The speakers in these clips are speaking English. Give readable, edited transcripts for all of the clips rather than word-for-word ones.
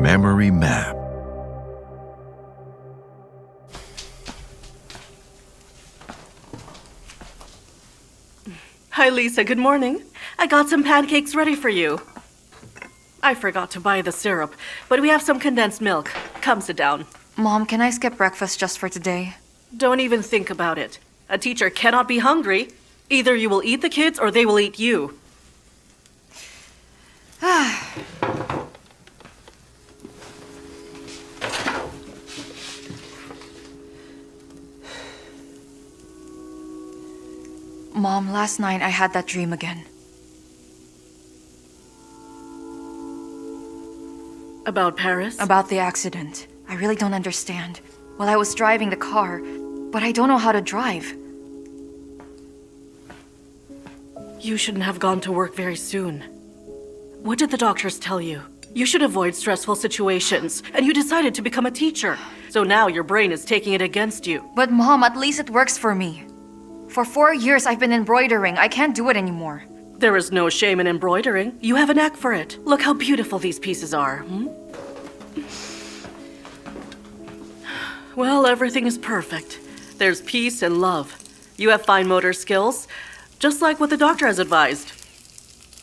Memory Map. Hi, Lisa. Good morning. I got some pancakes ready for you. I forgot to buy the syrup, but we have some condensed milk. Come sit down. Mom, can I skip breakfast just for today? Don't even think about it. A teacher cannot be hungry. Either you will eat the kids or they will eat you. Mom, last night I had that dream again. About Paris? About the accident. I really don't understand. Well, I was driving the car, but I don't know how to drive. You shouldn't have gone to work very soon. What did the doctors tell you? You should avoid stressful situations, and you decided to become a teacher. So now your brain is taking it against you. But Mom, at least it works for me. For 4 years I've been embroidering. I can't do it anymore. There is no shame in embroidering. You have a knack for it. Look how beautiful these pieces are. Well, everything is perfect. There's peace and love. You have fine motor skills, just like what the doctor has advised.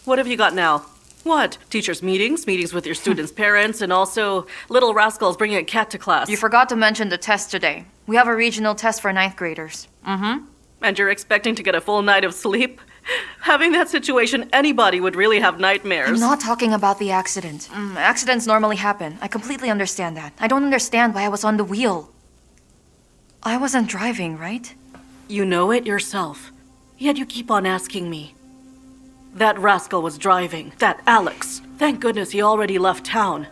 What have you got now? What? Teachers' meetings, meetings with your students' parents, and also little rascals bringing a cat to class. You forgot to mention the test today. We have a regional test for 9th graders. And you're expecting to get a full night of sleep? Having that situation, anybody would really have nightmares. I'm not talking about the accident. Accidents normally happen. I completely understand that. I don't understand why I was on the wheel. I wasn't driving, right? You know it yourself. Yet you keep on asking me. That rascal was driving. That Alex. Thank goodness he already left town.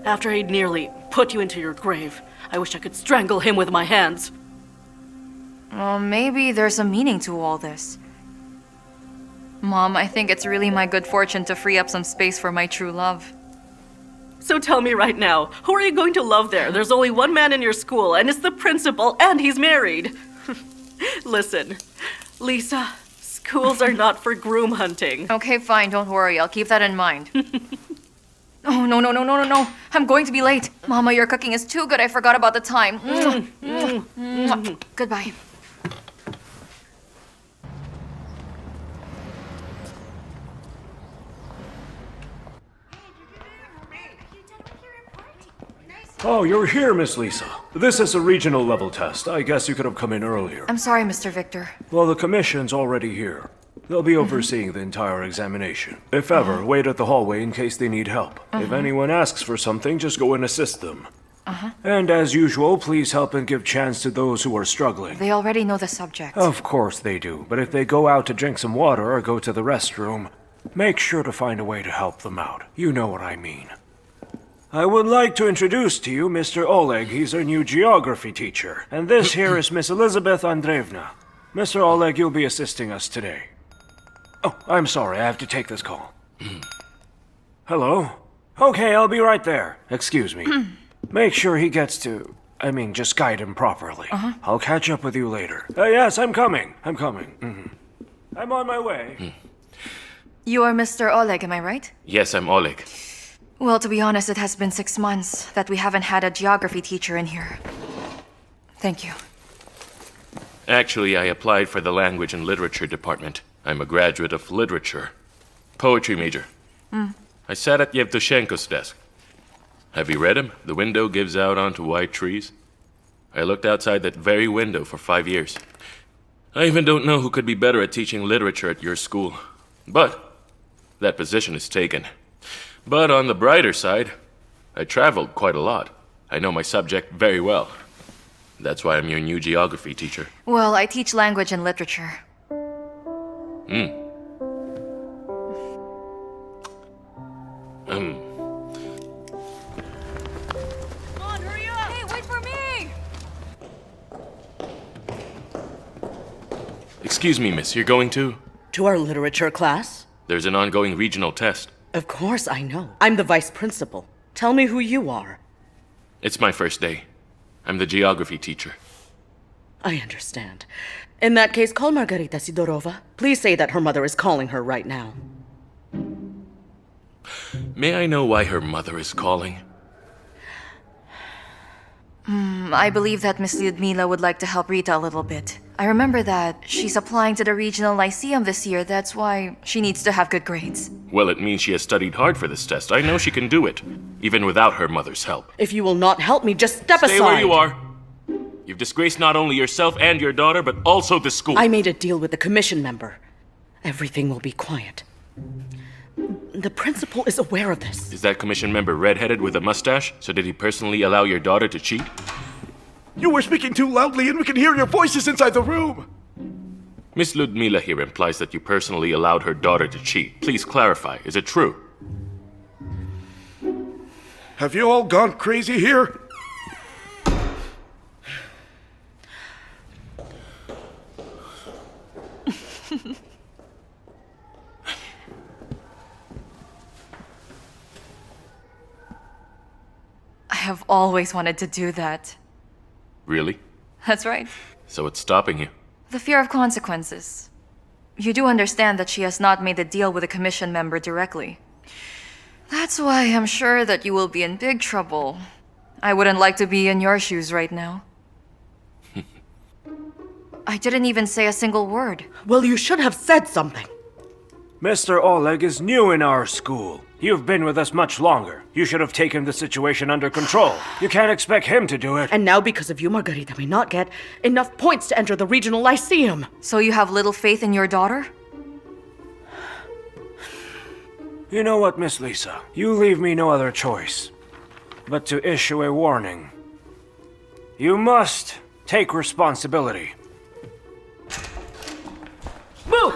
After he'd nearly put you into your grave. I wish I could strangle him with my hands. Well, maybe there's a meaning to all this. Mom, I think it's really my good fortune to free up some space for my true love. So tell me right now, who are you going to love there? There's only one man in your school, and it's the principal, and he's married. Listen, Lisa, schools are not for groom hunting. Okay, fine, don't worry. I'll keep that in mind. Oh, no. I'm going to be late. Mama, your cooking is too good. I forgot about the time. Goodbye. Oh, you're here, Miss Lisa. This is a regional level test. I guess you could have come in earlier. I'm sorry, Mr. Victor. Well, the commission's already here. They'll be overseeing the entire examination. If ever, wait at the hallway in case they need help. If anyone asks for something, just go and assist them. And as usual, please help and give chance to those who are struggling. They already know the subject. Of course they do, but if they go out to drink some water or go to the restroom, make sure to find a way to help them out. You know what I mean. I would like to introduce to you Mr. Oleg. He's our new geography teacher. And this here is Miss Elizabeth Andreevna. Mr. Oleg, you'll be assisting us today. Oh, I'm sorry, I have to take this call. Hello? Okay, I'll be right there. Excuse me. Make sure he gets to... just guide him properly. I'll catch up with you later. Yes, I'm coming. I'm on my way. You are Mr. Oleg, am I right? Yes, I'm Oleg. Well, to be honest, it has been 6 months that we haven't had a geography teacher in here. Thank you. Actually, I applied for the language and literature department. I'm a graduate of literature. Poetry major. I sat at Yevtushenko's desk. Have you read him? The window gives out onto white trees. I looked outside that very window for 5 years. I even don't know who could be better at teaching literature at your school. But that position is taken. But on the brighter side, I traveled quite a lot. I know my subject very well. That's why I'm your new geography teacher. Well, I teach language and literature. Um, Come on, hurry up! Hey, wait for me! Excuse me, miss, you're going to? To our literature class? There's an ongoing regional test. Of course I know. I'm the vice principal. Tell me who you are. It's my first day. I'm the geography teacher. I understand. In that case, call Margarita Sidorova. Please say that her mother is calling her right now. May I know why her mother is calling? I believe that Miss Lyudmila would like to help Rita a little bit. I remember that she's applying to the regional lyceum this year. That's why she needs to have good grades. Well, it means she has studied hard for this test. I know she can do it, even without her mother's help. If you will not help me, just step aside. Stay where you are. You've disgraced not only yourself and your daughter, but also the school. I made a deal with the commission member. Everything will be quiet. The principal is aware of this. Is that commission member red-headed with a mustache? So did he personally allow your daughter to cheat? You were speaking too loudly and we can hear your voices inside the room. Miss Lyudmila here implies that you personally allowed her daughter to cheat. Please clarify. Is it true? Have you all gone crazy here? I have always wanted to do that. Really? That's right. So it's stopping you? The fear of consequences. You do understand that she has not made a deal with a commission member directly. That's why I'm sure that you will be in big trouble. I wouldn't like to be in your shoes right now. I didn't even say a single word. Well, you should have said something. Mr. Oleg is new in our school. You've been with us much longer. You should have taken the situation under control. You can't expect him to do it. And now, because of you, Margarita may not get enough points to enter the regional lyceum. So you have little faith in your daughter? You know what, Miss Lisa? You leave me no other choice but to issue a warning. You must take responsibility. Move!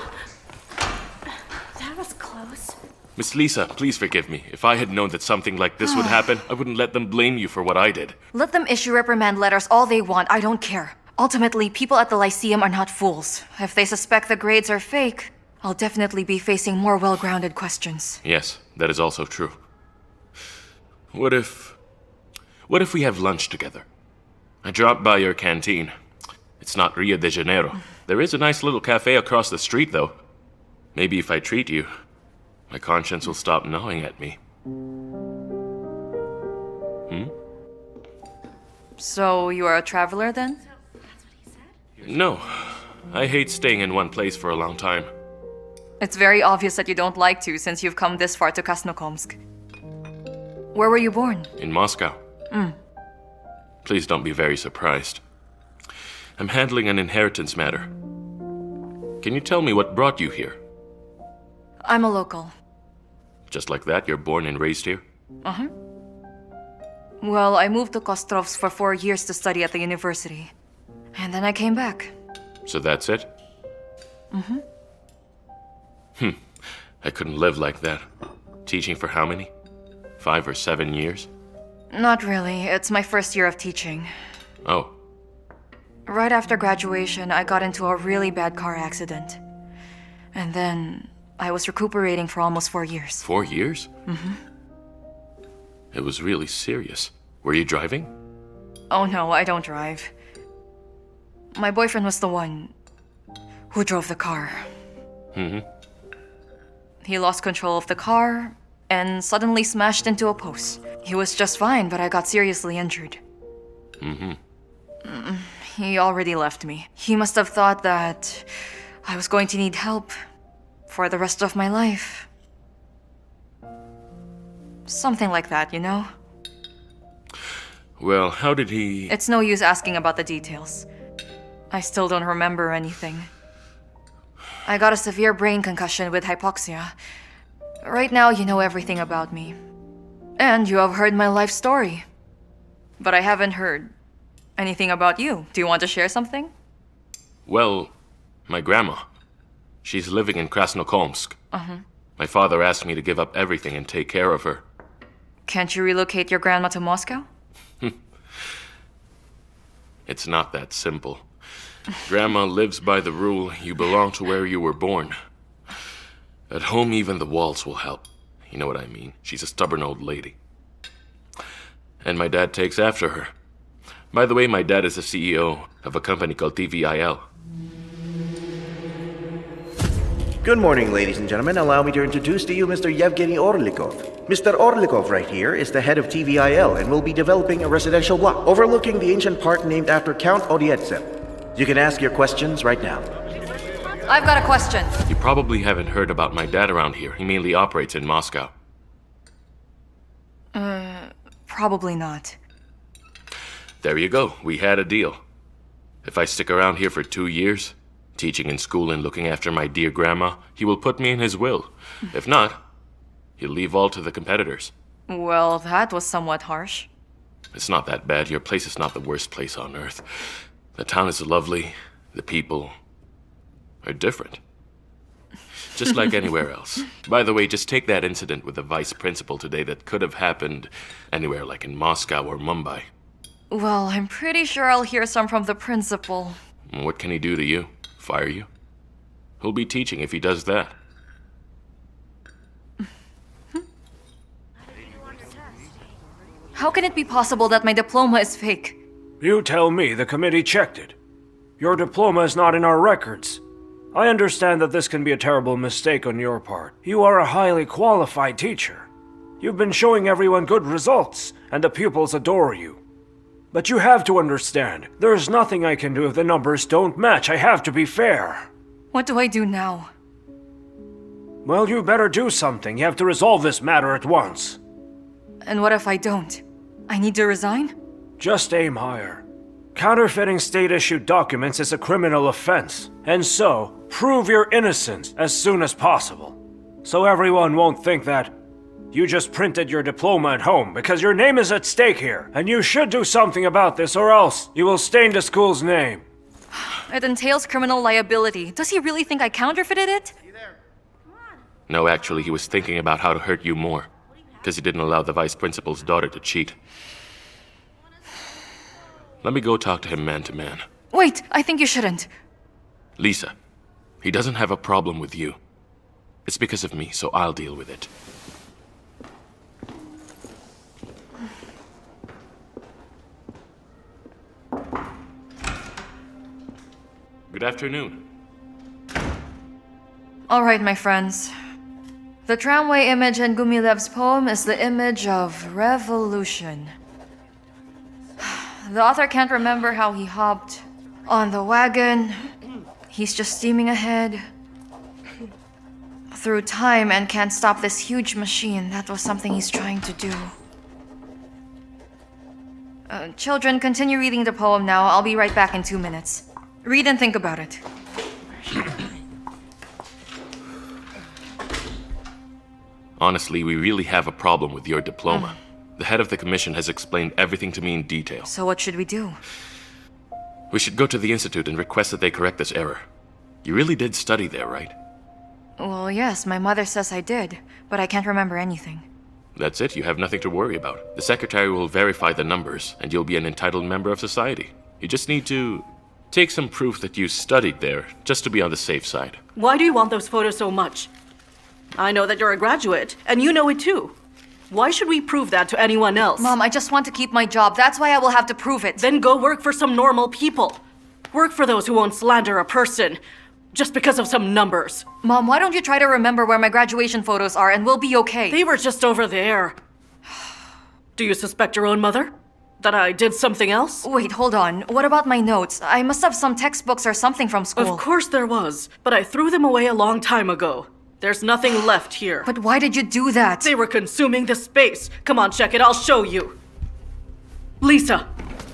That was close. Miss Lisa, please forgive me. If I had known that something like this would happen, I wouldn't let them blame you for what I did. Let them issue reprimand letters all they want. I don't care. Ultimately, people at the Lyceum are not fools. If they suspect the grades are fake, I'll definitely be facing more well-grounded questions. Yes, that is also true. What if we have lunch together? I dropped by your canteen. It's not Rio de Janeiro. There is a nice little cafe across the street, though. Maybe if I treat you, my conscience will stop gnawing at me. So, you are a traveler then? No, I hate staying in one place for a long time. It's very obvious that you don't like to since you've come this far to Krasnokomsk. Where were you born? In Moscow. Please don't be very surprised. I'm handling an inheritance matter. Can you tell me what brought you here? I'm a local. Just like that, you're born and raised here? Well, I moved to Kostrovsk for 4 years to study at the university. And then I came back. So that's it? I couldn't live like that. Teaching for how many? 5 or 7 years? Not really. It's my first year of teaching. Oh, Right after graduation, I got into a really bad car accident. And then I was recuperating for almost 4 years. 4 years? It was really serious. Were you driving? Oh no, I don't drive. My boyfriend was the one who drove the car. He lost control of the car and suddenly smashed into a post. He was just fine, but I got seriously injured. He already left me. He must have thought that I was going to need help for the rest of my life. Something like that, you know? Well, how did he... It's no use asking about the details. I still don't remember anything. I got a severe brain concussion with hypoxia. Right now, you know everything about me. And you have heard my life story. But I haven't heard anything about you. Do you want to share something? Well, my grandma. She's living in Krasnokomsk. My father asked me to give up everything and take care of her. Can't you relocate your grandma to Moscow? It's not that simple. Grandma lives by the rule, you belong to where you were born. At home, even the walls will help. You know what I mean. She's a stubborn old lady. And my dad takes after her. By the way, my dad is the CEO of a company called TVIL. Good morning, ladies and gentlemen. Allow me to introduce to you Mr. Yevgeny Orlikov. Mr. Orlikov right here is the head of TVIL and will be developing a residential block overlooking the ancient park named after Count Oryedsev. You can ask your questions right now. I've got a question. You probably haven't heard about my dad around here. He mainly operates in Moscow. Probably not. There you go. We had a deal. If I stick around here for 2 years, teaching in school and looking after my dear grandma, he will put me in his will. If not, he'll leave all to the competitors. Well, that was somewhat harsh. It's not that bad. Your place is not the worst place on earth. The town is lovely. The people are different. Just like anywhere else. By the way, just take that incident with the vice principal today that could have happened anywhere like in Moscow or Mumbai. Well, I'm pretty sure I'll hear some from the principal. What can he do to you? Fire you? He'll be teaching if he does that. How can it be possible that my diploma is fake? You tell me. The committee checked it. Your diploma is not in our records. I understand that this can be a terrible mistake on your part. You are a highly qualified teacher. You've been showing everyone good results, and the pupils adore you. But you have to understand, there's nothing I can do if the numbers don't match. I have to be fair. What do I do now? Well, you better do something. You have to resolve this matter at once. And what if I don't? I need to resign? Just aim higher. Counterfeiting state-issued documents is a criminal offense, and so, prove your innocence as soon as possible. So everyone won't think that you just printed your diploma at home, because your name is at stake here, and you should do something about this, or else you will stain the school's name. It entails criminal liability. Does he really think I counterfeited it? No, actually, he was thinking about how to hurt you more. Because he didn't allow the vice principal's daughter to cheat. Let me go talk to him man to man. Wait, I think you shouldn't. Lisa, he doesn't have a problem with you. It's because of me, so I'll deal with it. Good afternoon. All right, my friends. The tramway image in Gumilev's poem is the image of revolution. The author can't remember how he hopped on the wagon. He's just steaming ahead through time and can't stop this huge machine. That was something he's trying to do. Children, continue reading the poem now. I'll be right back in 2 minutes. Read and think about it. Honestly, we really have a problem with your diploma. The head of the commission has explained everything to me in detail. So what should we do? We should go to the institute and request that they correct this error. You really did study there, right? Well, yes, my mother says I did, but I can't remember anything. That's it, you have nothing to worry about. The secretary will verify the numbers, and you'll be an entitled member of society. You just need to take some proof that you studied there, just to be on the safe side. Why do you want those photos so much? I know that you're a graduate, and you know it too. Why should we prove that to anyone else? Mom, I just want to keep my job. That's why I will have to prove it. Then go work for some normal people. Work for those who won't slander a person just because of some numbers. Mom, why don't you try to remember where my graduation photos are and we'll be okay? They were just over there. Do you suspect your own mother? That I did something else? Wait, hold on. What about my notes? I must have some textbooks or something from school. Of course there was, but I threw them away a long time ago. There's nothing left here. But why did you do that? They were consuming the space. Come on, check it. I'll show you. Lisa,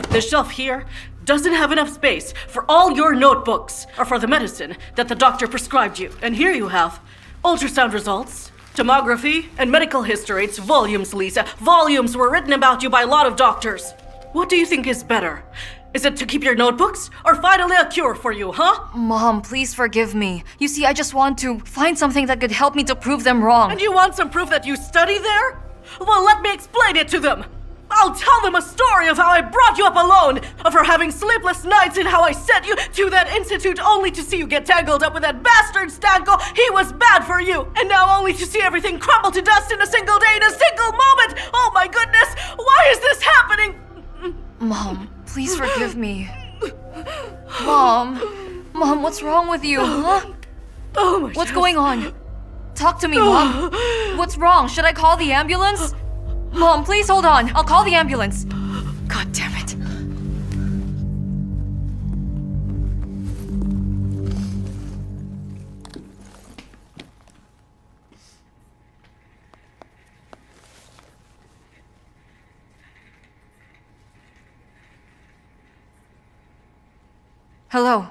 the shelf here doesn't have enough space for all your notebooks or for the medicine that the doctor prescribed you. And here you have ultrasound results, tomography, and medical history. It's volumes, Lisa. Volumes were written about you by a lot of doctors. What do you think is better? Is it to keep your notebooks or finally a cure for you, huh? Mom, please forgive me. You see, I just want to find something that could help me to prove them wrong. And you want some proof that you study there? Well, let me explain it to them. I'll tell them a story of how I brought you up alone, of her having sleepless nights and how I sent you to that institute only to see you get tangled up with that bastard Stanko. He was bad for you. And now only to see everything crumble to dust in a single day, in a single moment. Oh my goodness, why is this happening? Mom, please forgive me. Mom, what's wrong with you, huh? Oh, my What's going on? Talk to me, Mom. What's wrong? Should I call the ambulance? Mom, please hold on. I'll call the ambulance. God damn it. Hello.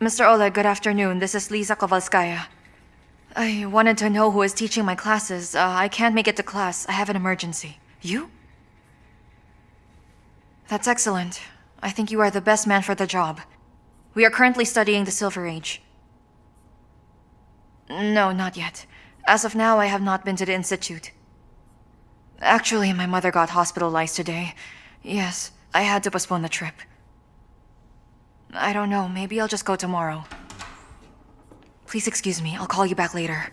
Mr. Oleg, good afternoon. This is Lisa Kovalskaya. I wanted to know who is teaching my classes. I can't make it to class. I have an emergency. You? That's excellent. I think you are the best man for the job. We are currently studying the Silver Age. No, not yet. As of now, I have not been to the Institute. Actually, my mother got hospitalized today. Yes, I had to postpone the trip. I don't know, maybe I'll just go tomorrow. Please excuse me, I'll call you back later.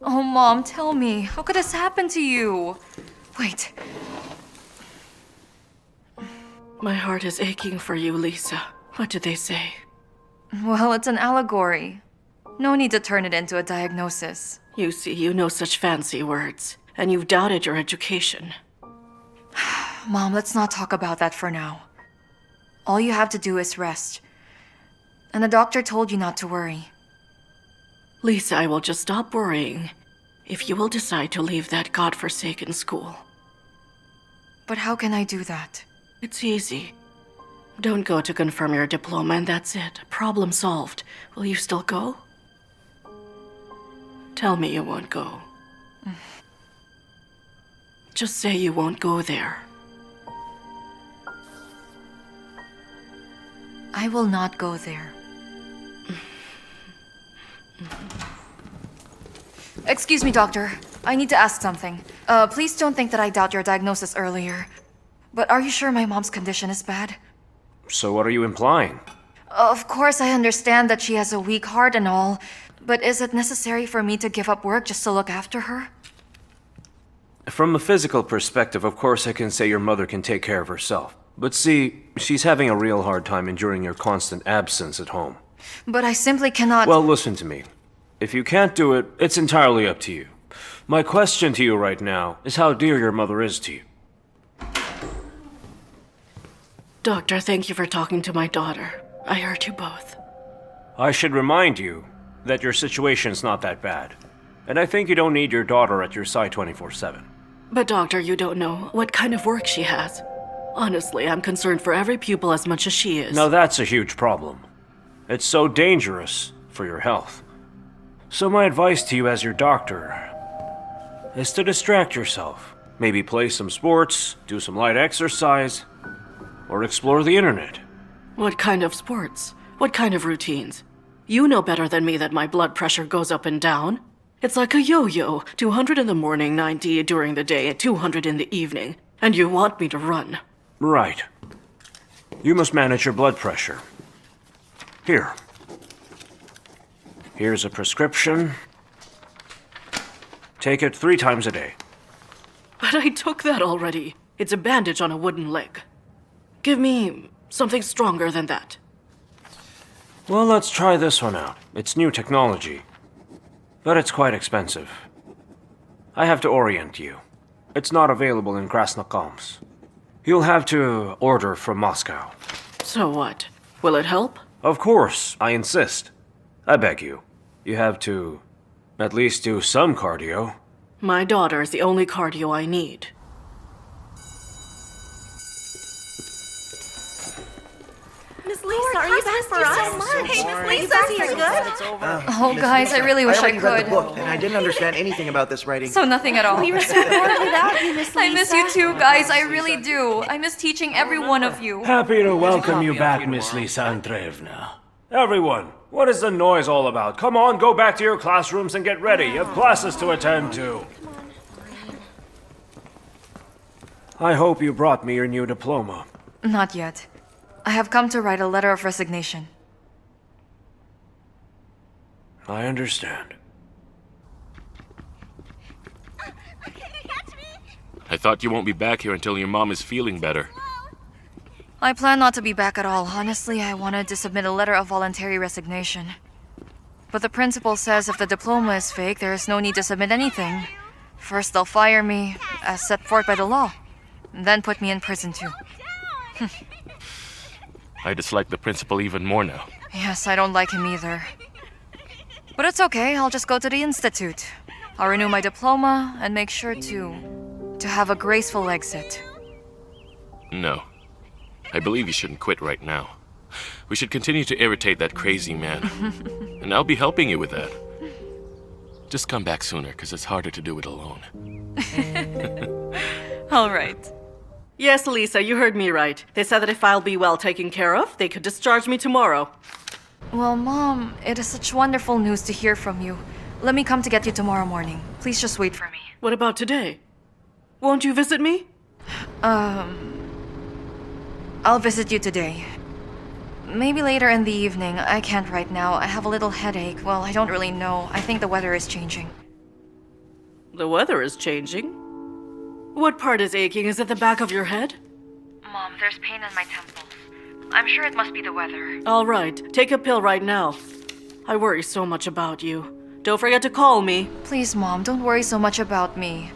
Oh, Mom, tell me, how could this happen to you? Wait. My heart is aching for you, Lisa. What did they say? Well, it's an allegory. No need to turn it into a diagnosis. You see, you know such fancy words, and you've doubted your education. Mom, let's not talk about that for now. All you have to do is rest. And the doctor told you not to worry. Lisa, I will just stop worrying if you will decide to leave that godforsaken school. But how can I do that? It's easy. Don't go to confirm your diploma and that's it. Problem solved. Will you still go? Tell me you won't go. Just say you won't go there. I will not go there. Excuse me, doctor. I need to ask something. Please don't think that I doubt your diagnosis earlier. But are you sure my mom's condition is bad? So what are you implying? Of course, I understand that she has a weak heart and all, but is it necessary for me to give up work just to look after her? From a physical perspective, of course I can say your mother can take care of herself. But see, she's having a real hard time enduring your constant absence at home. But I simply cannot... Well, listen to me. If you can't do it, it's entirely up to you. My question to you right now is how dear your mother is to you. Doctor, thank you for talking to my daughter. I heard you both. I should remind you that your situation's not that bad. And I think you don't need your daughter at your side 24/7. But doctor, you don't know what kind of work she has. Honestly, I'm concerned for every pupil as much as she is. Now that's a huge problem. It's so dangerous for your health. So my advice to you as your doctor is to distract yourself. Maybe play some sports, do some light exercise, or explore the internet. What kind of sports? What kind of routines? You know better than me that my blood pressure goes up and down. It's like a yo-yo, 200 in the morning, 90 during the day, and 200 in the evening. And you want me to run. Right. You must manage your blood pressure. Here. Here's a prescription. Take it 3 times a day. But I took that already. It's a bandage on a wooden leg. Give me something stronger than that. Well, let's try this one out. It's new technology. But it's quite expensive. I have to orient you. It's not available in Krasnokamsk. You'll have to order from Moscow. So what? Will it help? Of course, I insist. I beg you. You have to at least do some cardio. My daughter is the only cardio I need. Miss Lisa, are you back for us? So much. Hey, Miss Lisa, you're good? Oh, guys, I really wish I already read could. the book, and I didn't understand anything about this writing. So nothing at all. We were so bored without you, Miss Lisa. I miss you too, guys. I really do. I miss teaching every one of you. Happy to welcome you back, Miss Lisa Andreevna. Everyone, what is the noise all about? Come on, go back to your classrooms and get ready. You have classes to attend to. I hope you brought me your new diploma. Not yet. I have come to write a letter of resignation. I understand. I thought you won't be back here until your mom is feeling better. I plan not to be back at all. Honestly, I wanted to submit a letter of voluntary resignation. But the principal says if the diploma is fake, there is no need to submit anything. First, they'll fire me, as set forth by the law, and then put me in prison too. I dislike the principal even more now. Yes, I don't like him either. But it's okay, I'll just go to the institute. I'll renew my diploma and make sure to have a graceful exit. No. I believe you shouldn't quit right now. We should continue to irritate that crazy man. And I'll be helping you with that. Just come back sooner, because it's harder to do it alone. All right. Yes, Lisa, you heard me right. They said that if I'll be well taken care of, they could discharge me tomorrow. Well, Mom, it is such wonderful news to hear from you. Let me come to get you tomorrow morning. Please just wait for me. What about today? Won't you visit me? I'll visit you today. Maybe later in the evening. I can't right now. I have a little headache. Well, I don't really know. I think the weather is changing. The weather is changing. What part is aching? Is it the back of your head? Mom, there's pain in my temples. I'm sure it must be the weather. All right, take a pill right now. I worry so much about you. Don't forget to call me. Please, Mom, don't worry so much about me.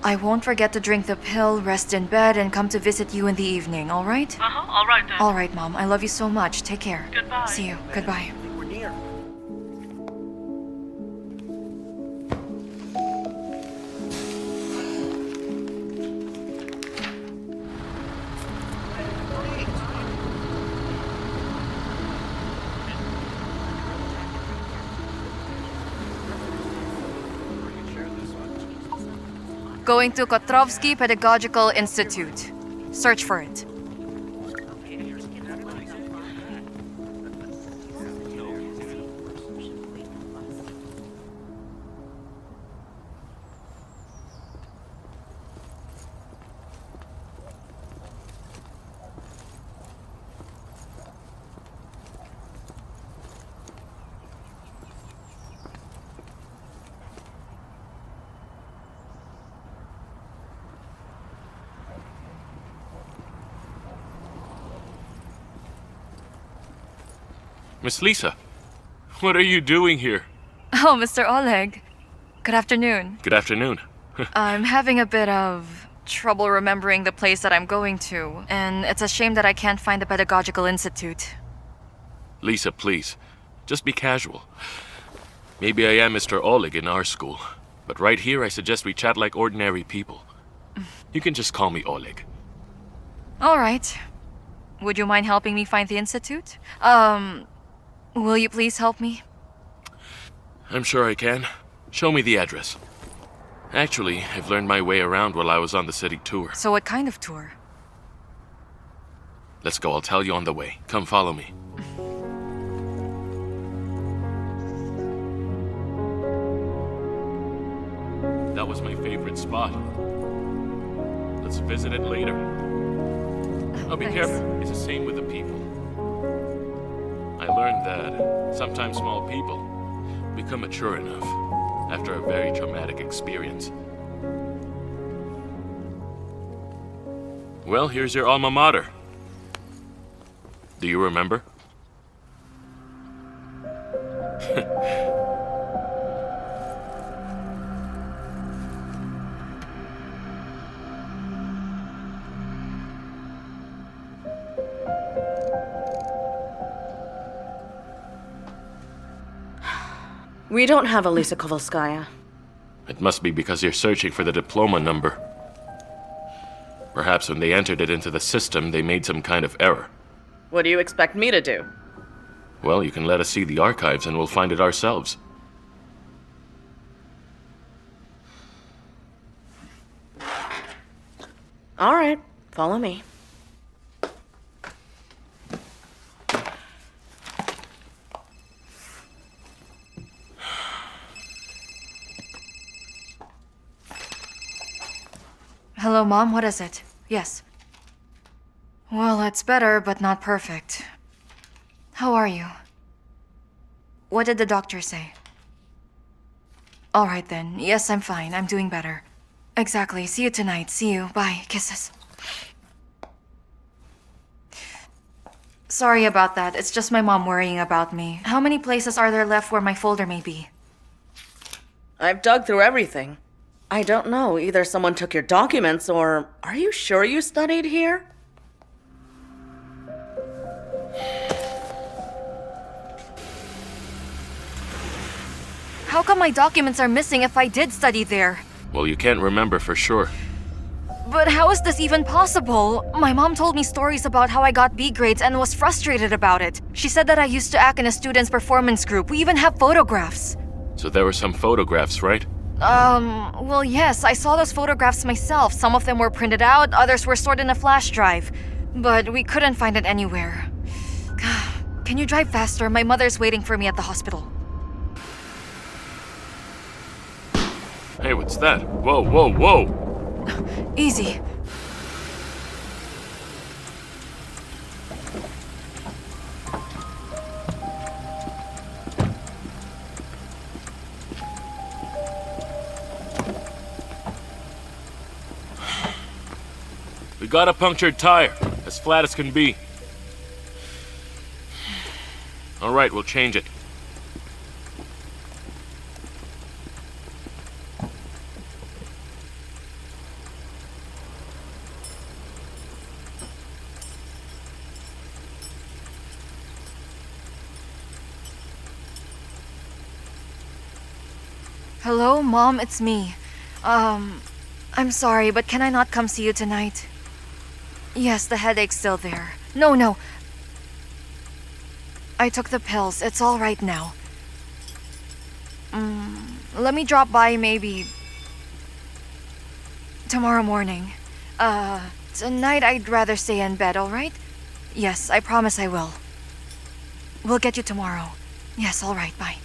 I won't forget to drink the pill, rest in bed, and come to visit you in the evening, all right? All right then. All right, Mom. I love you so much. Take care. Goodbye. See you. Goodbye. We're near. Going to Kotrovsky Pedagogical Institute. Search for it. Miss Lisa, what are you doing here? Oh, Mr. Oleg. Good afternoon. Good afternoon. I'm having a bit of trouble remembering the place that I'm going to, and it's a shame that I can't find the Pedagogical Institute. Lisa, please, just be casual. Maybe I am Mr. Oleg in our school, but right here I suggest we chat like ordinary people. You can just call me Oleg. All right. Would you mind helping me find the institute? Will you please help me? I'm sure I can. Show me the address. Actually, I've learned my way around while I was on the city tour. So what kind of tour? Let's go, I'll tell you on the way. Come follow me. That was my favorite spot. Let's visit it later. Oh, be Thanks. careful. It's the same with the people. I learned that sometimes small people become mature enough after a very traumatic experience. Well, here's your alma mater. Do you remember? We don't have a Lisa Kovalskaya. It must be because you're searching for the diploma number. Perhaps when they entered it into the system, they made some kind of error. What do you expect me to do? Well, you can let us see the archives and we'll find it ourselves. All right, follow me. Hello, Mom. What is it? Yes. Well, it's better, but not perfect. How are you? What did the doctor say? All right then. Yes, I'm fine. I'm doing better. Exactly. See you tonight. See you. Bye. Kisses. Sorry about that. It's just my mom worrying about me. How many places are there left where my folder may be? I've dug through everything. I don't know. Either someone took your documents or... Are you sure you studied here? How come my documents are missing if I did study there? Well, you can't remember for sure. But how is this even possible? My mom told me stories about how I got B grades and was frustrated about it. She said that I used to act in a student's performance group. We even have photographs. So there were some photographs, right? Well, yes, I saw those photographs myself. Some of them were printed out, others were stored in a flash drive. But we couldn't find it anywhere. Can you drive faster? My mother's waiting for me at the hospital. Hey, what's that? Whoa, whoa, whoa! Easy. We got a punctured tire, as flat as can be. All right, we'll change it. Hello, Mom, it's me. I'm sorry, but can I not come see you tonight? Yes, the headache's still there. No. I took the pills. It's all right now. Let me drop by maybe tomorrow morning. Tonight I'd rather stay in bed, all right? Yes, I promise I will. We'll get you tomorrow. Yes, all right, bye.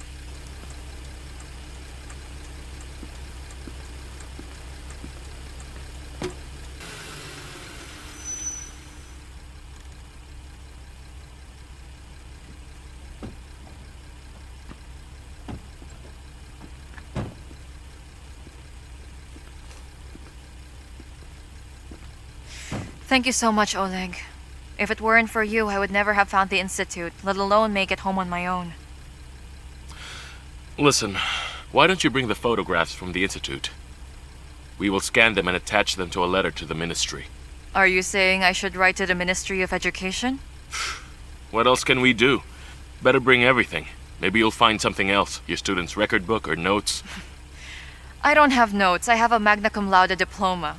Thank you so much, Oleg. If it weren't for you, I would never have found the Institute, let alone make it home on my own. Listen, why don't you bring the photographs from the Institute? We will scan them and attach them to a letter to the Ministry. Are you saying I should write to the Ministry of Education? What else can we do? Better bring everything. Maybe you'll find something else. Your student's record book or notes. I don't have notes. I have a magna cum laude diploma.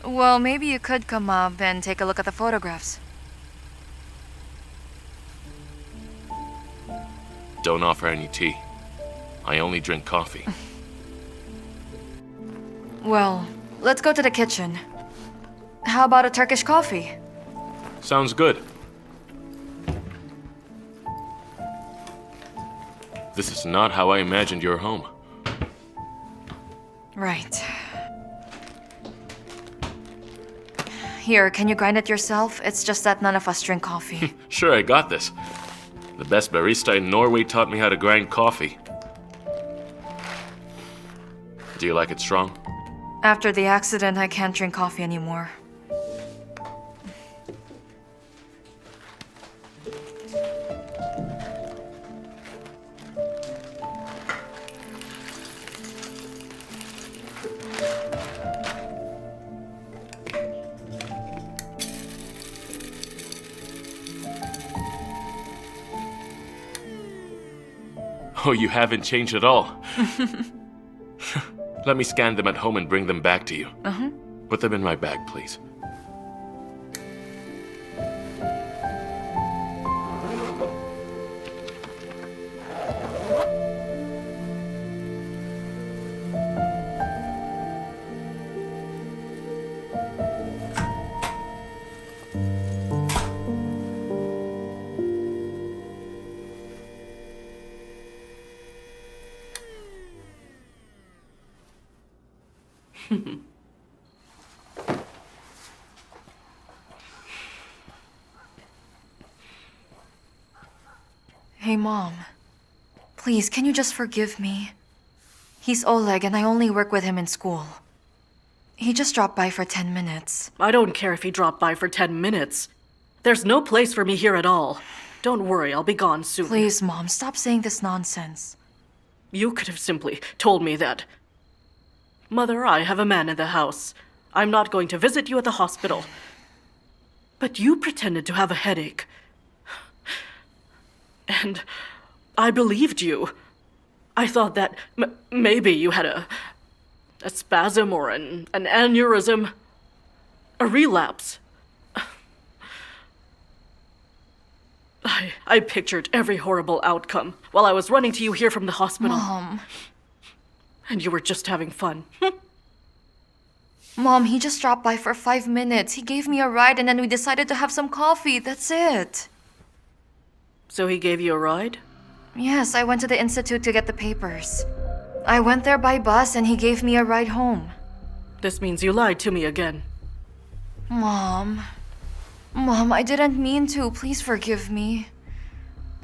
Well, maybe you could come up and take a look at the photographs. Don't offer any tea. I only drink coffee. Well, let's go to the kitchen. How about a Turkish coffee? Sounds good. This is not how I imagined your home. Right. Here, can you grind it yourself? It's just that none of us drink coffee. Sure, I got this. The best barista in Norway taught me how to grind coffee. Do you like it strong? After the accident, I can't drink coffee anymore. Oh, you haven't changed at all. Let me scan them at home and bring them back to you. Put them in my bag, please. Hey, Mom. Please, can you just forgive me? He's Oleg, and I only work with him in school. He just dropped by for 10 minutes. I don't care if he dropped by for 10 minutes. There's no place for me here at all. Don't worry, I'll be gone soon. Please, Mom, stop saying this nonsense. You could have simply told me that. Mother, I have a man in the house. I'm not going to visit you at the hospital. But you pretended to have a headache. And I believed you. I thought that maybe you had a spasm or an aneurysm. A relapse. I pictured every horrible outcome while I was running to you here from the hospital. Mom. And you were just having fun. Mom, he just dropped by for 5 minutes. He gave me a ride and then we decided to have some coffee. That's it. So he gave you a ride? Yes, I went to the institute to get the papers. I went there by bus and he gave me a ride home. This means you lied to me again. Mom, I didn't mean to. Please forgive me.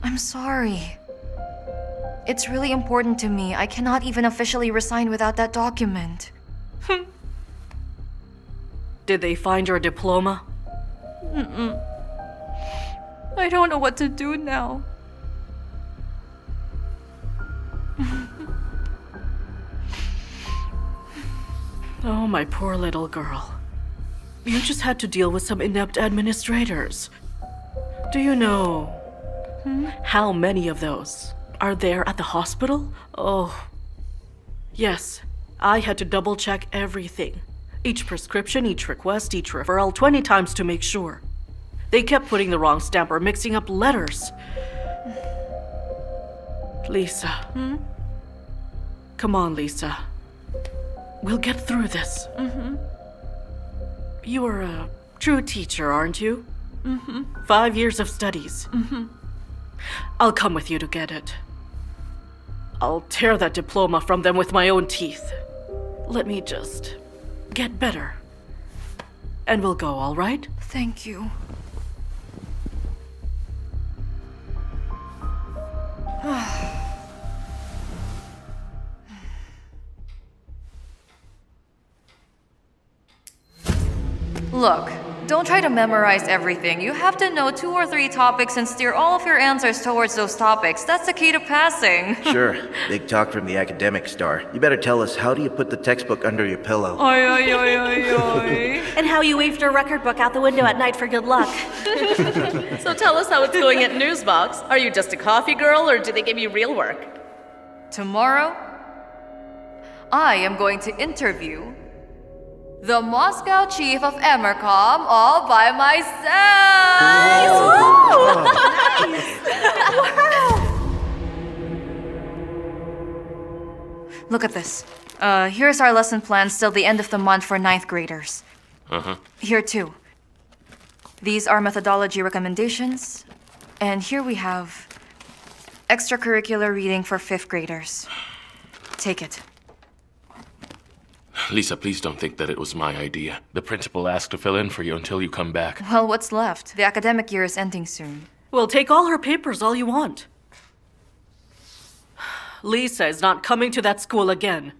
I'm sorry. It's really important to me. I cannot even officially resign without that document. Did they find your diploma? I don't know what to do now. Oh, my poor little girl. You just had to deal with some inept administrators. Do you know how many of those are there at the hospital? Oh, yes. I had to double-check everything. Each prescription, each request, each referral 20 times to make sure. They kept putting the wrong stamp or mixing up letters. Lisa. Come on, Lisa. We'll get through this. You are a true teacher, aren't you? 5 years of studies. I'll come with you to get it. I'll tear that diploma from them with my own teeth. Let me just get better. And we'll go, all right? Thank you. Look, don't try to memorize everything. You have to know 2 or 3 topics and steer all of your answers towards those topics. That's the key to passing. Sure, big talk from the academic star. You better tell us, how do you put the textbook under your pillow? And how you waved your record book out the window at night for good luck. So tell us how it's going at Newsbox. Are you just a coffee girl, or do they give you real work? Tomorrow, I am going to interview the Moscow chief of Emercom all by myself! Look at this. Here's our lesson plans till the end of the month for 9th graders. Here too. These are methodology recommendations. And here we have extracurricular reading for 5th graders. Take it. Lisa, please don't think that it was my idea. The principal asked to fill in for you until you come back. Well, what's left? The academic year is ending soon. Well, take all her papers all you want. Lisa is not coming to that school again.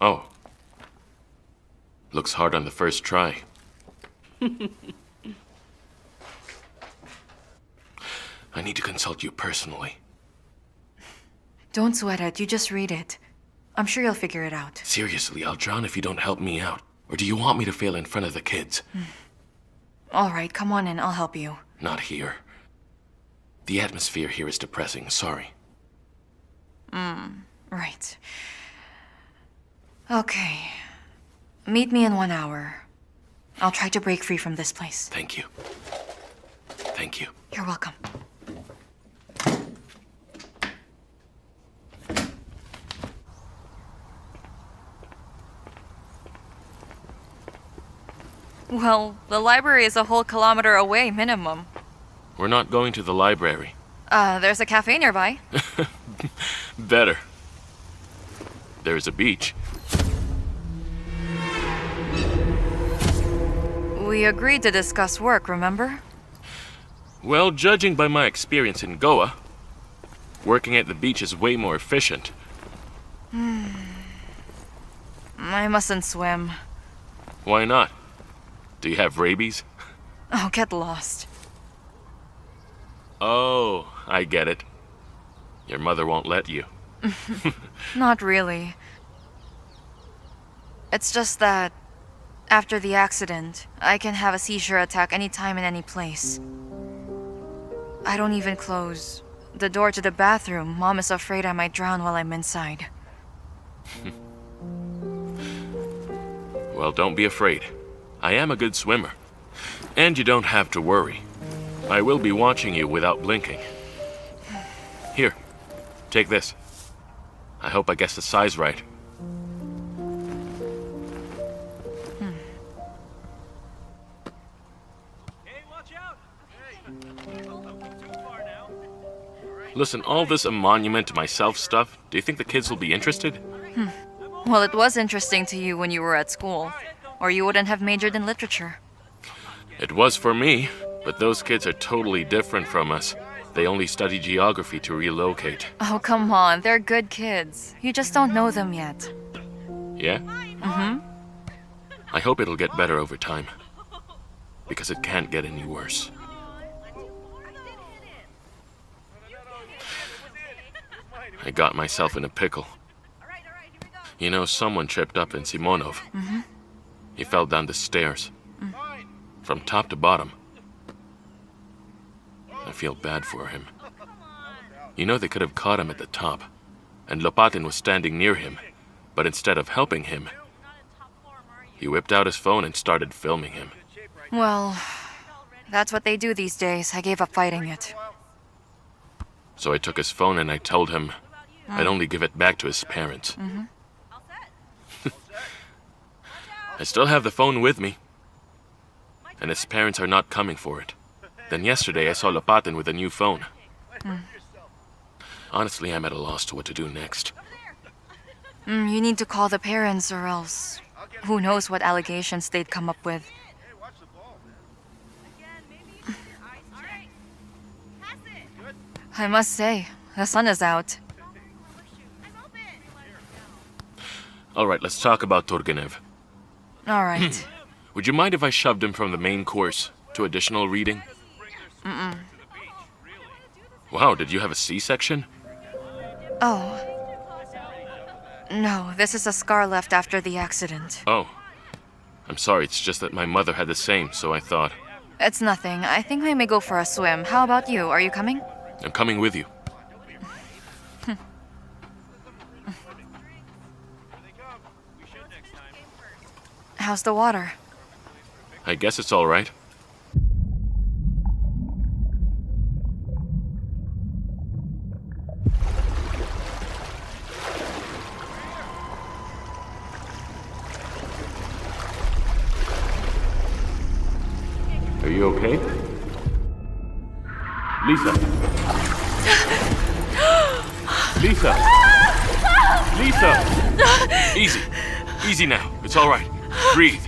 Oh. Looks hard on the first try. I need to consult you personally. Don't sweat it. You just read it. I'm sure you'll figure it out. Seriously, I'll drown if you don't help me out. Or do you want me to fail in front of the kids? All right, come on in. I'll help you. Not here. The atmosphere here is depressing. Sorry. Right. Okay. Meet me in 1 hour. I'll try to break free from this place. Thank you. Thank you. You're welcome. Well, the library is a whole kilometer away, minimum. We're not going to the library. There's a cafe nearby. Better. There's a beach. We agreed to discuss work, remember? Well, judging by my experience in Goa, Working at the beach is way more efficient. I mustn't swim. Why not? Do you have rabies? Oh, get lost. Oh, I get it. Your mother won't let you. Not really. It's just that after the accident, I can have a seizure attack anytime in any place. I don't even close the door to the bathroom. Mom is afraid I might drown while I'm inside. Well, don't be afraid. I am a good swimmer. And you don't have to worry. I will be watching you without blinking. Here, take this. I hope I guessed the size right. Listen, all this a monument to myself stuff, do you think the kids will be interested? Well, it was interesting to you when you were at school, or you wouldn't have majored in literature. It was for me, but those kids are totally different from us. They only study geography to relocate. Oh, come on, they're good kids. You just don't know them yet. Yeah? Mm-hmm. I hope it'll get better over time. Because it can't get any worse. I got myself in a pickle. You know, someone tripped up in Simonov. Mm-hmm. He fell down the stairs. From top to bottom. I feel bad for him. You know, they could have caught him at the top. And Lopatin was standing near him. But instead of helping him, he whipped out his phone and started filming him. Well, that's what they do these days. I gave up fighting it. So I took his phone and I told him I'd only give it back to his parents. Mm-hmm. I still have the phone with me. And his parents are not coming for it. Then yesterday I saw Lopatin with a new phone. Honestly, I'm at a loss to what to do next. You need to call the parents or else who knows what allegations they'd come up with. I must say, the sun is out. Alright, let's talk about Turgenev. All right. Would you mind if I shoved him from the main course to additional reading? Wow, did you have a C-section? Oh. No, this is a scar left after the accident. Oh. I'm sorry, it's just that my mother had the same, so I thought. It's nothing. I think I may go for a swim. How about you? Are you coming? I'm coming with you. How's the water? I guess it's alright. Are you okay? Lisa! Lisa! Lisa! Easy. Easy now. It's alright. Breathe.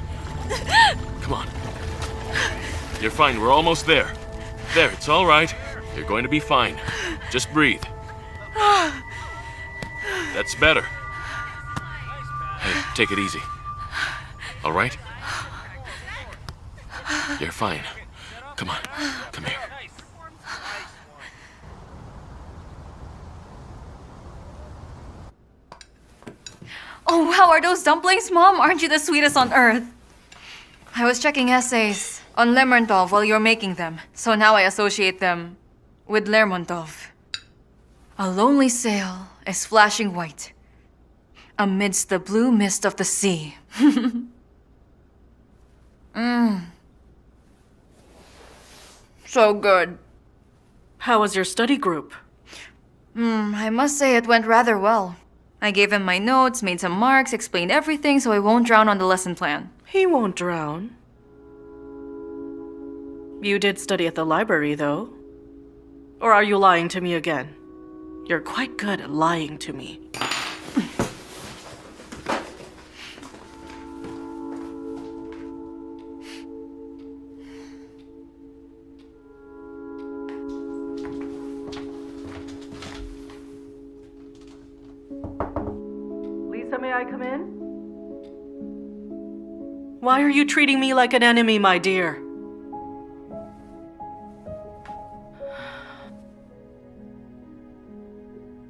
Come on. You're fine. We're almost there. There, it's alright. You're going to be fine. Just breathe. That's better. Hey, take it easy. Alright? You're fine. Come on. Come here. Oh, wow, are those dumplings, Mom? Aren't you the sweetest on earth? I was checking essays on Lermontov while you were making them, so now I associate them with Lermontov. A lonely sail is flashing white amidst the blue mist of the sea. So good. How was your study group? I must say it went rather well. I gave him my notes, made some marks, explained everything so I won't drown on the lesson plan. He won't drown. You did study at the library, though. Or are you lying to me again? You're quite good at lying to me. I come in? Why are you treating me like an enemy, my dear?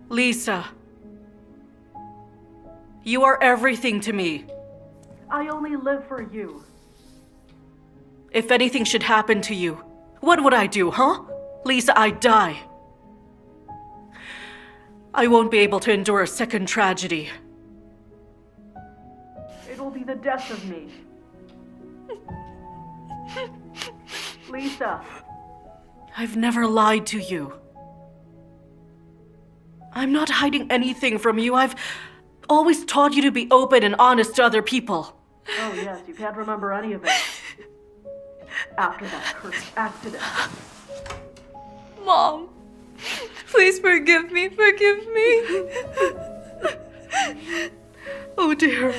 Lisa, you are everything to me. I only live for you. If anything should happen to you, what would I do, huh? Lisa, I'd die. I won't be able to endure a second tragedy. It'll be the death of me. Lisa, I've never lied to you. I'm not hiding anything from you. I've always taught you to be open and honest to other people. Oh yes, you can't remember any of it. After that cursed accident. Mom, please forgive me. Forgive me. Oh dear.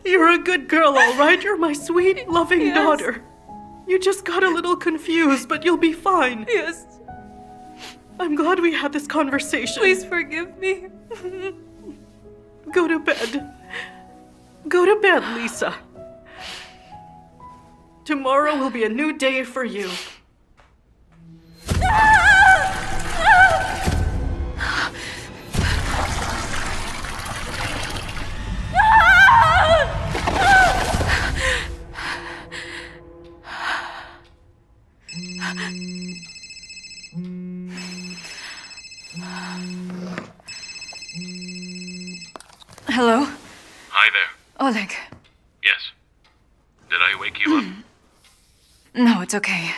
You're a good girl, all right? You're my sweet, loving Yes. daughter. You just got a little confused, but you'll be fine. Yes, I'm glad we had this conversation. please forgive me. Go to bed. Go to bed, Lisa. Tomorrow will be a new day for you. Hello? Hi there. Oleg. Yes. Did I wake you up? No, it's okay.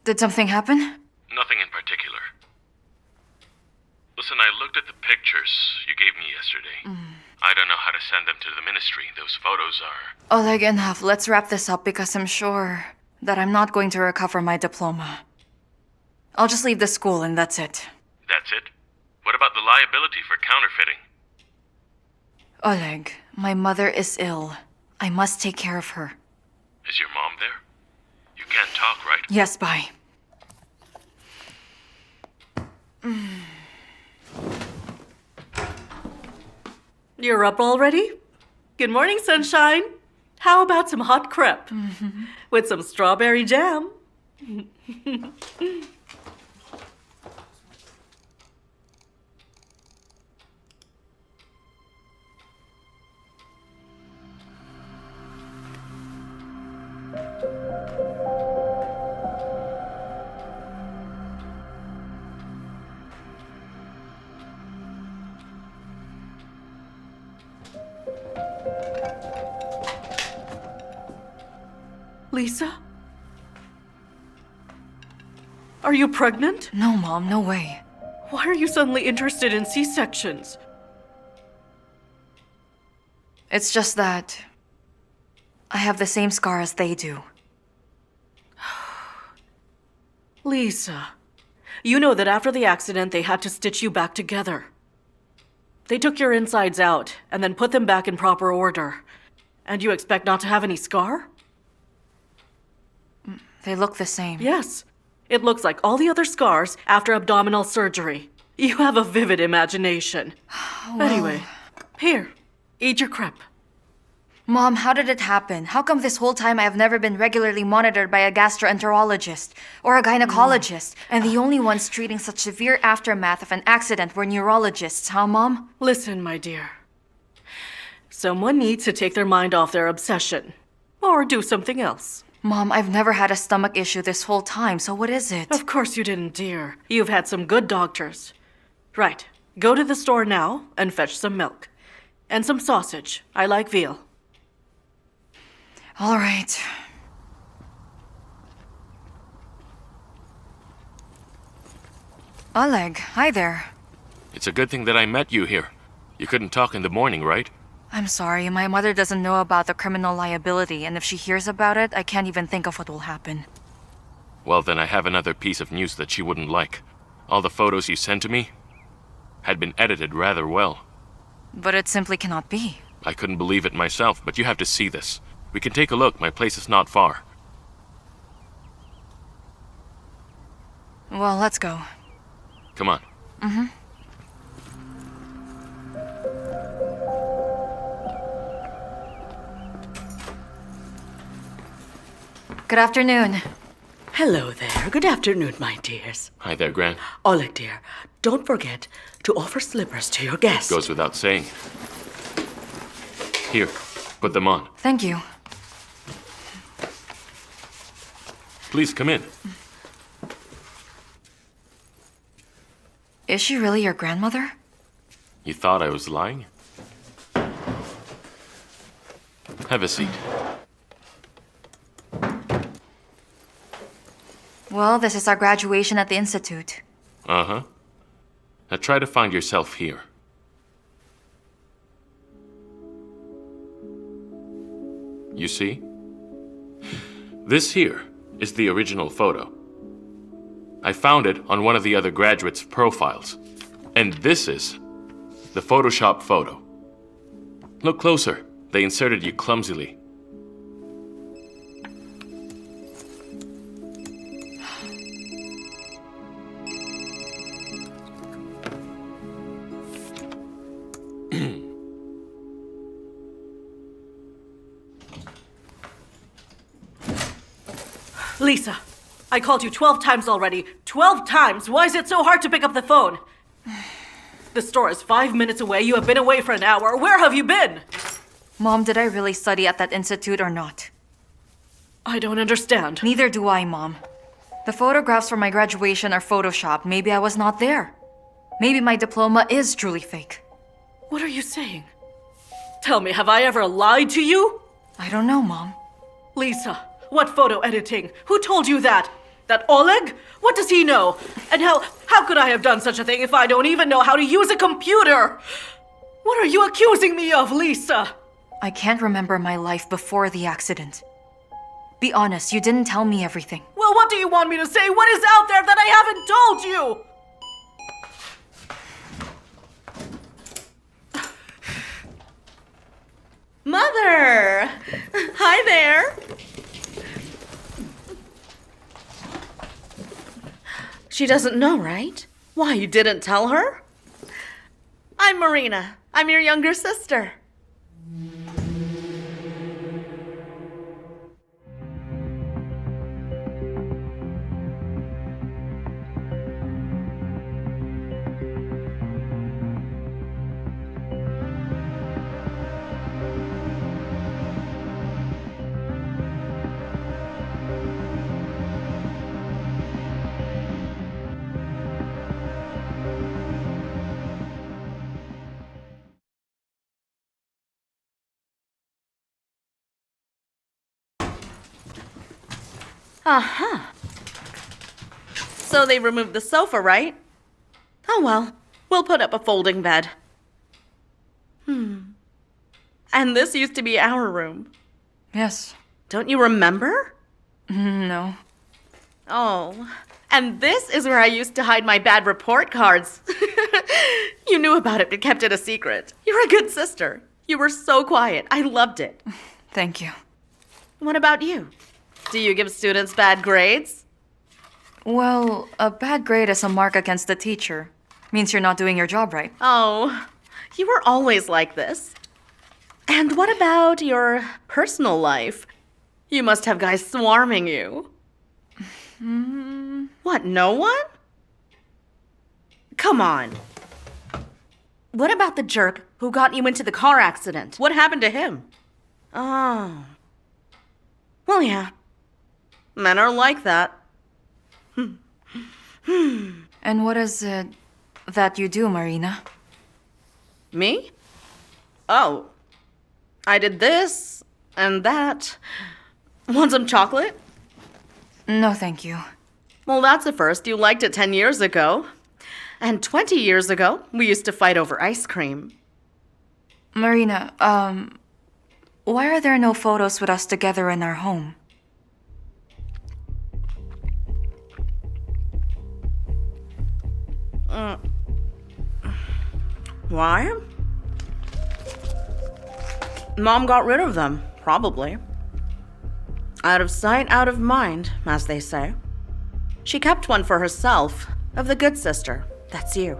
Did something happen? Nothing in particular. Listen, I looked at the pictures you gave me yesterday. I don't know how to send them to the ministry. Those photos are... Oleg, enough. Let's wrap this up because I'm sure that I'm not going to recover my diploma. I'll just leave the school and that's it. That's it? What about the liability for counterfeiting? Oleg, my mother is ill. I must take care of her. Is your mom there? You can't talk, right? Yes, bye. You're up already? Good morning, sunshine. How about some hot crepe? With some strawberry jam? Lisa? Are you pregnant? No, Mom, no way. Why are you suddenly interested in C-sections? It's just that I have the same scar as they do. Lisa, you know that after the accident, they had to stitch you back together. They took your insides out and then put them back in proper order. And you expect not to have any scar? They look the same. Yes. It looks like all the other scars after abdominal surgery. You have a vivid imagination. Anyway, here, eat your crepe. Mom, how did it happen? How come this whole time I have never been regularly monitored by a gastroenterologist or a gynecologist, and the only ones treating such severe aftermath of an accident were neurologists, huh, Mom? Listen, my dear. Someone needs to take their mind off their obsession. Or do something else. Mom, I've never had a stomach issue this whole time, so what is it? Of course you didn't, dear. You've had some good doctors. Right. Go to the store now and fetch some milk. And some sausage. I like veal. All right. Oleg, hi there. It's a good thing that I met you here. You couldn't talk in the morning, right? I'm sorry, my mother doesn't know about the criminal liability, and if she hears about it, I can't even think of what will happen. Well, then I have another piece of news that she wouldn't like. All the photos you sent to me had been edited rather well. But it simply cannot be. I couldn't believe it myself, but you have to see this. We can take a look. My place is not far. Well, let's go. Come on. Good afternoon. Hello there. Good afternoon, my dears. Hi there, Gran. Oleg, dear, don't forget to offer slippers to your guests. Goes without saying. Here, put them on. Thank you. Please come in. Is she really your grandmother? You thought I was lying? Have a seat. Well, this is our graduation at the Institute. Uh-huh. Now try to find yourself here. You see? This here is the original photo. I found it on one of the other graduates' profiles. And this is the Photoshop photo. Look closer. They inserted you clumsily. Lisa, I called you 12 times already. 12 times! Why is it so hard to pick up the phone? The store is 5 minutes away. You have been away for an hour. Where have you been? Mom, did I really study at that institute or not? I don't understand. Neither do I, Mom. The photographs for my graduation are photoshopped. Maybe I was not there. Maybe my diploma is truly fake. What are you saying? Tell me, have I ever lied to you? I don't know, Mom. Lisa, what photo editing? Who told you that? That Oleg? What does he know? And how could I have done such a thing if I don't even know how to use a computer? What are you accusing me of, Lisa? I can't remember my life before the accident. Be honest, you didn't tell me everything. Well, what do you want me to say? What is out there that I haven't told you? Mother! Hi there. She doesn't know, right? Why, you didn't tell her? I'm Marina. I'm your younger sister. Uh-huh. So they removed the sofa, right? Oh well, we'll put up a folding bed. And this used to be our room. Yes. Don't you remember? No. Oh, and this is where I used to hide my bad report cards. You knew about it but kept it a secret. You're a good sister. You were so quiet. I loved it. Thank you. What about you? Do you give students bad grades? Well, a bad grade is a mark against the teacher. Means you're not doing your job right. Oh, you were always like this. And what about your personal life? You must have guys swarming you. What, no one? Come on. What about the jerk who got you into the car accident? What happened to him? Oh. Well, yeah. Men are like that. And what is it that you do, Marina? Me? Oh. I did this and that. Want some chocolate? No, thank you. Well, that's a first. You liked it 10 years ago. And 20 years ago, we used to fight over ice cream. Marina, why are there no photos with us together in our home? Why? Mom got rid of them, probably. Out of sight, out of mind, as they say. She kept one for herself, of the good sister. That's you.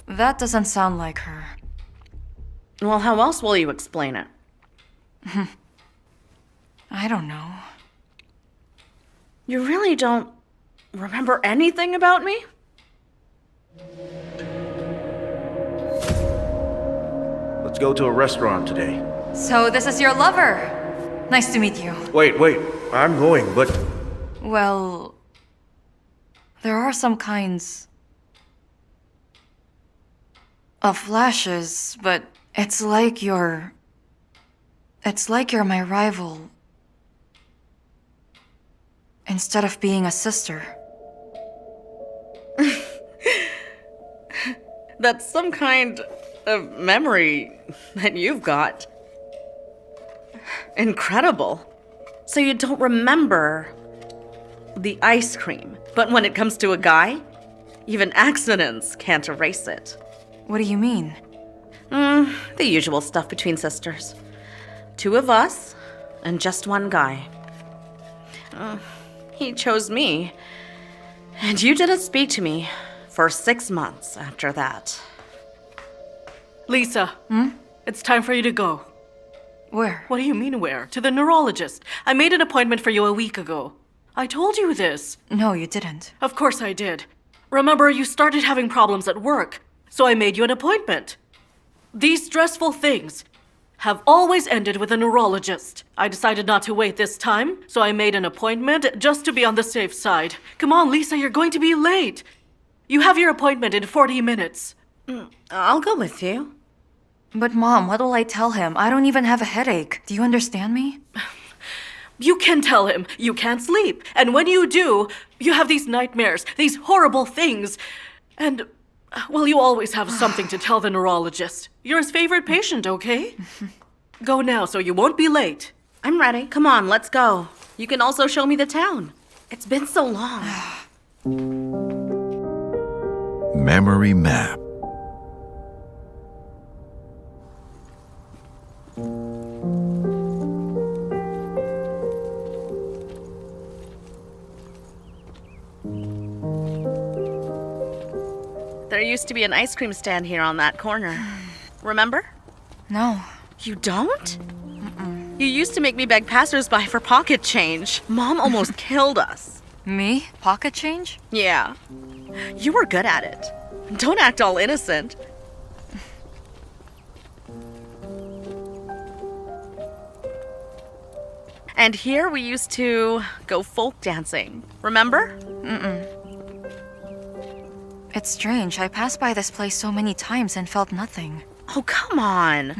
That doesn't sound like her. Well, how else will you explain it? I don't know. You really don't remember anything about me? Let's go to a restaurant today. So this is your lover. Nice to meet you. Wait, I'm going, but Well, there are some kinds of flashes, but it's like you're my rival instead of being a sister. That's some kind of memory that you've got. Incredible. So you don't remember the ice cream, but when it comes to a guy, even accidents can't erase it. What do you mean? The usual stuff between sisters. 2 of us, and just one guy. He chose me, and you didn't speak to me for 6 months after that. Lisa, it's time for you to go. Where? What do you mean where? To the neurologist. I made an appointment for you a week ago. I told you this. No, you didn't. Of course I did. Remember, you started having problems at work, so I made you an appointment. These stressful things have always ended with a neurologist. I decided not to wait this time, so I made an appointment just to be on the safe side. Come on, Lisa, you're going to be late. You have your appointment in 40 minutes. I'll go with you. But Mom, what will I tell him? I don't even have a headache. Do you understand me? You can tell him you can't sleep. And when you do, you have these nightmares, these horrible things. And, well, you always have something to tell the neurologist. You're his favorite patient, okay? Go now so you won't be late. I'm ready. Come on, let's go. You can also show me the town. It's been so long. Memory map. There used to be an ice cream stand here on that corner. Remember? No. You don't? You used to make me beg passersby for pocket change. Mom almost killed us. Me? Pocket change? Yeah. You were good at it. Don't act all innocent. And here we used to go folk dancing. Remember? It's strange. I passed by this place so many times and felt nothing. Oh, come on.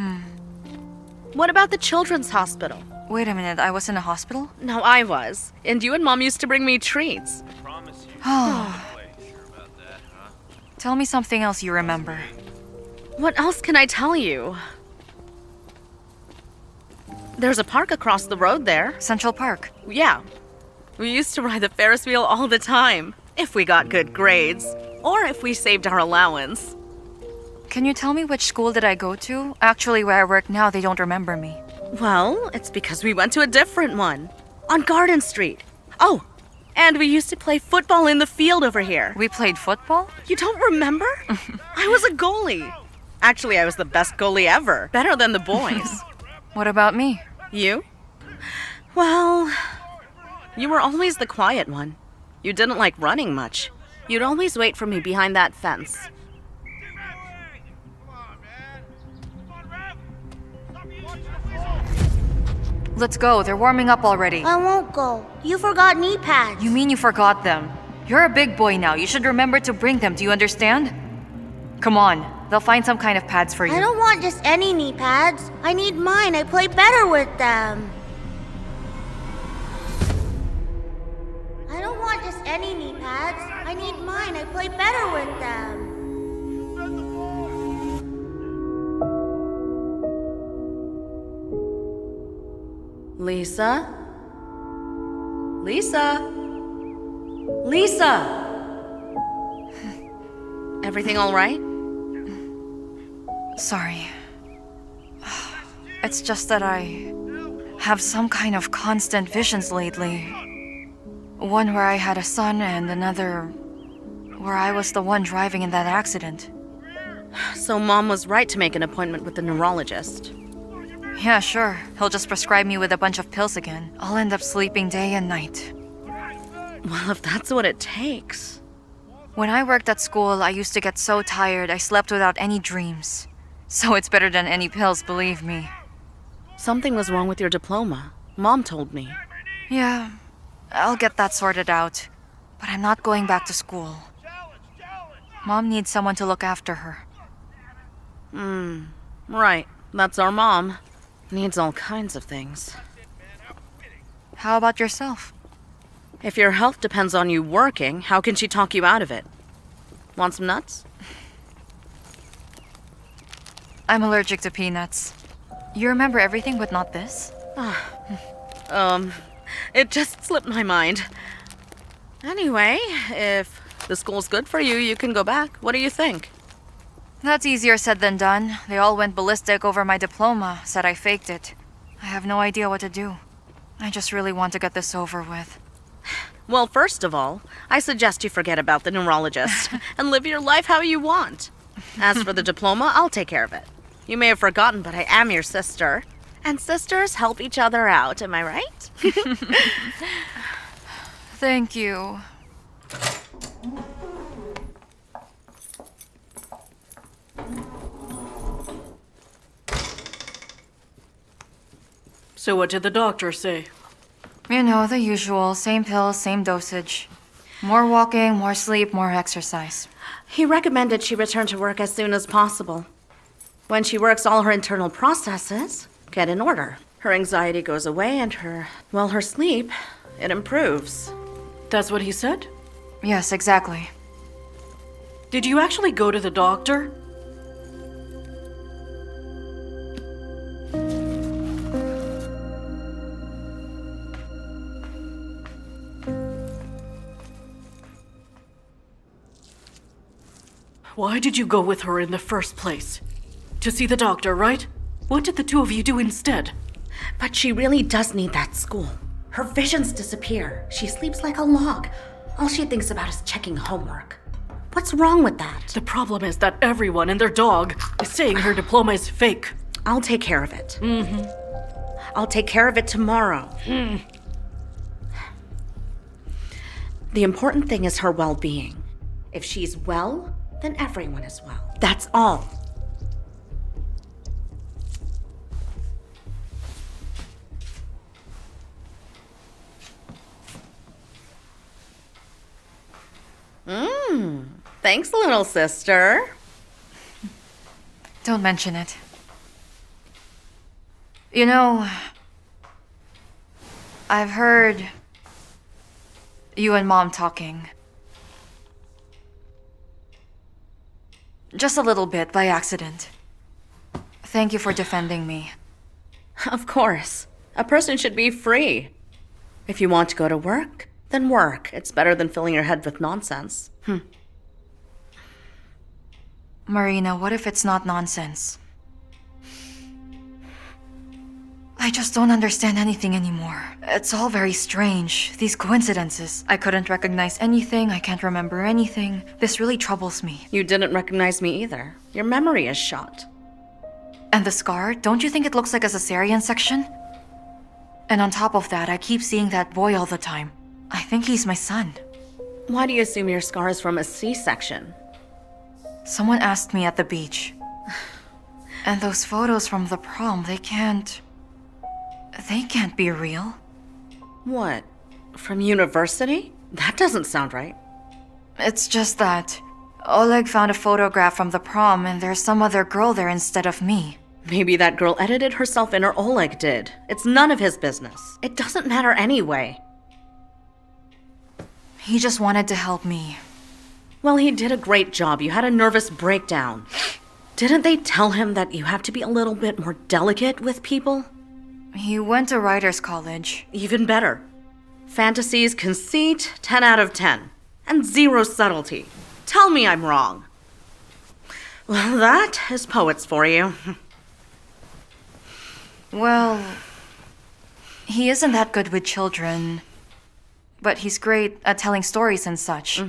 What about the children's hospital? Wait a minute, I was in a hospital? No, I was. And you and Mom used to bring me treats. Oh. Tell me something else you remember. What else can I tell you? There's a park across the road there. Central Park. Yeah. We used to ride the Ferris wheel all the time. If we got good grades. Or if we saved our allowance. Can you tell me which school did I go to? Actually, where I work now, they don't remember me. Well, it's because we went to a different one. On Garden Street. Oh, and we used to play football in the field over here. We played football? You don't remember? I was a goalie. Actually, I was the best goalie ever. Better than the boys. What about me? You? Well, you were always the quiet one. You didn't like running much. You'd always wait for me behind that fence. Let's go. They're warming up already. I won't go. You forgot knee pads. You mean you forgot them? You're a big boy now. You should remember to bring them. Do you understand? Come on. They'll find some kind of pads for you. I don't want just any knee pads. I need mine. I play better with them. I don't want just any knee pads. I need mine. I play better with them. Lisa? Lisa? Lisa! Everything all right? Sorry. It's just that I have some kind of constant visions lately. One where I had a son and another where I was the one driving in that accident. So Mom was right to make an appointment with the neurologist. Yeah, sure. He'll just prescribe me with a bunch of pills again. I'll end up sleeping day and night. Well, if that's what it takes. When I worked at school, I used to get so tired I slept without any dreams. So it's better than any pills, believe me. Something was wrong with your diploma. Mom told me. Yeah, I'll get that sorted out. But I'm not going back to school. Mom needs someone to look after her. Right. That's our mom. Needs all kinds of things. How about yourself? If your health depends on you working, how can she talk you out of it? Want some nuts? I'm allergic to peanuts. You remember everything but not this? It just slipped my mind. Anyway, if the school's good for you, you can go back. What do you think? That's easier said than done. They all went ballistic over my diploma, said I faked it. I have no idea what to do. I just really want to get this over with. Well, first of all, I suggest you forget about the neurologist and live your life how you want. As for the diploma, I'll take care of it. You may have forgotten, but I am your sister. And sisters help each other out, am I right? Thank you. So what did the doctor say? You know, the usual. Same pills, same dosage. More walking, more sleep, more exercise. He recommended she return to work as soon as possible. When she works, all her internal processes get in order. Her anxiety goes away and her sleep, it improves. That's what he said? Yes, exactly. Did you actually go to the doctor? Why did you go with her in the first place? To see the doctor, right? What did the two of you do instead? But she really does need that school. Her visions disappear. She sleeps like a log. All she thinks about is checking homework. What's wrong with that? The problem is that everyone and their dog is saying her diploma is fake. I'll take care of it. I'll take care of it tomorrow. The important thing is her well-being. If she's well, then everyone is well. That's all. Thanks, little sister. Don't mention it. You know, I've heard you and Mom talking. Just a little bit, by accident. Thank you for defending me. Of course. A person should be free. If you want to go to work, then work. It's better than filling your head with nonsense. Marina, what if it's not nonsense? I just don't understand anything anymore. It's all very strange, these coincidences. I couldn't recognize anything, I can't remember anything. This really troubles me. You didn't recognize me either. Your memory is shot. And the scar, don't you think it looks like a cesarean section? And on top of that, I keep seeing that boy all the time. I think he's my son. Why do you assume your scar is from a C-section? Someone asked me at the beach. And those photos from the prom, they can't be real. What? From university? That doesn't sound right. It's just that Oleg found a photograph from the prom and there's some other girl there instead of me. Maybe that girl edited herself in or Oleg did. It's none of his business. It doesn't matter anyway. He just wanted to help me. Well, he did a great job. You had a nervous breakdown. Didn't they tell him that you have to be a little bit more delicate with people? He went to writer's college. Even better. Fantasies, conceit, 10 out of 10. And 0 subtlety. Tell me I'm wrong. Well, that is poets for you. Well, he isn't that good with children. But he's great at telling stories and such.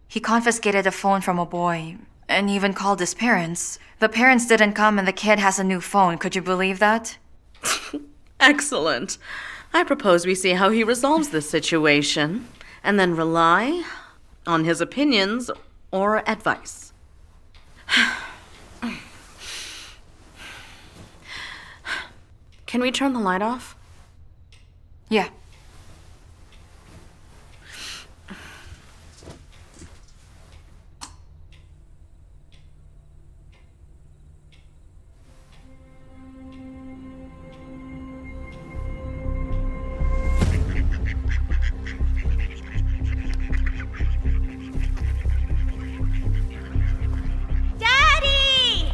He confiscated a phone from a boy and even called his parents. The parents didn't come and the kid has a new phone. Could you believe that? Excellent. I propose we see how he resolves this situation, and then rely on his opinions or advice. Can we turn the light off? Yeah. Daddy!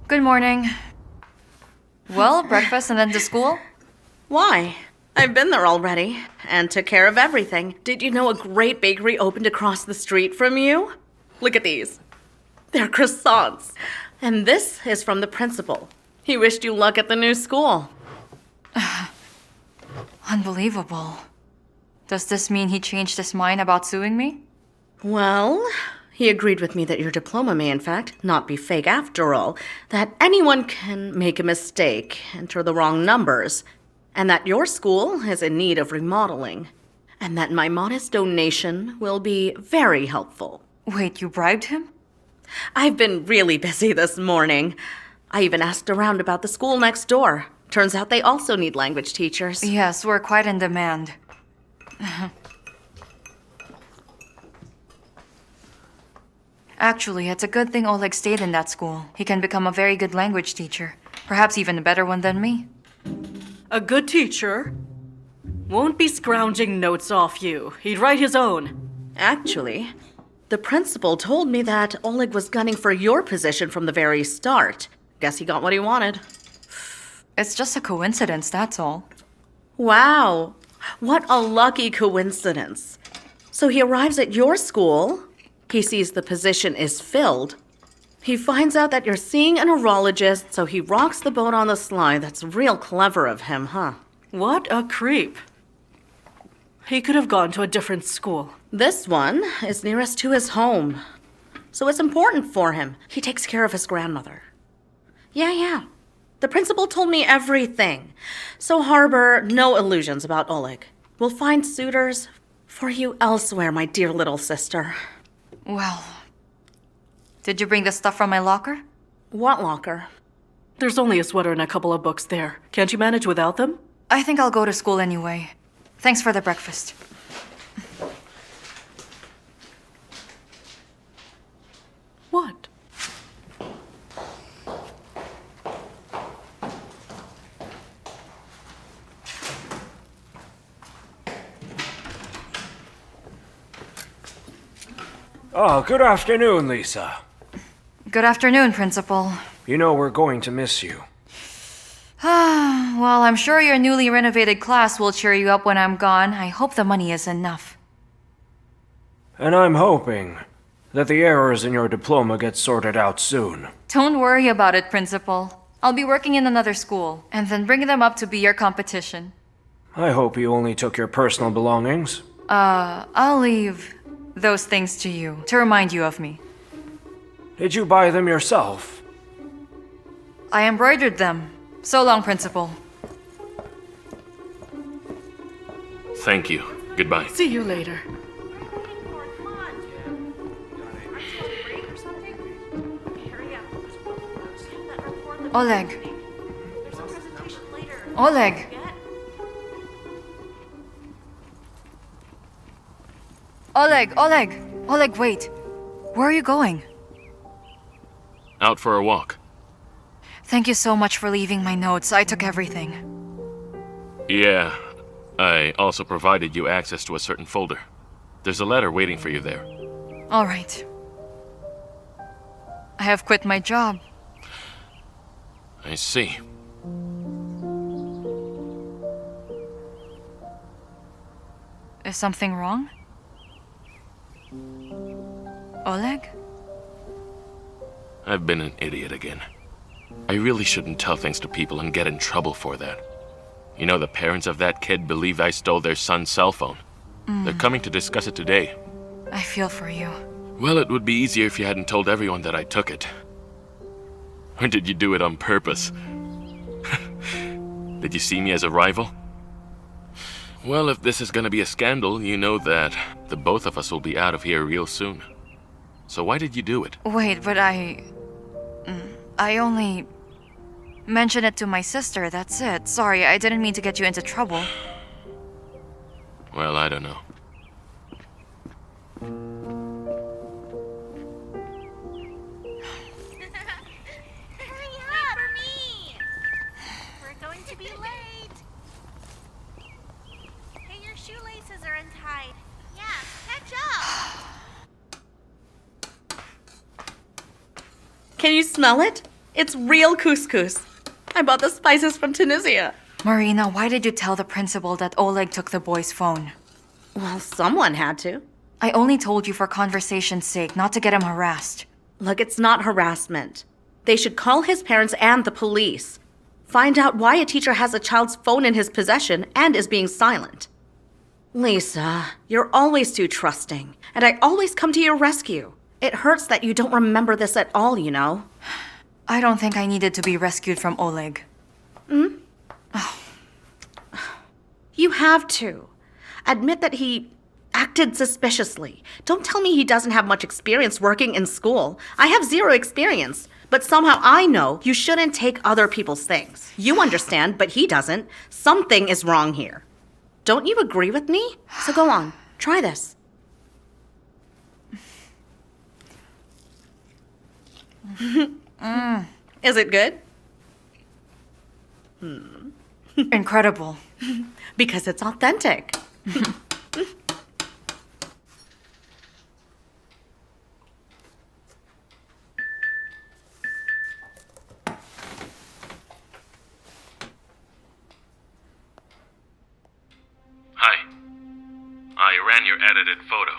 Good morning. Well, breakfast and then to school? Why? I've been there already and took care of everything. Did you know a great bakery opened across the street from you? Look at these. They're croissants. And this is from the principal. He wished you luck at the new school. Unbelievable. Does this mean he changed his mind about suing me? Well, he agreed with me that your diploma may in fact not be fake after all, that anyone can make a mistake, enter the wrong numbers, and that your school is in need of remodeling, and that my modest donation will be very helpful. Wait, you bribed him? I've been really busy this morning. I even asked around about the school next door. Turns out they also need language teachers. Yes, we're quite in demand. Actually, it's a good thing Oleg stayed in that school. He can become a very good language teacher. Perhaps even a better one than me. A good teacher won't be scrounging notes off you. He'd write his own. Actually, the principal told me that Oleg was gunning for your position from the very start. Guess he got what he wanted. It's just a coincidence, that's all. Wow, what a lucky coincidence. So he arrives at your school, he sees the position is filled, he finds out that you're seeing a neurologist, so he rocks the boat on the sly. That's real clever of him, huh? What a creep. He could have gone to a different school. This one is nearest to his home, so it's important for him. He takes care of his grandmother. Yeah. The principal told me everything. So harbor no illusions about Oleg. We'll find suitors for you elsewhere, my dear little sister. Well, did you bring the stuff from my locker? What locker? There's only a sweater and a couple of books there. Can't you manage without them? I think I'll go to school anyway. Thanks for the breakfast. What? Oh, good afternoon, Lisa. Good afternoon, Principal. You know we're going to miss you. Well, I'm sure your newly renovated class will cheer you up when I'm gone. I hope the money is enough. And I'm hoping that the errors in your diploma get sorted out soon. Don't worry about it, Principal. I'll be working in another school, and then bring them up to be your competition. I hope you only took your personal belongings. I'll leave those things to you, to remind you of me. Did you buy them yourself? I embroidered them. So long, Principal. Thank you. Goodbye. See you later. Oleg. Oleg. Oleg, wait. Where are you going? Out for a walk. Thank you so much for leaving my notes. I took everything. Yeah, I also provided you access to a certain folder. There's a letter waiting for you there. All right. I have quit my job. I see. Is something wrong? Oleg? I've been an idiot again. I really shouldn't tell things to people and get in trouble for that. You know, the parents of that kid believe I stole their son's cell phone. They're coming to discuss it today. I feel for you. Well, it would be easier if you hadn't told everyone that I took it. Or did you do it on purpose? Did you see me as a rival? Well, if this is gonna be a scandal, you know that the both of us will be out of here real soon. So why did you do it? Wait, but I only mentioned it to my sister, that's it. Sorry, I didn't mean to get you into trouble. Well, I don't know. Hurry up! For me! We're going to be late. Hey, your shoelaces are untied. Yeah, catch up! Can you smell it? It's real couscous. I bought the spices from Tunisia. Marina, why did you tell the principal that Oleg took the boy's phone? Well, someone had to. I only told you for conversation's sake, not to get him harassed. Look, it's not harassment. They should call his parents and the police. Find out why a teacher has a child's phone in his possession and is being silent. Lisa, you're always too trusting, and I always come to your rescue. It hurts that you don't remember this at all, you know? I don't think I needed to be rescued from Oleg. You have to. Admit that he acted suspiciously. Don't tell me he doesn't have much experience working in school. I have zero experience. But somehow I know you shouldn't take other people's things. You understand, but he doesn't. Something is wrong here. Don't you agree with me? So go on, try this. Is it good? Incredible. Because it's authentic. Hi. I ran your edited photo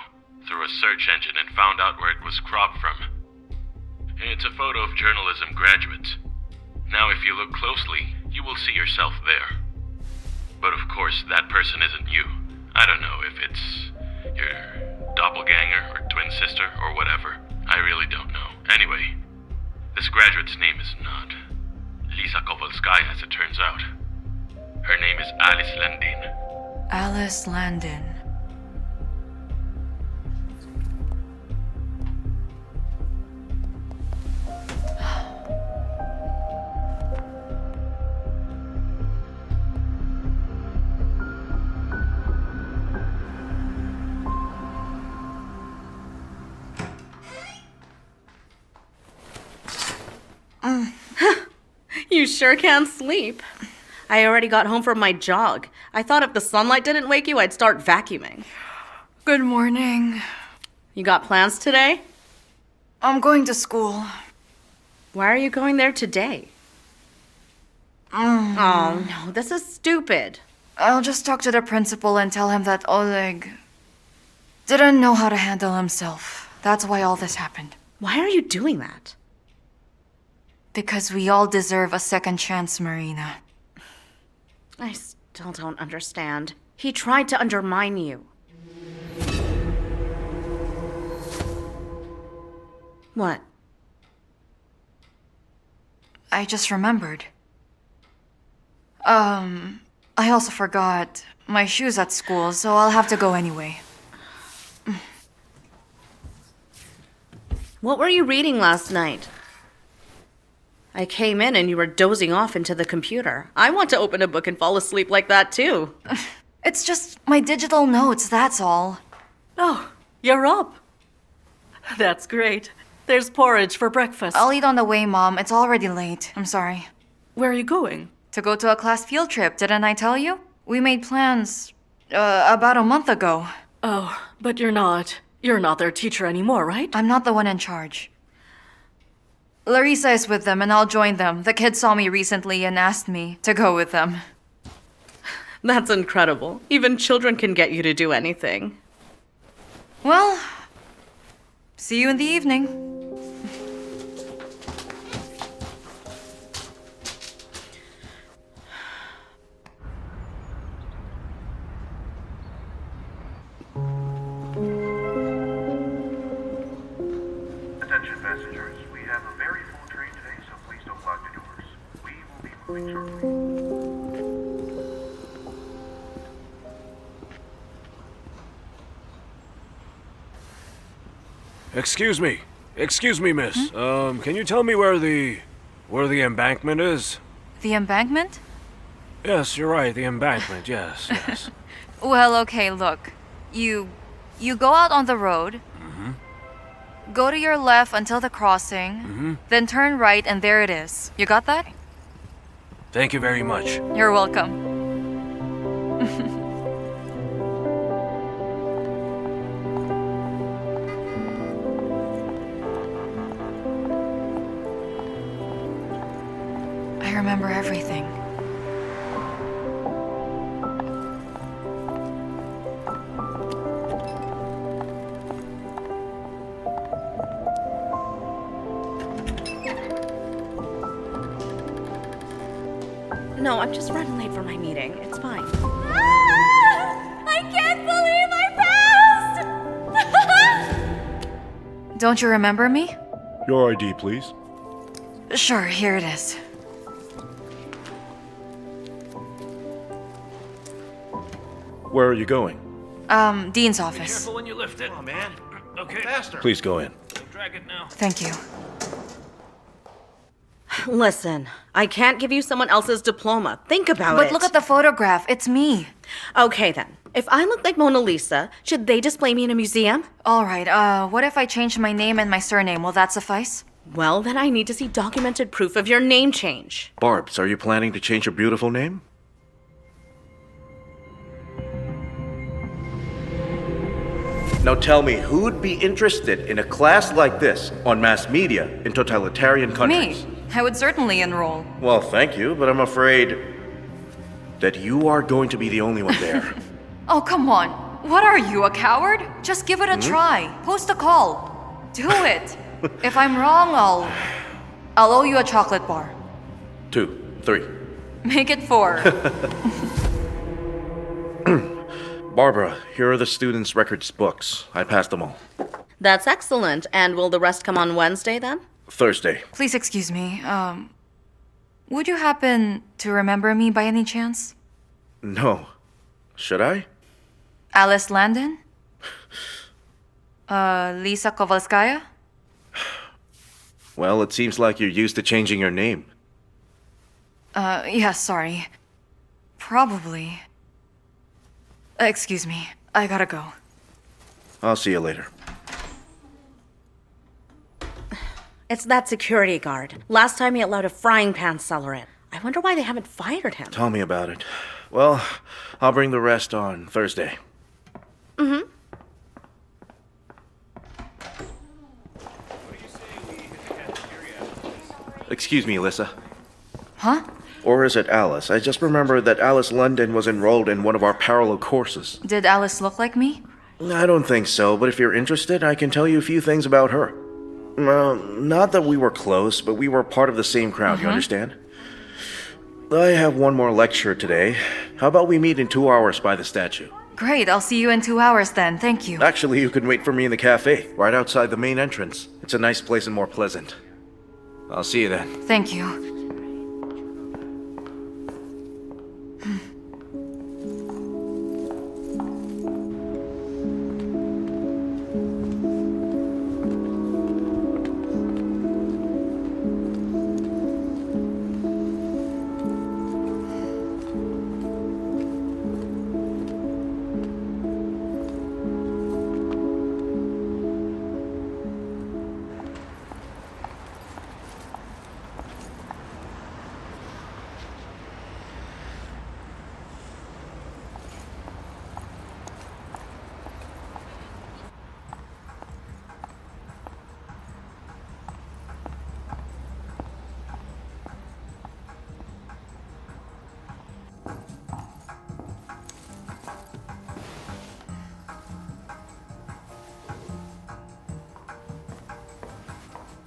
through a search engine and found out where it was cropped from. It's a photo of journalism graduates. Now, if you look closely, you will see yourself there. But of course, that person isn't you. I don't know if it's your doppelganger or twin sister or whatever. I really don't know. Anyway, this graduate's name is not Lisa Kovalskaya, as it turns out. Her name is Alice Landin. Alice Landin. You sure can sleep. I already got home from my jog. I thought if the sunlight didn't wake you, I'd start vacuuming. Good morning. You got plans today? I'm going to school. Why are you going there today? Oh, no, this is stupid. I'll just talk to the principal and tell him that Oleg didn't know how to handle himself. That's why all this happened. Why are you doing that? Because we all deserve a second chance, Marina. I still don't understand. He tried to undermine you. What? I just remembered. I also forgot my shoes at school, so I'll have to go anyway. What were you reading last night? I came in and you were dozing off into the computer. I want to open a book and fall asleep like that too. It's just my digital notes, that's all. Oh, you're up. That's great. There's porridge for breakfast. I'll eat on the way, Mom. It's already late. I'm sorry. Where are you going? To go to a class field trip, didn't I tell you? We made plans, about a month ago. Oh, but you're not their teacher anymore, right? I'm not the one in charge. Larissa is with them and I'll join them. The kids saw me recently and asked me to go with them. That's incredible. Even children can get you to do anything. Well, see you in the evening. Excuse me, miss. Can you tell me where the embankment is? The embankment? Yes, you're right, the embankment, yes, yes. Well, okay, look. You go out on the road. Go to your left until the crossing. Then turn right and there it is. You got that? Thank you very much. You're welcome. I remember everything. No, I'm just running late for my meeting. It's fine. I can't believe I passed! Don't you remember me? Your ID, please. Sure, here it is. Where are you going? Dean's office. Careful when you lift it. Oh, man. Okay. Faster. Please go in. Don't drag it now. Thank you. Listen, I can't give you someone else's diploma. Think about it. But look at the photograph. It's me. Okay then. If I look like Mona Lisa, should they display me in a museum? All right, what if I change my name and my surname? Will that suffice? Well, then I need to see documented proof of your name change. Barbs, are you planning to change your beautiful name? Now tell me, who'd be interested in a class like this on mass media in totalitarian countries? Me. I would certainly enroll. Well, thank you, but I'm afraid that you are going to be the only one there. Oh, come on. What are you, a coward? Just give it a try. Post a call. Do it. If I'm wrong, I'll owe you a chocolate bar. 2, 3. Make it 4. Barbara, here are the students' records books. I passed them all. That's excellent. And will the rest come on Wednesday then? Thursday. Please excuse me. Would you happen to remember me by any chance? No. Should I? Alice Landon? Lisa Kovalskaya? Well, it seems like you're used to changing your name. Yeah, sorry. Probably. Excuse me. I gotta go. I'll see you later. It's that security guard. Last time he allowed a frying pan seller in. I wonder why they haven't fired him. Tell me about it. Well, I'll bring the rest on Thursday. Excuse me, Alyssa. Huh? Or is it Alice? I just remembered that Alice London was enrolled in one of our parallel courses. Did Alice look like me? I don't think so, but if you're interested, I can tell you a few things about her. Not that we were close, but we were part of the same crowd, you understand? I have one more lecture today. How about we meet in 2 hours by the statue? Great, I'll see you in 2 hours then. Thank you. Actually, you can wait for me in the cafe, right outside the main entrance. It's a nice place and more pleasant. I'll see you then. Thank you.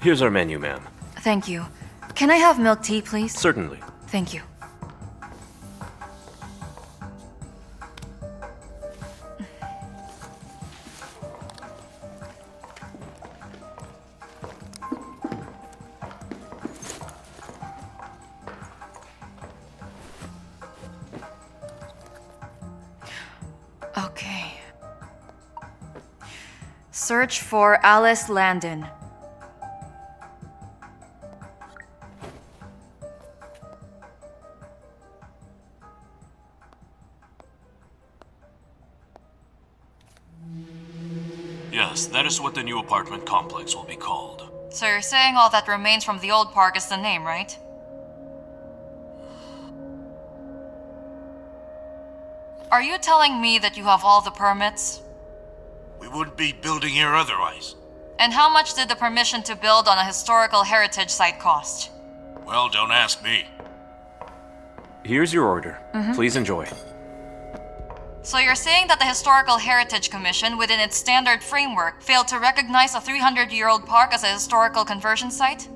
Here's our menu, ma'am. Thank you. Can I have milk tea, please? Certainly. Thank you. Okay. search for Alice Landon. Yes, that is what the new apartment complex will be called. So you're saying all that remains from the old park is the name, right? Are you telling me that you have all the permits? We wouldn't be building here otherwise. And how much did the permission to build on a historical heritage site cost? Well, don't ask me. Here's your order. Please enjoy. So you're saying that the Historical Heritage Commission, within its standard framework, failed to recognize a 300-year-old park as a historical conversion site?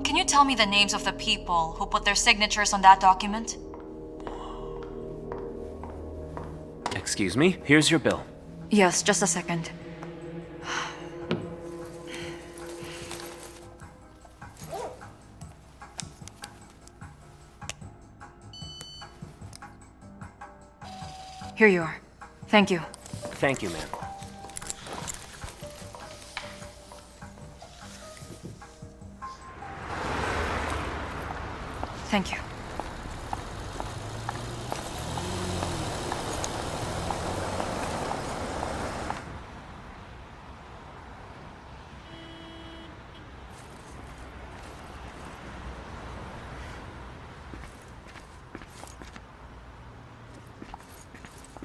Can you tell me the names of the people who put their signatures on that document? Excuse me, here's your bill. Yes, just a second. Here you are. Thank you. Thank you, ma'am. Thank you.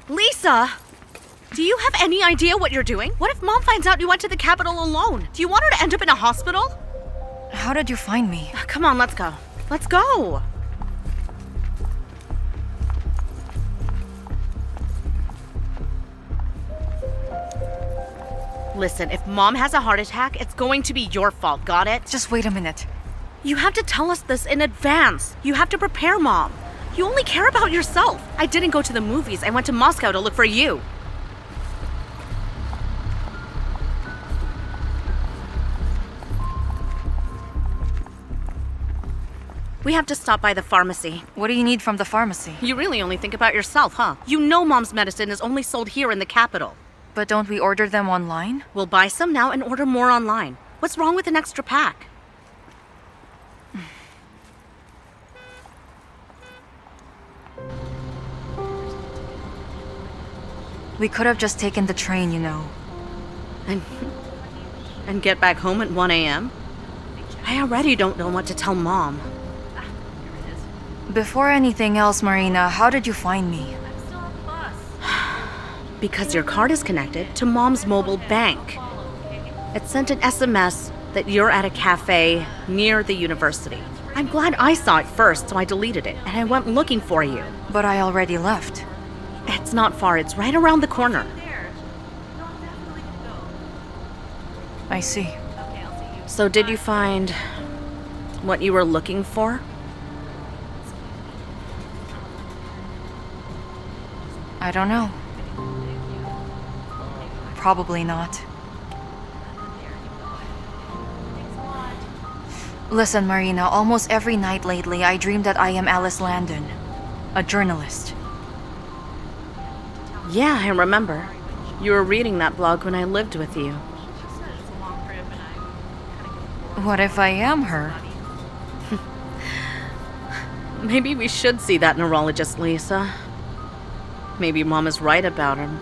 Lisa! Do you have any idea what you're doing? What if Mom finds out you went to the Capitol alone? Do you want her to end up in a hospital? How did you find me? Come on, let's go. Let's go! Listen, if Mom has a heart attack, it's going to be your fault, got it? Just wait a minute. You have to tell us this in advance. You have to prepare Mom. You only care about yourself. I didn't go to the movies. I went to Moscow to look for you. We have to stop by the pharmacy. What do you need from the pharmacy? You really only think about yourself, huh? You know Mom's medicine is only sold here in the capital. But don't we order them online? We'll buy some now and order more online. What's wrong with an extra pack? We could have just taken the train, you know. And get back home at 1 a.m.? I already don't know what to tell Mom. Before anything else, Marina, how did you find me? Because your card is connected to Mom's mobile bank. It sent an SMS that you're at a cafe near the university. I'm glad I saw it first, so I deleted it, and I went looking for you. But I already left. It's not far, it's right around the corner. I see. So did you find what you were looking for? I don't know. Probably not. Listen, Marina, almost every night lately I dream that I am Alice Landon, a journalist. Yeah, I remember. You were reading that blog when I lived with you. What if I am her? Maybe we should see that neurologist, Lisa. Maybe Mom is right about him.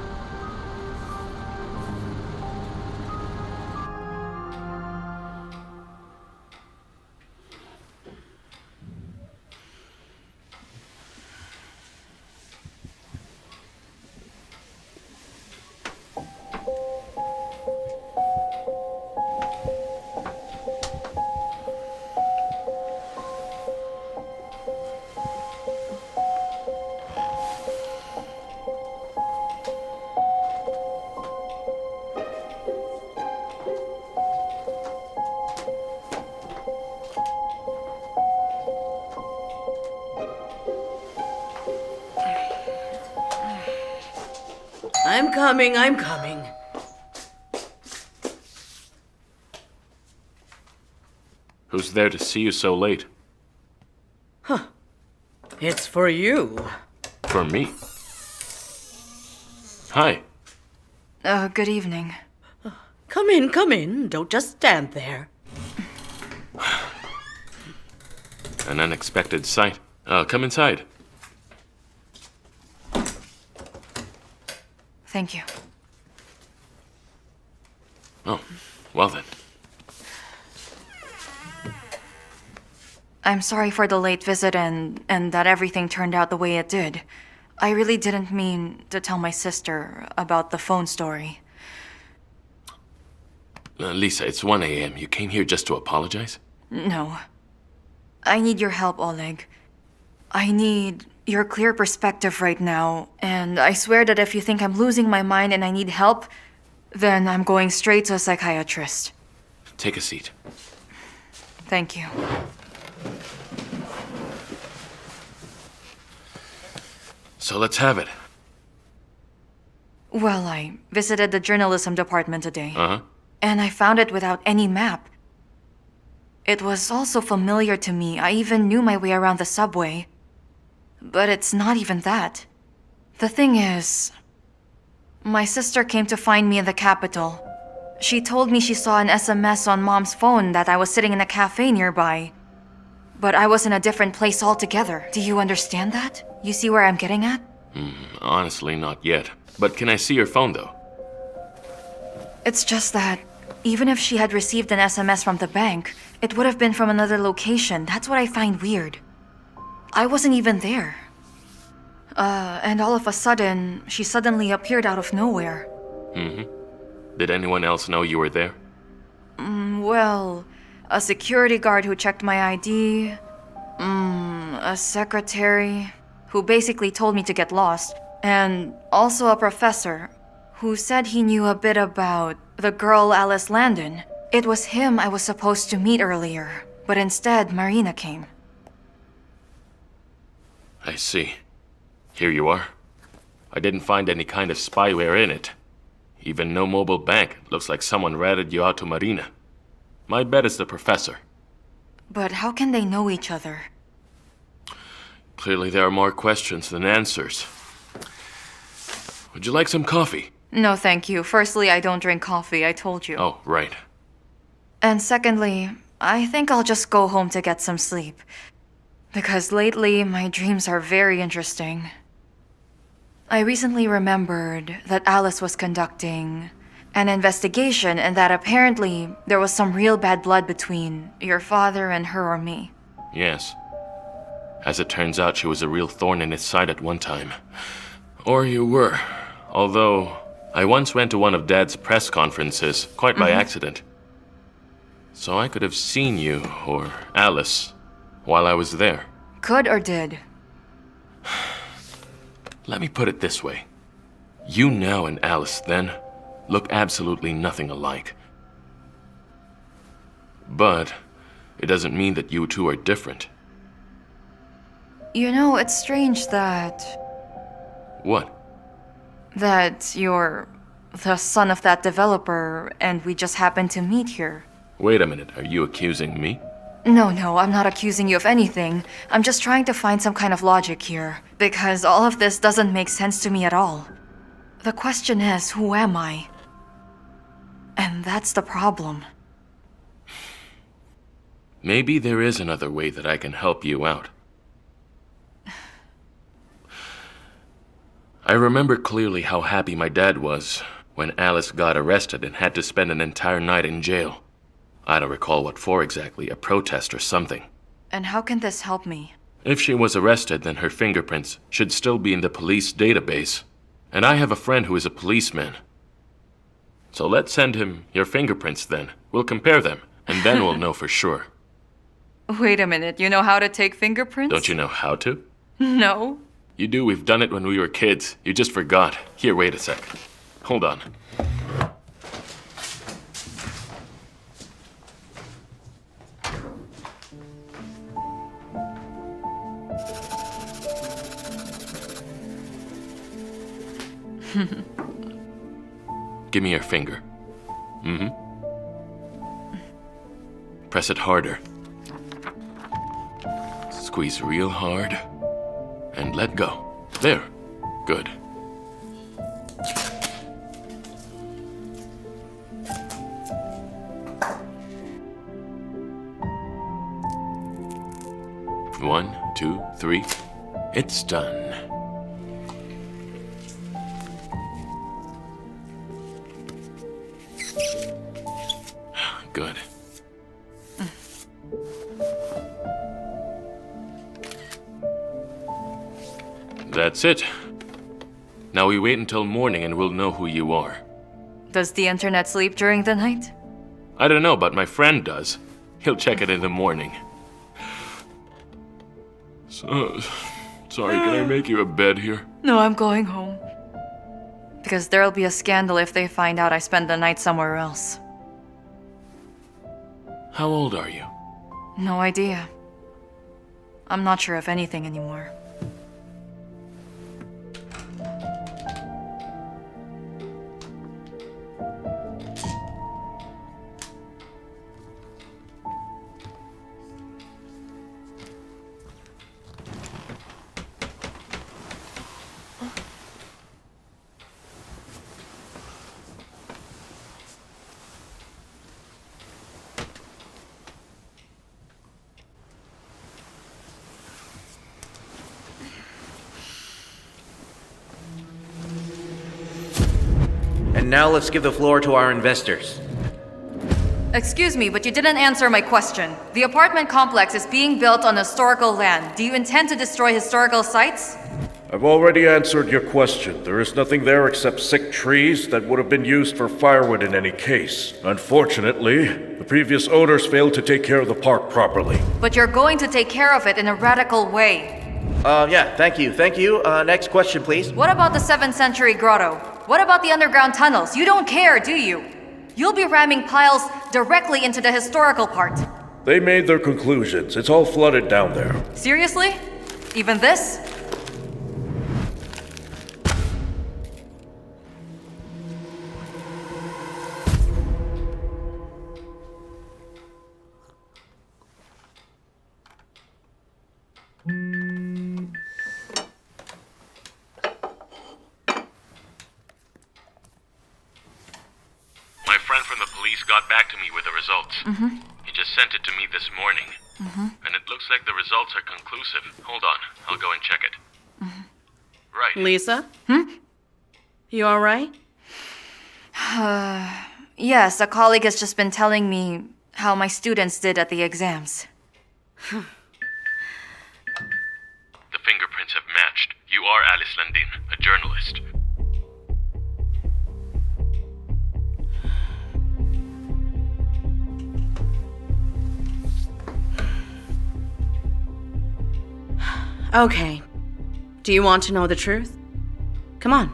I'm coming. Who's there to see you so late? It's for you. For me? Hi. Good evening. Come in, come in. Don't just stand there. An unexpected sight. Come inside. Thank you. Oh, well then. I'm sorry for the late visit and that everything turned out the way it did. I really didn't mean to tell my sister about the phone story. Lisa, it's 1 a.m. You came here just to apologize? No. I need your help, Oleg. I need your clear perspective right now, and I swear that if you think I'm losing my mind and I need help, then I'm going straight to a psychiatrist. Take a seat. Thank you. So let's have it. Well, I visited the journalism department today. Uh-huh. And I found it without any map. It was also familiar to me. I even knew my way around the subway. But it's not even that. The thing is, my sister came to find me in the capital. She told me she saw an SMS on Mom's phone that I was sitting in a cafe nearby. But I was in a different place altogether. Do you understand that? You see where I'm getting at? Honestly, not yet. But can I see your phone, though? It's just that, even if she had received an SMS from the bank, it would have been from another location. That's what I find weird. I wasn't even there. And all of a sudden, she suddenly appeared out of nowhere. Did anyone else know you were there? Well, a security guard who checked my ID, a secretary who basically told me to get lost, and also a professor who said he knew a bit about the girl Alice Landon. It was him I was supposed to meet earlier, but instead Marina came. I see. Here you are. I didn't find any kind of spyware in it. Even no mobile bank. Looks like someone ratted you out to Marina. My bet is the professor. But how can they know each other? Clearly there are more questions than answers. Would you like some coffee? No, thank you. Firstly, I don't drink coffee, I told you. Oh, right. And secondly, I think I'll just go home to get some sleep. Because lately, my dreams are very interesting. I recently remembered that Alice was conducting an investigation and that apparently there was some real bad blood between your father and her or me. Yes. As it turns out, she was a real thorn in his side at one time. Or you were. Although, I once went to one of Dad's press conferences, quite by accident. So I could have seen you, or Alice, while I was there. Could or did? Let me put it this way. You now and Alice then look absolutely nothing alike. But it doesn't mean that you two are different. You know, it's strange that What? you're the son of that developer and we just happened to meet here. Wait a minute, are you accusing me? No, I'm not accusing you of anything. I'm just trying to find some kind of logic here. Because all of this doesn't make sense to me at all. The question is, who am I? And that's the problem. Maybe there is another way that I can help you out. I remember clearly how happy my dad was when Alice got arrested and had to spend an entire night in jail. I don't recall what for exactly, a protest or something. And how can this help me? If she was arrested, then her fingerprints should still be in the police database. And I have a friend who is a policeman. So let's send him your fingerprints then. We'll compare them, and then we'll know for sure. Wait a minute, you know how to take fingerprints? Don't you know how to? No. You do, we've done it when we were kids. You just forgot. Here, wait a sec. Hold on. Give me your finger. Press it harder. Squeeze real hard. And let go. There. Good. 1, 2, 3. It's done. Good. That's it. Now we wait until morning and we'll know who you are. Does the internet sleep during the night? I don't know, but my friend does. He'll check it in the morning. So, sorry, can I make you a bed here? No, I'm going home. Because there'll be a scandal if they find out I spent the night somewhere else. How old are you? No idea. I'm not sure of anything anymore. And now let's give the floor to our investors. Excuse me, but you didn't answer my question. The apartment complex is being built on historical land. Do you intend to destroy historical sites? I've already answered your question. There is nothing there except sick trees that would have been used for firewood in any case. Unfortunately, the previous owners failed to take care of the park properly. But you're going to take care of it in a radical way. Yeah, thank you. Thank you. Next question, please. What about the 7th century grotto? What about the underground tunnels? You don't care, do you? You'll be ramming piles directly into the historical part. They made their conclusions. It's all flooded down there. Seriously? Even this? My friend from the police got back to me with the results. He just sent it to me this morning. And it looks like the results are conclusive. Hold on, I'll go and check it. Right. Lisa? You alright? Yes, a colleague has just been telling me how my students did at the exams. The fingerprints have matched. You are Alice Landin, a journalist. Okay. Do you want to know the truth? Come on.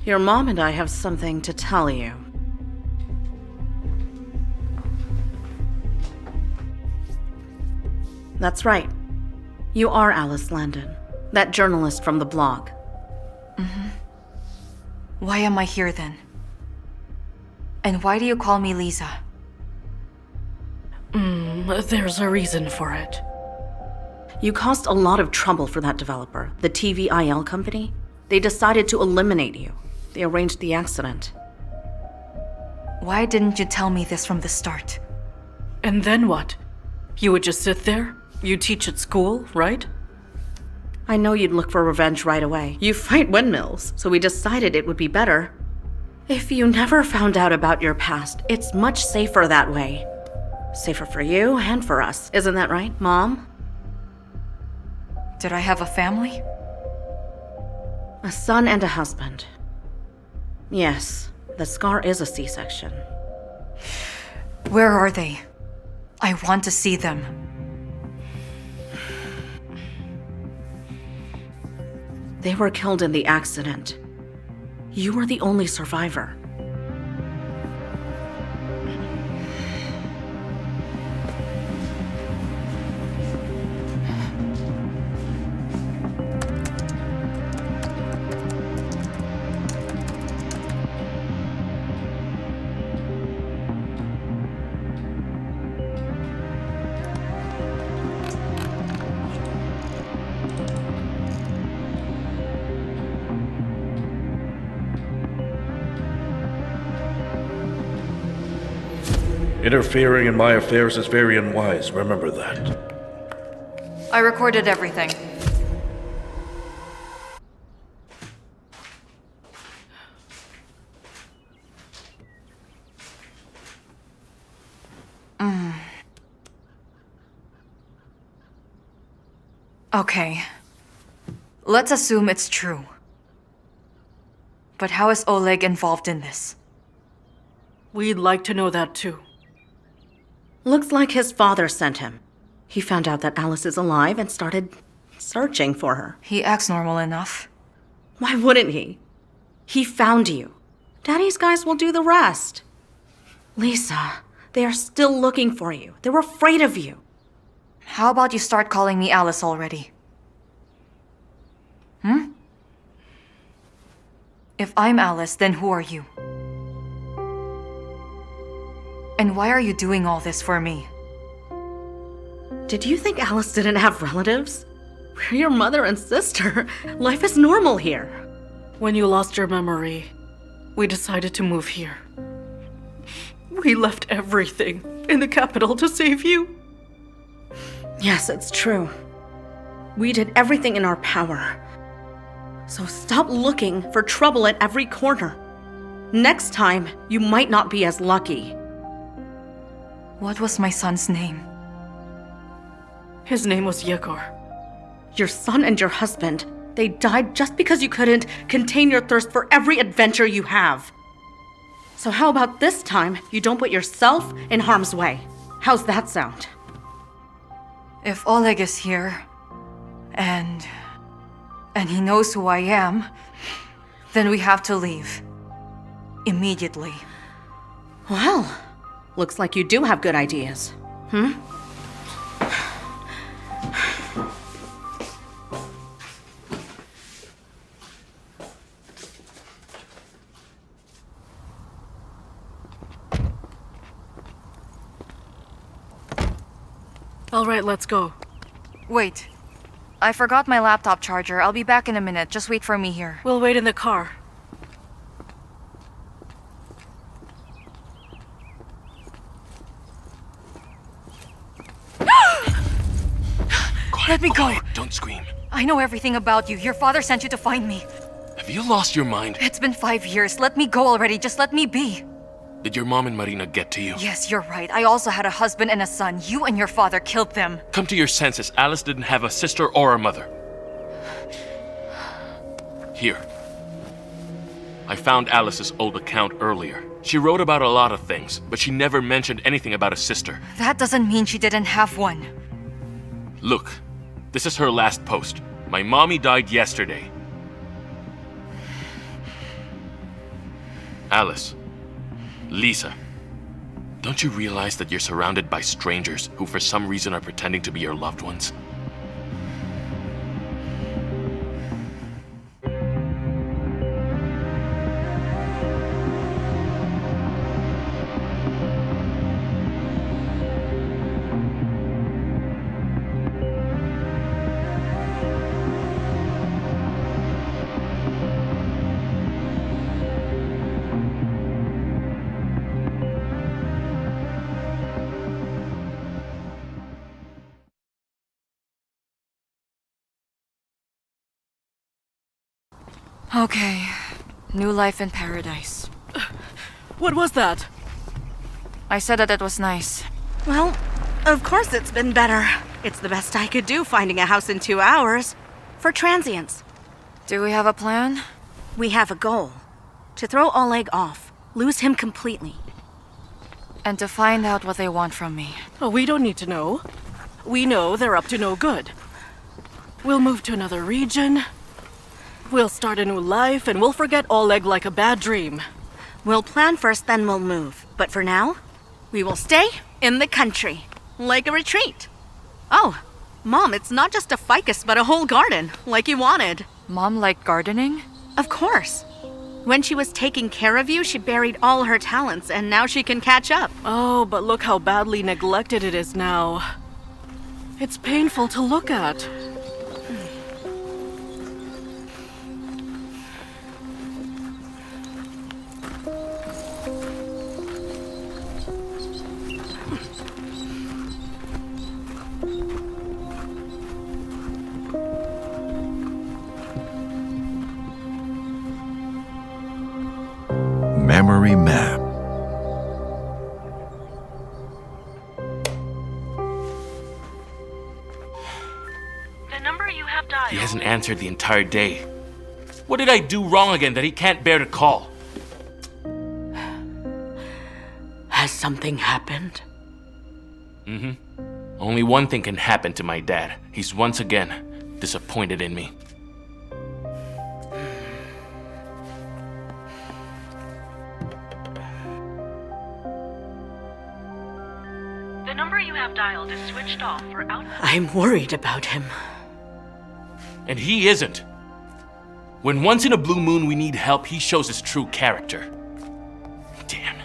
Your mom and I have something to tell you. That's right. You are Alice Landon, that journalist from the blog. Why am I here then? And why do you call me Lisa? There's a reason for it. You caused a lot of trouble for that developer, the TVIL company. They decided to eliminate you. They arranged the accident. Why didn't you tell me this from the start? And then what? You would just sit there? You teach at school, right? I know you'd look for revenge right away. You fight windmills, so we decided it would be better if you never found out about your past. It's much safer that way. Safer for you and for us. Isn't that right, Mom? Did I have a family? A son and a husband. Yes, the scar is a C-section. Where are they? I want to see them. They were killed in the accident. You were the only survivor. Interfering in my affairs is very unwise, remember that. I recorded everything. Okay. Let's assume it's true. But how is Oleg involved in this? We'd like to know that too. Looks like his father sent him. He found out that Alice is alive and started searching for her. He acts normal enough. Why wouldn't he? He found you. Daddy's guys will do the rest. Lisa, they are still looking for you. They're afraid of you. How about you start calling me Alice already? If I'm Alice, then who are you? And why are you doing all this for me? Did you think Alice didn't have relatives? We're your mother and sister. Life is normal here. When you lost your memory, we decided to move here. We left everything in the capital to save you. Yes, it's true. We did everything in our power. So stop looking for trouble at every corner. Next time, you might not be as lucky. What was my son's name? His name was Yegor. Your son and your husband, they died just because you couldn't contain your thirst for every adventure you have. So how about this time you don't put yourself in harm's way? How's that sound? If Oleg is here, and he knows who I am, then we have to leave. Immediately. Well, looks like you do have good ideas. All right, let's go. Wait. I forgot my laptop charger. I'll be back in a minute. Just wait for me here. We'll wait in the car. Let me go! Quiet, don't scream. I know everything about you. Your father sent you to find me. Have you lost your mind? It's been 5 years. Let me go already. Just let me be. Did your mom and Marina get to you? Yes, you're right. I also had a husband and a son. You and your father killed them. Come to your senses. Alice didn't have a sister or a mother. Here. I found Alice's old account earlier. She wrote about a lot of things, but she never mentioned anything about a sister. That doesn't mean she didn't have one. Look, this is her last post. My mommy died yesterday. Alice. Lisa. Don't you realize that you're surrounded by strangers who for some reason are pretending to be your loved ones? Okay. New life in paradise. What was that? I said that it was nice. Well, of course it's been better. It's the best I could do finding a house in 2 hours. For transients. Do we have a plan? We have a goal. To throw Oleg off. Lose him completely. And to find out what they want from me. Oh, we don't need to know. We know they're up to no good. We'll move to another region. We'll start a new life, and we'll forget Oleg like a bad dream. We'll plan first, then we'll move. But for now, we will stay in the country. Like a retreat. Oh, Mom, it's not just a ficus, but a whole garden, like you wanted. Mom liked gardening? Of course. When she was taking care of you, she buried all her talents, and now she can catch up. Oh, but look how badly neglected it is now. It's painful to look at. you have dialed. He hasn't answered the entire day. What did I do wrong again that he can't bear to call? Has something happened? Only one thing can happen to my dad. He's once again disappointed in me. The number you have dialed is switched off for out. I'm worried about him. And he isn't. When once in a blue moon we need help, he shows his true character. Damn.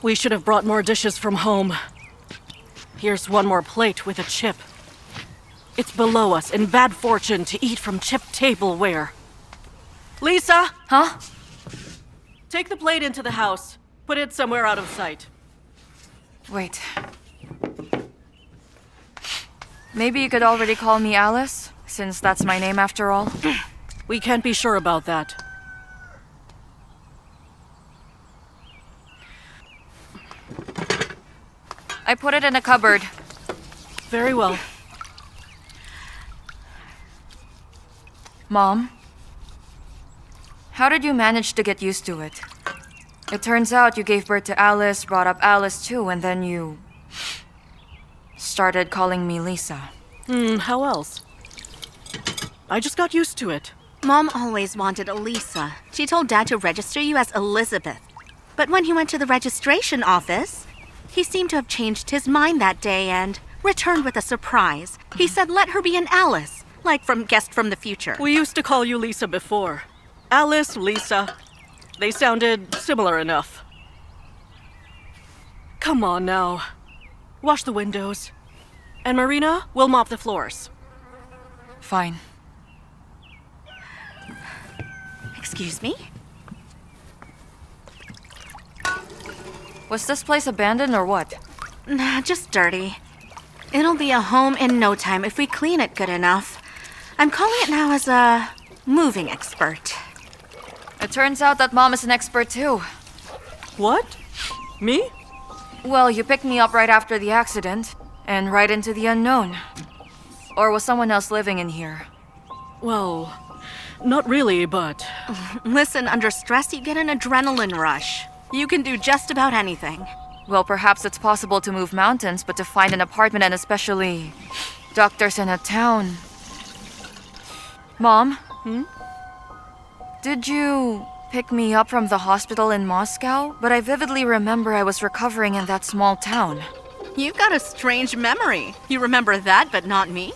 We should have brought more dishes from home. Here's one more plate with a chip. It's below us in bad fortune to eat from chipped tableware. Lisa! Huh? Take the plate into the house. Put it somewhere out of sight. Wait. Maybe you could already call me Alice, since that's my name after all. We can't be sure about that. I put it in a cupboard. Very well. Mom? How did you manage to get used to it? It turns out you gave birth to Alice, brought up Alice too, and then you started calling me Lisa. How else? I just got used to it. Mom always wanted Elisa. She told Dad to register you as Elizabeth. But when he went to the registration office, he seemed to have changed his mind that day and returned with a surprise. He said let her be an Alice, like from Guest from the Future. We used to call you Lisa before. Alice, Lisa. They sounded similar enough. Come on now. Wash the windows. And Marina, we'll mop the floors. Fine. Excuse me? Was this place abandoned or what? Nah, just dirty. It'll be a home in no time if we clean it good enough. I'm calling it now as a moving expert. It turns out that Mom is an expert too. What? Me? Well, you picked me up right after the accident, and right into the unknown. Or was someone else living in here? Well, not really, but... Listen, under stress you get an adrenaline rush. You can do just about anything. Well, perhaps it's possible to move mountains, but to find an apartment and especially doctors in a town. Mom? Did you pick me up from the hospital in Moscow? But I vividly remember I was recovering in that small town. You've got a strange memory. You remember that, but not me?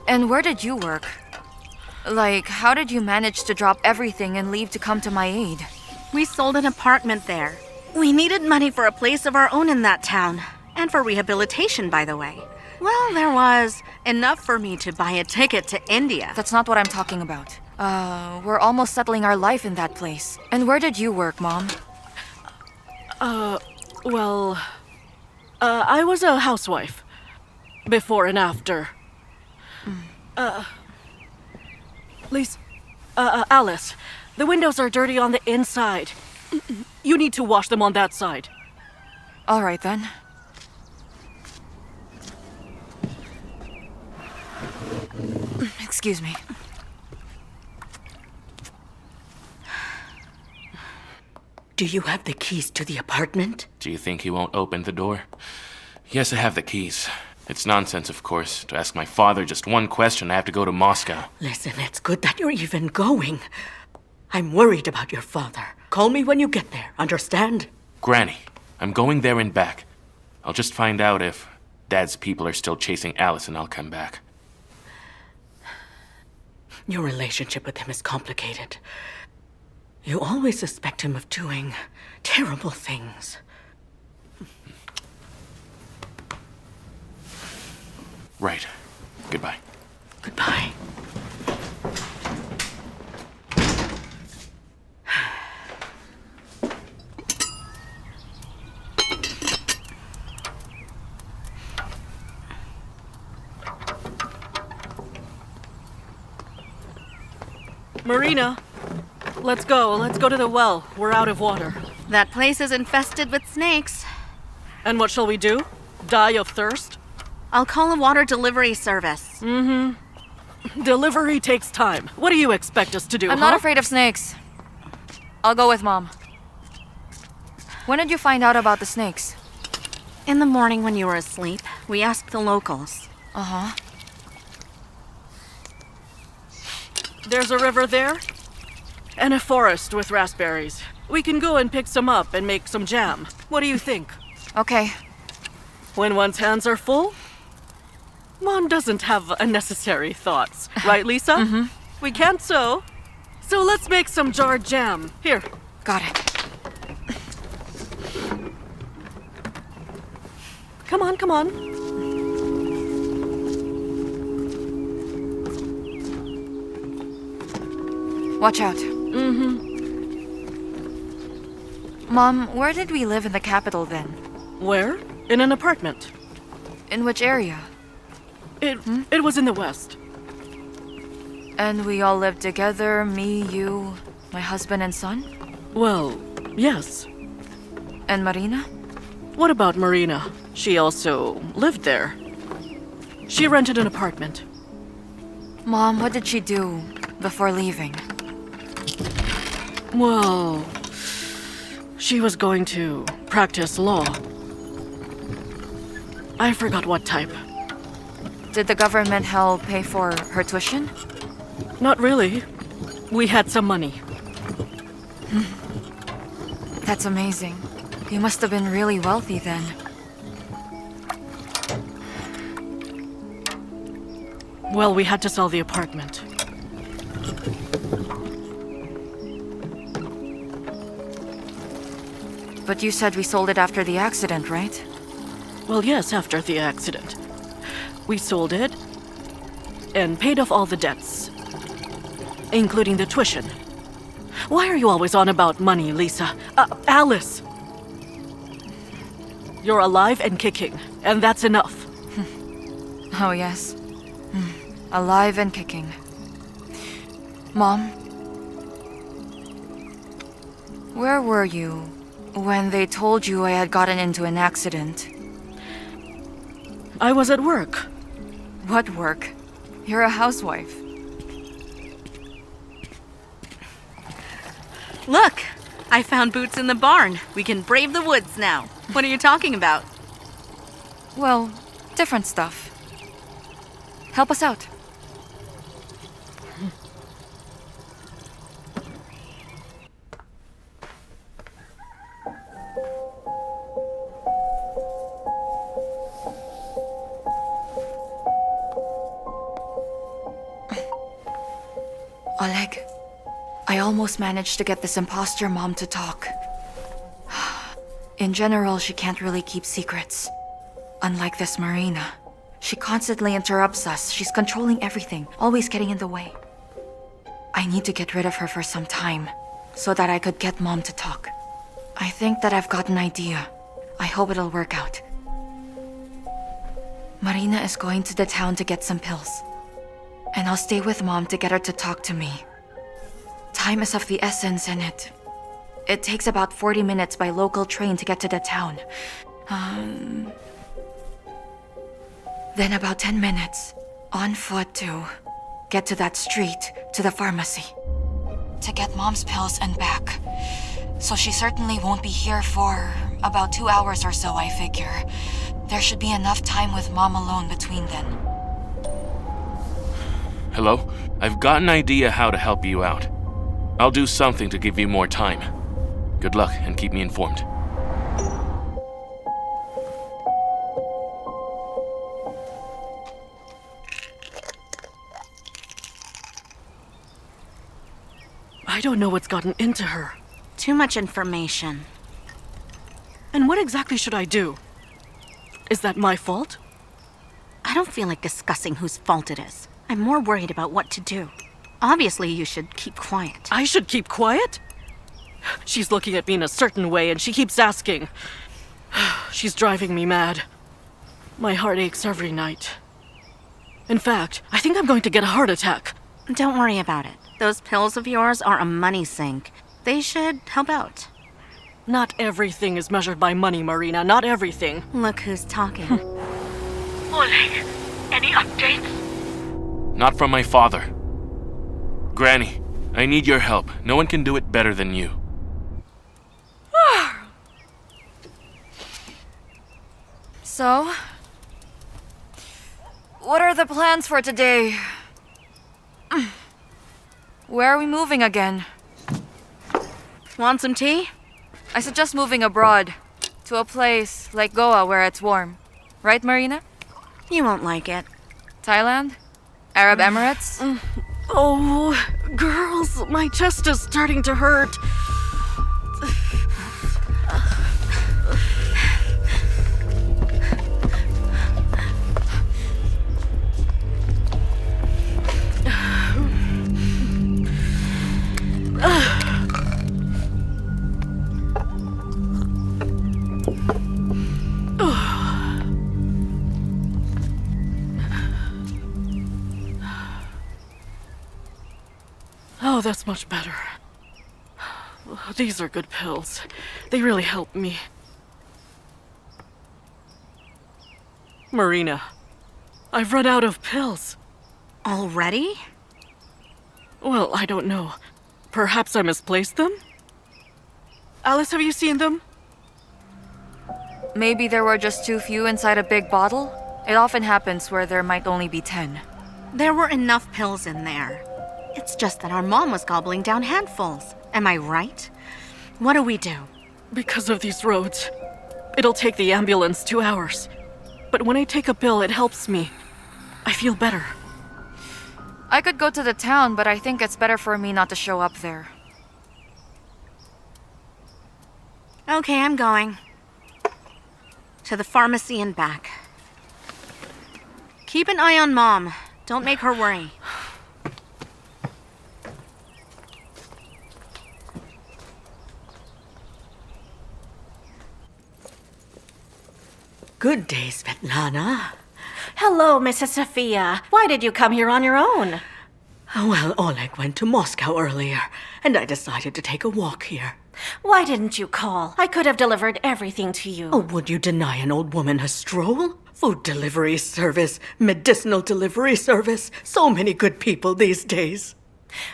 And where did you work? Like, how did you manage to drop everything and leave to come to my aid? We sold an apartment there. We needed money for a place of our own in that town. And for rehabilitation, by the way. Well, there was enough for me to buy a ticket to India. That's not what I'm talking about. We're almost settling our life in that place. And where did you work, Mom? Well... I was a housewife. Before and after. Lisa... Alice, the windows are dirty on the inside. You need to wash them on that side. All right, then. Excuse me. Do you have the keys to the apartment? Do you think he won't open the door? Yes, I have the keys. It's nonsense, of course. To ask my father just one question, I have to go to Moscow. Listen, it's good that you're even going. I'm worried about your father. Call me when you get there, understand? Granny, I'm going there and back. I'll just find out if Dad's people are still chasing Alice and I'll come back. Your relationship with him is complicated. You always suspect him of doing terrible things. Right. Goodbye. Goodbye. Marina, let's go. Let's go to the well. We're out of water. That place is infested with snakes. And what shall we do? Die of thirst? I'll call a water delivery service. Delivery takes time. What do you expect us to do, I'm not afraid of snakes. I'll go with Mom. When did you find out about the snakes? In the morning when you were asleep, we asked the locals. Uh-huh. There's a river there, and a forest with raspberries. We can go and pick some up and make some jam. What do you think? Okay. When one's hands are full, one doesn't have unnecessary thoughts. Right, Lisa? We can't sew. So let's make some jarred jam. Here. Got it. Come on, come on. Watch out. Mom, where did we live in the capital then? Where? In an apartment. In which area? It was in the west. And we all lived together, me, you, my husband and son? Well, yes. And Marina? What about Marina? She also lived there. She rented an apartment. Mom, what did she do before leaving? Well, she was going to practice law. I forgot what type. Did the government help pay for her tuition? Not really. We had some money. That's amazing. You must have been really wealthy then. Well, we had to sell the apartment. But you said we sold it after the accident, right? Well, yes, after the accident. We sold it and paid off all the debts, including the tuition. Why are you always on about money, Lisa? Alice! You're alive and kicking, and that's enough. Oh, yes. Alive and kicking. Mom? Where were you when they told you I had gotten into an accident? I was at work. What work? You're a housewife. Look! I found boots in the barn. We can brave the woods now. What are you talking about? Well, different stuff. Help us out. Oleg, I almost managed to get this imposter mom to talk. In general, she can't really keep secrets. Unlike this Marina. She constantly interrupts us. She's controlling everything, always getting in the way. I need to get rid of her for some time, so that I could get Mom to talk. I think that I've got an idea. I hope it'll work out. Marina is going to the town to get some pills. And I'll stay with Mom to get her to talk to me. Time is of the essence, and it takes about 40 minutes by local train to get to the town. Then about 10 minutes on foot to get to that street, to the pharmacy. To get Mom's pills and back. So she certainly won't be here for about 2 hours or so, I figure. There should be enough time with Mom alone between then. Hello? I've got an idea how to help you out. I'll do something to give you more time. Good luck and keep me informed. I don't know what's gotten into her. Too much information. And what exactly should I do? Is that my fault? I don't feel like discussing whose fault it is. I'm more worried about what to do. Obviously, you should keep quiet. I should keep quiet? She's looking at me in a certain way and she keeps asking. She's driving me mad. My heart aches every night. In fact, I think I'm going to get a heart attack. Don't worry about it. Those pills of yours are a money sink. They should help out. Not everything is measured by money, Marina. Not everything. Look who's talking. Oleg, any updates? Not from my father. Granny, I need your help. No one can do it better than you. So, what are the plans for today? Where are we moving again? Want some tea? I suggest moving abroad, to a place like Goa where it's warm. Right, Marina? You won't like it. Thailand? Arab Emirates? Oh, girls, my chest is starting to hurt. Oh, that's much better. These are good pills. They really help me. Marina, I've run out of pills. Already? Well, I don't know. Perhaps I misplaced them? Alice, have you seen them? Maybe there were just too few inside a big bottle? It often happens where there might only be 10. There were enough pills in there. It's just that our mom was gobbling down handfuls. Am I right? What do we do? Because of these roads. It'll take the ambulance 2 hours. But when I take a pill, it helps me. I feel better. I could go to the town, but I think it's better for me not to show up there. Okay, I'm going. To the pharmacy and back. Keep an eye on Mom. Don't make her worry. Good day, Svetlana. Hello, Mrs. Sophia. Why did you come here on your own? Well, Oleg went to Moscow earlier, and I decided to take a walk here. Why didn't you call? I could have delivered everything to you. Oh, would you deny an old woman a stroll? Food delivery service, medicinal delivery service. So many good people these days.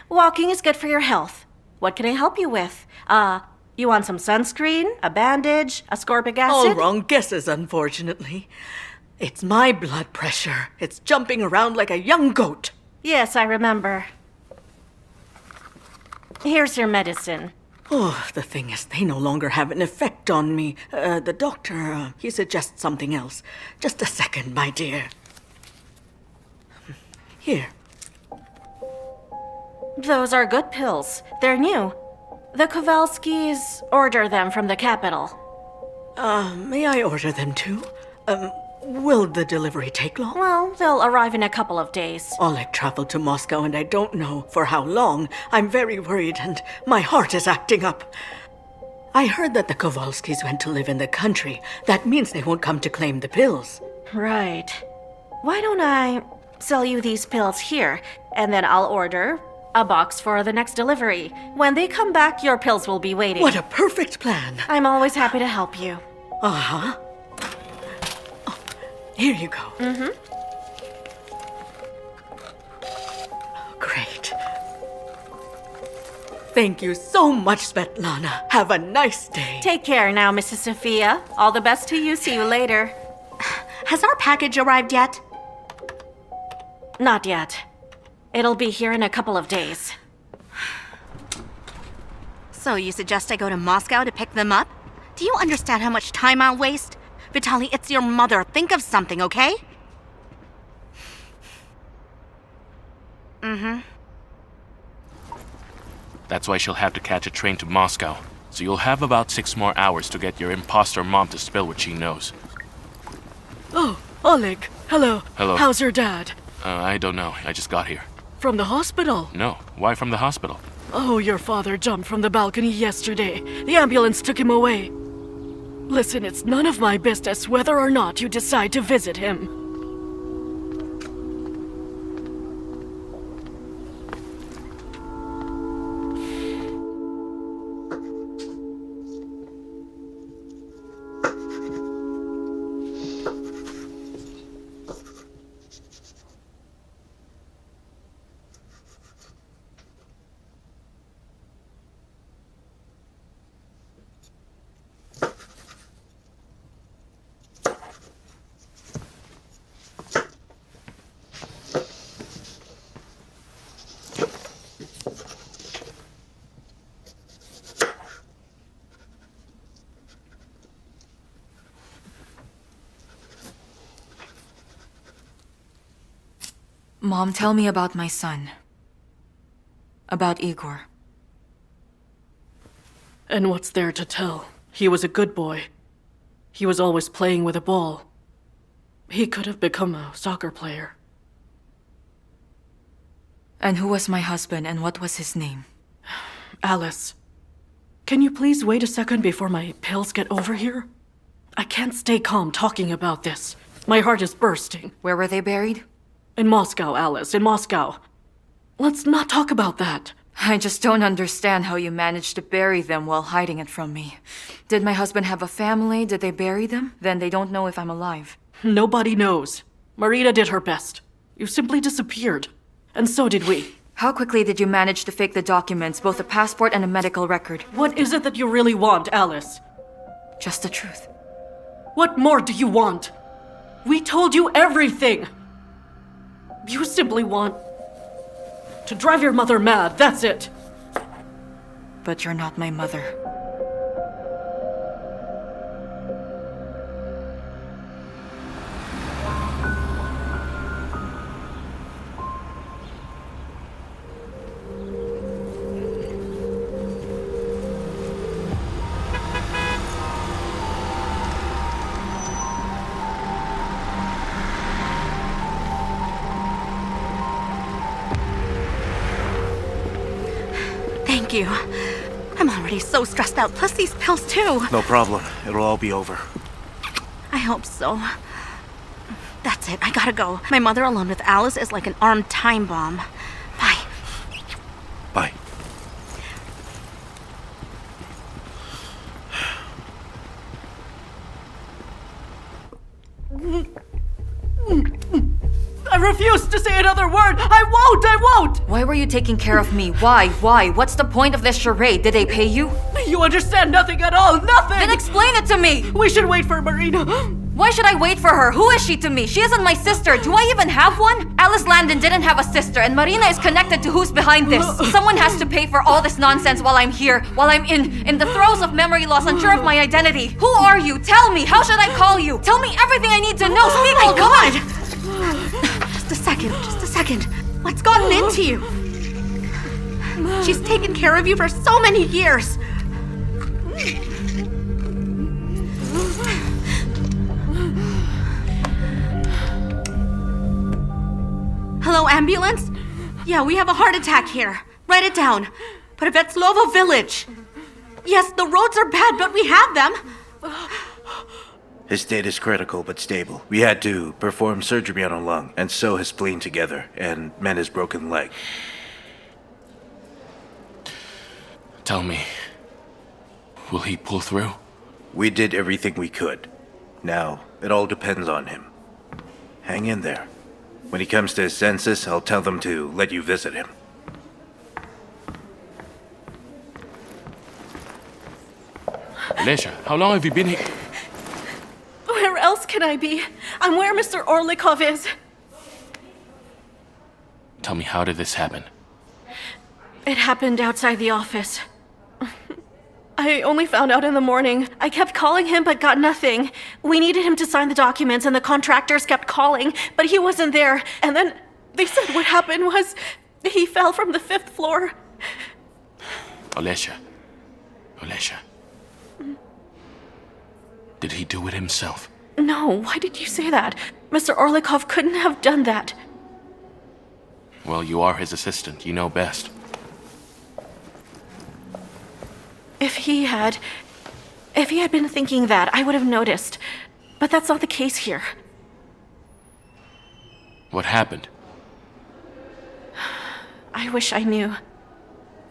Walking is good for your health. What can I help you with? You want some sunscreen, a bandage, ascorbic All acid? wrong guesses, unfortunately. It's my blood pressure. It's jumping around like a young goat. Yes, I remember. Here's your medicine. Oh, the thing is, they no longer have an effect on me. The doctor, he suggests something else. Just a second, my dear. Here. Those are good pills. They're new. The Kowalskis order them from the capital. May I order them too? Will the delivery take long? Well, they'll arrive in a couple of days. Oleg traveled to Moscow and I don't know for how long. I'm very worried and my heart is acting up. I heard that the Kowalskis went to live in the country. That means they won't come to claim the pills. Right. Why don't I sell you these pills here, and then I'll order a box for the next delivery. When they come back, your pills will be waiting. What a perfect plan. I'm always happy to help you. Uh-huh. Oh, here you go. Mm-hmm. Great. Thank you so much, Svetlana. Have a nice day. Take care now, Mrs. Sophia. All the best to you. See you later. Has our package arrived yet? Not yet. It'll be here in a couple of days. So you suggest I go to Moscow to pick them up? Do you understand how much time I'll waste? Vitaly, it's your mother. Think of something, okay? Mm-hmm. That's why she'll have to catch a train to Moscow. So you'll have about 6 more hours to get your imposter mom to spill what she knows. Oh, Oleg. Hello. Hello. How's your dad? I don't know. I just got here. From the hospital? No. Why from the hospital? Oh, your father jumped from the balcony yesterday. The ambulance took him away. Listen, it's none of my business whether or not you decide to visit him. Mom, tell me about my son. About Igor. And what's there to tell? He was a good boy. He was always playing with a ball. He could have become a soccer player. And who was my husband and what was his name? Alice, can you please wait a second before my pills get over here? I can't stay calm talking about this. My heart is bursting. Where were they buried? In Moscow, Alice, in Moscow. Let's not talk about that. I just don't understand how you managed to bury them while hiding it from me. Did my husband have a family? Did they bury them? Then they don't know if I'm alive. Nobody knows. Marina did her best. You simply disappeared. And so did we. How quickly did you manage to fake the documents, both a passport and a medical record? What is it that you really want, Alice? Just the truth. What more do you want? We told you everything. You simply want to drive your mother mad, that's it. But you're not my mother. Thank you. I'm already so stressed out, plus these pills too. No problem. It'll all be over. I hope so. That's it, I gotta go. My mother alone with Alice is like an armed time bomb. Bye. Bye. I refuse to say another word. I won't. Why were you taking care of me? Why? What's the point of this charade? Did they pay you? You understand nothing at all, nothing. Then explain it to me! We should wait for Marina. Why should I wait for her? Who is she to me? She isn't my sister. Do I even have one? Alice Landon didn't have a sister, and Marina is connected to who's behind this. Someone has to pay for all this nonsense while I'm here, while I'm in the throes of memory loss, unsure of my identity. Who are you? Tell me. How should I call you? Tell me everything I need to know. Speak, Oh my God! Just a second. What's gotten into you? She's taken care of you for so many years. Hello, ambulance? Yeah, we have a heart attack here. Write it down. Prevetslovo village. Yes, the roads are bad, but we have them. His state is critical but stable. We had to perform surgery on a lung and sew his spleen together and mend his broken leg. Tell me, will he pull through? We did everything we could. Now, it all depends on him. Hang in there. When he comes to his senses, I'll tell them to let you visit him. Lesha, how long have you been here? Where else can I be? I'm where Mr. Orlikov is. Tell me, how did this happen? It happened outside the office. I only found out in the morning. I kept calling him but got nothing. We needed him to sign the documents and the contractors kept calling, but he wasn't there. And then they said what happened was he fell from the 5th floor. Olesha. Did he do it himself? No, why did you say that? Mr. Orlikov couldn't have done that. Well, you are his assistant. You know best. If he had been thinking that, I would have noticed. But that's not the case here. What happened? I wish I knew.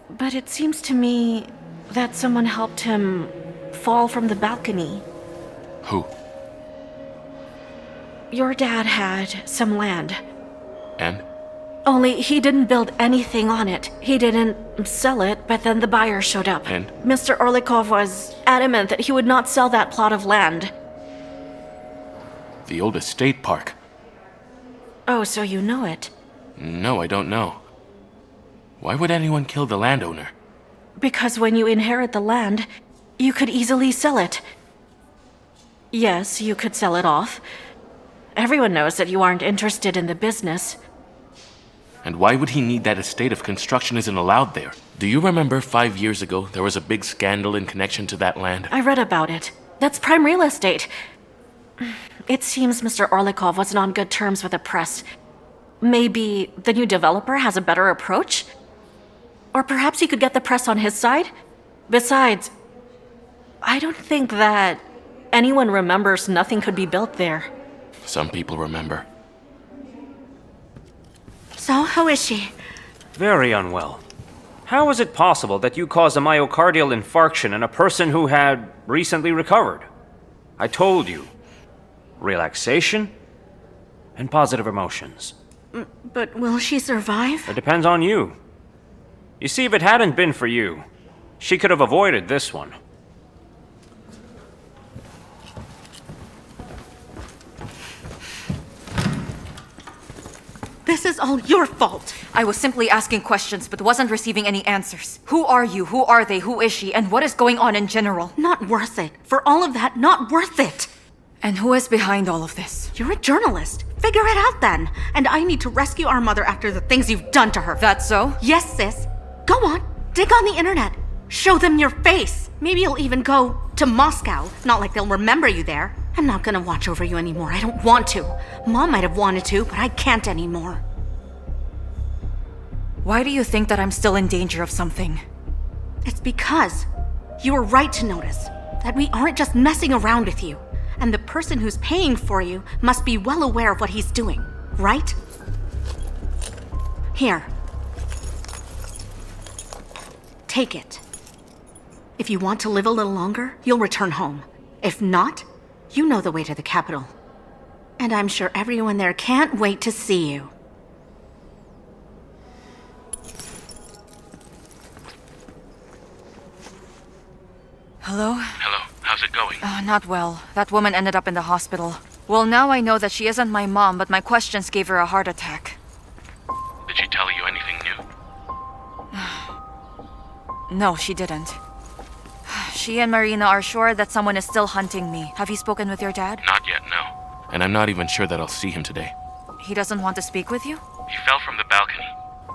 But it seems to me that someone helped him fall from the balcony. Who? Your dad had some land. And? Only he didn't build anything on it. He didn't sell it, but then the buyer showed up. And? Mr. Orlikov was adamant that he would not sell that plot of land. The old estate park. Oh, so you know it. No, I don't know. Why would anyone kill the landowner? Because when you inherit the land, you could easily sell it. Yes, you could sell it off. Everyone knows that you aren't interested in the business. And why would he need that estate if construction isn't allowed there? Do you remember 5 years ago there was a big scandal in connection to that land? I read about it. That's prime real estate. It seems Mr. Orlikov wasn't on good terms with the press. Maybe the new developer has a better approach? Or perhaps he could get the press on his side? Besides, I don't think that anyone remembers nothing could be built there. Some people remember. So, how is she? Very unwell. How is it possible that you caused a myocardial infarction in a person who had recently recovered? I told you. Relaxation and positive emotions. But will she survive? It depends on you. You see, if it hadn't been for you, she could have avoided this one. This is all your fault. I was simply asking questions but wasn't receiving any answers. Who are you? Who are they? Who is she? And what is going on in general? Not worth it. For all of that, not worth it. And who is behind all of this? You're a journalist. Figure it out then. And I need to rescue our mother after the things you've done to her. That's so? Yes, sis. Go on. Dig on the internet. Show them your face. Maybe you'll even go to Moscow. Not like they'll remember you there. I'm not gonna watch over you anymore. I don't want to. Mom might have wanted to, but I can't anymore. Why do you think that I'm still in danger of something? It's because you were right to notice that we aren't just messing around with you. And the person who's paying for you must be well aware of what he's doing, right? Here. Take it. If you want to live a little longer, you'll return home. If not, you know the way to the capital. And I'm sure everyone there can't wait to see you. Hello? Hello, how's it going? Not well. That woman ended up in the hospital. Well, now I know that she isn't my mom, but my questions gave her a heart attack. Did she tell you anything new? No, she didn't. She and Marina are sure that someone is still hunting me. Have you spoken with your dad? Not yet, no. And I'm not even sure that I'll see him today. He doesn't want to speak with you? He fell from the balcony.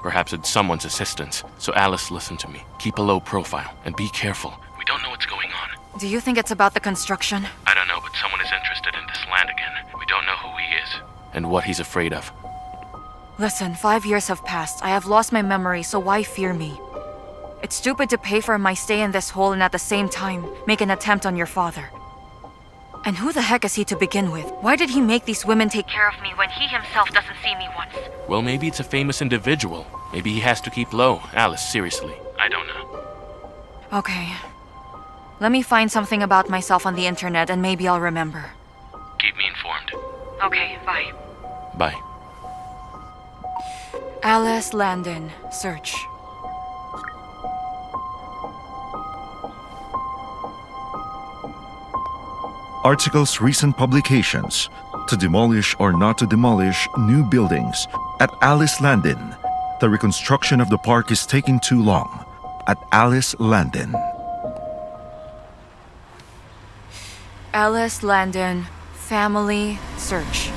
Perhaps it's someone's assistance. So Alice, listen to me. Keep a low profile and be careful. We don't know what's going on. Do you think it's about the construction? I don't know, but someone is interested in this land again. We don't know who he is and what he's afraid of. Listen, 5 years have passed. I have lost my memory, so why fear me? It's stupid to pay for my stay in this hole and at the same time make an attempt on your father. And who the heck is he to begin with? Why did he make these women take care of me when he himself doesn't see me once? Well, maybe it's a famous individual. Maybe he has to keep low. Alice, seriously. I don't know. Okay. Let me find something about myself on the internet and maybe I'll remember. Keep me informed. Okay, bye. Bye. Alice Landon. Search. Articles recent publications to demolish or not to demolish new buildings at Alice Landon. The reconstruction of the park is taking too long at Alice Landon. Alice Landon. Family. Search.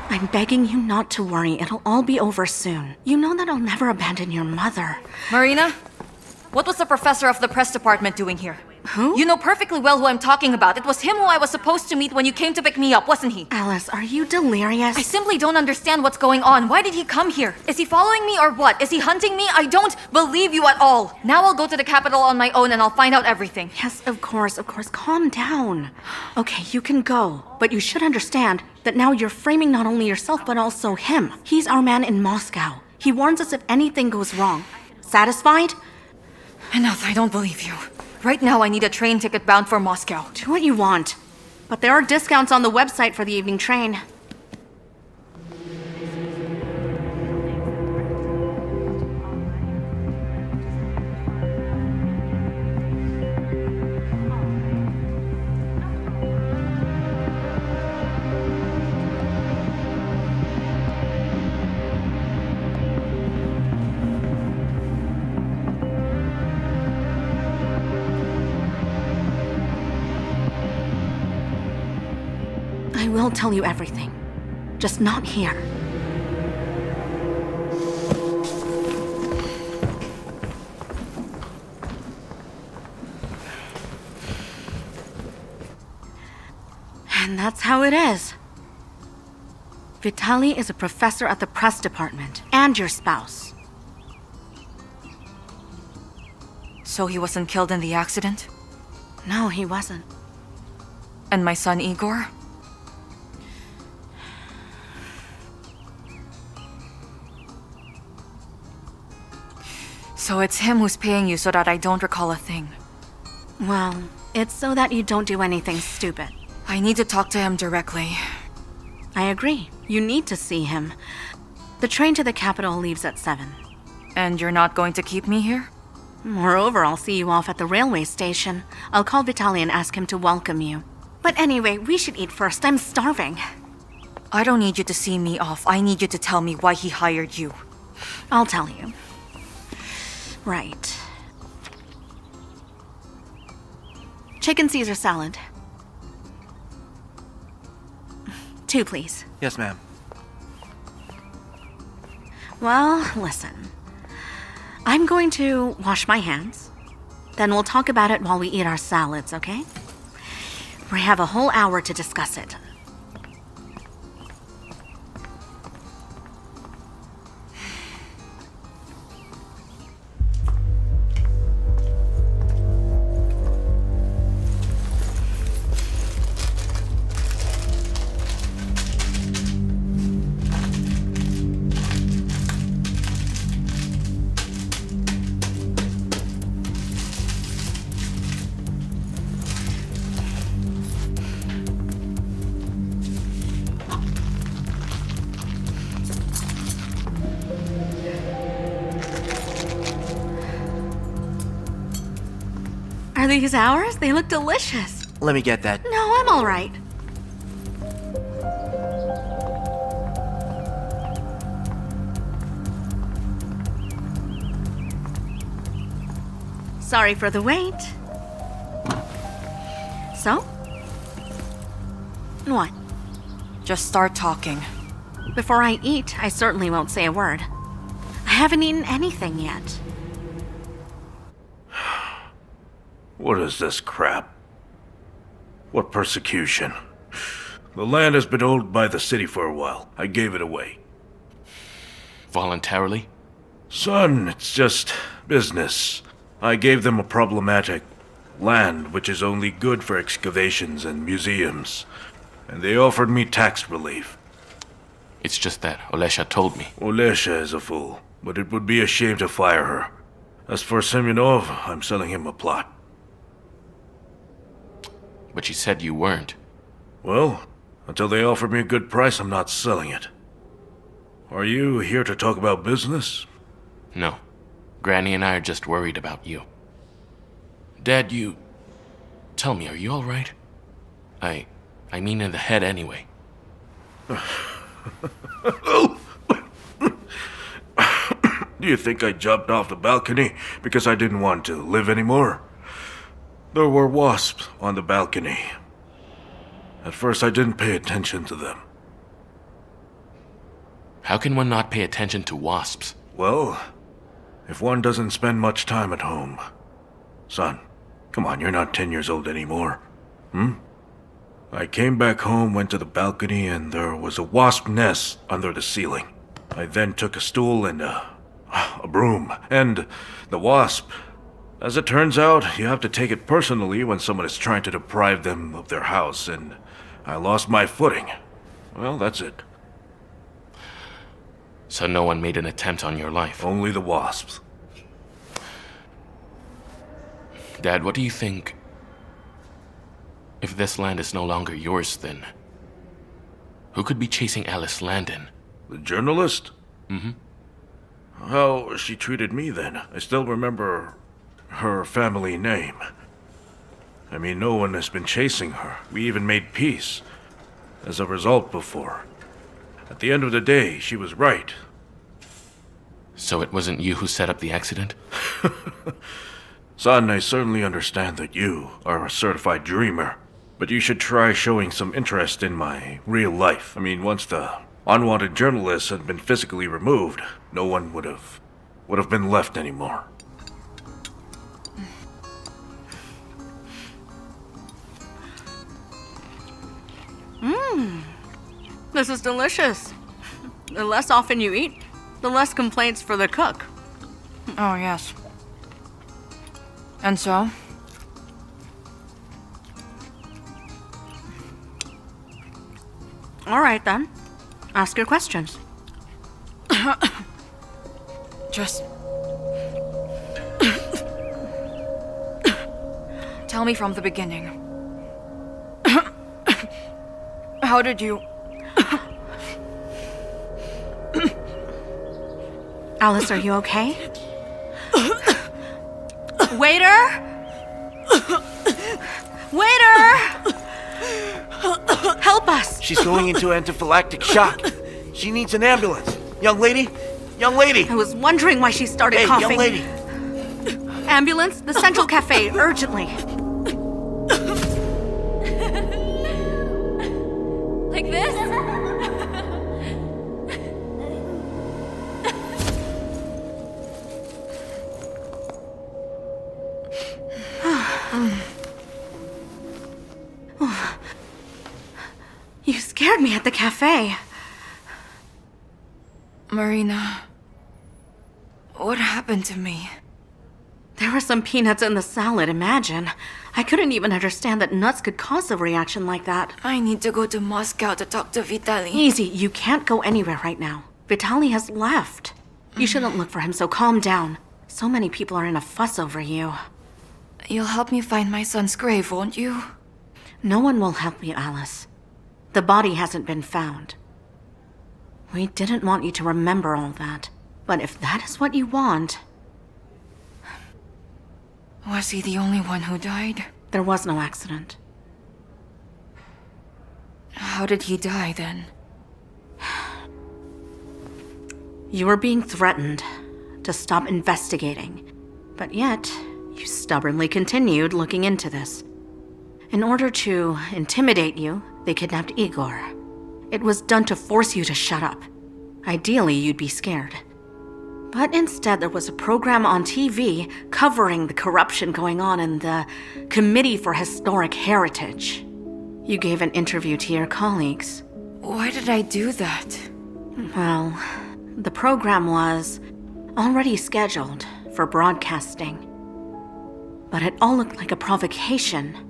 I'm begging you not to worry. It'll all be over soon. You know that I'll never abandon your mother. Marina? What was the professor of the press department doing here? Who? You know perfectly well who I'm talking about. It was him who I was supposed to meet when you came to pick me up, wasn't he? Alice, are you delirious? I simply don't understand what's going on. Why did he come here? Is he following me or what? Is he hunting me? I don't believe you at all. Now I'll go to the capital on my own and I'll find out everything. Yes, of course. Calm down. Okay, you can go. But you should understand that now you're framing not only yourself but also him. He's our man in Moscow. He warns us if anything goes wrong. Satisfied? Enough, I don't believe you. Right now I need a train ticket bound for Moscow. Do what you want. But there are discounts on the website for the evening train. will tell you everything. Just not here. And that's how it is. Vitaly is a professor at the press department, and your spouse. So he wasn't killed in the accident? No, he wasn't. And my son Igor? So it's him who's paying you so that I don't recall a thing. Well, it's so that you don't do anything stupid. I need to talk to him directly. I agree. You need to see him. The train to the capital leaves at 7. And you're not going to keep me here? Moreover, I'll see you off at the railway station. I'll call Vitaly and ask him to welcome you. But anyway, we should eat first. I'm starving. I don't need you to see me off. I need you to tell me why he hired you. I'll tell you. Right. Chicken Caesar salad. 2, please. Yes, ma'am. Well, listen. I'm going to wash my hands. Then we'll talk about it while we eat our salads, okay? We have a whole hour to discuss it. Are these ours? They look delicious. Let me get that. No, I'm all right. Sorry for the wait. So? What? Just start talking. Before I eat, I certainly won't say a word. I haven't eaten anything yet. What is this crap? What persecution? The land has been owned by the city for a while. I gave it away. Voluntarily? Son, it's just business. I gave them a problematic land which is only good for excavations and museums. And they offered me tax relief. It's just that Olesha told me. Olesha is a fool, but it would be a shame to fire her. As for Semyonov, I'm selling him a plot. But she said you weren't. Well, until they offer me a good price, I'm not selling it. Are you here to talk about business? No. Granny and I are just worried about you. Dad, you... Tell me, are you alright? I mean in the head anyway. Do you think I jumped off the balcony because I didn't want to live anymore? There were wasps on the balcony. At first I didn't pay attention to them. How can one not pay attention to wasps? Well, if one doesn't spend much time at home. Son, come on, you're not 10 years old anymore. I came back home, went to the balcony, and there was a wasp nest under the ceiling. I then took a stool and a broom, and the wasp... As it turns out, you have to take it personally when someone is trying to deprive them of their house, and I lost my footing. Well, that's it. So no one made an attempt on your life? Only the wasps. Dad, what do you think? If this land is no longer yours, then... Who could be chasing Alice Landon? The journalist? Mm-hmm. How she treated me then. I still remember her family name. I mean, no one has been chasing her. We even made peace as a result before. At the end of the day, she was right. So it wasn't you who set up the accident? Son, I certainly understand that you are a certified dreamer. But you should try showing some interest in my real life. I mean, once the unwanted journalists had been physically removed, no one would have been left anymore. This is delicious. The less often you eat, the less complaints for the cook. Oh, yes. And so? All right, then. Ask your questions. Just... Tell me from the beginning. How did you... Alice, are you okay? Waiter! Waiter! Help us! She's going into anaphylactic shock. She needs an ambulance. Young lady? Young lady! I was wondering why she started Hey, coughing. young lady! Ambulance, the Central Cafe, urgently. Like this? You scared me at the cafe. Marina, what happened to me? There were some peanuts in the salad, imagine. I couldn't even understand that nuts could cause a reaction like that. I need to go to Moscow to talk to Vitaly. Easy, you can't go anywhere right now. Vitaly has left. You shouldn't look for him, so calm down. So many people are in a fuss over you. You'll help me find my son's grave, won't you? No one will help you, Alice. The body hasn't been found. We didn't want you to remember all that. But if that is what you want... Was he the only one who died? There was no accident. How did he die, then? You were being threatened to stop investigating. But yet, you stubbornly continued looking into this. In order to intimidate you, they kidnapped Igor. It was done to force you to shut up. Ideally, you'd be scared. But instead, there was a program on TV covering the corruption going on in the Committee for Historic Heritage. You gave an interview to your colleagues. Why did I do that? Well, the program was already scheduled for broadcasting. But it all looked like a provocation.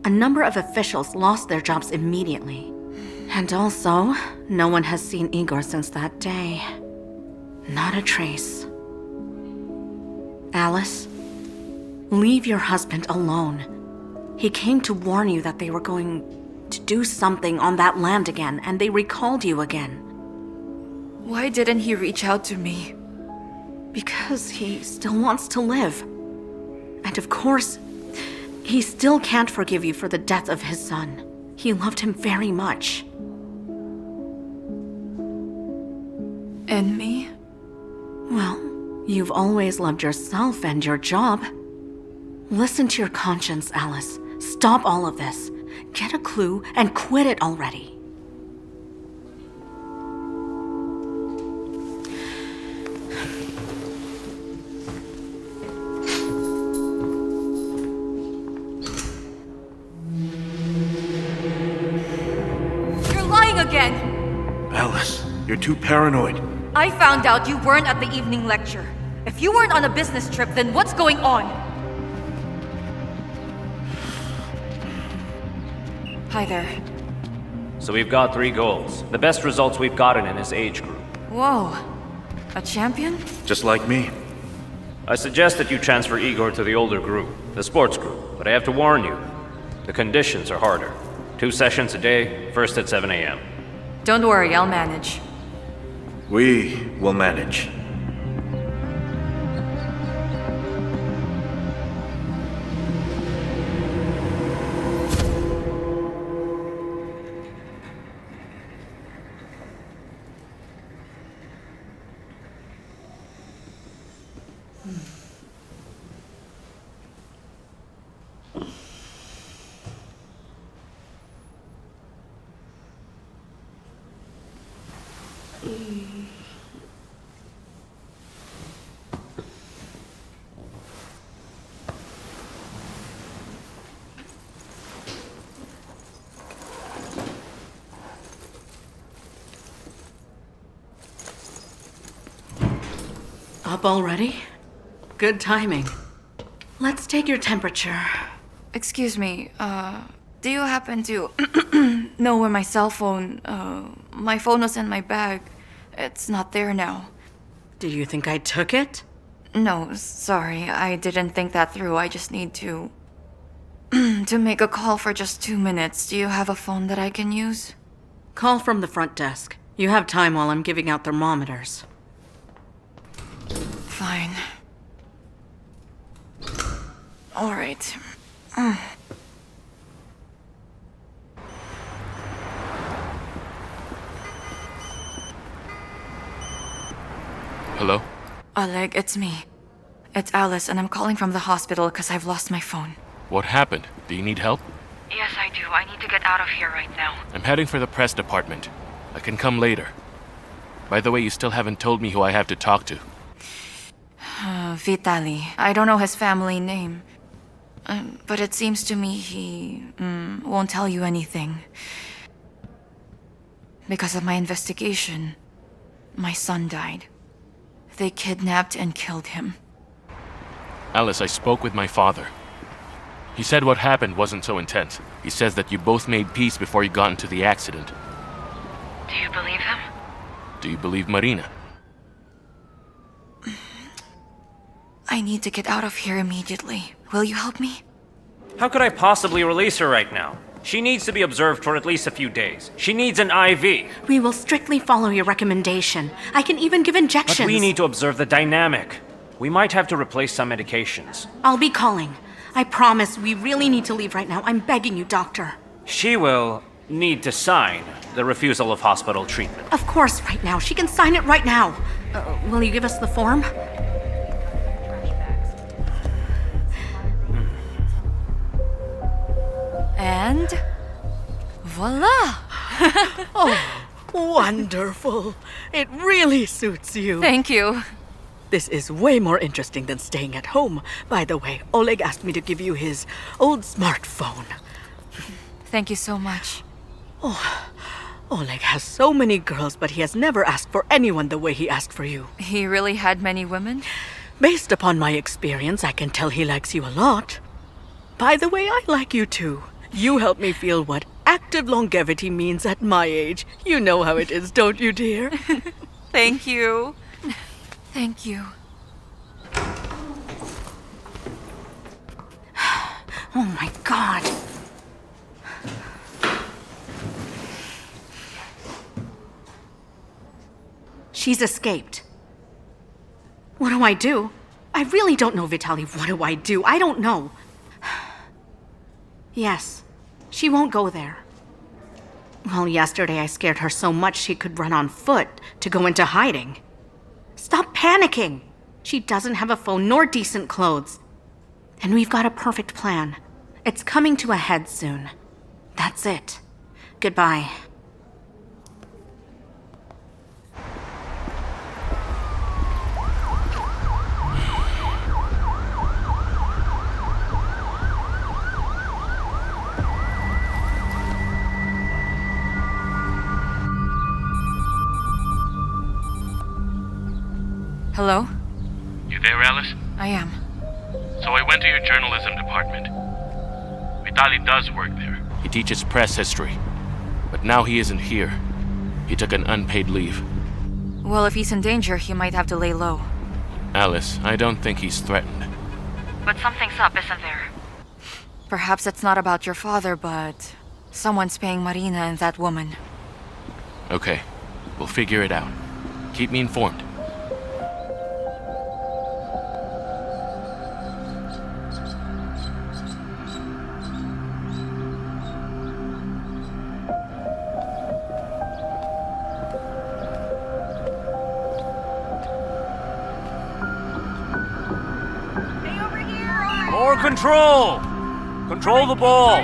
A number of officials lost their jobs immediately. And also, no one has seen Igor since that day. Not a trace. Alice, leave your husband alone. He came to warn you that they were going to do something on that land again, and they recalled you again. Why didn't he reach out to me? Because he still wants to live. And of course, he still can't forgive you for the death of his son. He loved him very much. And me? Well, you've always loved yourself and your job. Listen to your conscience, Alice. Stop all of this. Get a clue and quit it already. You're lying again! Alice, you're too paranoid. I found out you weren't at the evening lecture. If you weren't on a business trip, then what's going on? Hi there. So we've got 3 goals. The best results we've gotten in his age group. Whoa. A champion? Just like me. I suggest that you transfer Igor to the older group, the sports group. But I have to warn you, the conditions are harder. 2 sessions a day, first at 7 a.m. Don't worry, I'll manage. We will manage. Up already? Good timing. Let's take your temperature. Excuse me, do you happen to know where my cell phone, my phone was in my bag. It's not there now. Do you think I took it? No, sorry, I didn't think that through. I just need to to make a call for just 2 minutes. Do you have a phone that I can use? Call from the front desk. You have time while I'm giving out thermometers. Fine. All right. Hello? Oleg, it's me. It's Alice, and I'm calling from the hospital because I've lost my phone. What happened? Do you need help? Yes, I do. I need to get out of here right now. I'm heading for the press department. I can come later. By the way, you still haven't told me who I have to talk to. Vitali. I don't know his family name. But it seems to me he won't tell you anything. Because of my investigation, my son died. They kidnapped and killed him. Alice, I spoke with my father. He said what happened wasn't so intense. He says that you both made peace before you got into the accident. Do you believe him? Do you believe Marina? I need to get out of here immediately. Will you help me? How could I possibly release her right now? She needs to be observed for at least a few days. She needs an IV. We will strictly follow your recommendation. I can even give injections. But we need to observe the dynamic. We might have to replace some medications. I'll be calling. I promise we really need to leave right now. I'm begging you, doctor. She will need to sign the refusal of hospital treatment. Of course, right now. She can sign it right now. Will you give us the form? And voila! Oh, wonderful. It really suits you. Thank you. This is way more interesting than staying at home. By the way, Oleg asked me to give you his old smartphone. Thank you so much. Oleg has so many girls, but he has never asked for anyone the way he asked for you. He really had many women? Based upon my experience, I can tell he likes you a lot. By the way, I like you too. You help me feel what active longevity means at my age. You know how it is, don't you, dear? Thank you. Thank you. Oh my god. She's escaped. What do I do? I really don't know, Vitali. What do I do? I don't know. Yes, she won't go there. Well, yesterday I scared her so much she could run on foot to go into hiding. Stop panicking! She doesn't have a phone nor decent clothes. And we've got a perfect plan. It's coming to a head soon. That's it. Goodbye. Hello? You there, Alice? I am. So I went to your journalism department. Vitali does work there. He teaches press history. But now he isn't here. He took an unpaid leave. Well, if he's in danger, he might have to lay low. Alice, I don't think he's threatened. But something's up, isn't there? Perhaps it's not about your father, but someone's paying Marina and that woman. Okay, we'll figure it out. Keep me informed. More control! Control the ball!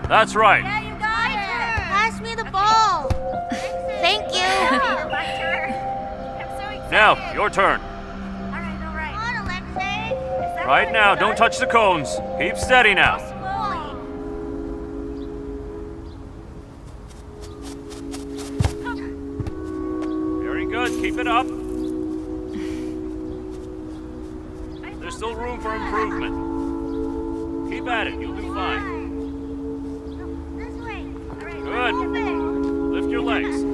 That's right. Yeah, you got it! Pass me the ball! Thank you! My turn. I'm so excited. Now, your turn. Alright. Come on, Alexei. Right now, don't touch the cones. Keep steady now. Very good, keep it up. room for improvement. Keep at it, you'll do fine. This way. All right. Good. Lift your legs.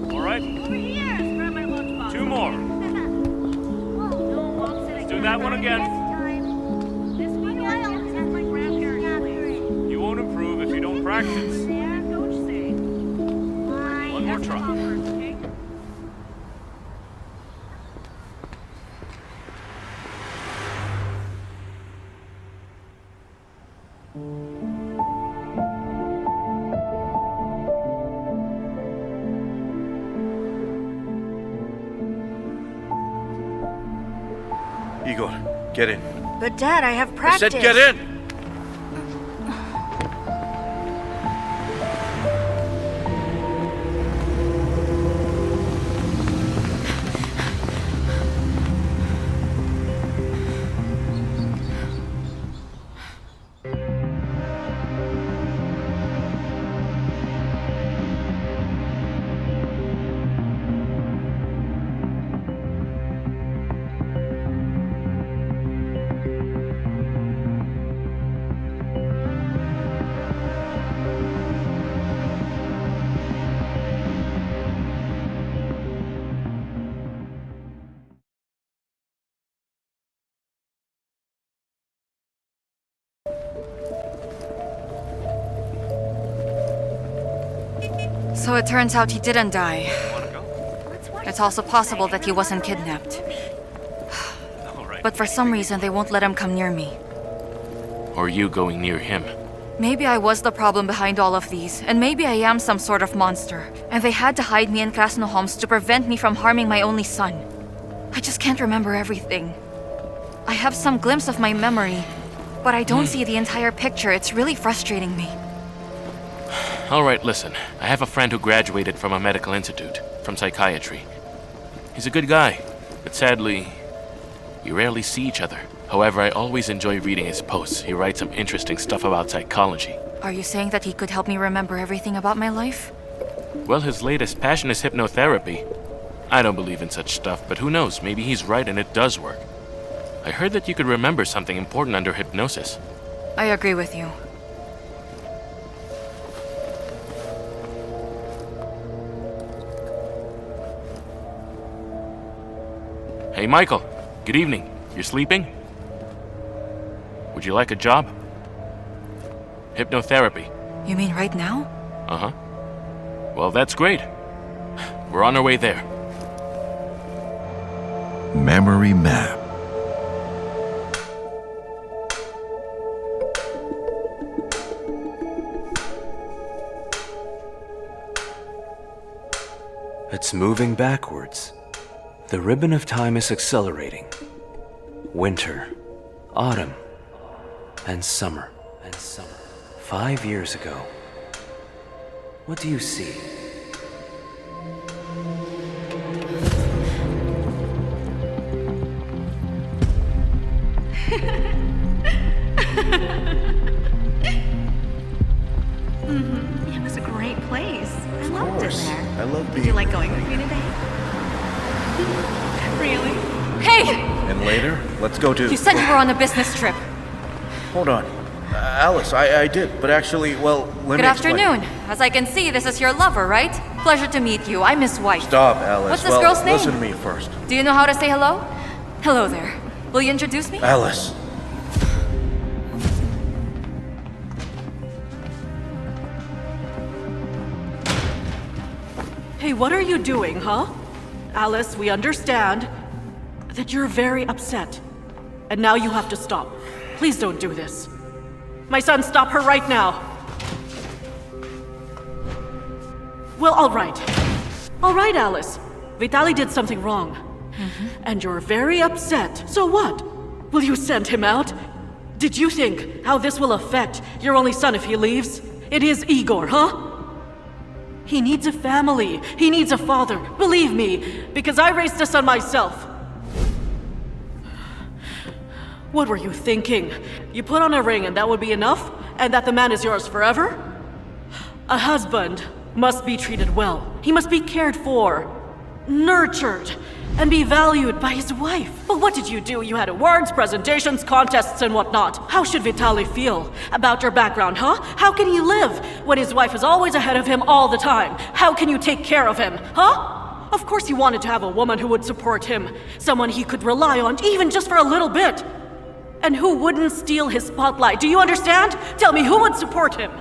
All right. Two more. Let's do that one again. You won't improve if you don't practice. One more try. Igor, get in. But Dad, I have I practice. said get in! So it turns out he didn't die. It's also possible that he wasn't kidnapped. But for some reason, they won't let him come near me. Or you going near him. Maybe I was the problem behind all of these, and maybe I am some sort of monster, and they had to hide me in Krasnoholms to prevent me from harming my only son. I just can't remember everything. I have some glimpse of my memory, but I don't see the entire picture. It's really frustrating me. All right, listen. I have a friend who graduated from a medical institute, from psychiatry. He's a good guy, but sadly, we rarely see each other. However, I always enjoy reading his posts. He writes some interesting stuff about psychology. Are you saying that he could help me remember everything about my life? Well, his latest passion is hypnotherapy. I don't believe in such stuff, but who knows? Maybe he's right and it does work. I heard that you could remember something important under hypnosis. I agree with you. Hey, Michael. Good evening. You're sleeping? Would you like a job? Hypnotherapy. You mean right now? Uh-huh. Well, that's great. We're on our way there. Memory map. It's moving backwards. The ribbon of time is accelerating. Winter, autumn, and summer. 5 years ago. What do you see? It was a great place. I loved it there. I love Did being... you like going with me today? Really? Hey! And later, let's go to... You said you were on a business trip. Hold on. Alice, I did, but actually, well, let Good me explain. afternoon. As I can see, this is your lover, right? Pleasure to meet you. I'm Miss White. Stop, Alice. What's this well, girl's name? Listen to me first. Do you know how to say hello? Hello there. Will you introduce me? Alice. Hey, what are you doing, huh? Alice, we understand that you're very upset. And now you have to stop. Please don't do this. My son, stop her right now. Well, all right. All right, Alice. Vitaly did something wrong. And you're very upset. So what? Will you send him out? Did you think how this will affect your only son if he leaves? It is Igor, huh? He needs a family. He needs a father. Believe me, because I raised a son myself. What were you thinking? You put on a ring and that would be enough? And that the man is yours forever? A husband must be treated well. He must be cared for, nurtured, and be valued by his wife. But what did you do? You had awards, presentations, contests, and whatnot. How should Vitaly feel about your background, huh? How can he live when his wife is always ahead of him all the time? How can you take care of him, huh? Of course he wanted to have a woman who would support him, someone he could rely on, even just for a little bit. And who wouldn't steal his spotlight? Do you understand? Tell me, who would support him?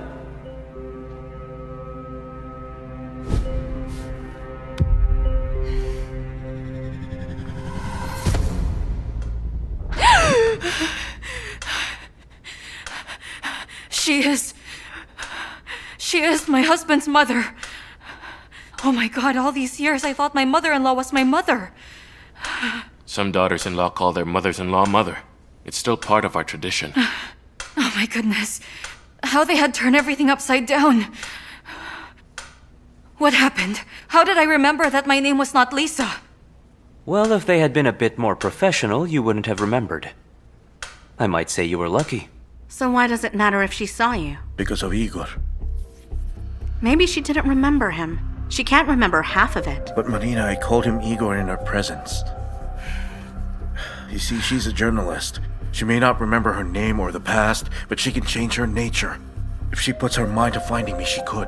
She is my husband's mother. Oh my god, all these years I thought my mother-in-law was my mother. Some daughters-in-law call their mothers-in-law mother. It's still part of our tradition. Oh my goodness. How they had turned everything upside down. What happened? How did I remember that my name was not Lisa? Well, if they had been a bit more professional, you wouldn't have remembered. I might say you were lucky. So why does it matter if she saw you? Because of Igor. Maybe she didn't remember him. She can't remember half of it. But Marina, I called him Igor in her presence. You see, she's a journalist. She may not remember her name or the past, but she can change her nature. If she puts her mind to finding me, she could.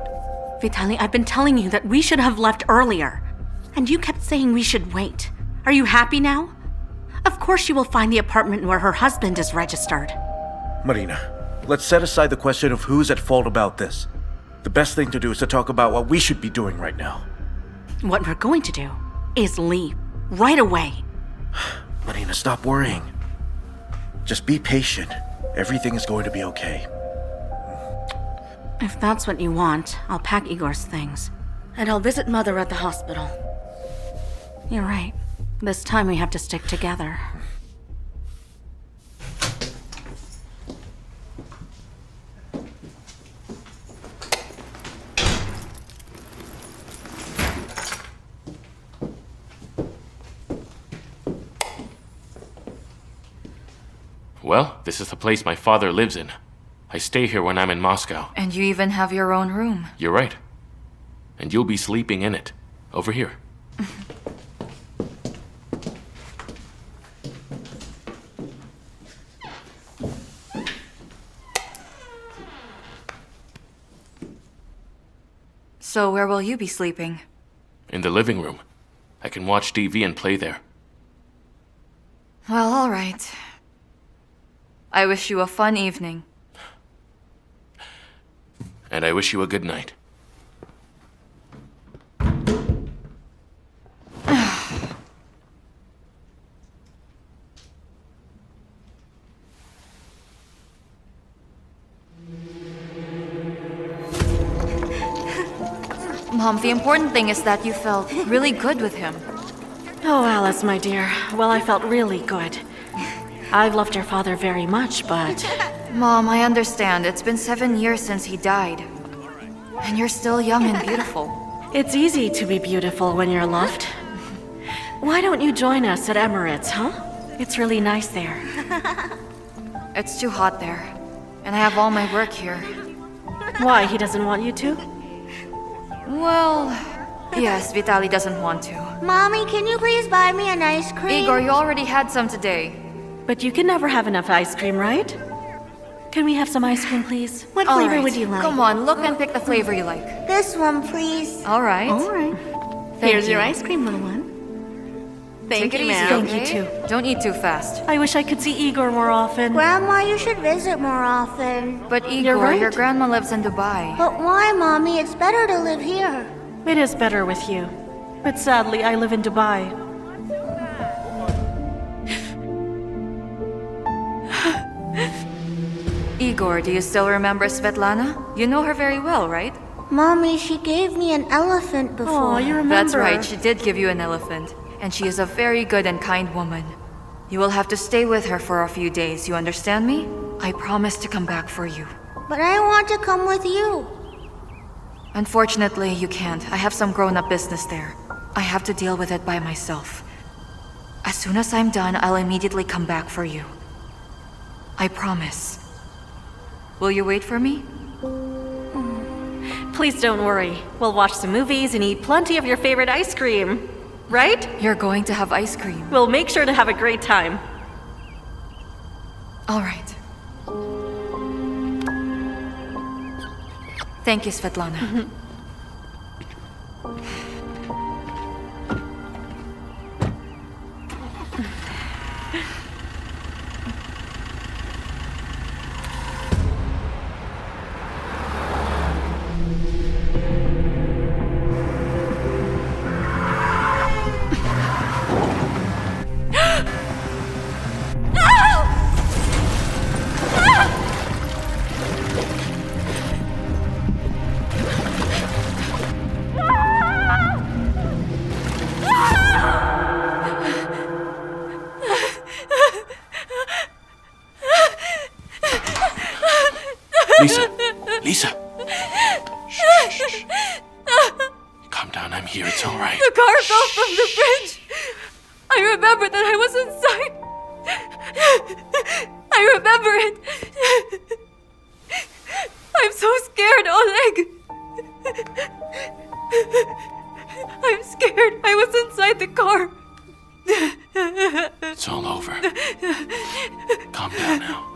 Vitaly, I've been telling you that we should have left earlier. And you kept saying we should wait. Are you happy now? Of course she will find the apartment where her husband is registered. Marina, let's set aside the question of who's at fault about this. The best thing to do is to talk about what we should be doing right now. What we're going to do is leave right away. Marina, stop worrying. Just be patient. Everything is going to be okay. If that's what you want, I'll pack Igor's things. And I'll visit Mother at the hospital. You're right. This time we have to stick together. Well, this is the place my father lives in. I stay here when I'm in Moscow. And you even have your own room. You're right. And you'll be sleeping in it. Over here. So where will you be sleeping? In the living room. I can watch TV and play there. Well, all right. I wish you a fun evening. And I wish you a good night. Mom, the important thing is that you felt really good with him. Oh, Alice, my dear. Well, I felt really good. I've loved your father very much, but... Mom, I understand. It's been 7 years since he died. And you're still young and beautiful. It's easy to be beautiful when you're loved. Why don't you join us at Emirates, huh? It's really nice there. It's too hot there. And I have all my work here. Why, he doesn't want you to? Well, yes, Vitaly doesn't want to. Mommy, can you please buy me an ice cream? Igor, you already had some today. But you can never have enough ice cream, right? Can we have some ice cream, please? What All flavor right. would you like? Come on, look and pick the flavor you like. This one, please. All right. All right. Thank Here's you. your ice cream, little one. Thank Take it you, easy, ma'am. Thank you, okay? Don't eat too fast. I wish I could see Igor more often. Grandma, you should visit more often. But Igor, You're right. your grandma lives in Dubai. But why, Mommy? It's better to live here. It is better with you. But sadly, I live in Dubai. Igor, do you still remember Svetlana? You know her very well, right? Mommy, she gave me an elephant before. Oh, you remember? That's right, she did give you an elephant. And she is a very good and kind woman. You will have to stay with her for a few days, you understand me? I promise to come back for you. But I want to come with you. Unfortunately, you can't. I have some grown-up business there. I have to deal with it by myself. As soon as I'm done, I'll immediately come back for you. I promise. Will you wait for me? Please don't worry. We'll watch some movies and eat plenty of your favorite ice cream. Right? You're going to have ice cream. We'll make sure to have a great time. All right. Thank you, Svetlana. Lisa! Lisa! Shh, shh, shh. Calm down, I'm here, it's alright. The car fell from the bridge! I remember that I was inside. I remember it. I'm so scared, Oleg. I'm scared. I was inside the car. It's all over. Calm down now.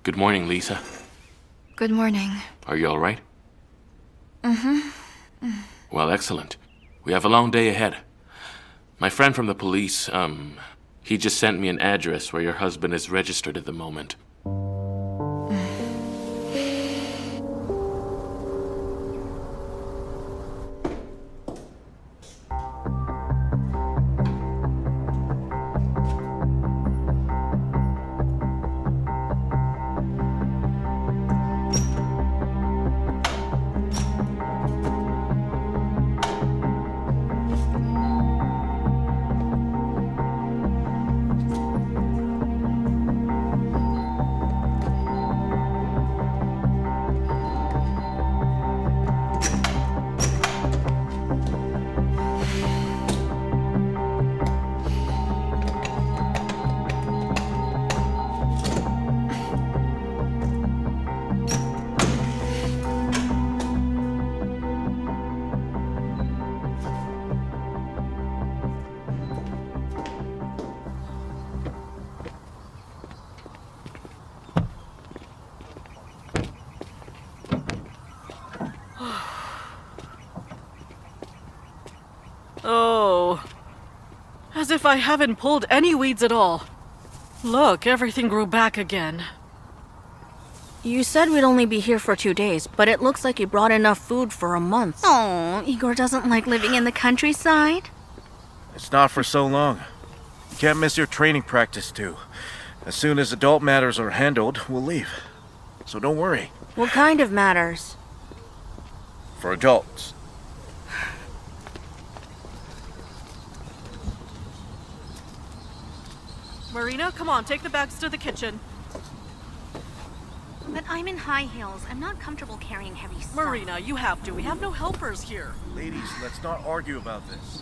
Good morning, Lisa. Good morning. Are you all right? Well, excellent. We have a long day ahead. My friend from the police, he just sent me an address where your husband is registered at the moment. Oh. As if I haven't pulled any weeds at all. Look, everything grew back again. You said we'd only be here for 2 days, but it looks like you brought enough food for a month. Oh, Igor doesn't like living in the countryside. It's not for so long. You can't miss your training practice, too. As soon as adult matters are handled, we'll leave. So don't worry. What kind of matters? For adults. Marina, come on, take the bags to the kitchen. But I'm in high heels. I'm not comfortable carrying heavy stuff. Marina, you have to. We have no helpers here. Ladies, let's not argue about this.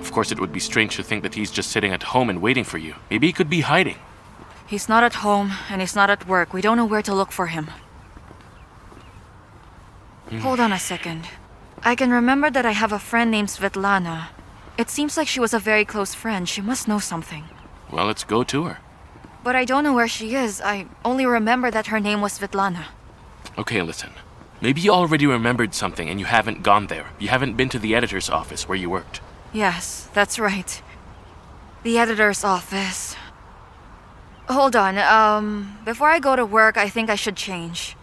Of course, it would be strange to think that he's just sitting at home and waiting for you. Maybe he could be hiding. He's not at home, and he's not at work. We don't know where to look for him. Hold on a second. I can remember that I have a friend named Svetlana. It seems like she was a very close friend. She must know something. Well, let's go to her. But I don't know where she is. I only remember that her name was Svetlana. Okay, listen. Maybe you already remembered something and you haven't gone there. You haven't been to the editor's office where you worked. Yes, that's right. The editor's office. Hold on, before I go to work, I think I should change.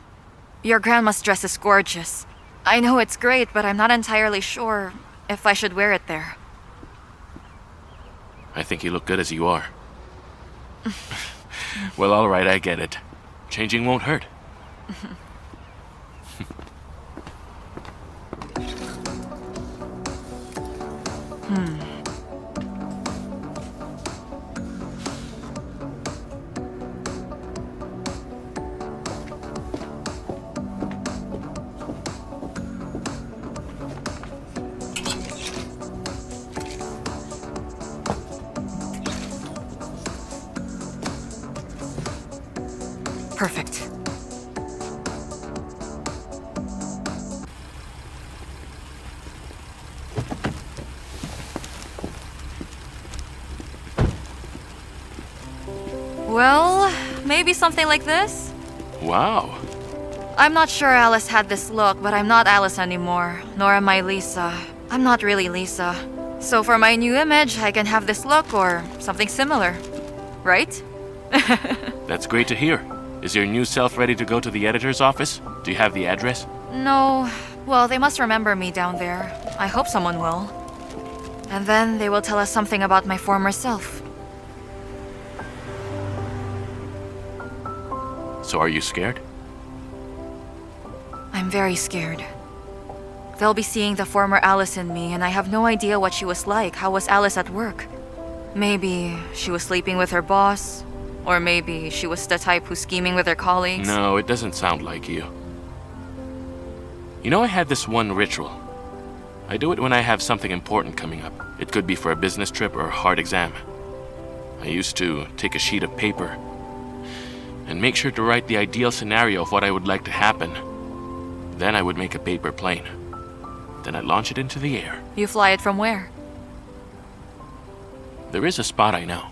Your grandma's dress is gorgeous. I know it's great, but I'm not entirely sure if I should wear it there. I think you look good as you are. Well, alright, I get it. Changing won't hurt. Perfect. Well, maybe something like this? Wow. I'm not sure Alice had this look, but I'm not Alice anymore, nor am I Lisa. I'm not really Lisa. So for my new image, I can have this look or something similar. Right? That's great to hear. Is your new self ready to go to the editor's office? Do you have the address? No. Well, they must remember me down there. I hope someone will. And then they will tell us something about my former self. So are you scared? I'm very scared. They'll be seeing the former Alice in me, and I have no idea what she was like. How was Alice at work? Maybe she was sleeping with her boss, or maybe she was the type who's scheming with her colleagues. No, it doesn't sound like you. You know, I had this one ritual. I do it when I have something important coming up. It could be for a business trip or a hard exam. I used to take a sheet of paper and make sure to write the ideal scenario of what I would like to happen. Then I would make a paper plane. Then I'd launch it into the air. You fly it from where? There is a spot I know.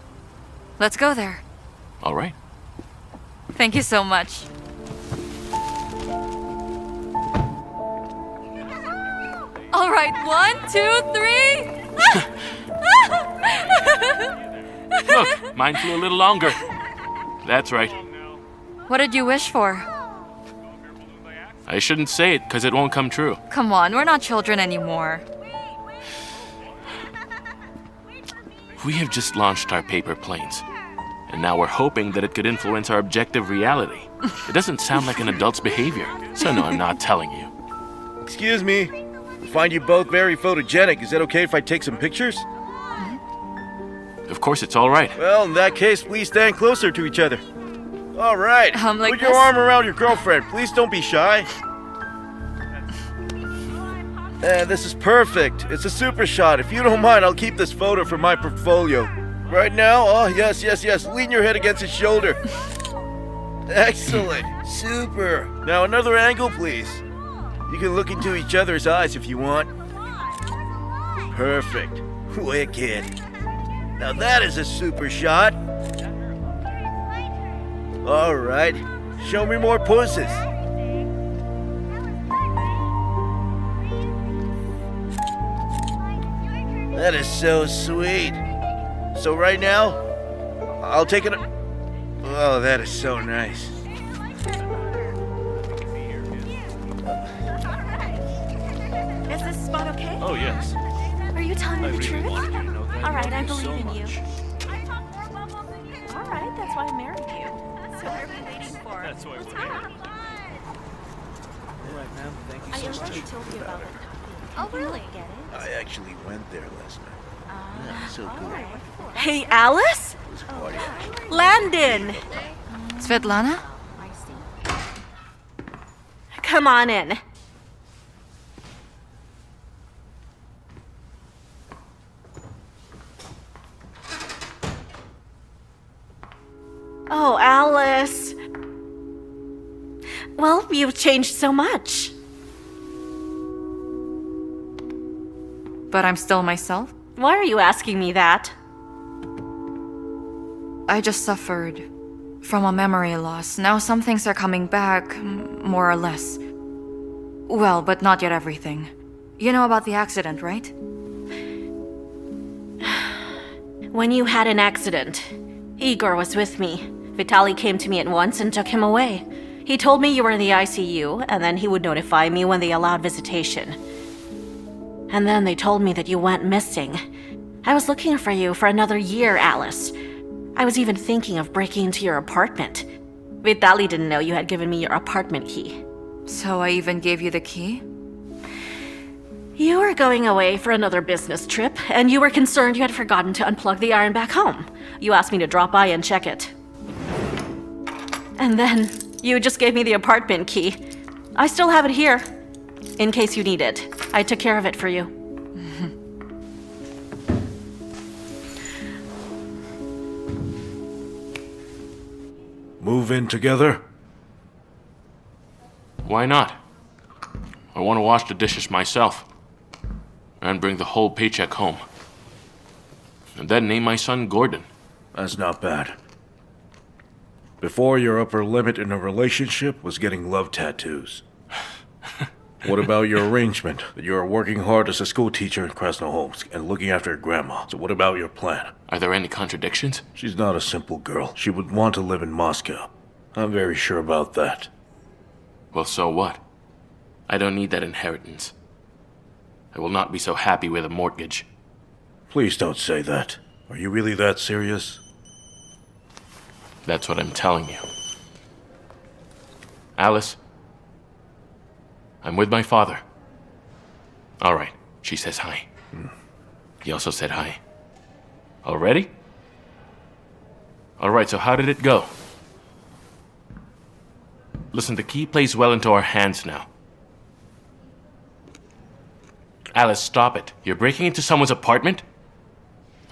Let's go there. All right. Thank you so much. All right, 1, 2, 3. Look, mine flew a little longer. That's right. What did you wish for? I shouldn't say it because it won't come true. Come on, we're not children anymore. We have just launched our paper planes. And now we're hoping that it could influence our objective reality. It doesn't sound like an adult's behavior, so no, I'm not telling you. Excuse me. I find you both very photogenic. Is it okay if I take some pictures? Of course, it's all right. Well, in that case, please stand closer to each other. All right. Like Put your arm around your girlfriend. Please don't be shy. This is perfect. It's a super shot. If you don't mind, I'll keep this photo for my portfolio. Right now? Oh, yes, yes, yes. Lean your head against his shoulder. Excellent. Super. Now another angle, please. You can look into each other's eyes if you want. Perfect. Wicked. Now that is a super shot. All right. Show me more poses. That is so sweet. So right now, I'll take it. Oh, that is so nice. Is this spot okay? Oh, yes. Are you telling me I the really truth? wanted you to know that All right, I I love you believe so in you. much. All right, that's why I married you. So what are we waiting for? That's why Let's we're go. here. All right, ma'am. Thank you I so already much. told you about it. Oh, really? Get it? I actually went there last night. Yeah, so cool. Hey, Alice? It was a party, actually. Landon! Svetlana? I see. Come on in. Oh, Alice. Well, you've changed so much. But I'm still myself? Why are you asking me that? I just suffered from a memory loss. Now some things are coming back, more or less. Well, but not yet everything. You know about the accident, right? When you had an accident, Igor was with me. Vitaly came to me at once and took him away. He told me you were in the ICU, and then he would notify me when they allowed visitation. And then they told me that you went missing. I was looking for you for another year, Alice. I was even thinking of breaking into your apartment. Vitaly didn't know you had given me your apartment key. So I even gave you the key? You were going away for another business trip, and you were concerned you had forgotten to unplug the iron back home. You asked me to drop by and check it. And then, you just gave me the apartment key. I still have it here, in case you need it. I took care of it for you. Move in together? Why not? I want to wash the dishes myself. And bring the whole paycheck home. And then name my son Gordon. That's not bad. Before, your upper limit in a relationship was getting love tattoos. What about your arrangement? That you are working hard as a school teacher in Krasnoholsk and looking after your grandma. So what about your plan? Are there any contradictions? She's not a simple girl. She would want to live in Moscow. I'm very sure about that. Well, so what? I don't need that inheritance. I will not be so happy with a mortgage. Please don't say that. Are you really that serious? That's what I'm telling you. Alice, I'm with my father. All right, she says hi. He also said hi. Already? All right, so how did it go? Listen, the key plays well into our hands now. Alice, stop it. You're breaking into someone's apartment?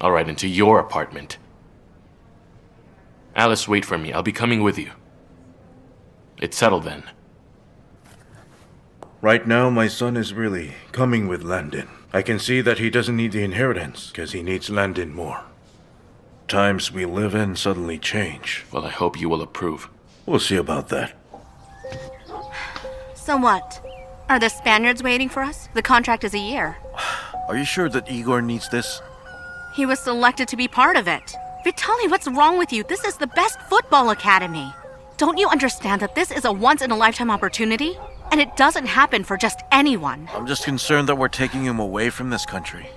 All right, into your apartment. Alice, wait for me. I'll be coming with you. It's settled then. Right now, my son is really coming with Landon. I can see that he doesn't need the inheritance, because he needs Landon more. Times we live in suddenly change. Well, I hope you will approve. We'll see about that. So what? Are the Spaniards waiting for us? The contract is a year. Are you sure that Igor needs this? He was selected to be part of it. Vitaly, what's wrong with you? This is the best football academy. Don't you understand that this is a once-in-a-lifetime opportunity? And it doesn't happen for just anyone. I'm just concerned that we're taking him away from this country.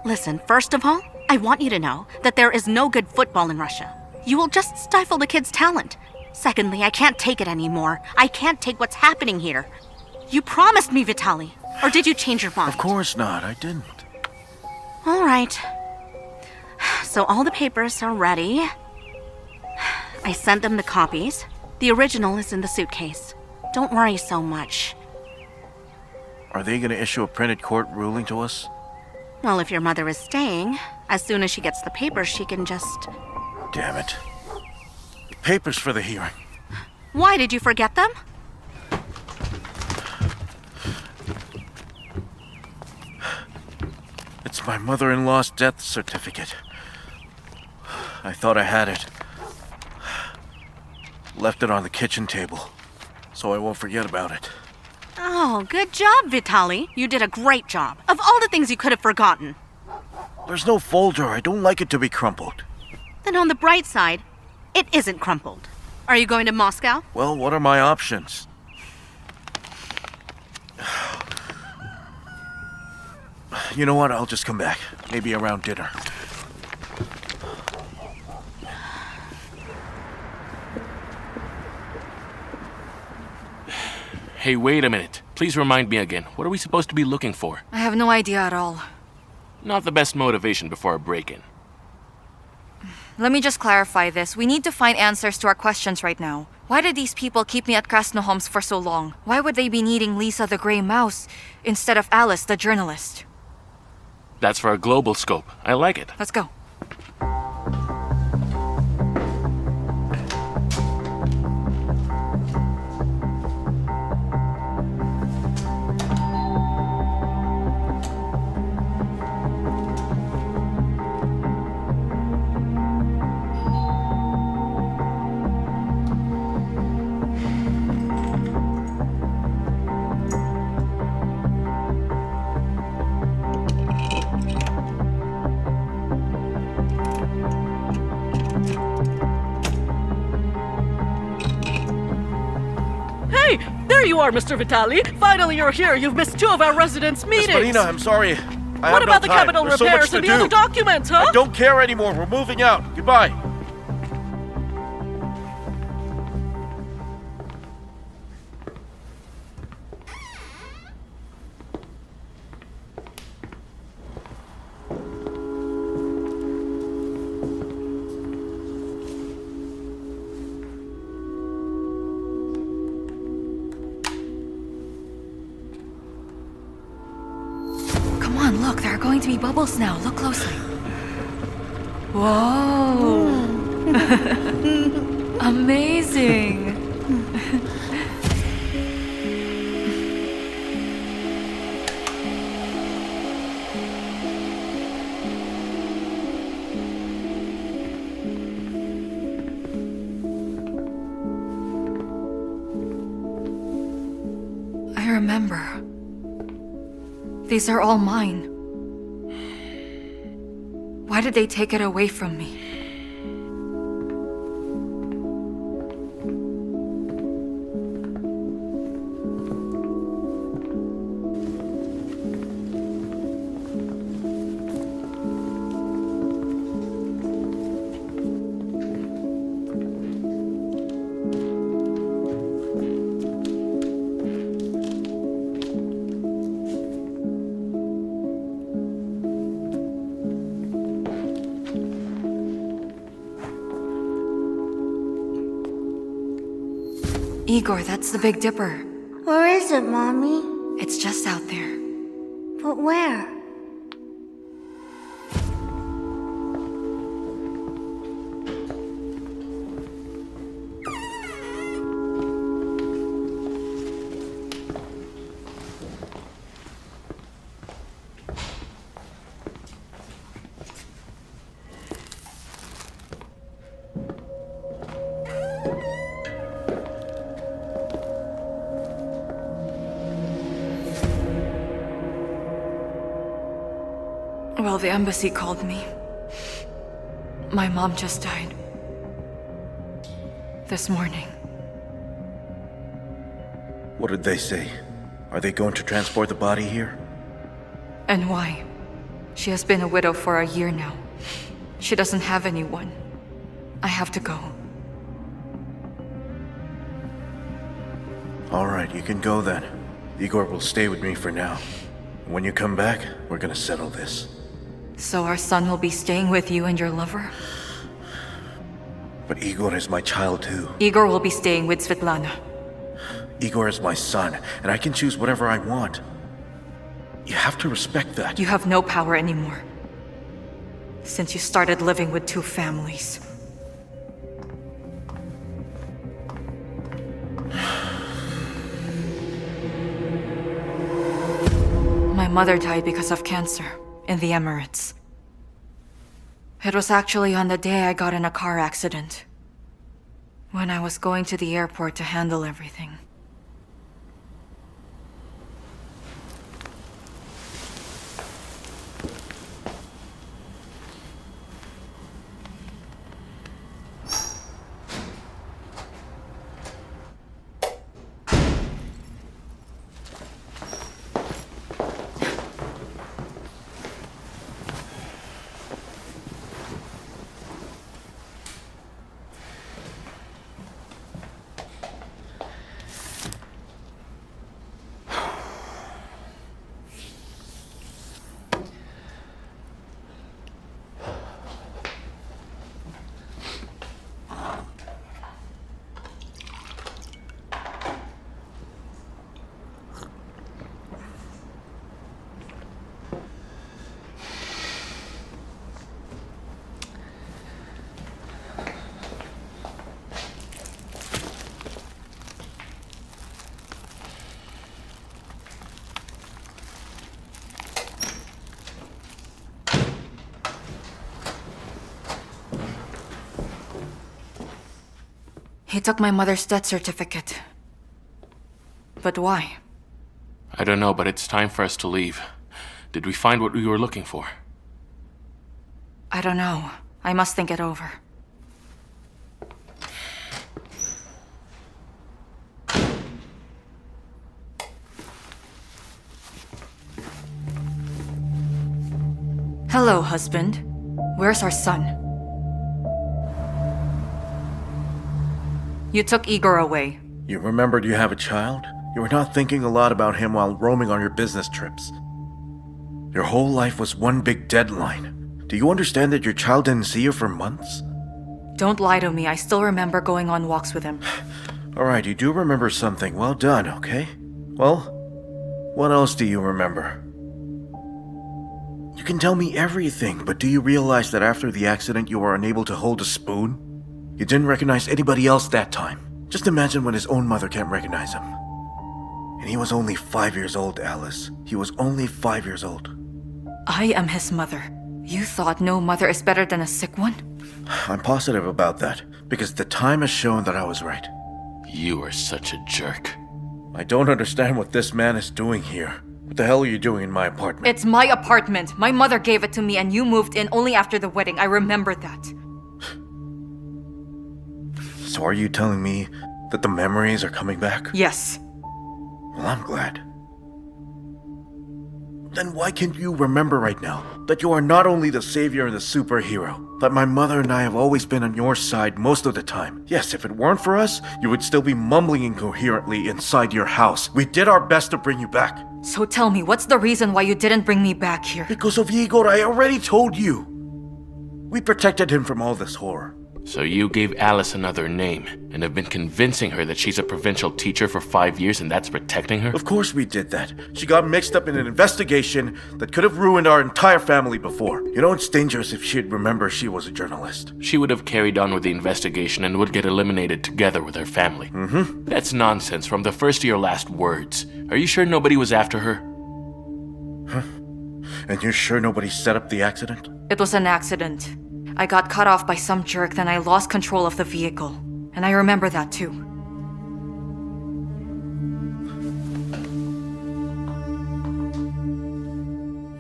Listen, first of all, I want you to know that there is no good football in Russia. You will just stifle the kid's talent. Secondly, I can't take it anymore. I can't take what's happening here. You promised me, Vitaly. Or did you change your mind? Of course not, I didn't. All right. So all the papers are ready. I sent them the copies. The original is in the suitcase. Don't worry so much. Are they going to issue a printed court ruling to us? Well, if your mother is staying, as soon as she gets the papers, she can just... Damn it. The papers for the hearing. Why, did you forget them? It's my mother-in-law's death certificate. I thought I had it. Left it on the kitchen table, so I won't forget about it. Oh, good job, Vitaly. You did a great job. Of all the things you could have forgotten. There's no folder. I don't like it to be crumpled. Then on the bright side, it isn't crumpled. Are you going to Moscow? Well, what are my options? You know what? I'll just come back. Maybe around dinner. Hey, wait a minute. Please remind me again. What are we supposed to be looking for? I have no idea at all. Not the best motivation before a break-in. Let me just clarify this. We need to find answers to our questions right now. Why did these people keep me at Krasnoholmsk for so long? Why would they be needing Lisa the Grey Mouse instead of Alice the journalist? That's for a global scope. I like it. Let's go. There you are, Mr. Vitali. Finally, you're here. You've missed 2 of our residents' Miss meetings. Marina, I'm sorry. I What have about no the time. capital There's so repairs much to and the do. other documents, huh? I don't care anymore. We're moving out. Goodbye. Come on, look, there are going to be bubbles now. Look closely. Whoa! Amazing! I remember. These are all mine. Why did they take it away from me? Igor, that's the Big Dipper. Where is it, Mommy? It's just out there. But where? Well, the embassy called me. My mom just died. This morning. What did they say? Are they going to transport the body here? And why? She has been a widow for a year now. She doesn't have anyone. I have to go. All right, you can go then. Igor will stay with me for now. When you come back, we're gonna settle this. So our son will be staying with you and your lover? But Igor is my child too. Igor will be staying with Svetlana. Igor is my son, and I can choose whatever I want. You have to respect that. You have no power anymore. Since you started living with 2 families. My mother died because of cancer in the Emirates. It was actually on the day I got in a car accident. When I was going to the airport to handle everything. He took my mother's death certificate. But why? I don't know, but it's time for us to leave. Did we find what we were looking for? I don't know. I must think it over. Hello, husband. Where's our son? You took Igor away. You remembered you have a child? You were not thinking a lot about him while roaming on your business trips. Your whole life was one big deadline. Do you understand that your child didn't see you for months? Don't lie to me. I still remember going on walks with him. Alright, you do remember something. Well done, okay? Well, what else do you remember? You can tell me everything, but do you realize that after the accident you were unable to hold a spoon? You didn't recognize anybody else that time. Just imagine when his own mother can't recognize him. And he was only 5 years old, Alice. He was only 5 years old. I am his mother. You thought no mother is better than a sick one? I'm positive about that, because the time has shown that I was right. You are such a jerk. I don't understand what this man is doing here. What the hell are you doing in my apartment? It's my apartment. My mother gave it to me and you moved in only after the wedding. I remember that. So are you telling me that the memories are coming back? Yes. Well, I'm glad. Then why can't you remember right now that you are not only the savior and the superhero, that my mother and I have always been on your side most of the time? Yes, if it weren't for us, you would still be mumbling incoherently inside your house. We did our best to bring you back. So tell me, what's the reason why you didn't bring me back here? Because of Igor, I already told you. We protected him from all this horror. So you gave Alice another name, and have been convincing her that she's a provincial teacher for 5 years and that's protecting her? Of course we did that. She got mixed up in an investigation that could have ruined our entire family before. You know, it's dangerous if she'd remember she was a journalist. She would have carried on with the investigation and would get eliminated together with her family. Mm-hmm. That's nonsense from the first to your last words. Are you sure nobody was after her? Huh? And you're sure nobody set up the accident? It was an accident. I got cut off by some jerk, then I lost control of the vehicle. And I remember that too.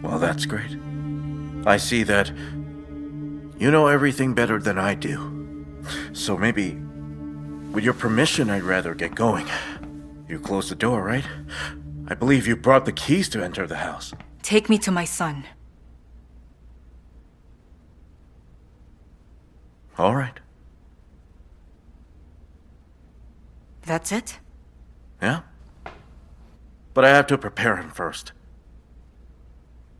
Well, that's great. I see that you know everything better than I do. So maybe, with your permission, I'd rather get going. You closed the door, right? I believe you brought the keys to enter the house. Take me to my son. All right. That's it? Yeah? But I have to prepare him first.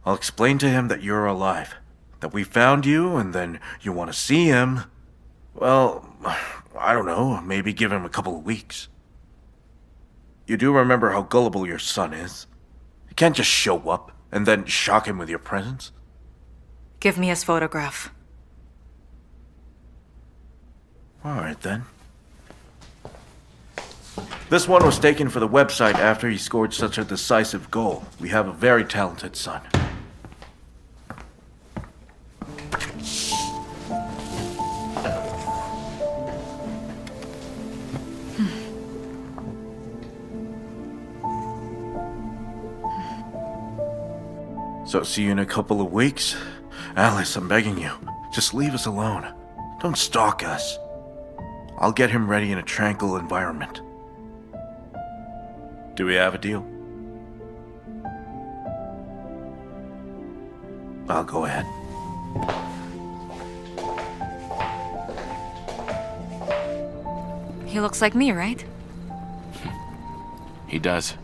I'll explain to him that you're alive, that we found you, and then you want to see him. Well, I don't know, maybe give him a couple of weeks. You do remember how gullible your son is. You can't just show up and then shock him with your presence. Give me his photograph. All right, then. This one was taken for the website after he scored such a decisive goal. We have a very talented son. So see you in a couple of weeks? Alice, I'm begging you. Just leave us alone. Don't stalk us. I'll get him ready in a tranquil environment. Do we have a deal? I'll go ahead. He looks like me, right? He does.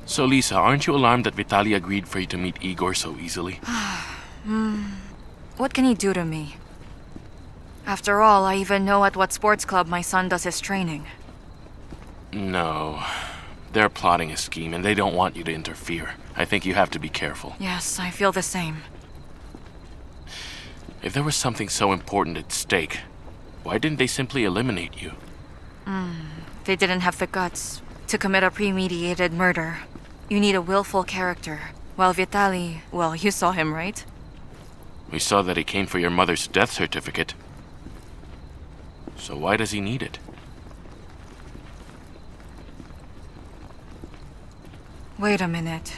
So Lisa, aren't you alarmed that Vitaly agreed for you to meet Igor so easily? What can he do to me? After all, I even know at what sports club my son does his training. No. They're plotting a scheme and they don't want you to interfere. I think you have to be careful. Yes, I feel the same. If there was something so important at stake, why didn't they simply eliminate you? They didn't have the guts to commit a premeditated murder. You need a willful character. While Vitaly, well, you saw him, right? We saw that he came for your mother's death certificate. So why does he need it? Wait a minute.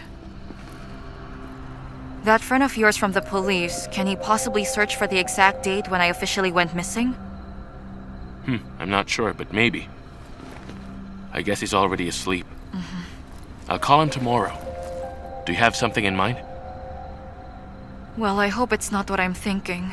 That friend of yours from the police, can he possibly search for the exact date when I officially went missing? I'm not sure, but maybe. I guess he's already asleep. I'll call him tomorrow. Do you have something in mind? Well, I hope it's not what I'm thinking.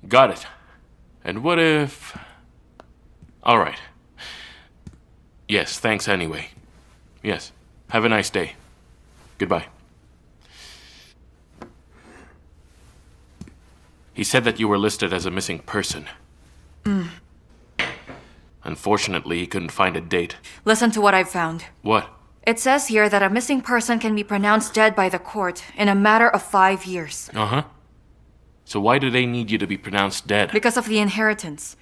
Got it. And what if... All right. Yes, thanks anyway. Yes. Have a nice day. Goodbye. He said that you were listed as a missing person. Unfortunately, he couldn't find a date. Listen to what I've found. What? It says here that a missing person can be pronounced dead by the court in a matter of 5 years. Uh-huh. So why do they need you to be pronounced dead? Because of the inheritance.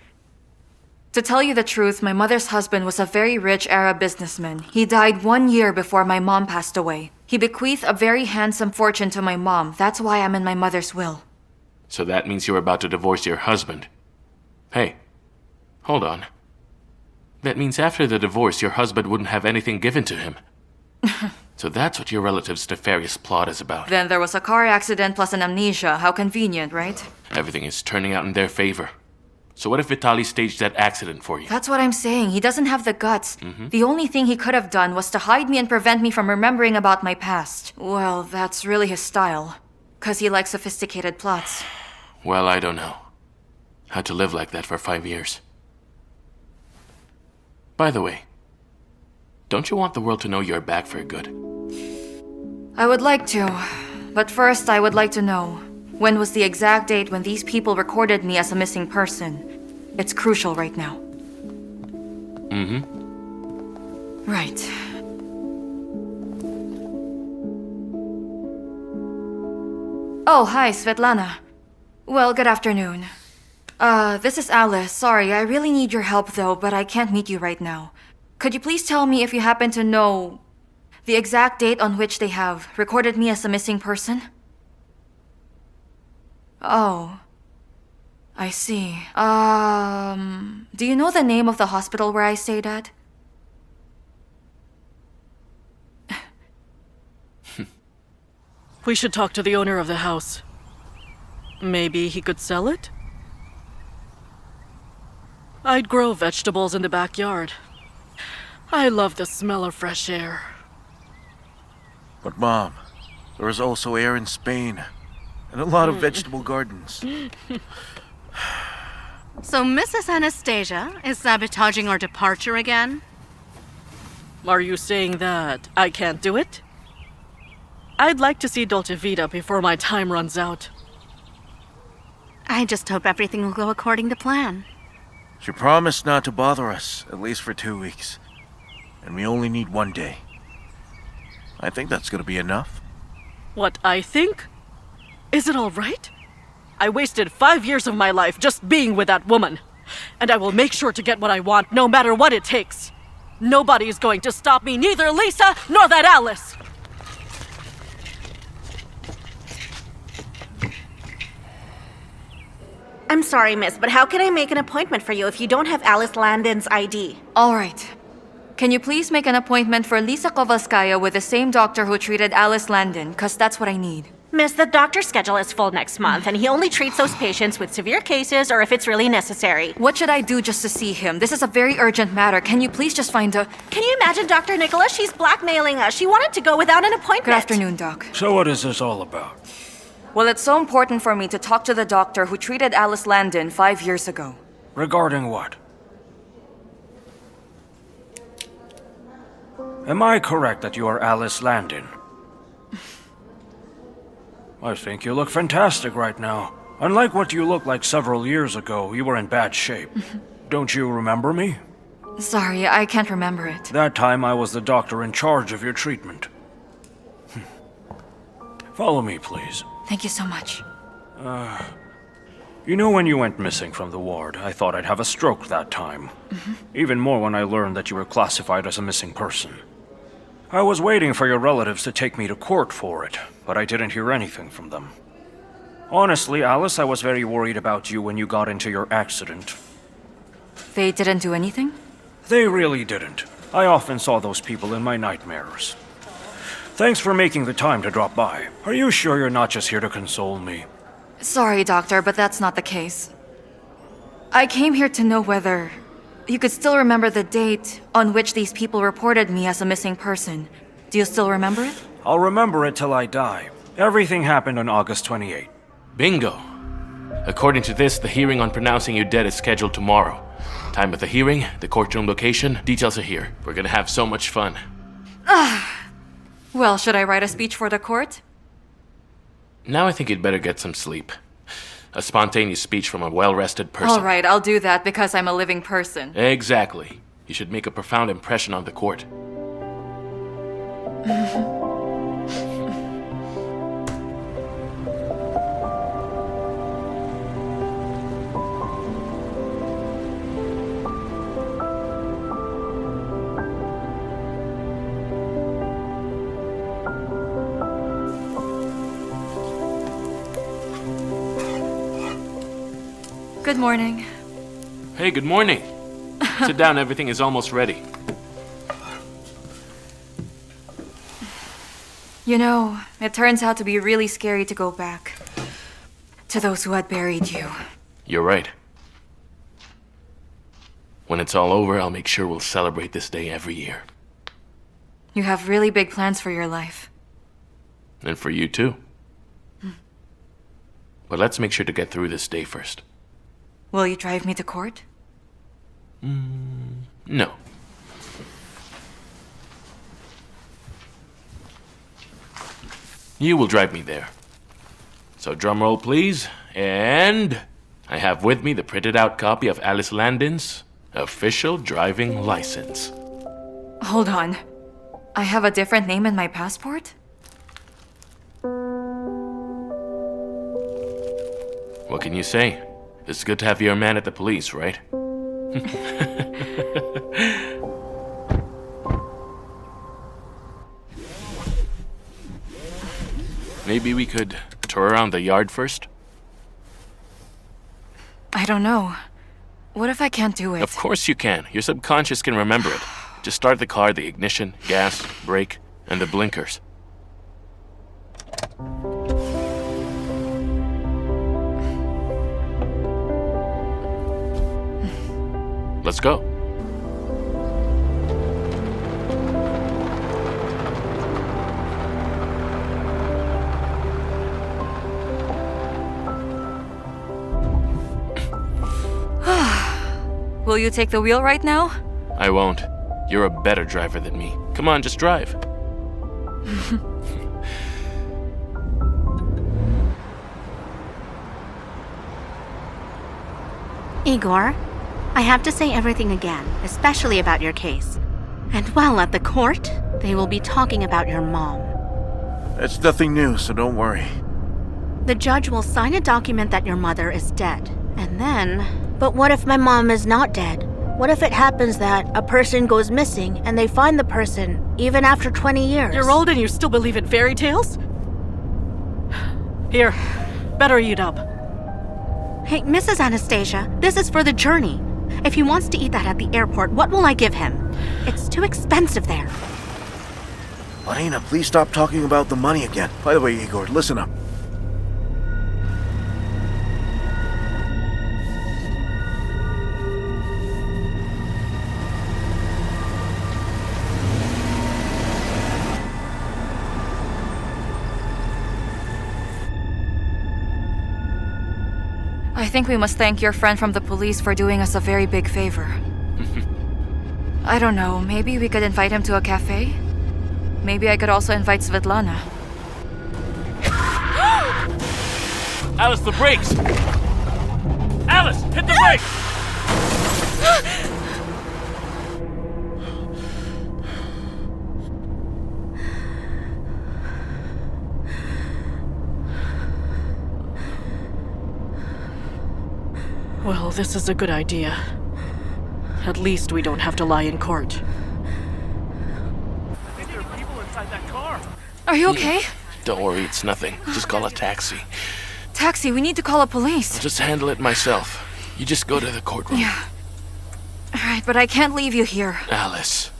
To tell you the truth, my mother's husband was a very rich Arab businessman. He died 1 year before my mom passed away. He bequeathed a very handsome fortune to my mom. That's why I'm in my mother's will. So that means you're about to divorce your husband. Hey, hold on. That means after the divorce, your husband wouldn't have anything given to him. So that's what your relative's nefarious plot is about. Then there was a car accident plus an amnesia. How convenient, right? Everything is turning out in their favor. So what if Vitaly staged that accident for you? That's what I'm saying. He doesn't have the guts. The only thing he could have done was to hide me and prevent me from remembering about my past. Well, that's really his style. 'Cause he likes sophisticated plots. Well, I don't know. Had to live like that for 5 years. By the way, don't you want the world to know you're back for good? I would like to. But first, I would like to know, when was the exact date when these people recorded me as a missing person? It's crucial right now. Right. Oh, hi, Svetlana. Well, good afternoon. This is Alice. Sorry, I really need your help though, but I can't meet you right now. Could you please tell me if you happen to know the exact date on which they have recorded me as a missing person? Oh. I see. Do you know the name of the hospital where I stayed at? We should talk to the owner of the house. Maybe he could sell it? I'd grow vegetables in the backyard. I love the smell of fresh air. But Mom, there is also air in Spain, and a lot of vegetable gardens. So Mrs. Anastasia is sabotaging our departure again? Are you saying that I can't do it? I'd like to see Dolce Vita before my time runs out. I just hope everything will go according to plan. She promised not to bother us, at least for 2 weeks. And we only need 1 day. I think that's gonna be enough. What I think? Is it all right? I wasted 5 years of my life just being with that woman. And I will make sure to get what I want, no matter what it takes. Nobody is going to stop me, neither Lisa nor that Alice! I'm sorry, miss, but how can I make an appointment for you if you don't have Alice Landon's ID? All right. Can you please make an appointment for Lisa Kovalskaya with the same doctor who treated Alice Landon? 'Cause that's what I need. Miss, the doctor's schedule is full next month, and he only treats those patients with severe cases or if it's really necessary. What should I do just to see him? This is a very urgent matter. Can you please just find a... Can you imagine Dr. Nicholas? She's blackmailing us. She wanted to go without an appointment. Good afternoon, Doc. So what is this all about? Well, it's so important for me to talk to the doctor who treated Alice Landon 5 years ago. Regarding what? Am I correct that you are Alice Landon? I think you look fantastic right now. Unlike what you looked like several years ago, you were in bad shape. Don't you remember me? Sorry, I can't remember it. That time I was the doctor in charge of your treatment. Follow me, please. Thank you so much. You know, when you went missing from the ward, I thought I'd have a stroke that time. Even more when I learned that you were classified as a missing person. I was waiting for your relatives to take me to court for it, but I didn't hear anything from them. Honestly, Alice, I was very worried about you when you got into your accident. They didn't do anything? They really didn't. I often saw those people in my nightmares. Thanks for making the time to drop by. Are you sure you're not just here to console me? Sorry, Doctor, but that's not the case. I came here to know whether you could still remember the date on which these people reported me as a missing person. Do you still remember it? I'll remember it till I die. Everything happened on August 28th. Bingo. According to this, the hearing on pronouncing you dead is scheduled tomorrow. Time of the hearing, the courtroom location, details are here. We're gonna have so much fun. Well, should I write a speech for the court? Now I think you'd better get some sleep. A spontaneous speech from a well-rested person. All right, I'll do that because I'm a living person. Exactly. You should make a profound impression on the court. Good morning. Hey, good morning. Sit down, everything is almost ready. You know, it turns out to be really scary to go back to those who had buried you. You're right. When it's all over, I'll make sure we'll celebrate this day every year. You have really big plans for your life. And for you too. But let's make sure to get through this day first. Will you drive me to court? No. You will drive me there. So drum roll, please. And I have with me the printed out copy of Alice Landon's official driving license. Hold on. I have a different name in my passport? What can you say? It's good to have your man at the police, right? Maybe we could tour around the yard first? I don't know. What if I can't do it? Of course you can. Your subconscious can remember it. Just start the car, the ignition, gas, brake, and the blinkers. Let's go. Will you take the wheel right now? I won't. You're a better driver than me. Come on, just drive. Igor, I have to say everything again, especially about your case. And while at the court, they will be talking about your mom. It's nothing new, so don't worry. The judge will sign a document that your mother is dead. And then... But what if my mom is not dead? What if it happens that a person goes missing and they find the person even after 20 years? You're old and you still believe in fairy tales? Here, better eat up. Hey, Mrs. Anastasia, this is for the journey. If he wants to eat that at the airport, what will I give him? It's too expensive there. Marina, please stop talking about the money again. By the way, Igor, listen up. I think we must thank your friend from the police for doing us a very big favor. I don't know, maybe we could invite him to a cafe? Maybe I could also invite Svetlana. Alice, the brakes! Alice, hit the brakes! Well, this is a good idea. At least we don't have to lie in court. I think there are people inside that car. Are you okay? Don't worry, it's nothing. Just call a taxi. Taxi, we need to call a police. I'll just handle it myself. You just go to the courtroom. Yeah. Alright, but I can't leave you here. Alice,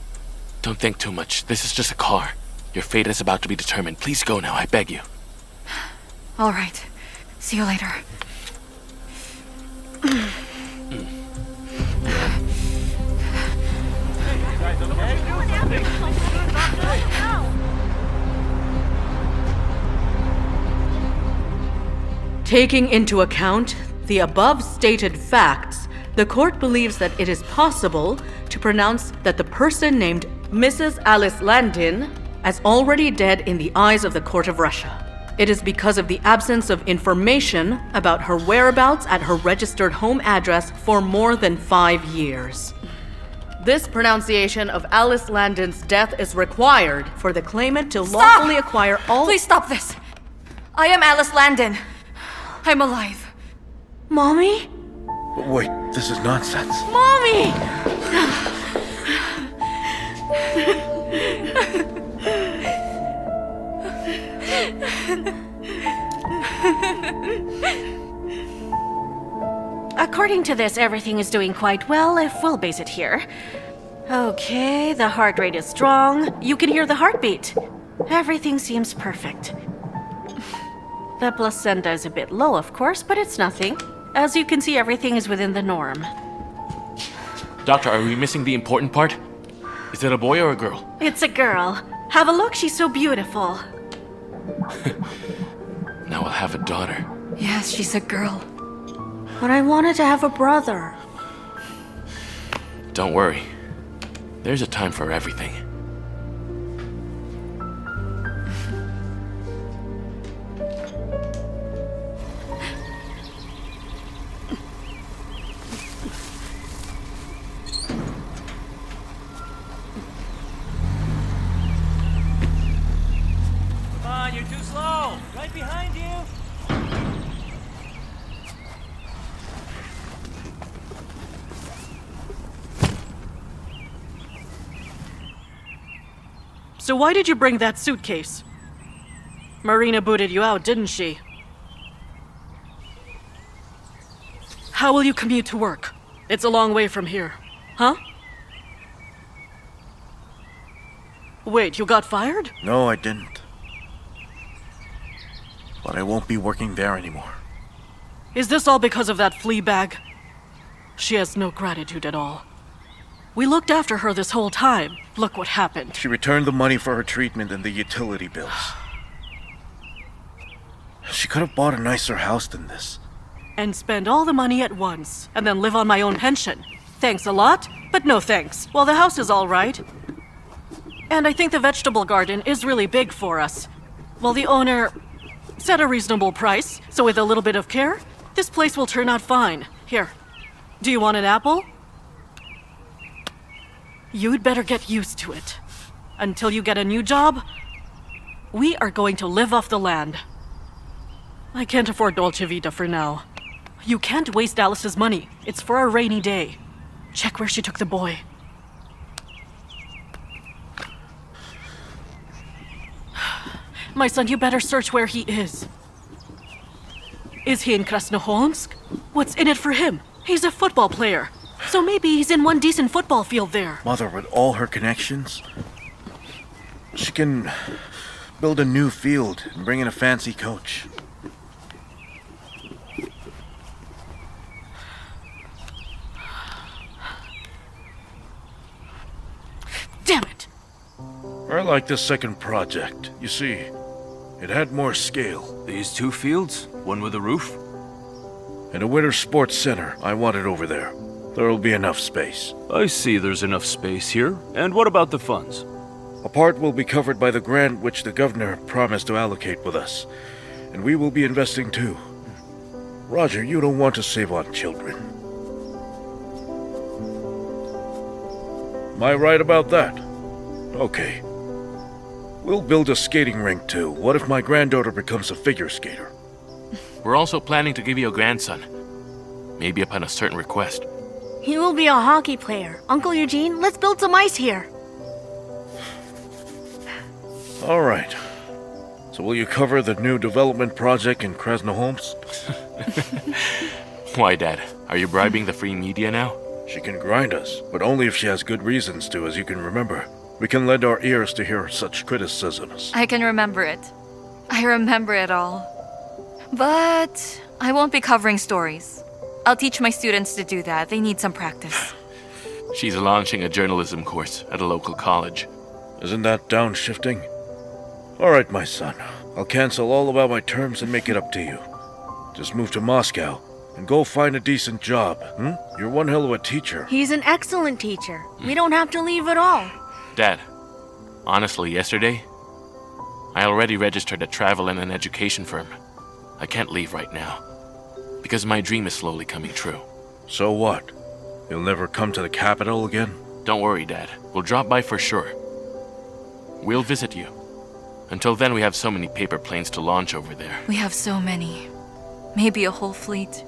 don't think too much. This is just a car. Your fate is about to be determined. Please go now, I beg you. Alright. See you later. Taking into account the above stated facts, the court believes that it is possible to pronounce that the person named Mrs. Alice Landin as already dead in the eyes of the Court of Russia. It is because of the absence of information about her whereabouts at her registered home address for more than 5 years. This pronunciation of Alice Landin's death is required for the claimant to lawfully acquire all— Please stop this! I am Alice Landin. I'm alive. Mommy? Wait, this is nonsense. Mommy! According to this, everything is doing quite well if we'll base it here. Okay, the heart rate is strong. You can hear the heartbeat. Everything seems perfect. The placenta is a bit low, of course, but it's nothing. As you can see, everything is within the norm. Doctor, are we missing the important part? Is it a boy or a girl? It's a girl. Have a look, she's so beautiful. Now I'll have a daughter. Yes, she's a girl. But I wanted to have a brother. Don't worry. There's a time for everything. Come on, you're too slow. Right behind you. So why did you bring that suitcase? Marina booted you out, didn't she? How will you commute to work? It's a long way from here. Huh? Wait, you got fired? No, I didn't. But I won't be working there anymore. Is this all because of that flea bag? She has no gratitude at all. We looked after her this whole time. Look what happened. She returned the money for her treatment and the utility bills. She could have bought a nicer house than this. And spend all the money at once, and then live on my own pension. Thanks a lot, but no thanks. Well, the house is all right. And I think the vegetable garden is really big for us. Well, the owner set a reasonable price, so with a little bit of care, this place will turn out fine. Here, do you want an apple? You'd better get used to it. Until you get a new job, we are going to live off the land. I can't afford Dolce Vita for now. You can't waste Alice's money. It's for a rainy day. Check where she took the boy. My son, you better search where he is. Is he in Krasnoholmsk? What's in it for him? He's a football player. So maybe he's in one decent football field there. Mother, with all her connections, she can build a new field and bring in a fancy coach. Damn it! I like this second project. You see, it had more scale. These two fields? One with a roof? And a winter sports center. I want it over there. There'll be enough space. I see there's enough space here. And what about the funds? A part will be covered by the grant which the governor promised to allocate with us. And we will be investing too. Roger, you don't want to save on children. Am I right about that? Okay. We'll build a skating rink too. What if my granddaughter becomes a figure skater? We're also planning to give you a grandson. maybe upon a certain request. He will be a hockey player. Uncle Eugene, let's build some ice here. All right. So will you cover the new development project in Krasnoholmsk? Why, Dad? Are you bribing the free media now? She can grind us, but only if she has good reasons to, as you can remember. We can lend our ears to hear such criticisms. I can remember it. I remember it all. But I won't be covering stories. I'll teach my students to do that. They need some practice. She's launching a journalism course at a local college. Isn't that downshifting? All right, my son. I'll cancel all about my terms and make it up to you. Just move to Moscow and go find a decent job, You're one hell of a teacher. He's an excellent teacher. We don't have to leave at all. Dad, honestly, yesterday, I already registered a travel and an education firm. I can't leave right now, because my dream is slowly coming true. So what? You'll never come to the capital again? Don't worry, Dad. We'll drop by for sure. We'll visit you. Until then, we have so many paper planes to launch over there. We have so many. Maybe a whole fleet.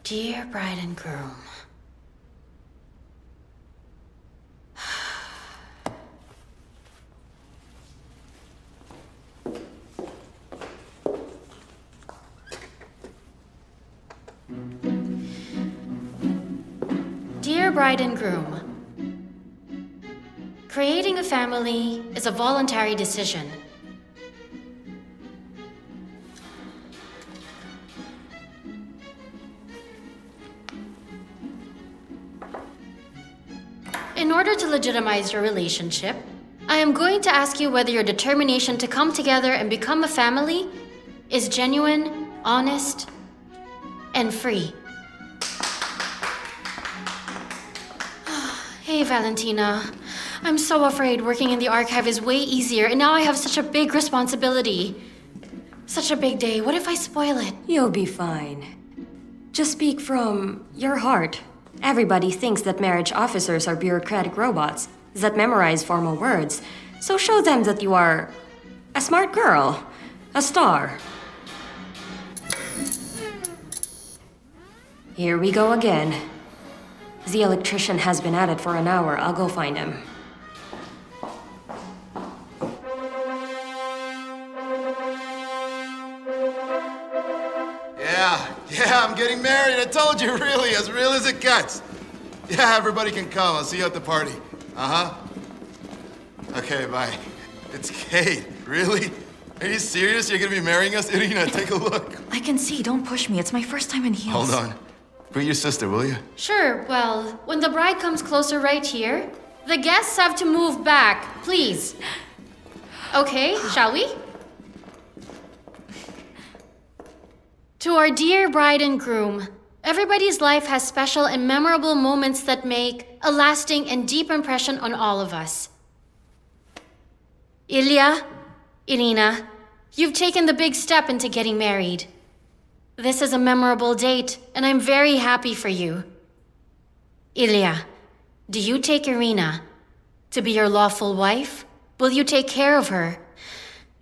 Dear bride and groom. Dear bride and groom. Creating a family is a voluntary decision. In order to legitimize your relationship, I am going to ask you whether your determination to come together and become a family is genuine, honest, and free. Hey, Valentina. I'm so afraid working in the archive is way easier, and now I have such a big responsibility. Such a big day. What if I spoil it? You'll be fine. Just speak from your heart. Everybody thinks that marriage officers are bureaucratic robots that memorize formal words. So show them that you are a smart girl, a star. Here we go again. The electrician has been at it for an hour. I'll go find him. Yeah, I'm getting married. I told you, really, as real as it gets. Yeah, everybody can come. I'll see you at the party. Uh-huh. Okay, bye. It's Kate. Really? Are you serious? You're gonna be marrying us? Irina, take a look. I can see. Don't push me. It's my first time in heels. Hold on. Bring your sister, will you? Sure, well, when the bride comes closer right here, the guests have to move back, please. Okay, shall we? To our dear bride and groom, everybody's life has special and memorable moments that make a lasting and deep impression on all of us. Ilya, Irina, you've taken the big step into getting married. This is a memorable date, and I'm very happy for you. Ilya, do you take Irina to be your lawful wife? Will you take care of her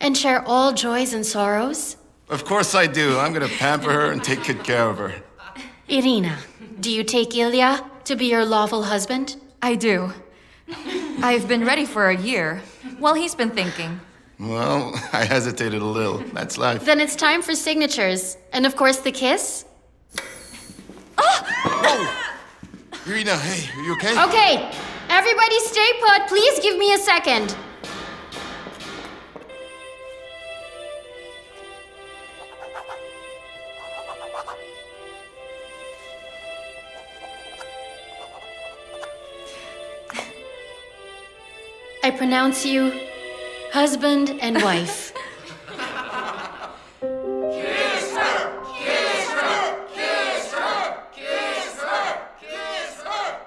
and share all joys and sorrows? Of course I do. I'm gonna pamper her and take good care of her. Irina, do you take Ilya to be your lawful husband? I do. I've been ready for a year. Well, he's been thinking. Well, I hesitated a little. That's life. Then it's time for signatures. And of course, the kiss. Oh! Irina, hey, are you okay? Okay, everybody stay put. Please give me a second. I pronounce you Husband and wife. Kiss her! Kiss her! Kiss her! Kiss her! Kiss her!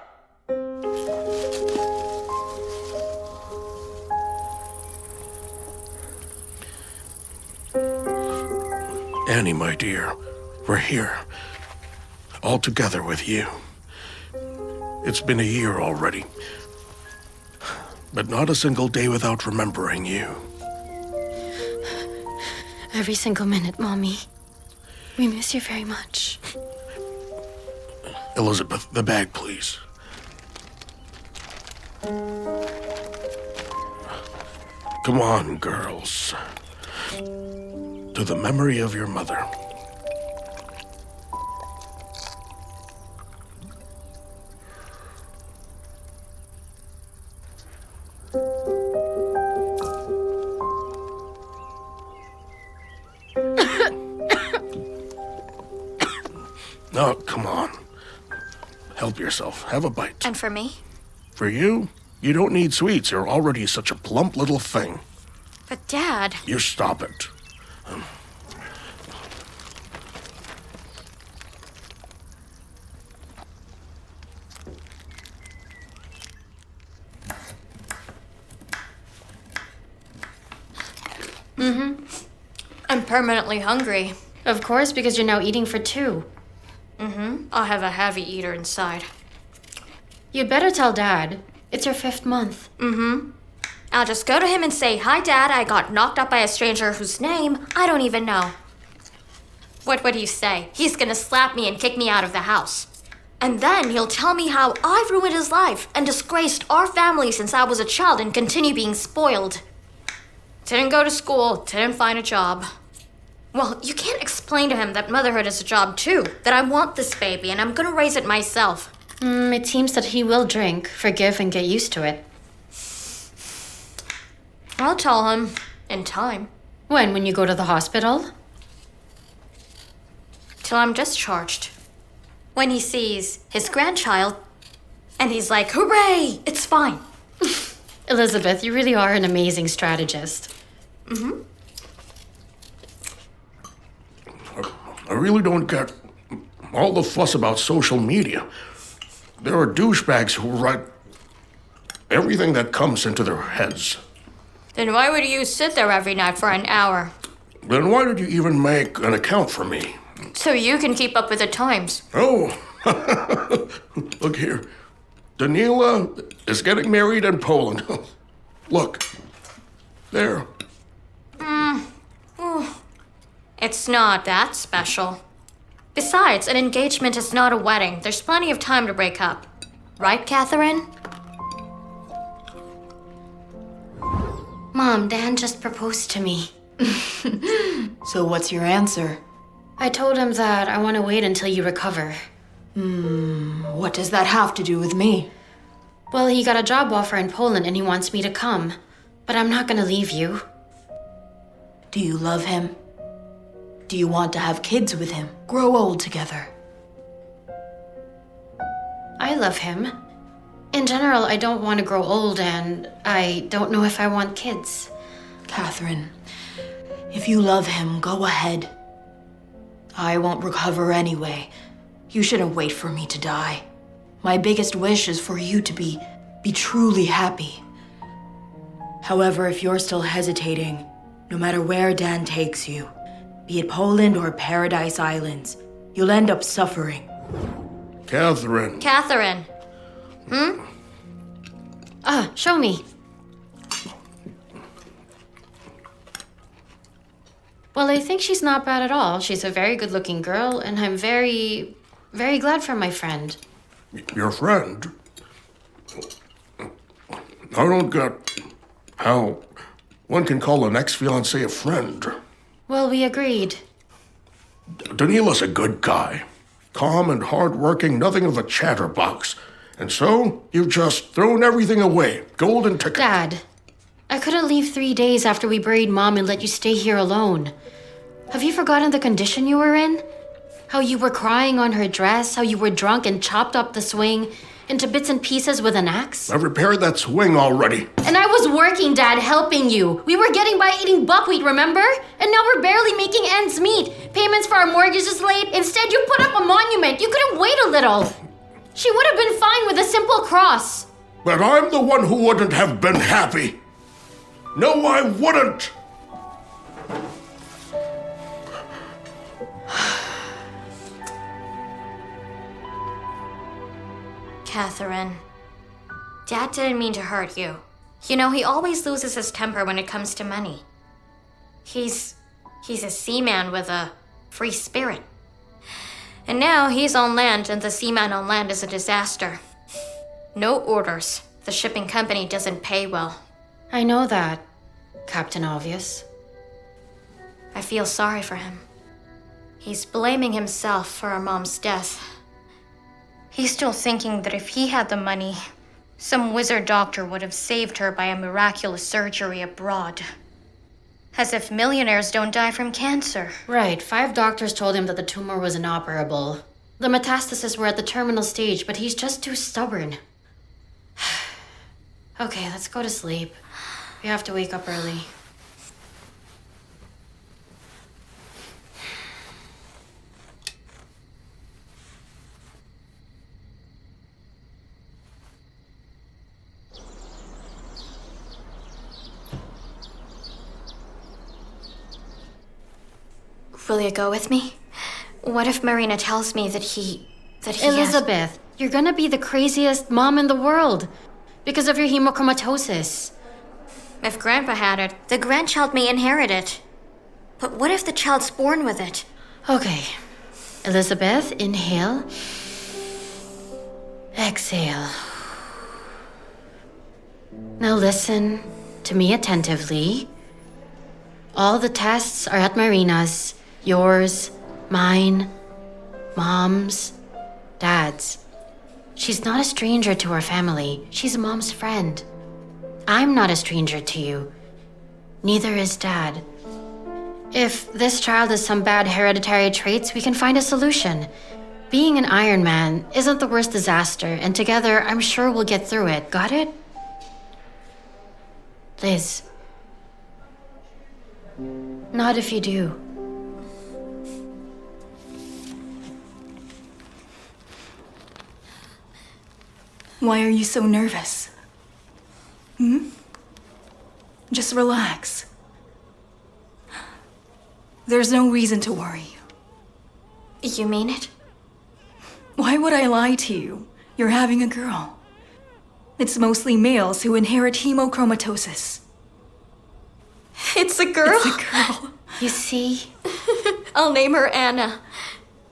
Annie, my dear, we're here. All together with you. It's been a year already. But not a single day without remembering you. Every single minute, Mommy. We miss you very much. Elizabeth, the bag, please. Come on, girls. To the memory of your mother. No, come on. Help yourself. Have a bite. And for me? For you? You don't need sweets. You're already such a plump little thing. But Dad... You stop it. Mm-hmm. I'm permanently hungry. Of course, because you're now eating for two. Mm-hmm. I'll have a heavy eater inside. You'd better tell Dad. It's your 5th month. Mm-hmm. I'll just go to him and say, "Hi, Dad, I got knocked up by a stranger whose name I don't even know." What would he say? He's gonna slap me and kick me out of the house. And then he'll tell me how I've ruined his life and disgraced our family since I was a child and continue being spoiled. Didn't go to school, didn't find a job. Well, you can't explain to him that motherhood is a job too, that I want this baby and I'm gonna raise it myself. It seems that he will drink, forgive, and get used to it. I'll tell him in time. When you go to the hospital? Till I'm discharged. When he sees his grandchild, and he's like, "Hooray, it's fine." Elizabeth, you really are an amazing strategist. Mm-hmm. I really don't get all the fuss about social media. There are douchebags who write everything that comes into their heads. Then why would you sit there every night for an hour? Then why did you even make an account for me? So you can keep up with the times. Oh, look here. Danila is getting married in Poland. Look, there. It's not that special. Besides, an engagement is not a wedding. There's plenty of time to break up. Right, Catherine? Mom, Dan just proposed to me. So what's your answer? I told him that I want to wait until you recover. What does that have to do with me? Well, he got a job offer in Poland and he wants me to come. But I'm not gonna leave you. Do you love him? Do you want to have kids with him? Grow old together? I love him. In general, I don't want to grow old and I don't know if I want kids. Catherine, if you love him, go ahead. I won't recover anyway. You shouldn't wait for me to die. My biggest wish is for you to be truly happy. However, if you're still hesitating, no matter where Dan takes you, be it Poland or Paradise Islands, you'll end up suffering. Catherine. Catherine. Show me. Well, I think she's not bad at all. She's a very good-looking girl, and I'm very, very glad for my friend. Your friend? I don't get how one can call an ex-fiancé a friend. Well, we agreed. Danila's a good guy. Calm and hardworking, nothing of a chatterbox. And so, you've just thrown everything away. Golden ticket. Dad, I couldn't leave 3 days after we buried Mom and let you stay here alone. Have you forgotten the condition you were in? How you were crying on her dress, how you were drunk and chopped up the swing into bits and pieces with an axe. I repaired that swing already. And I was working, Dad, helping you. We were getting by eating buckwheat, remember? And now we're barely making ends meet. Payments for our mortgage is late. Instead, you put up a monument. You couldn't wait a little. She would have been fine with a simple cross. But I'm the one who wouldn't have been happy. No, I wouldn't. Catherine, Dad didn't mean to hurt you. You know, he always loses his temper when it comes to money. He's a seaman with a free spirit. And now he's on land, and the seaman on land is a disaster. No orders. The shipping company doesn't pay well. I know that, Captain Obvious. I feel sorry for him. He's blaming himself for our mom's death. He's still thinking that if he had the money, some wizard doctor would have saved her by a miraculous surgery abroad. As if millionaires don't die from cancer. Right, 5 doctors told him that the tumor was inoperable. The metastases were at the terminal stage, but he's just too stubborn. Okay, let's go to sleep. We have to wake up early. Will you go with me? What if Marina tells me that he Elizabeth, you're gonna be the craziest mom in the world because of your hemochromatosis. If Grandpa had it, the grandchild may inherit it. But what if the child's born with it? Okay. Elizabeth, inhale. Exhale. Now listen to me attentively. All the tests are at Marina's. Yours, mine, Mom's, Dad's. She's not a stranger to our family. She's Mom's friend. I'm not a stranger to you. Neither is Dad. If this child has some bad hereditary traits, we can find a solution. Being an Iron Man isn't the worst disaster, and together I'm sure we'll get through it. Got it? Liz. Not if you do. Why are you so nervous? Just relax. There's no reason to worry. You mean it? Why would I lie to you? You're having a girl. It's mostly males who inherit hemochromatosis. It's a girl? It's a girl. You see? I'll name her Anna.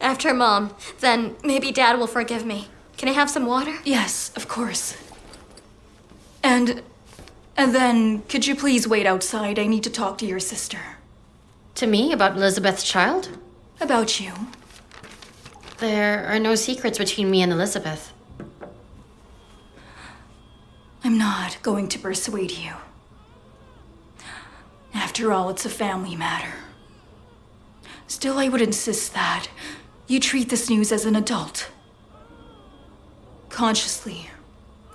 After Mom. Then maybe Dad will forgive me. Can I have some water? Yes, of course. And then, could you please wait outside? I need to talk to your sister. To me about Elizabeth's child? About you. There are no secrets between me and Elizabeth. I'm not going to persuade you. After all, it's a family matter. Still, I would insist that you treat this news as an adult. Consciously.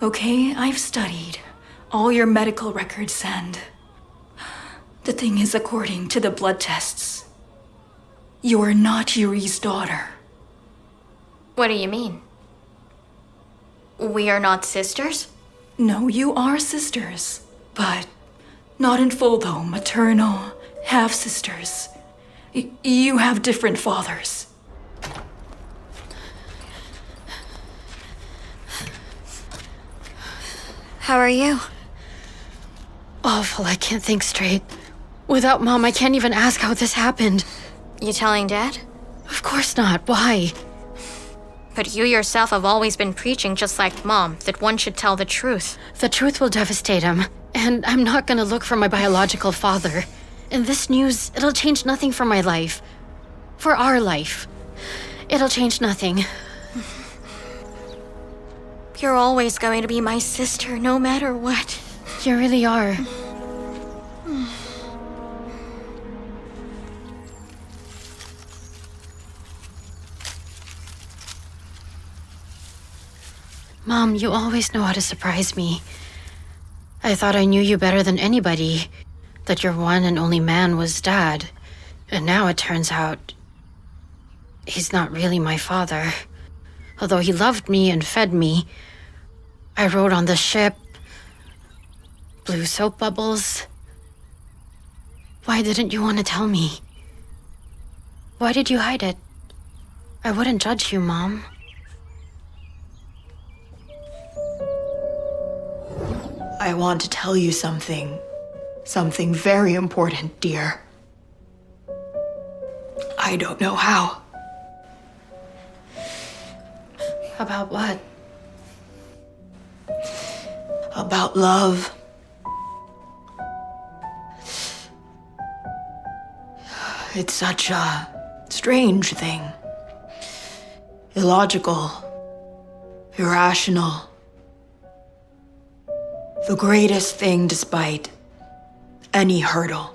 Okay, I've studied all your medical records and... The thing is, according to the blood tests, you're not Yuri's daughter. What do you mean? We are not sisters? No, you are sisters. But not in full, though. Maternal, half-sisters. You have different fathers. How are you? Awful, I can't think straight. Without Mom, I can't even ask how this happened. You telling Dad? Of course not. Why? But you yourself have always been preaching, just like Mom, that one should tell the truth. The truth will devastate him, and I'm not gonna look for my biological father. And this news, it'll change nothing for my life. For our life. It'll change nothing. You're always going to be my sister, no matter what. You really are. Mom, you always know how to surprise me. I thought I knew you better than anybody, that your one and only man was Dad. And now it turns out he's not really my father. Although he loved me and fed me. I rode on the ship, blew soap bubbles. Why didn't you want to tell me? Why did you hide it? I wouldn't judge you, Mom. I want to tell you something. Something very important, dear. I don't know how. About what? About love. It's such a strange thing. Illogical. Irrational. The greatest thing despite any hurdle.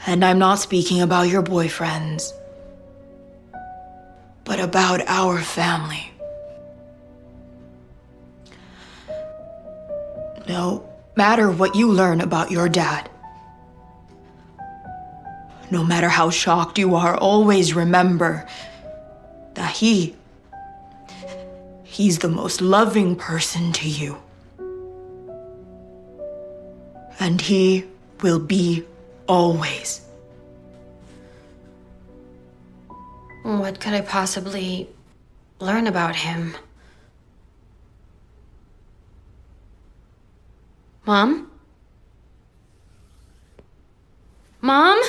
And I'm not speaking about your boyfriends, but about our family. No matter what you learn about your dad, no matter how shocked you are, always remember that he's the most loving person to you. And he will be always. What could I possibly learn about him? Mom? Mom?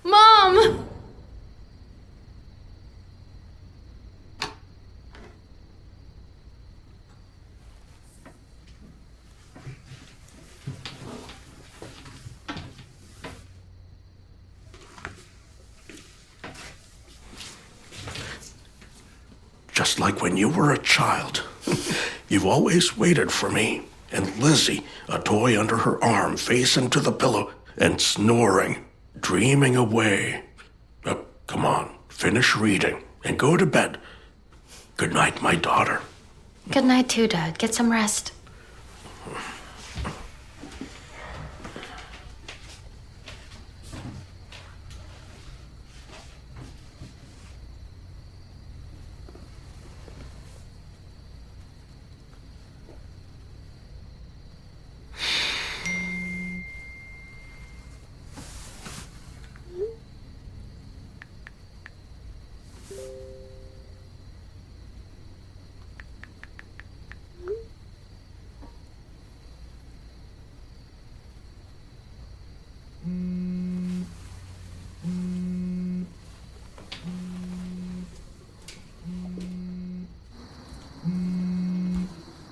Mom! Just like when you were a child. You've always waited for me. And Lizzie, a toy under her arm, facing to the pillow and snoring, dreaming away. Come on, finish reading and go to bed. Good night, my daughter. Good night too, Dad. Get some rest.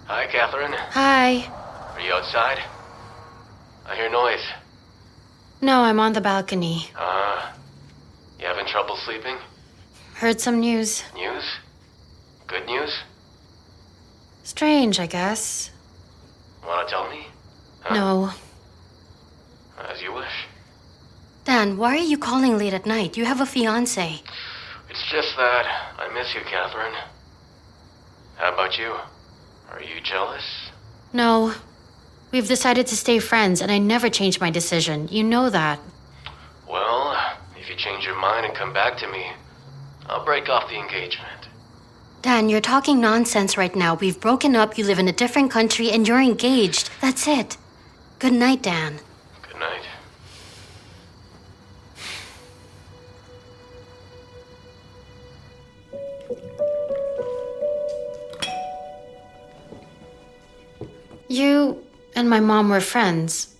Hi, Catherine. Hi. Are you outside? I hear noise. No, I'm on the balcony. You having trouble sleeping? Heard some news. News? Good news? Strange, I guess. Wanna tell me? Huh? No. As you wish. Dan, why are you calling late at night? You have a fiancé. It's just that I miss you, Catherine. How about you? Are you jealous? No. We've decided to stay friends, and I never change my decision. You know that. Well, if you change your mind and come back to me, I'll break off the engagement. Dan, you're talking nonsense right now. We've broken up, you live in a different country, and you're engaged. That's it. Good night, Dan. Good night. You and my mom were friends.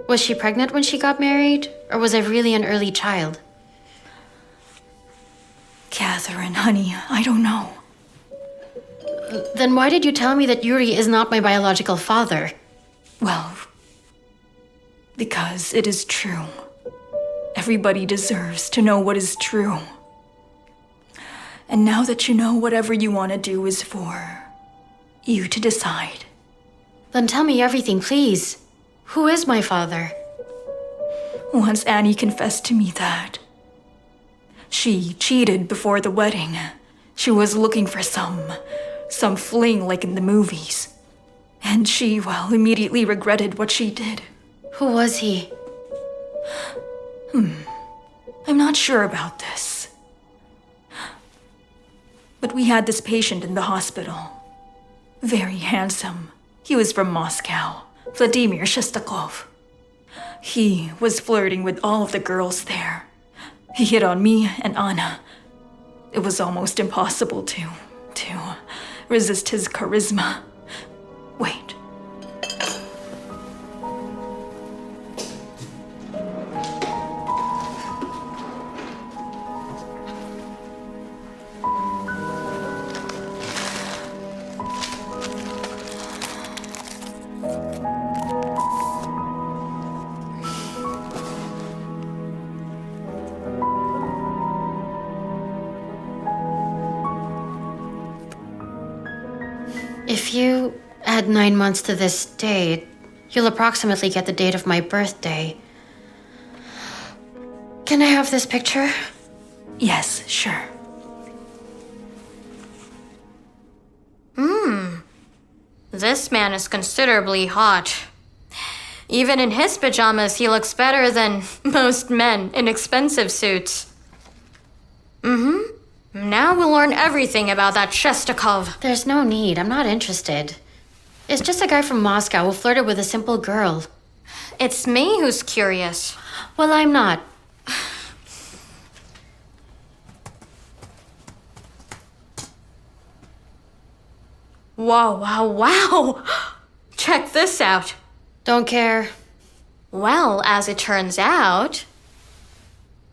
Was she pregnant when she got married? Or was I really an early child? Catherine, honey, I don't know. Then why did you tell me that Yuri is not my biological father? Well, because it is true. Everybody deserves to know what is true. And now that you know, whatever you want to do is for you to decide. Then tell me everything, please. Who is my father? Once Annie confessed to me that, She cheated before the wedding. She was looking for some fling like in the movies. And she, well, immediately regretted what she did. Who was he? I'm not sure about this. But we had this patient in the hospital. Very handsome. He was from Moscow. Vladimir Shestakov. He was flirting with all of the girls there. He hit on me and Anna. It was almost impossible to resist his charisma. Wait. If you add 9 months to this date, you'll approximately get the date of my birthday. Can I have this picture? Yes, sure. This man is considerably hot. Even in his pajamas, he looks better than most men in expensive suits. Now we'll learn everything about that Shestakov. There's no need. I'm not interested. It's just a guy from Moscow who flirted with a simple girl. It's me who's curious. Well, I'm not. Wow. Check this out. Don't care. Well, as it turns out,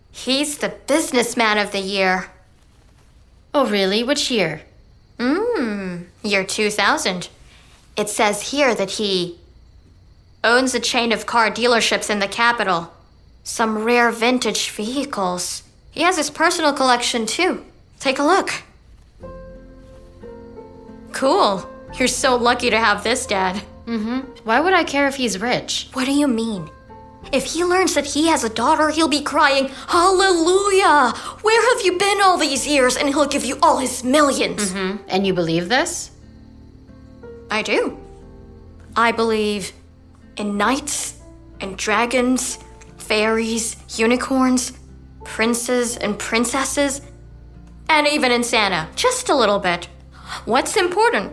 he's the businessman of the year. Oh, really? Which year? Year 2000. It says here that he owns a chain of car dealerships in the capital. Some rare vintage vehicles. He has his personal collection too. Take a look. Cool. You're so lucky to have this, Dad. Why would I care if he's rich? What do you mean? If he learns that he has a daughter, he'll be crying, "Hallelujah! Where have you been all these years?" And he'll give you all his millions. And you believe this? I do. I believe in knights and dragons, fairies, unicorns, princes and princesses, and even in Santa, just a little bit. What's important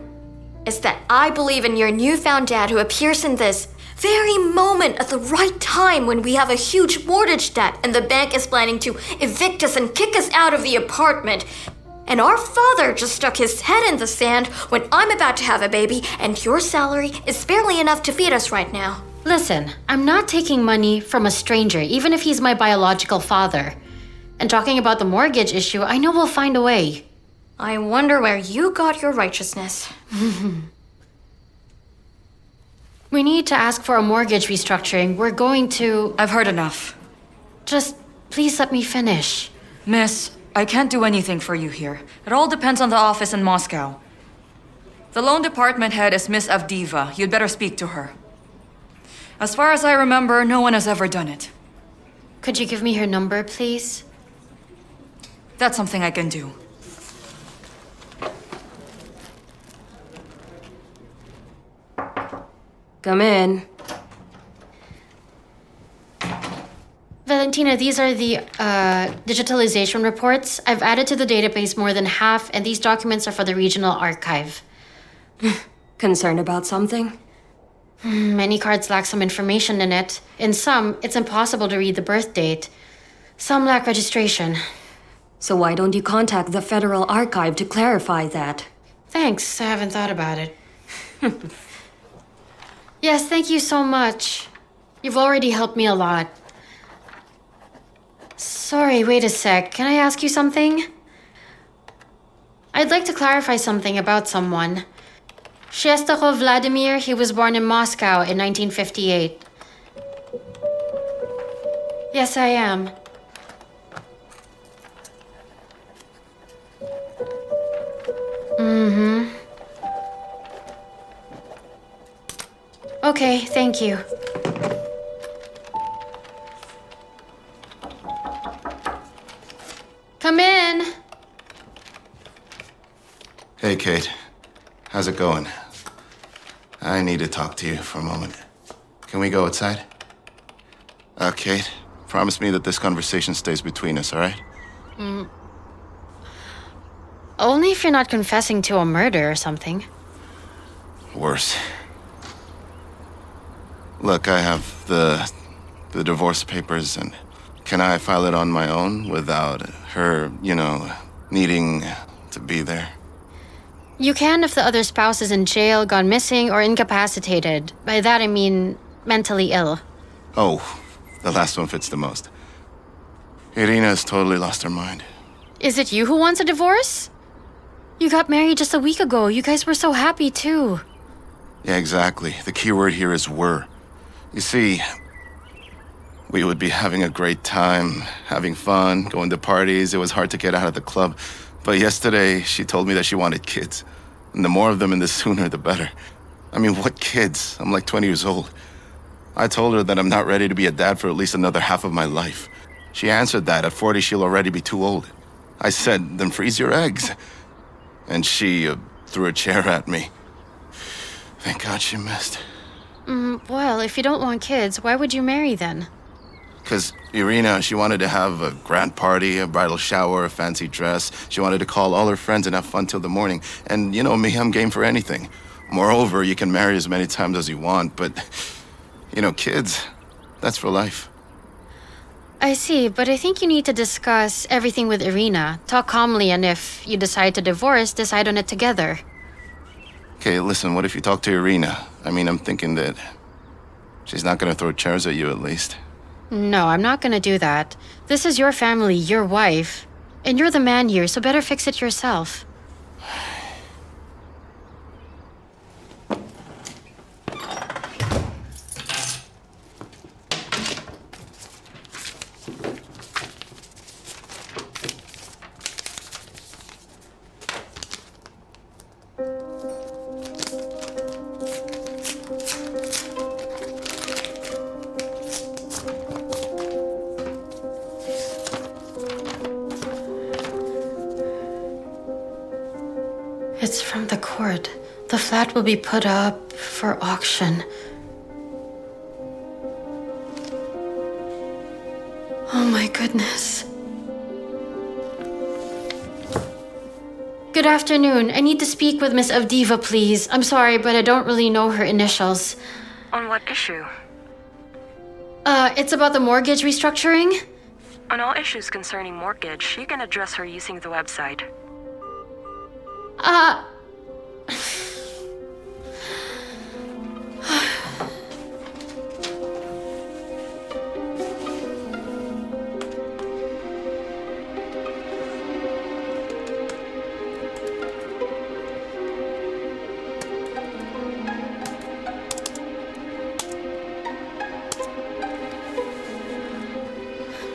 is that I believe in your newfound dad who appears in this very moment at the right time when we have a huge mortgage debt and the bank is planning to evict us and kick us out of the apartment. And our father just stuck his head in the sand when I'm about to have a baby and your salary is barely enough to feed us right now. Listen, I'm not taking money from a stranger, even if he's my biological father. And talking about the mortgage issue, I know we'll find a way. I wonder where you got your righteousness. We need to ask for a mortgage restructuring. We're going to... I've heard enough. Just please let me finish. Miss, I can't do anything for you here. It all depends on the office in Moscow. The loan department head is Miss Avdiva. You'd better speak to her. As far as I remember, no one has ever done it. Could you give me her number, please? That's something I can do. Come in. Valentina, these are the digitalization reports. I've added to the database more than half, and these documents are for the regional archive. Concerned about something? Many cards lack some information in it. In some, it's impossible to read the birth date. Some lack registration. So why don't you contact the Federal Archive to clarify that? Thanks, I haven't thought about it. Yes, thank you so much. You've already helped me a lot. Sorry, wait a sec. Can I ask you something? I'd like to clarify something about someone. Shestakov Vladimir, he was born in Moscow in 1958. Yes, I am. Okay, thank you. Come in. Hey, Kate. How's it going? I need to talk to you for a moment. Can we go outside? Kate, promise me that this conversation stays between us, all right? Only if you're not confessing to a murder or something. Worse. Look, I have the divorce papers, and can I file it on my own without her, needing to be there? You can if the other spouse is in jail, gone missing, or incapacitated. By that I mean mentally ill. Oh, the last one fits the most. Irina has totally lost her mind. Is it you who wants a divorce? You got married just a week ago. You guys were so happy, too. Yeah, exactly. The key word here is were. You see, we would be having a great time, having fun, going to parties. It was hard to get out of the club. But yesterday, she told me that she wanted kids. And the more of them and the sooner, the better. I mean, what kids? I'm like 20 years old. I told her that I'm not ready to be a dad for at least another half of my life. She answered that at 40, she'll already be too old. I said, then freeze your eggs. And she threw a chair at me. Thank God she missed. Well, if you don't want kids, why would you marry then? Because Irina, she wanted to have a grand party, a bridal shower, a fancy dress. She wanted to call all her friends and have fun till the morning. And you know me, I'm game for anything. Moreover, you can marry as many times as you want, but, kids, that's for life. I see, but I think you need to discuss everything with Irina. Talk calmly, and if you decide to divorce, decide on it together. Okay, listen, what if you talk to Irina? I'm thinking that she's not gonna throw chairs at you at least. No, I'm not gonna do that. This is your family, your wife. And you're the man here, so better fix it yourself. It's from the court. The flat will be put up for auction. Oh my goodness. Good afternoon. I need to speak with Miss Avdiva, please. I'm sorry, but I don't really know her initials. On what issue? It's about the mortgage restructuring. On all issues concerning mortgage, you can address her using the website.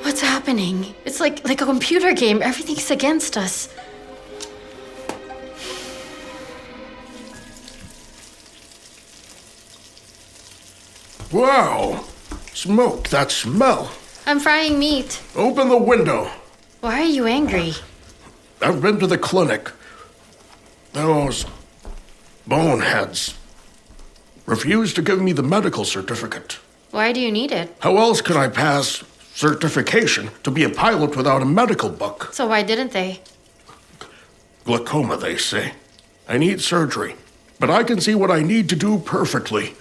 What's happening? It's like a computer game. Everything's against us. Wow! Smoke, that smell. I'm frying meat. Open the window. Why are you angry? I've been to the clinic. Those boneheads refused to give me the medical certificate. Why do you need it? How else can I pass certification to be a pilot without a medical book? So why didn't they? Glaucoma, they say. I need surgery, but I can see what I need to do perfectly.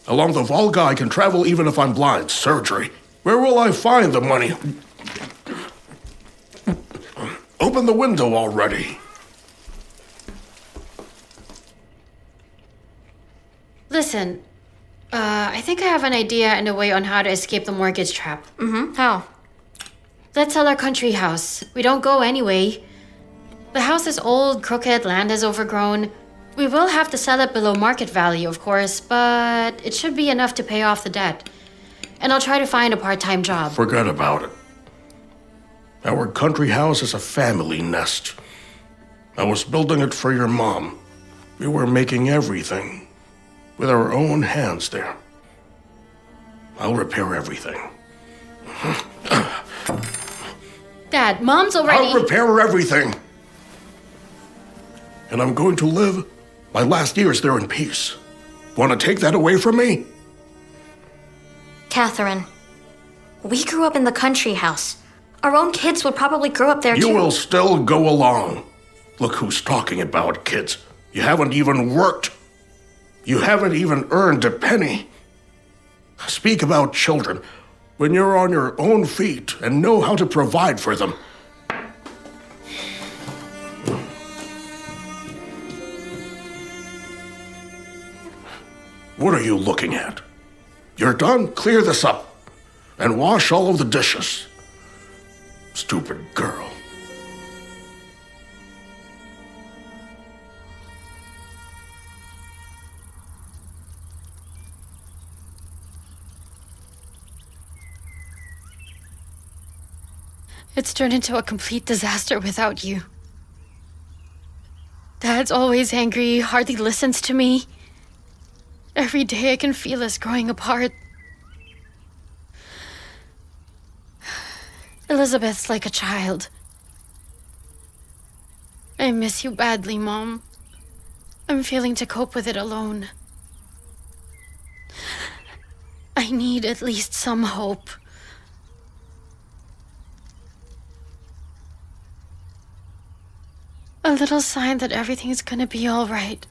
Along the Volga, I can travel even if I'm blind. Surgery. Where will I find the money? Open the window already. Listen, I think I have an idea and a way on how to escape the mortgage trap. How? Let's sell our country house. We don't go anyway. The house is old, crooked, land is overgrown. We will have to sell it below market value, of course, but it should be enough to pay off the debt. And I'll try to find a part-time job. Forget about it. Our country house is a family nest. I was building it for your mom. We were making everything with our own hands there. I'll repair everything. Dad, Mom's already... I'll repair everything. And I'm going to live my last years there in peace. Want to take that away from me? Catherine, we grew up in the country house. Our own kids would probably grow up there too. You will still go along. Look who's talking about kids. You haven't even worked. You haven't even earned a penny. Speak about children when you're on your own feet and know how to provide for them. What are you looking at? You're done? Clear this up and wash all of the dishes. Stupid girl. It's turned into a complete disaster without you. Dad's always angry, hardly listens to me. Every day I can feel us growing apart. Elizabeth's like a child. I miss you badly, Mom. I'm failing to cope with it alone. I need at least some hope. A little sign that everything's gonna be all right.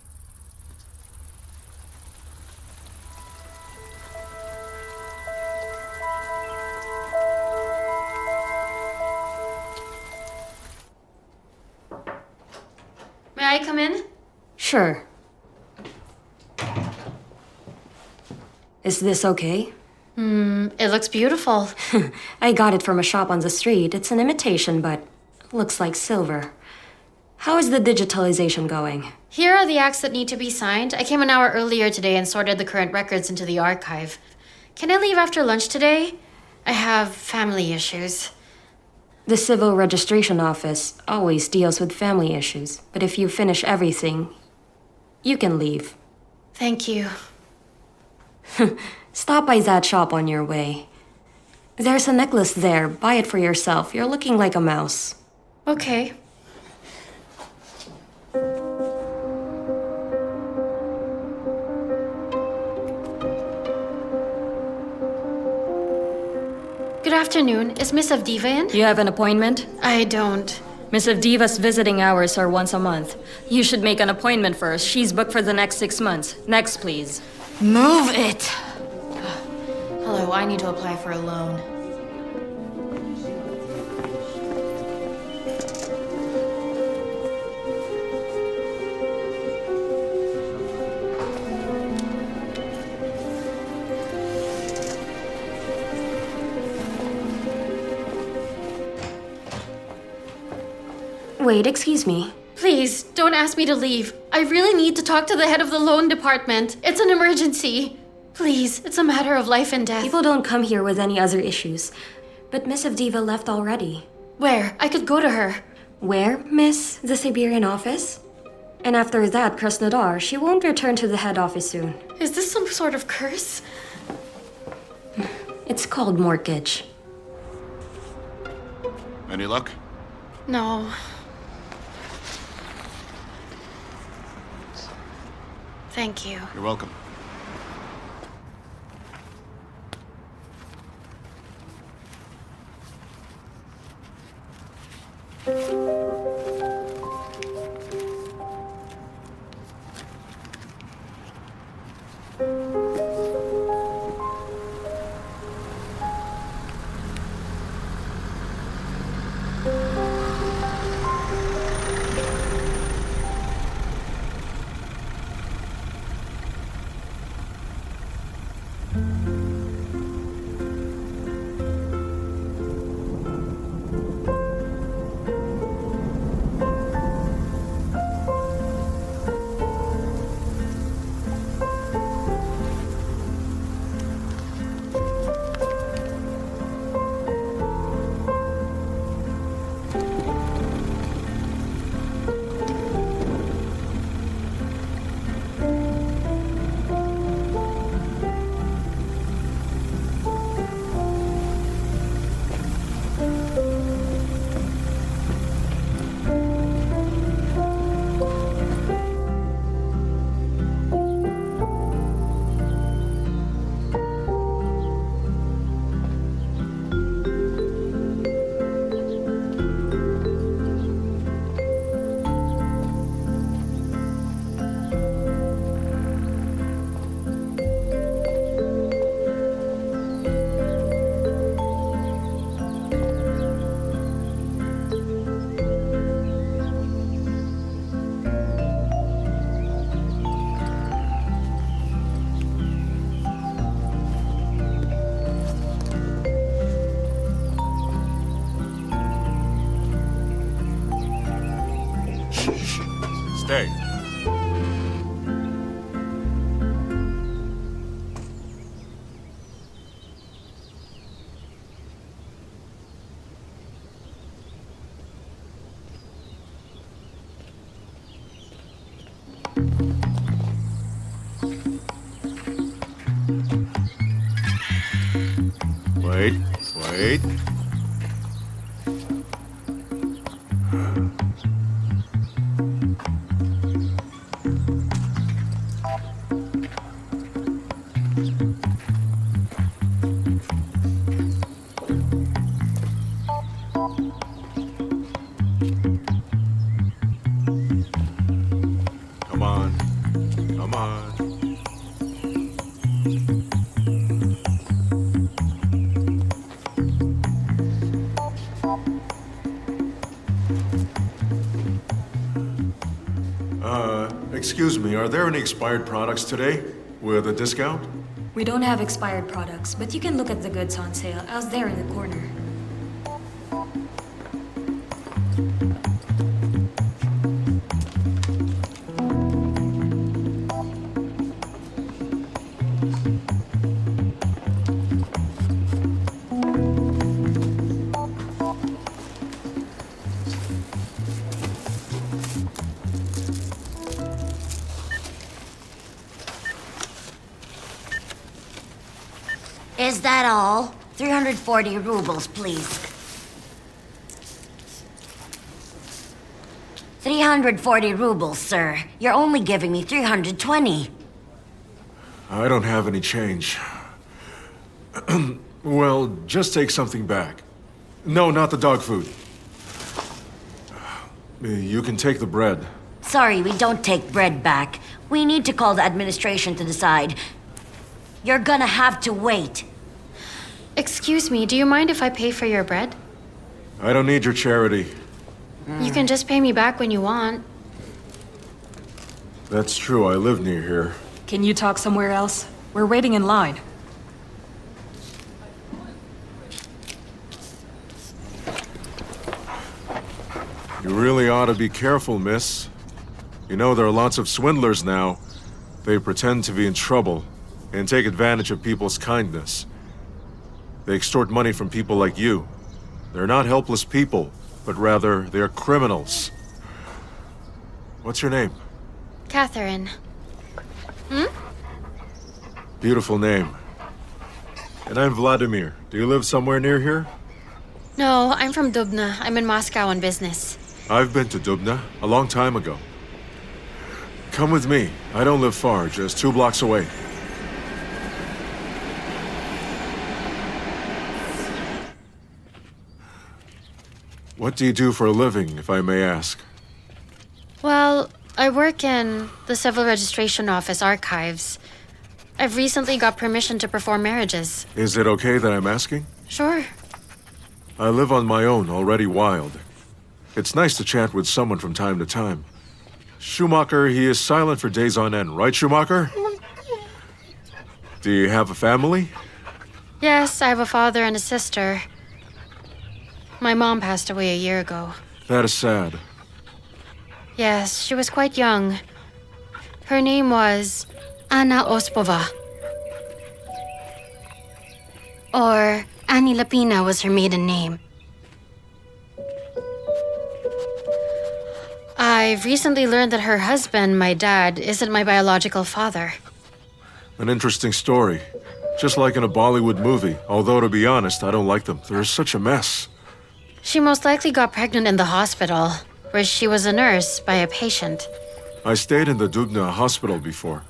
May I come in? Sure. Is this okay? It looks beautiful. I got it from a shop on the street. It's an imitation, but looks like silver. How is the digitalization going? Here are the acts that need to be signed. I came an hour earlier today and sorted the current records into the archive. Can I leave after lunch today? I have family issues. The Civil Registration Office always deals with family issues, but if you finish everything, you can leave. Thank you. Stop by that shop on your way. There's a necklace there. Buy it for yourself. You're looking like a mouse. Okay. Good afternoon. Is Miss Avdiva in? You have an appointment? I don't. Miss Avdiva's visiting hours are once a month. You should make an appointment first. She's booked for the next 6 months. Next, please. Move it! Hello, I need to apply for a loan. Wait, excuse me. Please, don't ask me to leave. I really need to talk to the head of the loan department. It's an emergency. Please, it's a matter of life and death. People don't come here with any other issues. But Miss Avdiva left already. Where? I could go to her. Where, Miss? The Siberian office? And after that, Krasnodar. She won't return to the head office soon. Is this some sort of curse? It's called mortgage. Any luck? No. Thank you. You're welcome. Stay. Wait, wait. Come on. Come on. Excuse me, are there any expired products today with a discount? We don't have expired products, but you can look at the goods on sale out there in the corner. Is that all? 340 rubles, please. 340 rubles, sir. You're only giving me 320. I don't have any change. Well, just take something back. No, not the dog food. You can take the bread. Sorry, we don't take bread back. We need to call the administration to decide. You're gonna have to wait. Excuse me, do you mind if I pay for your bread? I don't need your charity. You can just pay me back when you want. That's true, I live near here. Can you talk somewhere else? We're waiting in line. You really ought to be careful, miss. You know, there are lots of swindlers now. They pretend to be in trouble and take advantage of people's kindness. They extort money from people like you. They're not helpless people, but rather they're criminals. What's your name? Catherine. Beautiful name. And I'm Vladimir. Do you live somewhere near here? No, I'm from Dubna. I'm in Moscow on business. I've been to Dubna a long time ago. Come with me. I don't live far, just 2 blocks away. What do you do for a living, if I may ask? Well, I work in the Civil Registration Office archives. I've recently got permission to perform marriages. Is it okay that I'm asking? Sure. I live on my own, already wild. It's nice to chat with someone from time to time. Schumacher, he is silent for days on end, right, Schumacher? Do you have a family? Yes, I have a father and a sister. My mom passed away a year ago. That is sad. Yes, she was quite young. Her name was Anna Ospova. Or Annie Lapina was her maiden name. I've recently learned that her husband, my dad, isn't my biological father. An interesting story. Just like in a Bollywood movie, although to be honest, I don't like them. They're such a mess. She most likely got pregnant in the hospital, where she was a nurse by a patient. I stayed in the Dubna hospital before.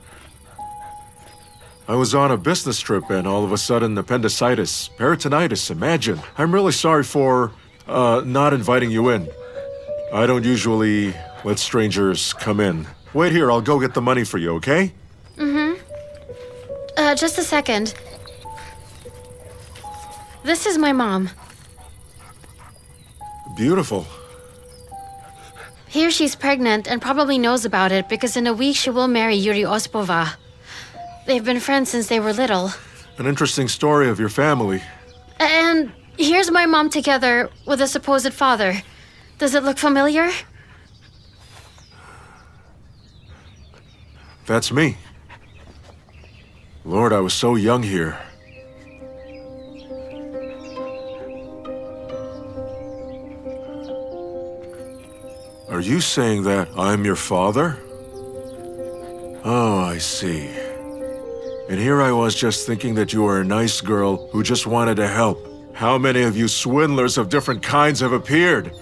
I was on a business trip and all of a sudden appendicitis, peritonitis, imagine. I'm really sorry for, not inviting you in. I don't usually let strangers come in. Wait here, I'll go get the money for you, okay? Just a second. This is my mom. Beautiful. Here she's pregnant and probably knows about it because in a week she will marry Yuri Ospova. They've been friends since they were little. An interesting story of your family. And here's my mom together with a supposed father. Does it look familiar? That's me. Lord, I was so young here. Are you saying that I'm your father? Oh, I see. And here I was just thinking that you were a nice girl who just wanted to help. How many of you swindlers of different kinds have appeared?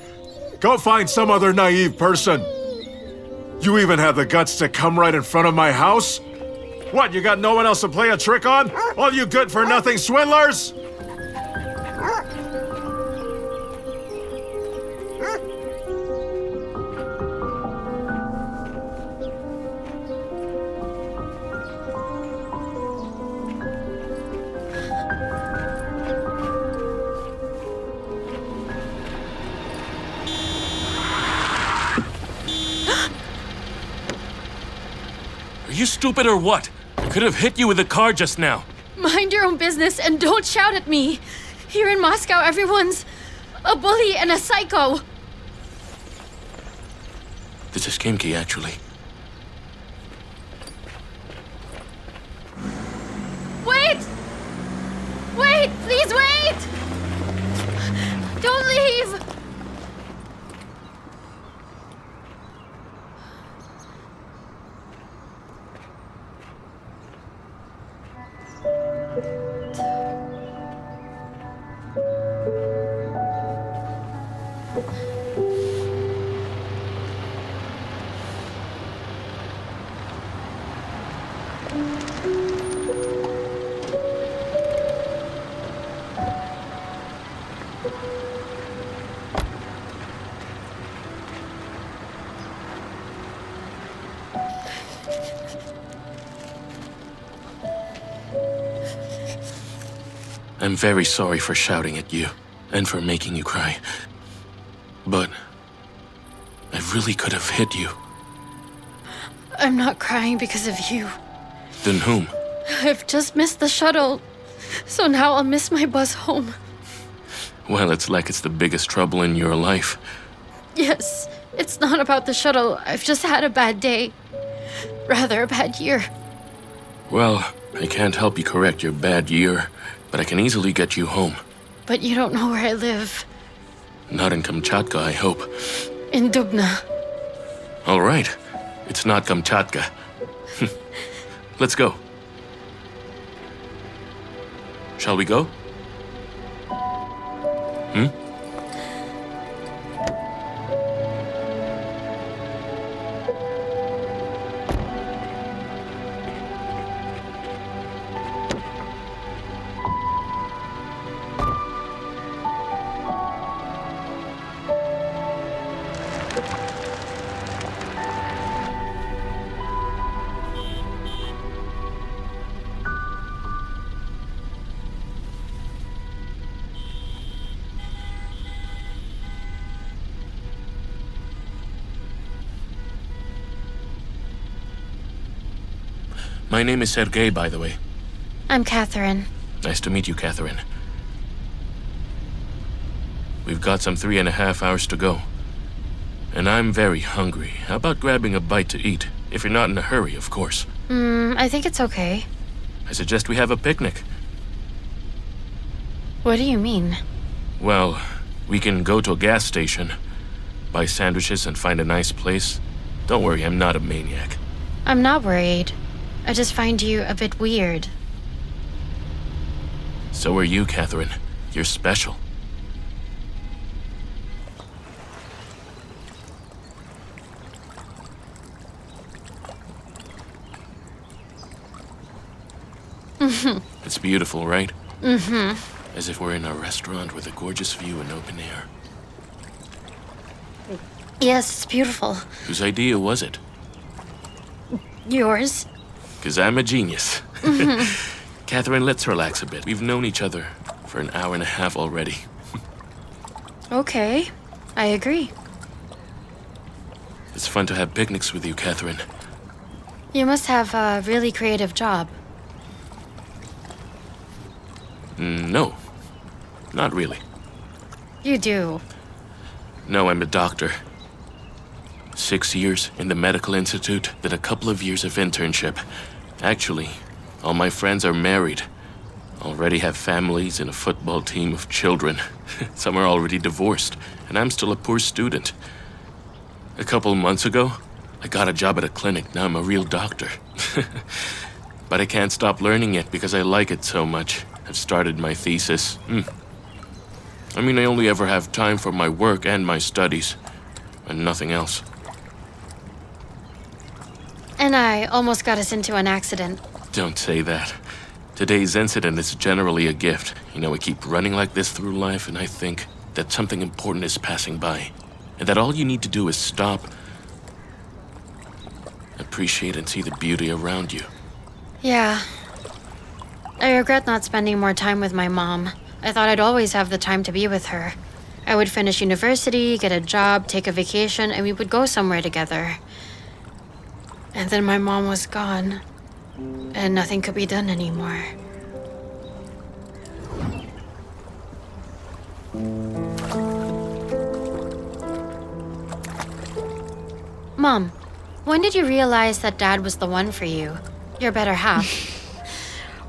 Go find some other naive person. You even have the guts to come right in front of my house? What, you got no one else to play a trick on? All you good-for-nothing swindlers? Are you stupid or what? I could have hit you with a car just now. Mind your own business and don't shout at me. Here in Moscow, everyone's a bully and a psycho. This is Kimki, actually. Wait! Wait! Please wait! Don't leave! I'm very sorry for shouting at you and for making you cry. But I really could have hit you. I'm not crying because of you. Then whom? I've just missed the shuttle, so now I'll miss my bus home. Well, it's like it's the biggest trouble in your life. Yes, it's not about the shuttle. I've just had a bad day. Rather, a bad year. Well, I can't help you correct your bad year, but I can easily get you home. But you don't know where I live. Not in Kamchatka, I hope. In Dubna. All right. It's not Kamchatka. Let's go. Shall we go? Hmm? My name is Sergei, by the way. I'm Catherine. Nice to meet you, Catherine. We've got some 3.5 hours to go. And I'm very hungry. How about grabbing a bite to eat? If you're not in a hurry, of course. I think it's okay. I suggest we have a picnic. What do you mean? Well, we can go to a gas station, buy sandwiches, and find a nice place. Don't worry, I'm not a maniac. I'm not worried. I just find you a bit weird. So are you, Catherine. You're special. It's beautiful, right? As if we're in a restaurant with a gorgeous view and open air. Yes, it's beautiful. Whose idea was it? Yours? 'Cause I'm a genius. Catherine, let's relax a bit. We've known each other for 1.5 hours already. Okay, I agree. It's fun to have picnics with you, Catherine. You must have a really creative job. No, not really. You do. No, I'm a doctor. 6 years in the medical institute, then a couple of years of internship. Actually, all my friends are married, already have families and a football team of children. Some are already divorced, and I'm still a poor student. A couple months ago, I got a job at a clinic. Now I'm a real doctor. But I can't stop learning it because I like it so much. I've started my thesis. I mean, I only ever have time for my work and my studies, and nothing else. And I almost got us into an accident. Don't say that. Today's incident is generally a gift. You know, we keep running like this through life, and I think that something important is passing by. And that all you need to do is stop, appreciate, and see the beauty around you. Yeah. I regret not spending more time with my mom. I thought I'd always have the time to be with her. I would finish university, get a job, take a vacation, and we would go somewhere together. And then my mom was gone, and nothing could be done anymore. Mom, when did you realize that Dad was the one for you? Your better half.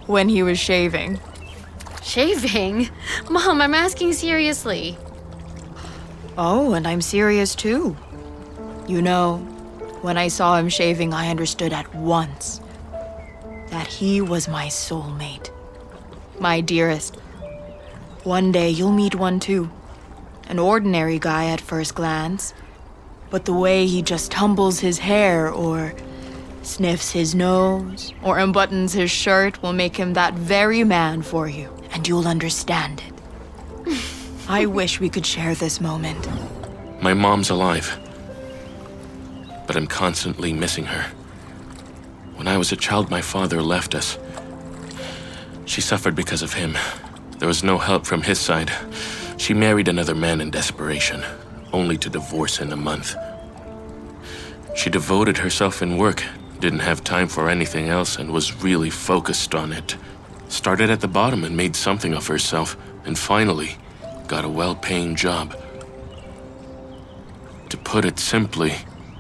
When he was shaving. Shaving? Mom, I'm asking seriously. Oh, and I'm serious too. You know, when I saw him shaving, I understood at once that he was my soulmate. My dearest. One day you'll meet one too. An ordinary guy at first glance, but the way he just tumbles his hair or sniffs his nose or unbuttons his shirt will make him that very man for you, and you'll understand it. I wish we could share this moment. My mom's alive, but I'm constantly missing her. When I was a child, my father left us. She suffered because of him. There was no help from his side. She married another man in desperation, only to divorce in a month. She devoted herself in work, didn't have time for anything else, and was really focused on it. Started at the bottom and made something of herself, and finally got a well-paying job. To put it simply,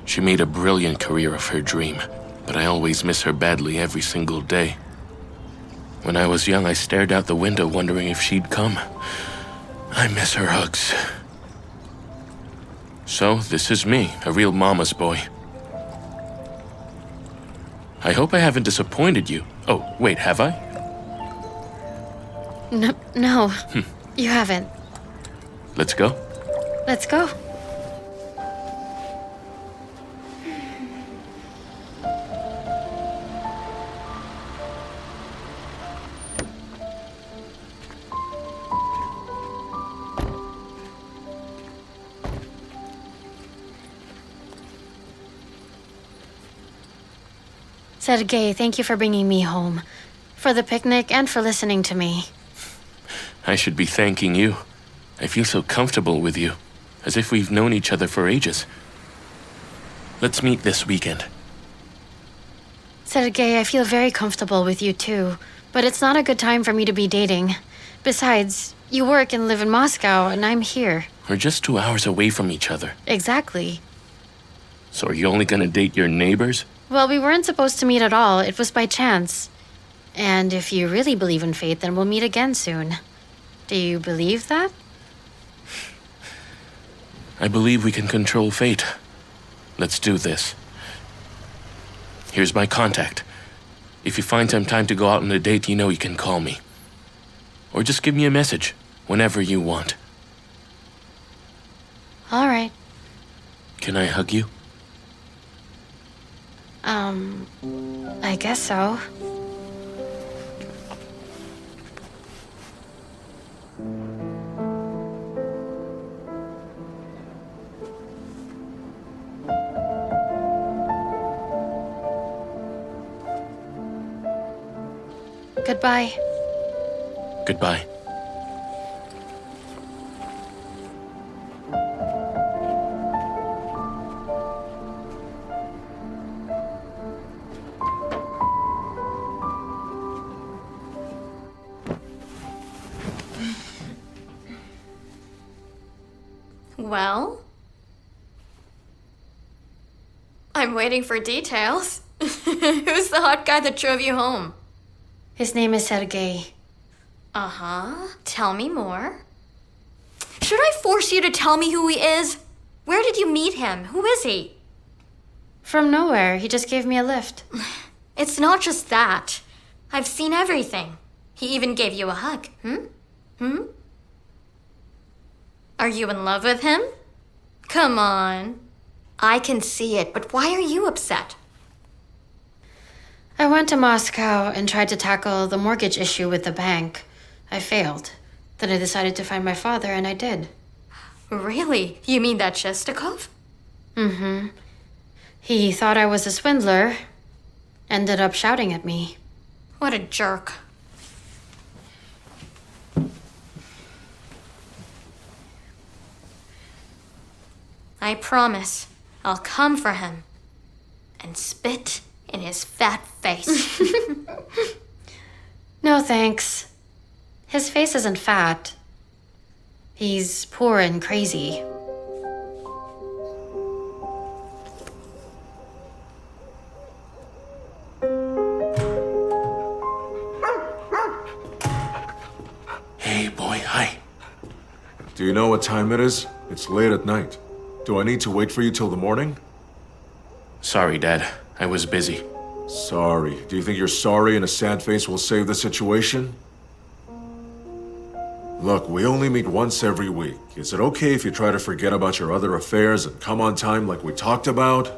she made a brilliant career of her dream, but I always miss her badly every single day. When I was young, I stared out the window wondering if she'd come. I miss her hugs. So, this is me, a real mama's boy. I hope I haven't disappointed you. Oh, wait, have I? No, you haven't. Let's go. Let's go. Sergei, thank you for bringing me home, for the picnic, and for listening to me. I should be thanking you. I feel so comfortable with you, as if we've known each other for ages. Let's meet this weekend. Sergei, I feel very comfortable with you too, but it's not a good time for me to be dating. Besides, you work and live in Moscow, and I'm here. We're just 2 hours away from each other. Exactly. So are you only gonna date your neighbors? Well, we weren't supposed to meet at all. It was by chance. And if you really believe in fate, then we'll meet again soon. Do you believe that? I believe we can control fate. Let's do this. Here's my contact. If you find some time to go out on a date, you know you can call me. Or just give me a message whenever you want. All right. Can I hug you? I guess so. Goodbye. Goodbye. Well? I'm waiting for details. Who's the hot guy that drove you home? His name is Sergei. Uh-huh. Tell me more. Should I force you to tell me who he is? Where did you meet him? Who is he? From nowhere, he just gave me a lift. It's not just that. I've seen everything. He even gave you a hug. Hmm? Are you in love with him? Come on. I can see it, but why are you upset? I went to Moscow and tried to tackle the mortgage issue with the bank. I failed. Then I decided to find my father, and I did. Really? You mean that Shestakov? Mm-hmm. He thought I was a swindler. Ended up shouting at me. What a jerk. I promise I'll come for him and spit in his fat face. No thanks. His face isn't fat. He's poor and crazy. Hey, boy, hi. Do you know what time it is? It's late at night. Do I need to wait for you till the morning? Sorry, Dad. I was busy. Sorry. Do you think your sorry and a sad face will save the situation? Look, we only meet once every week. Is it okay if you try to forget about your other affairs and come on time like we talked about?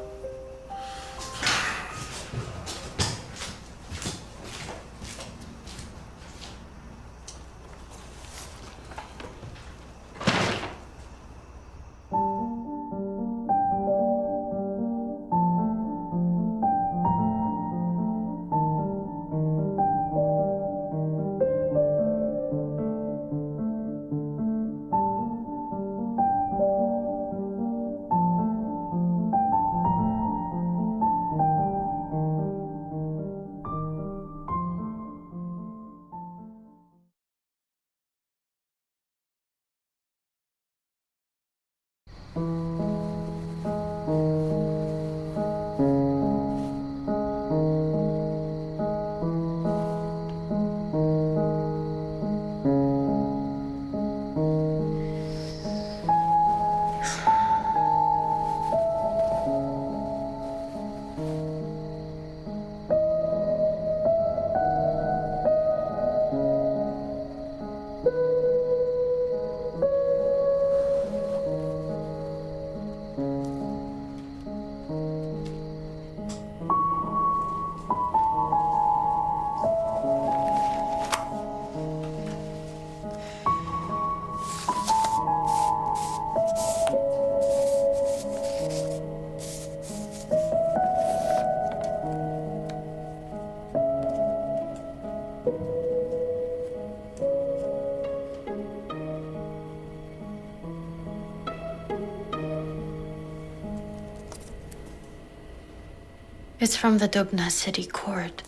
It's from the Dubna City Court.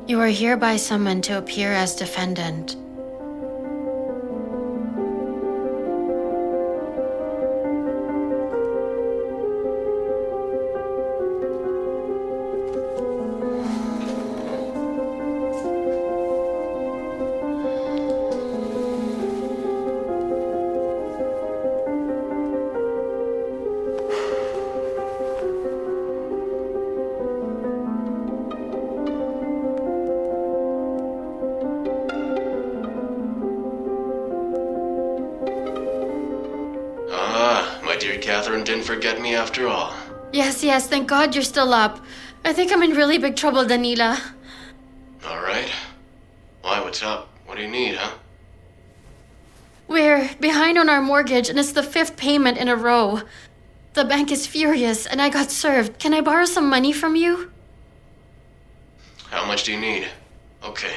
You are hereby summoned to appear as defendant. Catherine didn't forget me after all. Yes, thank God you're still up. I think I'm in really big trouble, Danila. All right. Why, what's up? What do you need, huh? We're behind on our mortgage, and it's the 5th payment in a row. The bank is furious, and I got served. Can I borrow some money from you? How much do you need? Okay.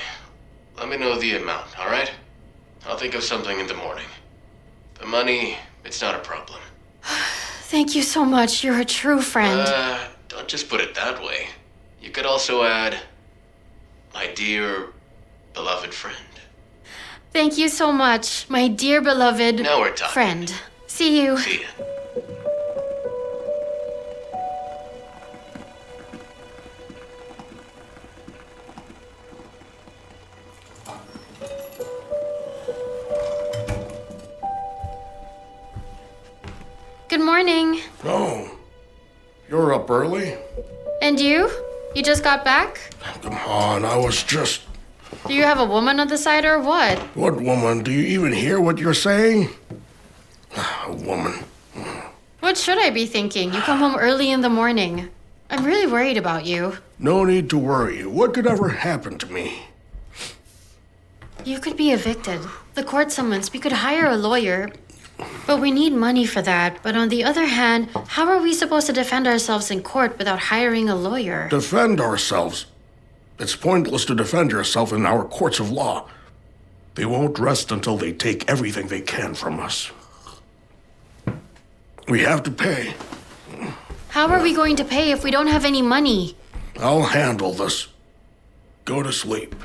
Let me know the amount, all right? I'll think of something in the morning. The money, it's not a problem. Thank you so much. You're a true friend. Don't Not just put it that way. You could also add, my dear, beloved friend. Thank you so much, my dear beloved Now we're talking. friend. See you. See ya. Good morning. Oh, you're up early? And you? You just got back? Come on, I was just... Do you have a woman on the side or what? What woman? Do you even hear what you're saying? A woman. What should I be thinking? You come home early in the morning. I'm really worried about you. No need to worry. What could ever happen to me? You could be evicted. The court summons. We could hire a lawyer. But we need money for that. But on the other hand, how are we supposed to defend ourselves in court without hiring a lawyer? Defend ourselves? It's pointless to defend yourself in our courts of law. They won't rest until they take everything they can from us. We have to pay. How are we going to pay if we don't have any money? I'll handle this. Go to sleep.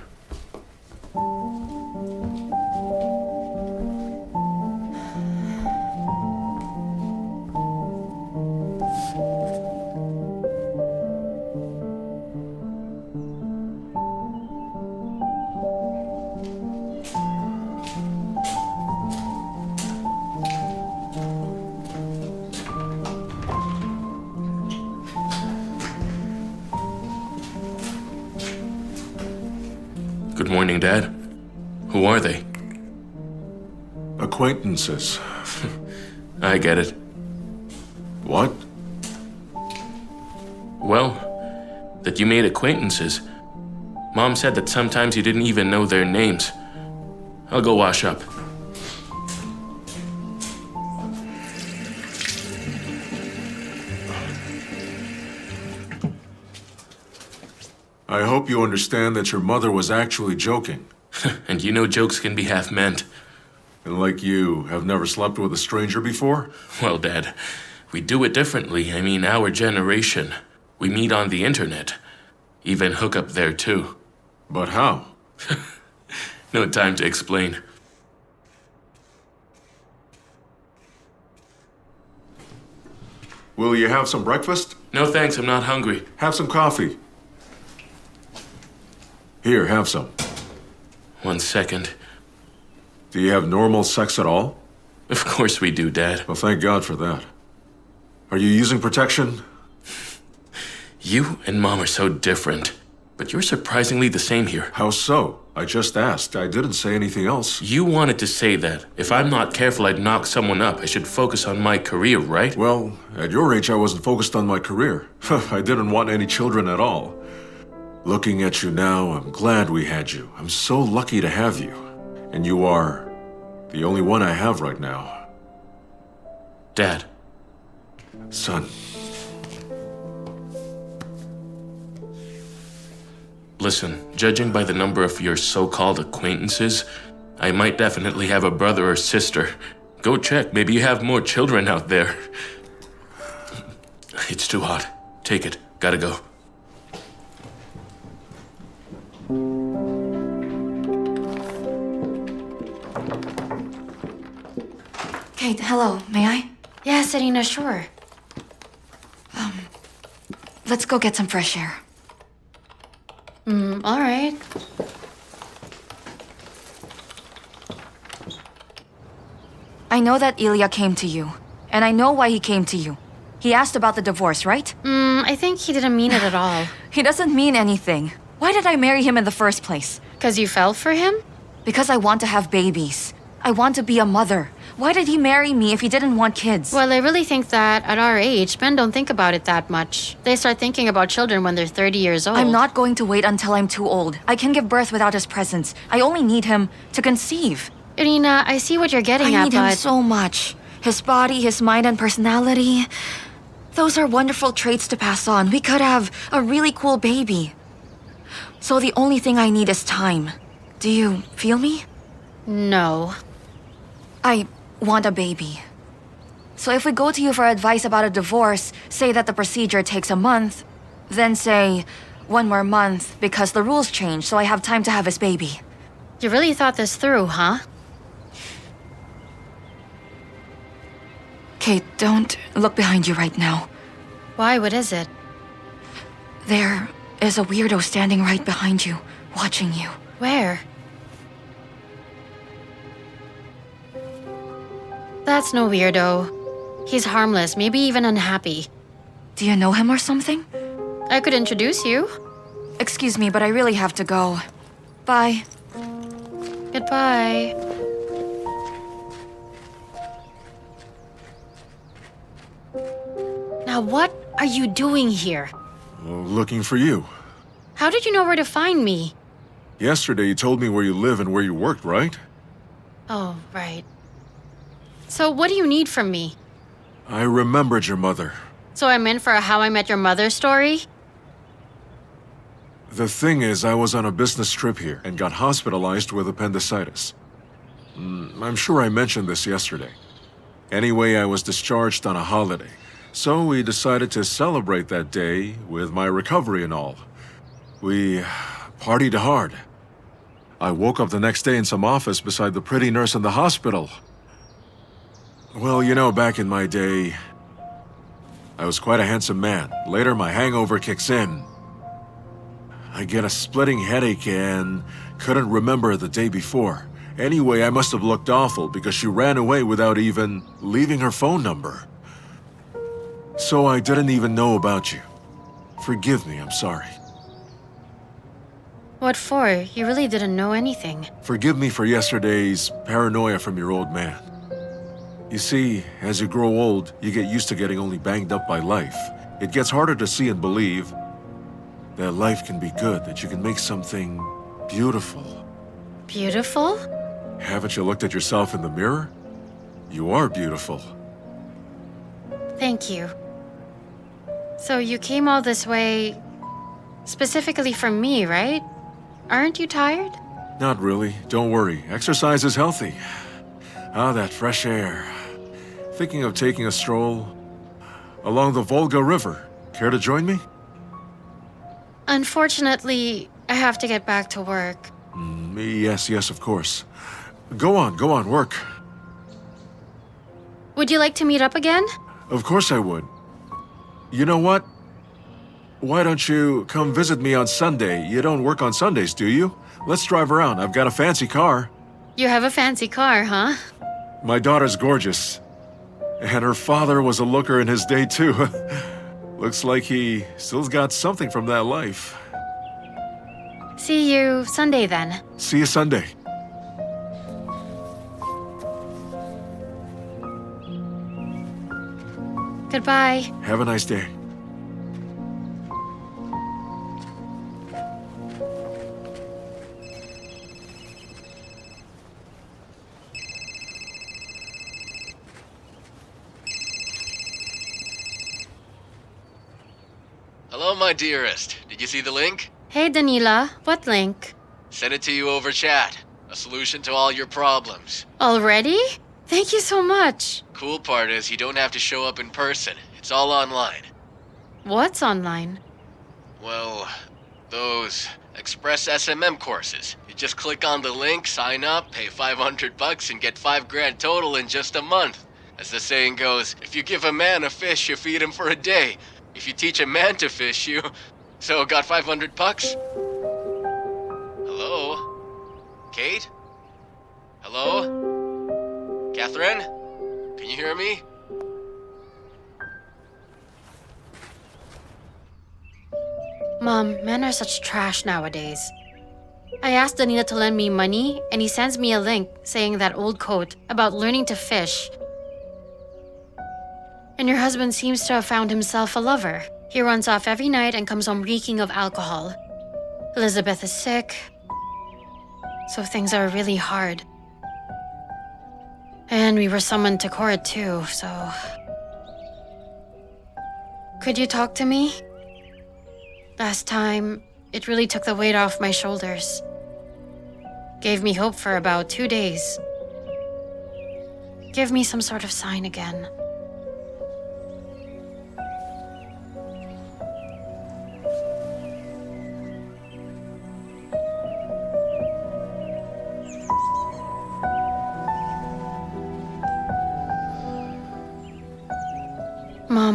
Good morning, Dad. Who are they? Acquaintances. I get it. What? Well, that you made acquaintances. Mom said that sometimes you didn't even know their names. I'll go wash up. I hope you understand that your mother was actually joking. And you know jokes can be half meant. And like you, have never slept with a stranger before? Well, Dad, we do it differently. I mean, our generation. We meet on the internet. Even hook up there, too. But how? No time to explain. Will you have some breakfast? No thanks, I'm not hungry. Have some coffee. Here, have some. 1 second. Do you have normal sex at all? Of course we do, Dad. Well, thank God for that. Are you using protection? You and Mom are so different. But you're surprisingly the same here. How so? I just asked. I didn't say anything else. You wanted to say that. If I'm not careful, I'd knock someone up. I should focus on my career, right? Well, at your age, I wasn't focused on my career. I didn't want any children at all. Looking at you now, I'm glad we had you. I'm so lucky to have you. And you are the only one I have right now. Dad. Son. Listen, judging by the number of your so-called acquaintances, I might definitely have a brother or sister. Go check, maybe you have more children out there. It's too hot. Take it. Gotta go. Kate, hello. May I? Yes, Irina, sure. Let's go get some fresh air. All right. I know that Ilya came to you, and I know why he came to you. He asked about the divorce, right? I think he didn't mean it at all. He doesn't mean anything. Why did I marry him in the first place? Because you fell for him? Because I want to have babies. I want to be a mother. Why did he marry me if he didn't want kids? Well, I really think that at our age, men don't think about it that much. They start thinking about children when they're 30 years old. I'm not going to wait until I'm too old. I can give birth without his presence. I only need him to conceive. Irina, I see what you're getting I at, need him so much. His body, his mind, and personality. Those are wonderful traits to pass on. We could have a really cool baby. So the only thing I need is time. Do you feel me? No. I want a baby. So if we go to you for advice about a divorce, say that the procedure takes a month, then say 1 more month because the rules change, so I have time to have his baby. You really thought this through, huh? Kate, don't look behind you right now. Why? What is it? There is a weirdo standing right behind you, watching you. Where? That's no weirdo. He's harmless, maybe even unhappy. Do you know him or something? I could introduce you. Excuse me, but I really have to go. Bye. Goodbye. Now what are you doing here? Well, looking for you. How did you know where to find me? Yesterday you told me where you live and where you worked, right? Oh, right. So what do you need from me? I remembered your mother. So I'm in for a How I Met Your Mother story? The thing is, I was on a business trip here and got hospitalized with appendicitis. I'm sure I mentioned this yesterday. Anyway, I was discharged on a holiday. So we decided to celebrate that day with my recovery and all. We partied hard. I woke up the next day in some office beside the pretty nurse in the hospital. Well, you know, back in my day, I was quite a handsome man. Later, my hangover kicks in. I get a splitting headache and couldn't remember the day before. Anyway, I must have looked awful because she ran away without even leaving her phone number. So I didn't even know about you. Forgive me, I'm sorry. What for? You really didn't know anything. Forgive me for yesterday's paranoia from your old man. You see, as you grow old, you get used to getting only banged up by life. It gets harder to see and believe that life can be good, that you can make something beautiful. Beautiful? Haven't you looked at yourself in the mirror? You are beautiful. Thank you. So you came all this way specifically for me, right? Aren't you tired? Not really. Don't worry. Exercise is healthy. Ah, that fresh air. Thinking of taking a stroll along the Volga River. Care to join me? Unfortunately, I have to get back to work. Yes, of course. Go on, work. Would you like to meet up again? Of course I would. You know what? Why don't you come visit me on Sunday? You don't work on Sundays, do you? Let's drive around. I've got a fancy car. You have a fancy car, huh? My daughter's gorgeous. And her father was a looker in his day, too. Looks like he still's got something from that life. See you Sunday, then. See you Sunday. Goodbye. Have a nice day. Hello, my dearest. Did you see the link? Hey, Danila. What link? Sent it to you over chat. A solution to all your problems. Already? Thank you so much. Cool part is you don't have to show up in person. It's all online. What's online? Well, those Express SMM courses. You just click on the link, sign up, pay $500 and get $5,000 total in just a month. As the saying goes, if you give a man a fish, you feed him for a day. If you teach a man to fish, you... So, got $500? Hello? Kate? Hello? Catherine? Can you hear me? Mom, men are such trash nowadays. I asked Danila to lend me money, and he sends me a link saying that old quote about learning to fish. And your husband seems to have found himself a lover. He runs off every night and comes home reeking of alcohol. Elizabeth is sick, so things are really hard. And we were summoned to court too, so... Could you talk to me? Last time, it really took the weight off my shoulders. Gave me hope for about 2 days. Give me some sort of sign again.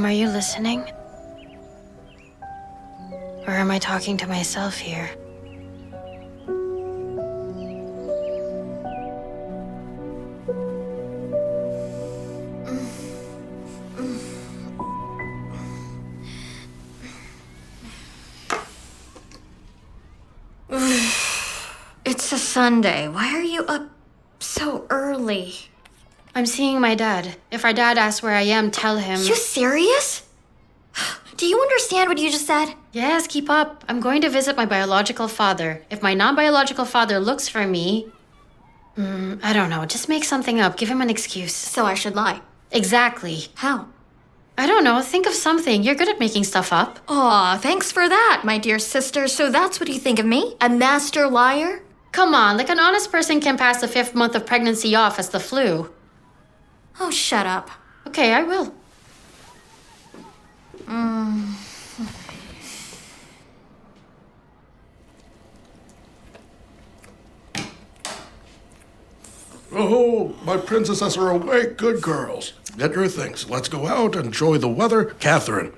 Mom, are you listening? Or am I talking to myself here? It's a Sunday. Why are you up so early? I'm seeing my dad. If our dad asks where I am, tell him. You serious? Do you understand what you just said? Yes, keep up. I'm going to visit my biological father. If my non-biological father looks for me... I don't know. Just make something up. Give him an excuse. So I should lie? Exactly. How? I don't know. Think of something. You're good at making stuff up. Aw, thanks for that, my dear sister. So that's what you think of me? A master liar? Come on, like an honest person can pass the 5th month of pregnancy off as the flu. Oh, shut up. Okay, I will. Oh, my princesses are awake. Good girls. Get your things. Let's go out, enjoy the weather. Catherine,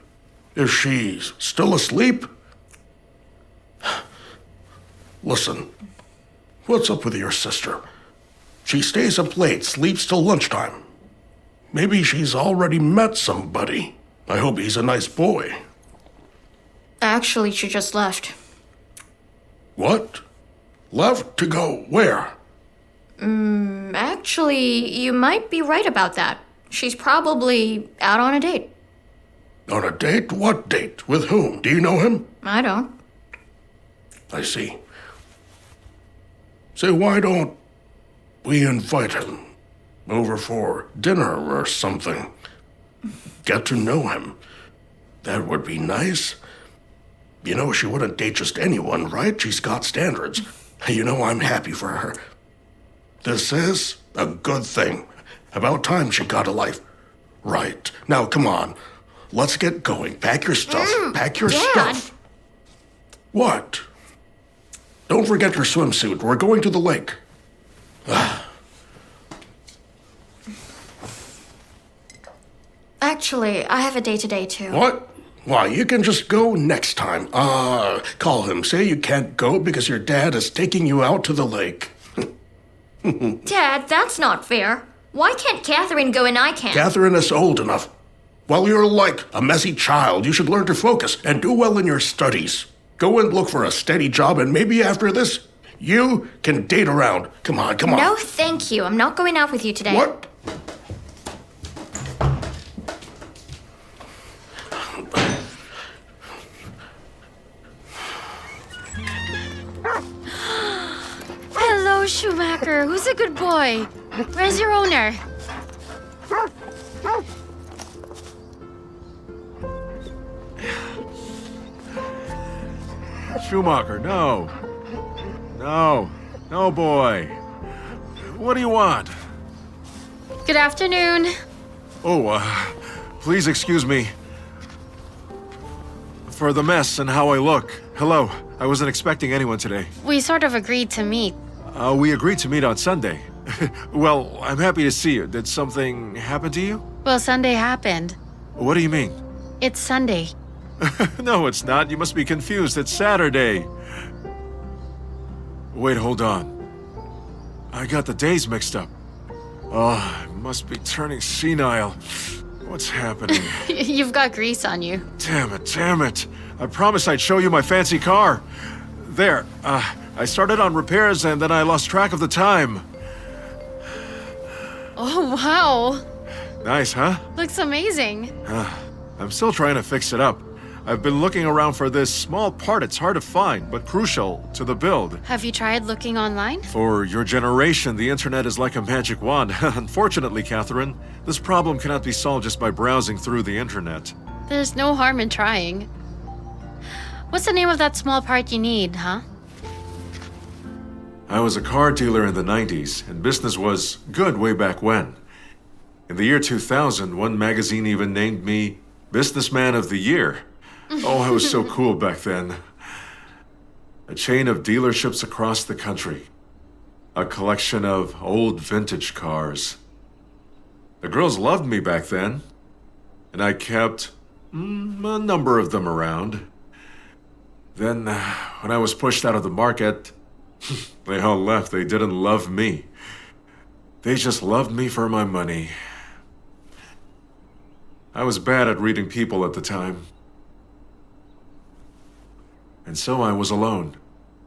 is she still asleep? Listen, what's up with your sister? She stays up late, sleeps till lunchtime. Maybe she's already met somebody. I hope he's a nice boy. Actually, she just left. What? Left to go where? Actually, you might be right about that. She's probably out on a date. On a date? What date? With whom? Do you know him? I don't. I see. Say, why don't we invite him over for dinner or something? Get to know him. That would be nice. You know, she wouldn't date just anyone, right? She's got standards. You know, I'm happy for her. This is a good thing. About time she got a life. Right. Now, come on. Let's get going. Pack your stuff. Pack your Dad. stuff. What? Don't forget your swimsuit. We're going to the lake. Actually, I have a date today, too. What? Why, you can just go next time. Call him. Say you can't go because your dad is taking you out to the lake. Dad, that's not fair. Why can't Catherine go and I can't? Catherine is old enough. While you're like a messy child, you should learn to focus and do well in your studies. Go and look for a steady job, and maybe after this, you can date around. Come on, come on. No, thank you. I'm not going out with you today. What? Hello, Schumacher. Who's a good boy? Where's your owner? Schumacher, no. No. No, boy. What do you want? Good afternoon. Oh, please excuse me for the mess and how I look. Hello. I wasn't expecting anyone today. We sort of agreed to meet. We agreed to meet on Sunday. Well, I'm happy to see you. Did something happen to you? Well, Sunday happened. What do you mean? It's Sunday. No, it's not. You must be confused. It's Saturday. Wait, hold on. I got the days mixed up. Oh, I must be turning senile. What's happening? You've got grease on you. Damn it, damn it. I promised I'd show you my fancy car. There, I started on repairs and then I lost track of the time. Oh, wow. Nice, huh? Looks amazing. I'm still trying to fix it up. I've been looking around for this small part. It's hard to find, but crucial to the build. Have you tried looking online? For your generation, the internet is like a magic wand. Unfortunately, Catherine, this problem cannot be solved just by browsing through the internet. There's no harm in trying. What's the name of that small part you need, huh? I was a car dealer in the 90s, and business was good way back when. In the year 2000, one magazine even named me Businessman of the Year. Oh, I was so cool back then. A chain of dealerships across the country. A collection of old vintage cars. The girls loved me back then. and I kept a number of them around. Then, when I was pushed out of the market, they all left. They didn't love me. They just loved me for my money. I was bad at reading people at the time. And so I was alone,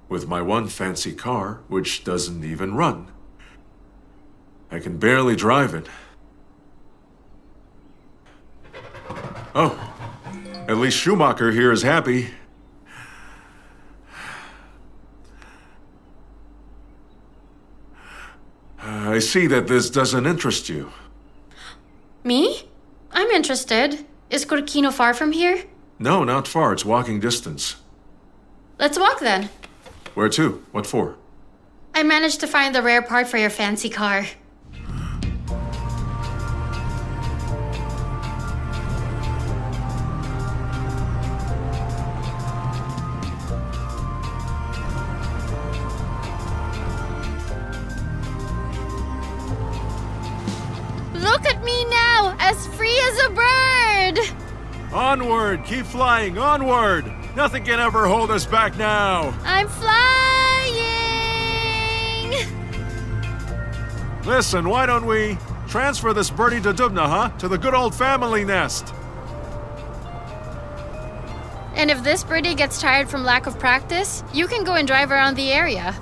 with my one fancy car, which doesn't even run. I can barely drive it. Oh, at least Schumacher here is happy. I see that this doesn't interest you. Me? I'm interested. Is Corkino far from here? No, not far. It's walking distance. Let's walk then. Where to? What for? I managed to find the rare part for your fancy car. Look at me now, as free as a bird! Onward! Keep flying! Onward! Nothing can ever hold us back now! I'm flying! Listen, why don't we transfer this birdie to Dubna, huh? To the good old family nest. And if this birdie gets tired from lack of practice, you can go and drive around the area.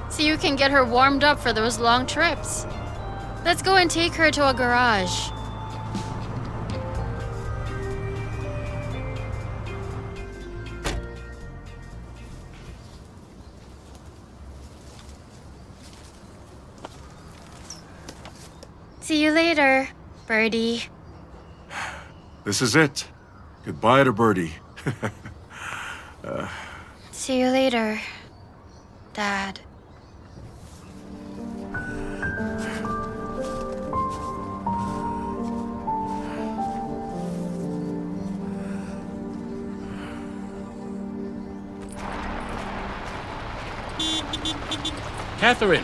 So you can get her warmed up for those long trips. Let's go and take her to a garage. See you later, Birdie. This is it. Goodbye to Birdie. See you later, Dad. Catherine!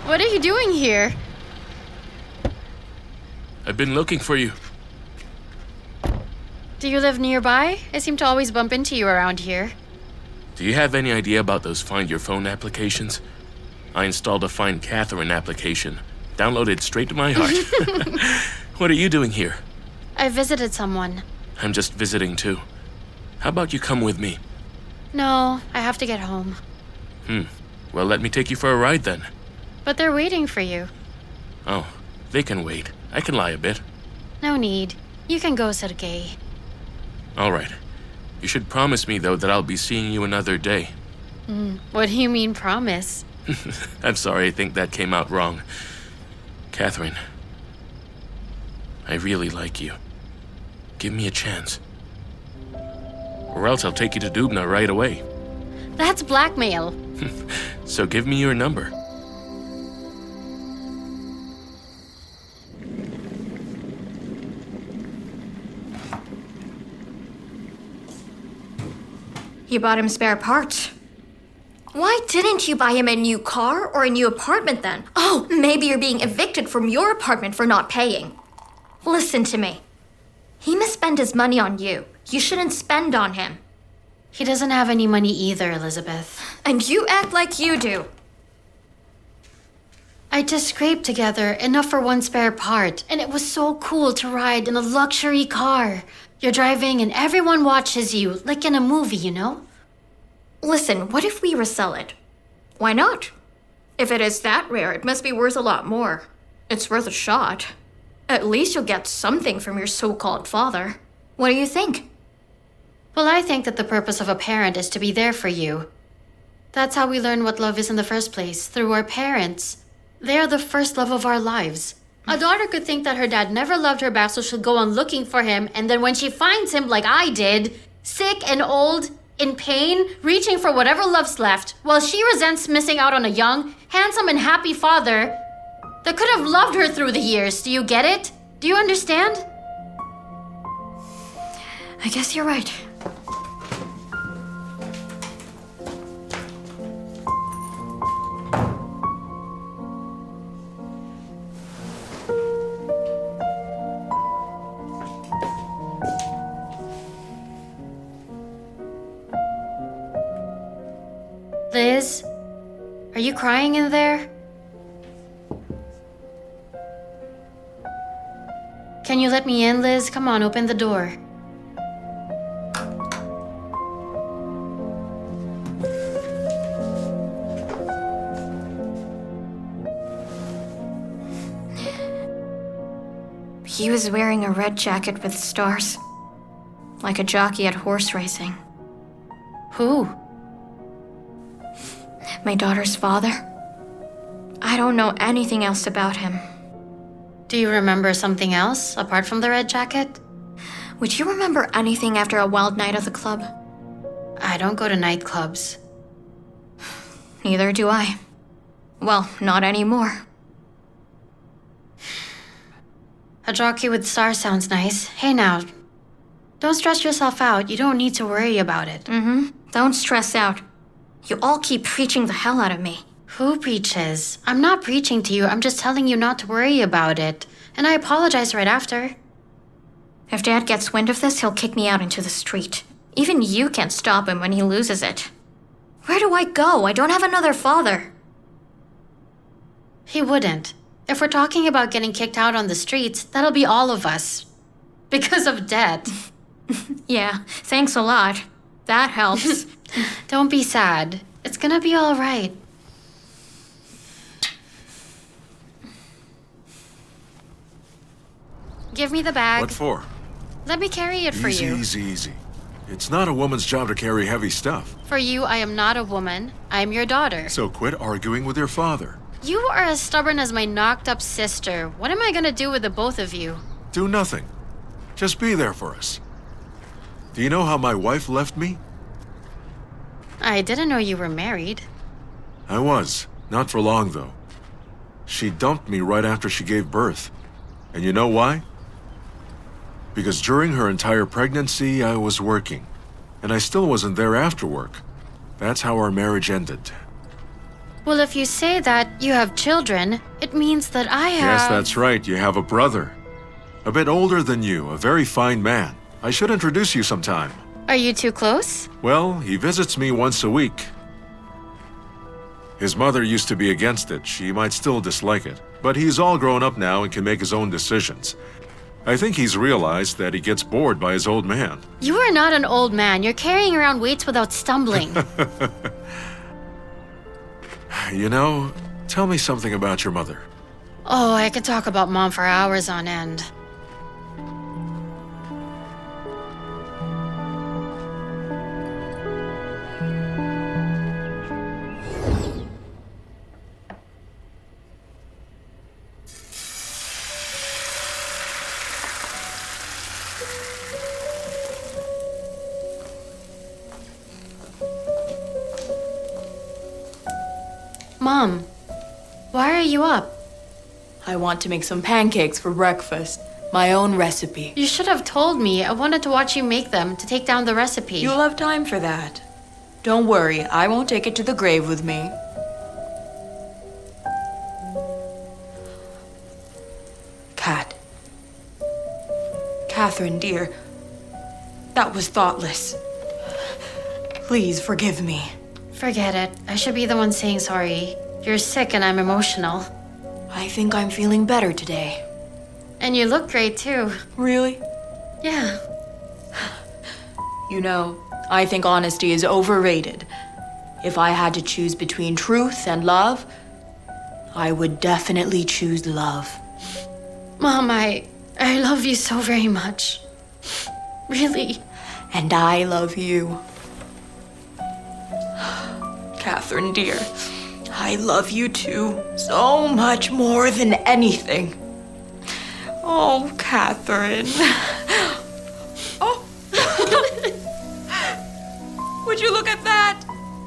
What are you doing here? I've been looking for you. Do you live nearby? I seem to always bump into you around here. Do you have any idea about those Find Your Phone applications? I installed a Find Catherine application. Downloaded straight to my heart. What are you doing here? I visited someone. I'm just visiting too. How about you come with me? No, I have to get home. Well, let me take you for a ride then. But they're waiting for you. Oh, they can wait. I can lie a bit. No need. You can go, Sergei. All right. You should promise me, though, that I'll be seeing you another day. What do you mean, promise? I'm sorry, I think that came out wrong. Catherine, I really like you. Give me a chance. Or else I'll take you to Dubna right away. That's blackmail. So give me your number. You bought him spare parts. Why didn't you buy him a new car or a new apartment then? Oh, maybe you're being evicted from your apartment for not paying. Listen to me. He must spend his money on you. You shouldn't spend on him. He doesn't have any money either, Elizabeth. And you act like you do. I just scraped together enough for one spare part, and it was so cool to ride in a luxury car. You're driving and everyone watches you, like in a movie, you know? Listen, what if we resell it? Why not? If it is that rare, it must be worth a lot more. It's worth a shot. At least you'll get something from your so-called father. What do you think? Well, I think that the purpose of a parent is to be there for you. That's how we learn what love is in the first place, through our parents. They are the first love of our lives. A daughter could think that her dad never loved her back, so she'll go on looking for him, and then when she finds him, like I did, sick and old, in pain, reaching for whatever love's left, while she resents missing out on a young, handsome, and happy father that could have loved her through the years. Do you get it? Do you understand? I guess you're right. Liz? Are you crying in there? Can you let me in, Liz? Come on, open the door. He was wearing a red jacket with stars. Like a jockey at horse racing. Who? My daughter's father. I don't know anything else about him. Do you remember something else apart from the red jacket? Would you remember anything after a wild night at the club? I don't go to nightclubs. Neither do I. Well, not anymore. A jockey with stars sounds nice. Hey now, don't stress yourself out. You don't need to worry about it. Don't stress out. You all keep preaching the hell out of me. Who preaches? I'm not preaching to you. I'm just telling you not to worry about it. And I apologize right after. If Dad gets wind of this, he'll kick me out into the street. Even you can't stop him when he loses it. Where do I go? I don't have another father. He wouldn't. If we're talking about getting kicked out on the streets, that'll be all of us. Because of debt. Yeah, thanks a lot. That helps. Don't be sad. It's gonna be all right. Give me the bag. What for? Let me carry it for you. Easy. It's not a woman's job to carry heavy stuff. For you, I am not a woman. I am your daughter. So quit arguing with your father. You are as stubborn as my knocked-up sister. What am I gonna do with the both of you? Do nothing. Just be there for us. Do you know how my wife left me? I didn't know you were married. I was. Not for long, though. She dumped me right after she gave birth. And you know why? Because during her entire pregnancy, I was working. And I still wasn't there after work. That's how our marriage ended. Well, if you say that you have children, it means that I have... Yes, that's right. You have a brother. A bit older than you, a very fine man. I should introduce you sometime. Are you too close? Well, he visits me once a week. His mother used to be against it. She might still dislike it. But he's all grown up now and can make his own decisions. I think he's realized that he gets bored by his old man. You are not an old man. You're carrying around weights without stumbling. You know, tell me something about your mother. Oh, I could talk about Mom for hours on end. Mom, why are you up? I want to make some pancakes for breakfast. My own recipe. You should have told me. I wanted to watch you make them to take down the recipe. You'll have time for that. Don't worry, I won't take it to the grave with me. Kat. Catherine, dear. That was thoughtless. Please forgive me. Forget it. I should be the one saying sorry. You're sick and I'm emotional. I think I'm feeling better today. And you look great too. Really? Yeah. You know, I think honesty is overrated. If I had to choose between truth and love, I would definitely choose love. Mom, I love you so very much. Really. And I love you. Catherine, dear, I love you too, so much more than anything. Oh, Catherine. Oh. Would you look at that?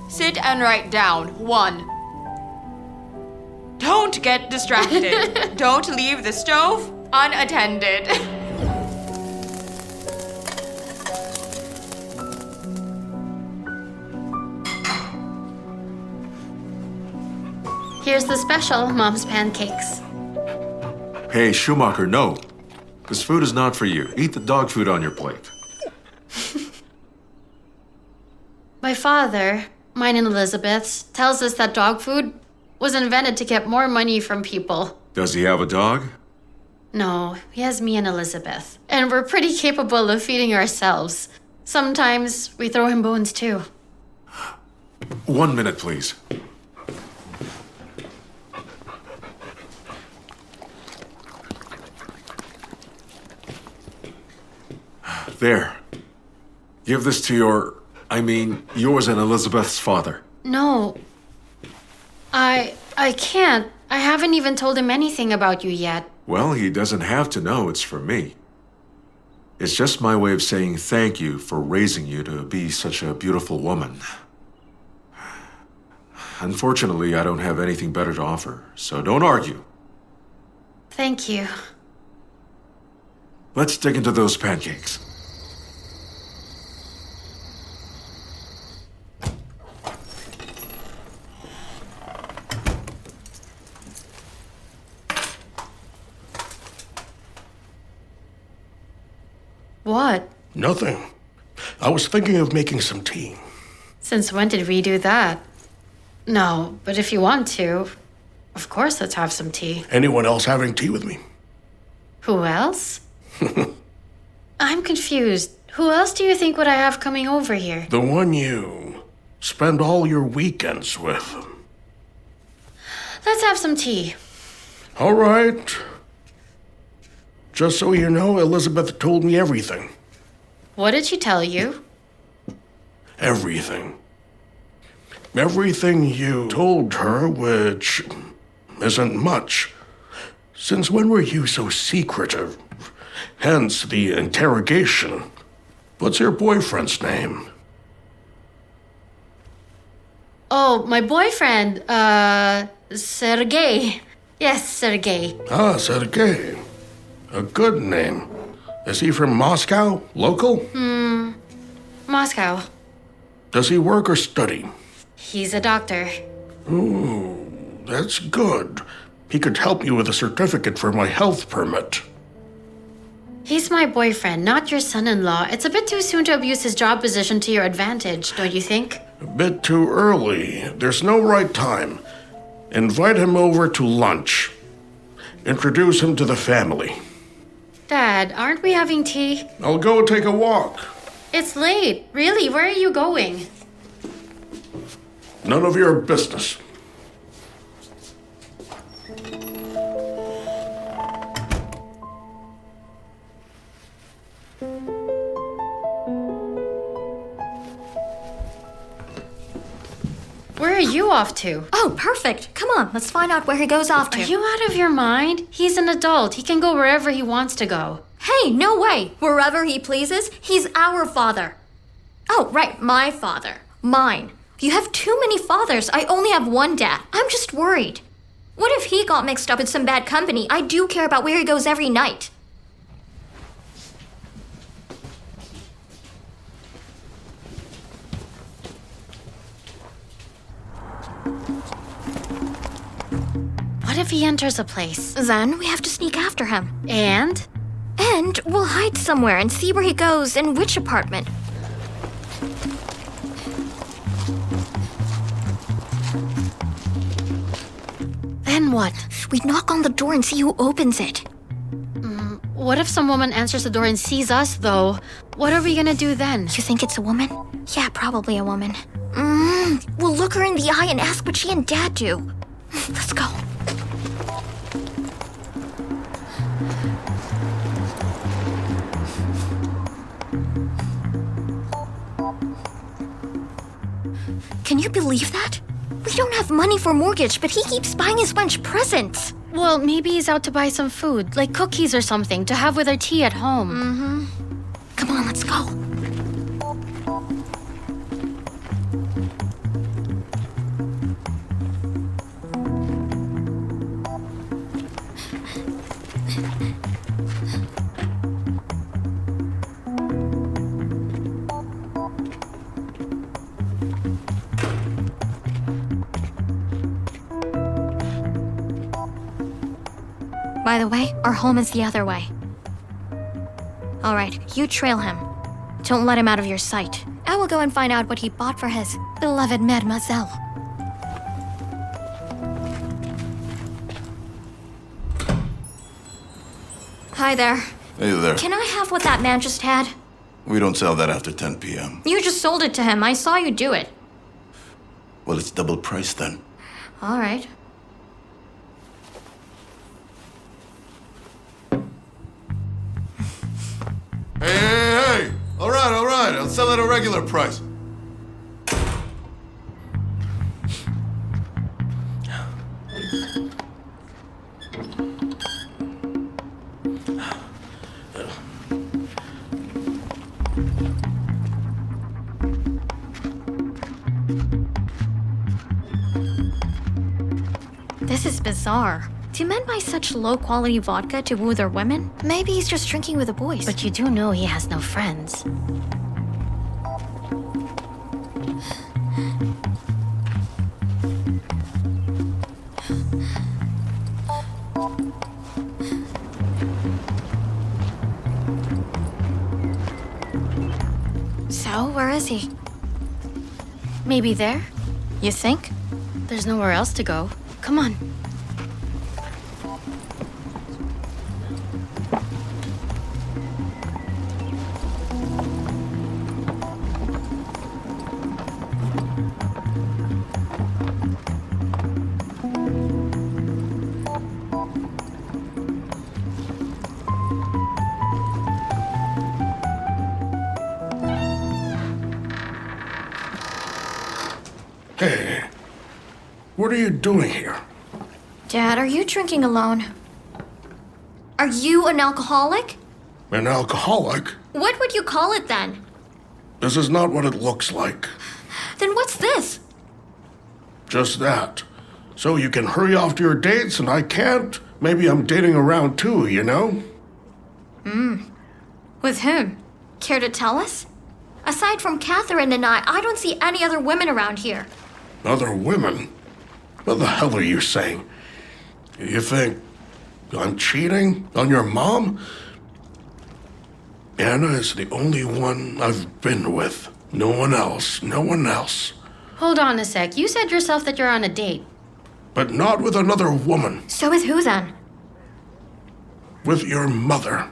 Sit and write down. 1. Don't get distracted. Don't leave the stove unattended. Here's the special, Mom's pancakes. Hey, Schumacher, no. This food is not for you. Eat the dog food on your plate. My father, mine and Elizabeth's, tells us that dog food was invented to get more money from people. Does he have a dog? No, he has me and Elizabeth. And we're pretty capable of feeding ourselves. Sometimes we throw him bones too. 1 minute, please. There. Give this to yours and Elizabeth's father. No. I can't. I haven't even told him anything about you yet. Well, he doesn't have to know it's for me. It's just my way of saying thank you for raising you to be such a beautiful woman. Unfortunately, I don't have anything better to offer, so don't argue. Thank you. Let's dig into those pancakes. What? Nothing. I was thinking of making some tea. Since when did we do that? No, but if you want to, of course, let's have some tea. Anyone else having tea with me? Who else? I'm confused. Who else do you think would I have coming over here? The one you spend all your weekends with. Let's have some tea. All right. Just so you know, Elizabeth told me everything. What did she tell you? Everything. Everything you told her, which isn't much. Since when were you so secretive? Hence the interrogation. What's your boyfriend's name? Oh, my boyfriend, Sergei. Yes, Sergei. Ah, Sergei. A good name. Is he from Moscow? Local? Moscow. Does he work or study? He's a doctor. Ooh, that's good. He could help me with a certificate for my health permit. He's my boyfriend, not your son-in-law. It's a bit too soon to abuse his job position to your advantage, don't you think? A bit too early. There's no right time. Invite him over to lunch. Introduce him to the family. Dad, aren't we having tea? I'll go take a walk. It's late. Really, where are you going? None of your business. Where are you off to? Oh, perfect. Come on, let's find out where he goes off to. Are you out of your mind? He's an adult. He can go wherever he wants to go. Hey, no way. Wherever he pleases, he's our father. Oh, right, my father. Mine. You have too many fathers. I only have one dad. I'm just worried. What if he got mixed up in some bad company? I do care about where he goes every night. What if he enters a place? Then we have to sneak after him. And? And we'll hide somewhere and see where he goes and which apartment. Then what? We knock on the door and see who opens it. What if some woman answers the door and sees us, though? What are we gonna do then? You think it's a woman? Yeah, probably a woman. We'll look her in the eye and ask what she and Dad do. Let's go. Can you believe that? We don't have money for mortgage, but he keeps buying his bunch presents. Well, maybe he's out to buy some food, like cookies or something, to have with our tea at home. Come on, let's go. By the way, our home is the other way. All right, you trail him. Don't let him out of your sight. I will go and find out what he bought for his beloved mademoiselle. Hi there. Hey there. Can I have what that man just had? We don't sell that after 10 p.m. You just sold it to him. I saw you do it. Well, it's double price then. All right. Hey! All right. I'll sell it at a regular price. This is bizarre. Do men buy such low-quality vodka to woo their women? Maybe he's just drinking with the boys. But you do know he has no friends. So, where is he? Maybe there? You think? There's nowhere else to go. Come on. Hey, what are you doing here? Dad, are you drinking alone? Are you an alcoholic? An alcoholic? What would you call it then? This is not what it looks like. Then what's this? Just that. So you can hurry off to your dates and I can't? Maybe I'm dating around too, you know? With whom? Care to tell us? Aside from Catherine and I don't see any other women around here. Other women? What the hell are you saying? You think I'm cheating on your mom? Anna is the only one I've been with. No one else. No one else. Hold on a sec. You said yourself that you're on a date. But not with another woman. So with who then? With your mother.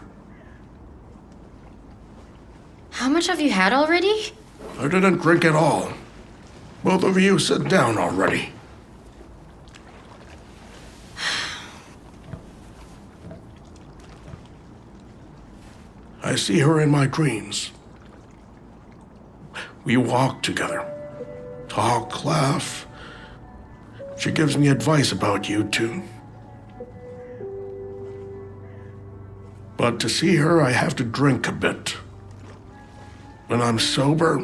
How much have you had already? I didn't drink at all. Both of you sit down already. I see her in my dreams. We walk together. Talk, laugh. She gives me advice about you two. But to see her, I have to drink a bit. When I'm sober,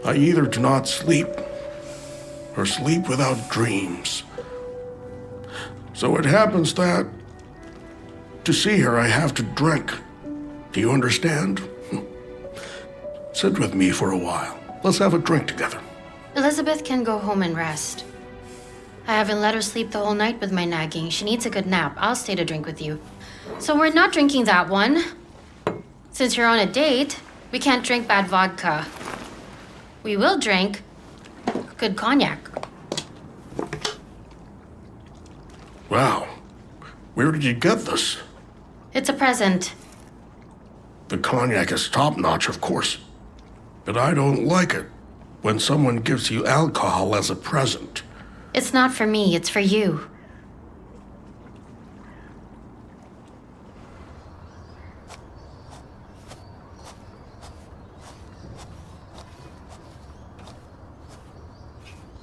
I either do not sleep or sleep without dreams. So it happens that to see her, I have to drink. Do you understand? Sit with me for a while. Let's have a drink together. Elizabeth can go home and rest. I haven't let her sleep the whole night with my nagging. She needs a good nap. I'll stay to drink with you. So we're not drinking that one. Since you're on a date, we can't drink bad vodka. We will drink good cognac. Wow. Where did you get this? It's a present. The cognac is top-notch, of course. But I don't like it when someone gives you alcohol as a present. It's not for me, it's for you.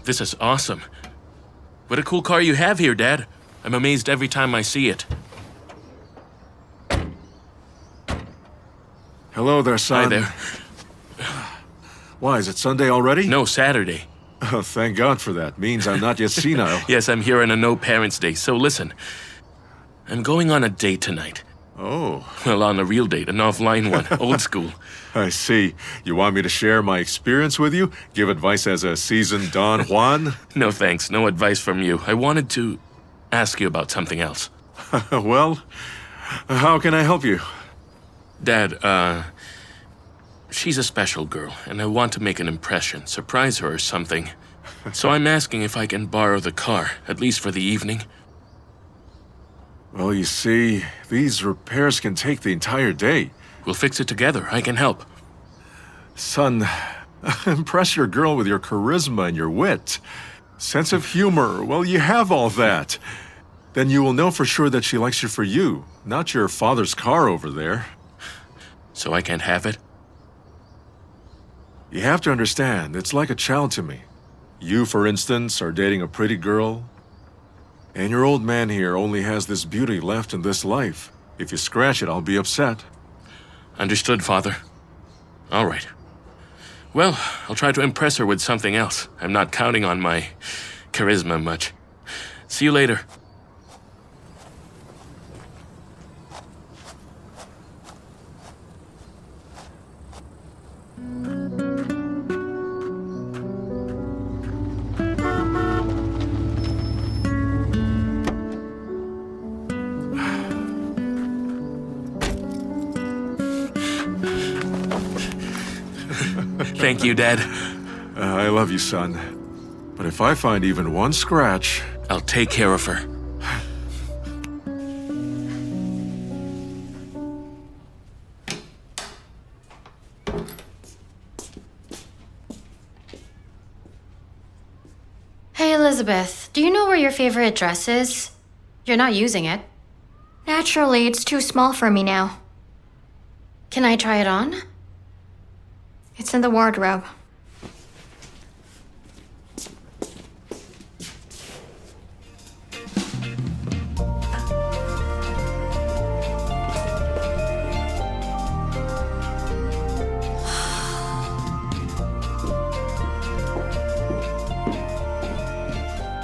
This is awesome. What a cool car you have here, Dad. I'm amazed every time I see it. Hello there, son. Hi there. Why, is it Sunday already? No, Saturday. Oh, thank God for that. Means I'm not yet senile. Yes, I'm here on a no parents' day. So listen, I'm going on a date tonight. Oh. Well, on a real date, an offline one, old school. I see. You want me to share my experience with you? Give advice as a seasoned Don Juan? No thanks, no advice from you. I wanted to ask you about something else. Well, how can I help you? Dad, she's a special girl, and I want to make an impression, surprise her or something. So I'm asking if I can borrow the car, at least for the evening. Well, you see, these repairs can take the entire day. We'll fix it together. I can help. Son, impress your girl with your charisma and your wit. Sense of humor, well, you have all that. Then you will know for sure that she likes you for you, not your father's car over there. So I can't have it? You have to understand, it's like a child to me. You, for instance, are dating a pretty girl, and your old man here only has this beauty left in this life. If you scratch it, I'll be upset. Understood, Father. All right. Well, I'll try to impress her with something else. I'm not counting on my charisma much. See you later. Thank you, Dad. I love you, son. But if I find even one scratch... I'll take care of her. Hey, Elizabeth, do you know where your favorite dress is? You're not using it. Naturally, it's too small for me now. Can I try it on? It's in the wardrobe.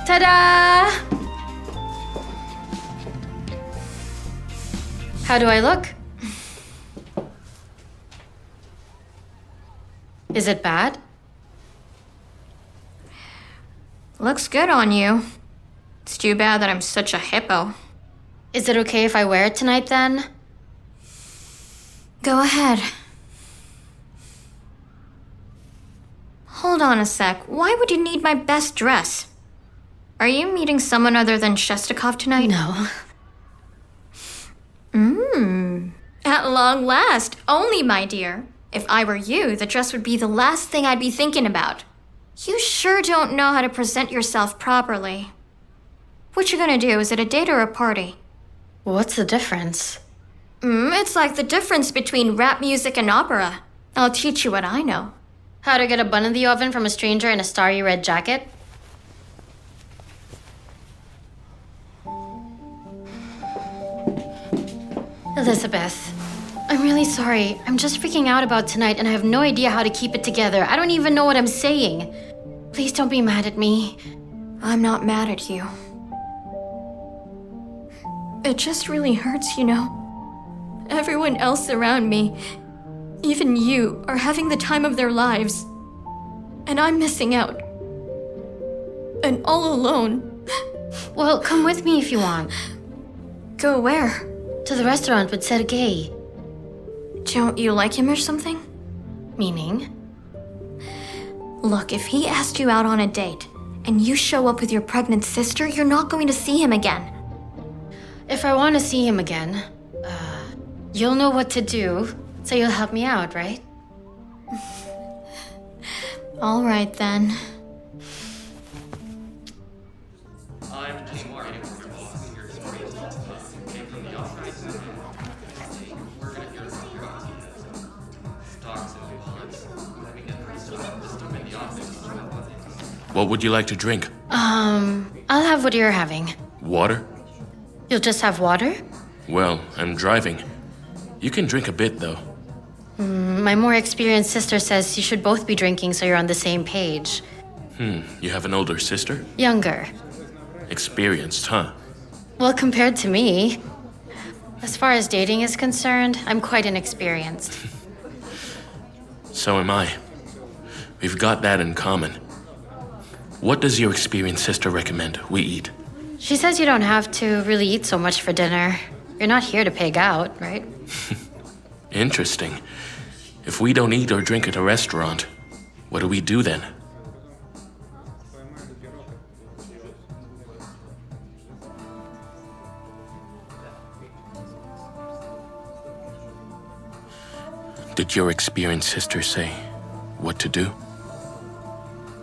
Ta-da! How do I look? Is it bad? Looks good on you. It's too bad that I'm such a hippo. Is it okay if I wear it tonight then? Go ahead. Hold on a sec. Why would you need my best dress? Are you meeting someone other than Shestakov tonight? No. At long last. Only, my dear. If I were you, the dress would be the last thing I'd be thinking about. You sure don't know how to present yourself properly. What you gonna do? Is it a date or a party? What's the difference? It's like the difference between rap music and opera. I'll teach you what I know. How to get a bun in the oven from a stranger in a starry red jacket? Elizabeth, I'm really sorry. I'm just freaking out about tonight and I have no idea how to keep it together. I don't even know what I'm saying. Please don't be mad at me. I'm not mad at you. It just really hurts, you know. Everyone else around me, even you, are having the time of their lives. And I'm missing out. And all alone. Well, come with me if you want. Go where? To the restaurant with Sergei. Don't you like him or something? Meaning? Look, if he asked you out on a date, and you show up with your pregnant sister, you're not going to see him again. If I want to see him again, you'll know what to do, so you'll help me out, right? All right, then. What would you like to drink? I'll have what you're having. Water? You'll just have water? Well, I'm driving. You can drink a bit, though. My more experienced sister says you should both be drinking so you're on the same page. You have an older sister? Younger. Experienced, huh? Well, compared to me. As far as dating is concerned, I'm quite inexperienced. So am I. We've got that in common. What does your experienced sister recommend we eat? She says you don't have to really eat so much for dinner. You're not here to pig out, right? Interesting. If we don't eat or drink at a restaurant, what do we do then? Did your experienced sister say what to do?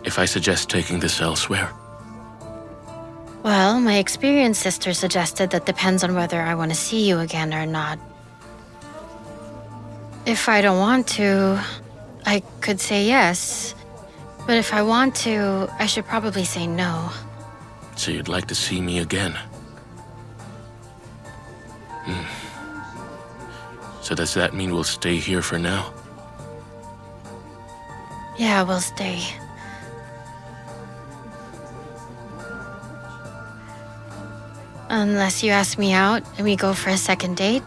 If I suggest taking this elsewhere? Well, my experienced sister suggested that depends on whether I want to see you again or not. If I don't want to, I could say yes. But if I want to, I should probably say no. So you'd like to see me again? So does that mean we'll stay here for now? Yeah, we'll stay. Unless you ask me out and we go for a second date.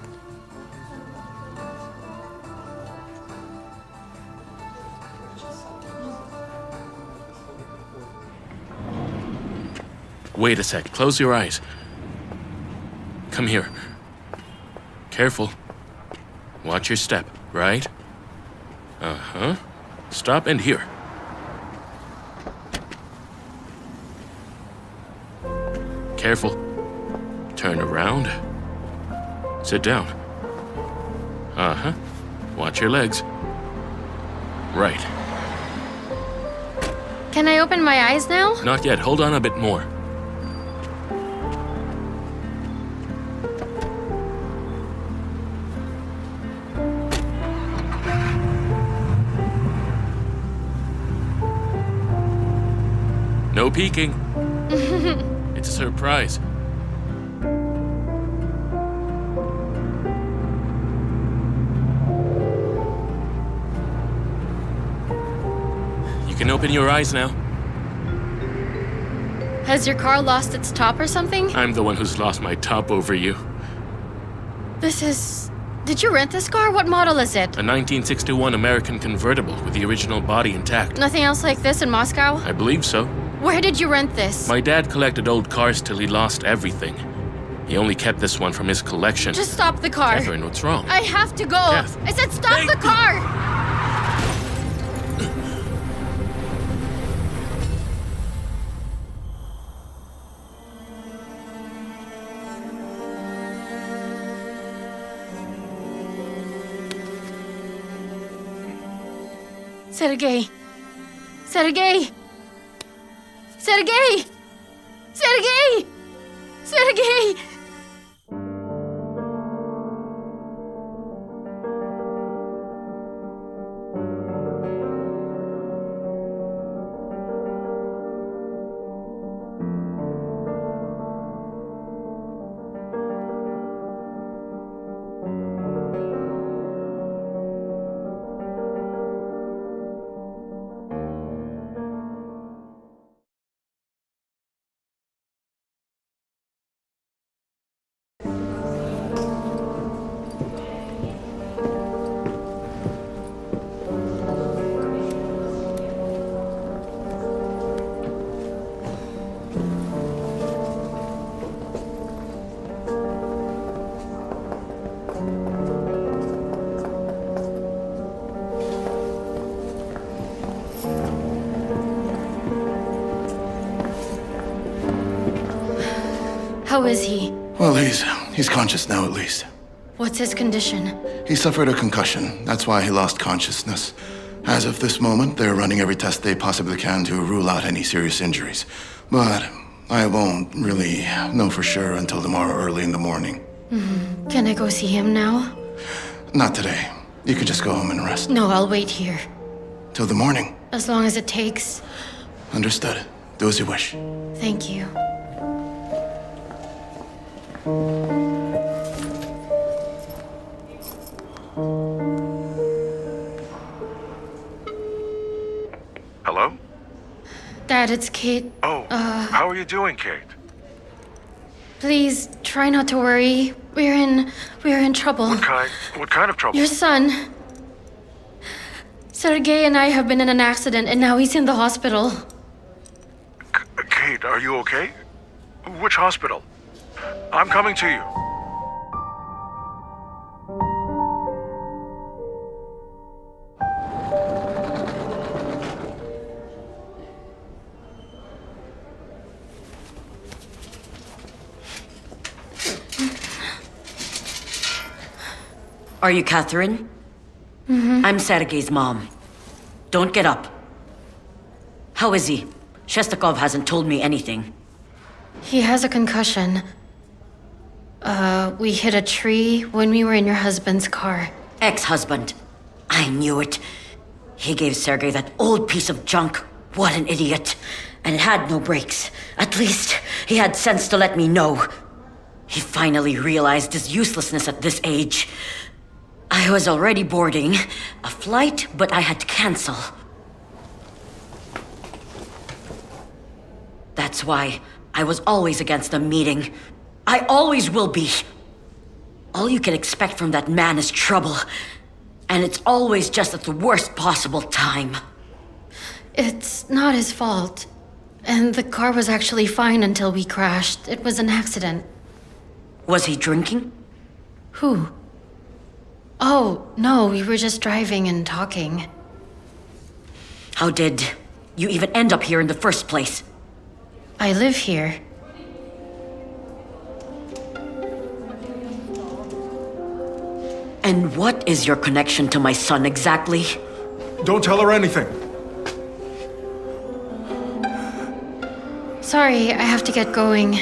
Wait a sec. Close your eyes. Come here. Careful. Watch your step, right? Uh-huh. Stop and here. Careful. Turn around. Sit down. Uh-huh. Watch your legs. Right. Can I open my eyes now? Not yet. Hold on a bit more. No peeking. It's a surprise. You can open your eyes now. Has your car lost its top or something? I'm the one who's lost my top over you. This is... Did you rent this car? What model is it? A 1961 American convertible with the original body intact. Nothing else like this in Moscow? I believe so. Where did you rent this? My dad collected old cars till he lost everything. He only kept this one from his collection. Just stop the car. Catherine, what's wrong? I have to go. Kath. I said stop the car! Sergei! Sergei! Sergei! Sergei! Sergei! How is he? Well, he's conscious now, at least. What's his condition? He suffered a concussion. That's why he lost consciousness. As of this moment, they're running every test they possibly can to rule out any serious injuries. But I won't really know for sure until tomorrow early in the morning. Can I go see him now? Not today. You could just go home and rest. No, I'll wait here. Till the morning. As long as it takes. Understood. Do as you wish. Thank you. Hello? Dad, it's Kate. Oh, how are you doing, Kate? Please try not to worry. We're in trouble. What kind of trouble? Your son. Sergei and I have been in an accident and now he's in the hospital. Kate, are you okay? Which hospital? I'm coming to you. Are you Catherine? I'm Sergei's mom. Don't get up. How is he? Shestakov hasn't told me anything. He has a concussion. We hit a tree when we were in your husband's car. Ex-husband. I knew it. He gave Sergei that old piece of junk. What an idiot. And it had no brakes. At least, he had sense to let me know. He finally realized his uselessness at this age. I was already boarding a flight, but I had to cancel. That's why I was always against the meeting. I always will be. All you can expect from that man is trouble. And it's always just at the worst possible time. It's not his fault. And the car was actually fine until we crashed. It was an accident. Was he drinking? Who? Oh, no, we were just driving and talking. How did you even end up here in the first place? I live here. And what is your connection to my son exactly? Don't tell her anything. Sorry, I have to get going.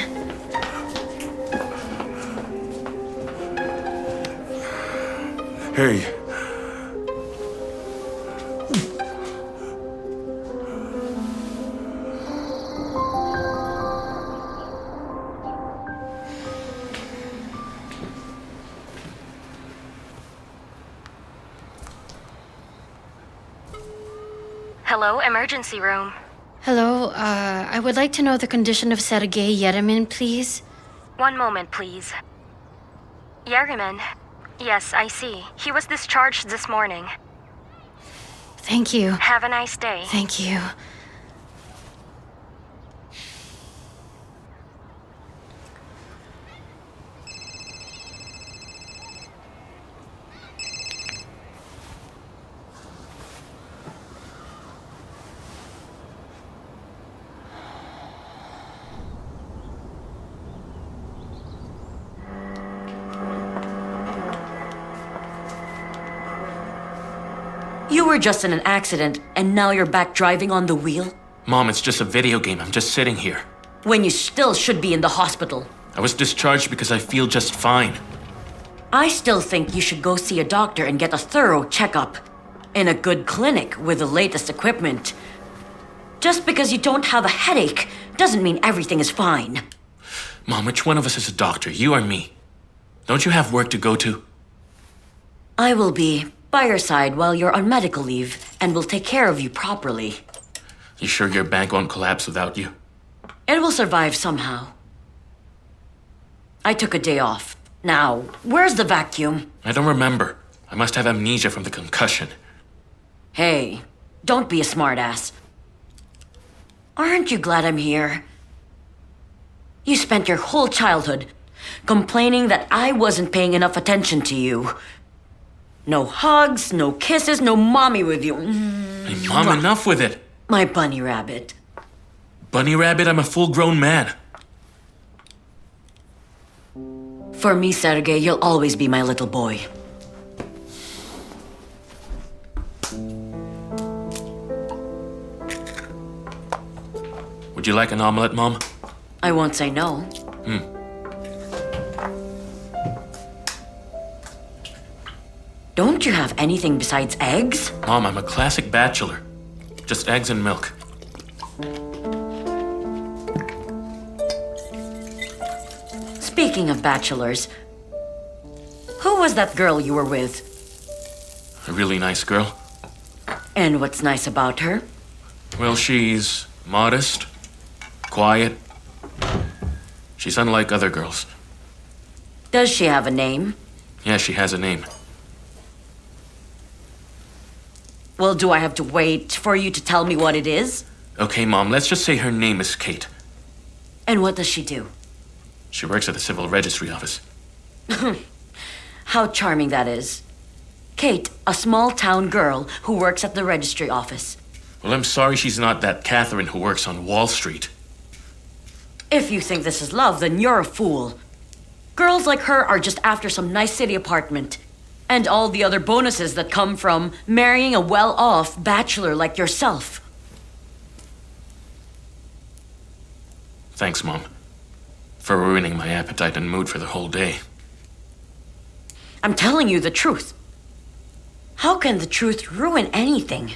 Hey. Hello, emergency room. Hello, I would like to know the condition of Sergei Yeremin, please. One moment, please. Yeremin. Yes, I see. He was discharged this morning. Thank you. Have a nice day. Thank you. You were just in an accident, and now you're back driving on the wheel? Mom, it's just a video game. I'm just sitting here. When you still should be in the hospital. I was discharged because I feel just fine. I still think you should go see a doctor and get a thorough checkup. In a good clinic with the latest equipment. Just because you don't have a headache doesn't mean everything is fine. Mom, which one of us is a doctor, you or me? Don't you have work to go to? I will be by your side while you're on medical leave and will take care of you properly. You sure your bank won't collapse without you? It will survive somehow. I took a day off. Now, where's the vacuum? I don't remember. I must have amnesia from the concussion. Hey, don't be a smartass. Aren't you glad I'm here? You spent your whole childhood complaining that I wasn't paying enough attention to you. No hugs, no kisses, no mommy with you. Hey, Mom, enough with it. My bunny rabbit. Bunny rabbit, I'm a full-grown man. For me, Sergei, you'll always be my little boy. Would you like an omelet, Mom? I won't say no. Don't you have anything besides eggs? Mom, I'm a classic bachelor. Just eggs and milk. Speaking of bachelors, who was that girl you were with? A really nice girl. And what's nice about her? Well, she's modest, quiet. She's unlike other girls. Does she have a name? Yeah, she has a name. Well, do I have to wait for you to tell me what it is? Okay, Mom, let's just say her name is Kate. And what does she do? She works at the civil registry office. How charming that is. Kate, a small-town girl who works at the registry office. Well, I'm sorry she's not that Catherine who works on Wall Street. If you think this is love, then you're a fool. Girls like her are just after some nice city apartment. And all the other bonuses that come from marrying a well-off bachelor like yourself. Thanks, Mom, for ruining my appetite and mood for the whole day. I'm telling you the truth. How can the truth ruin anything?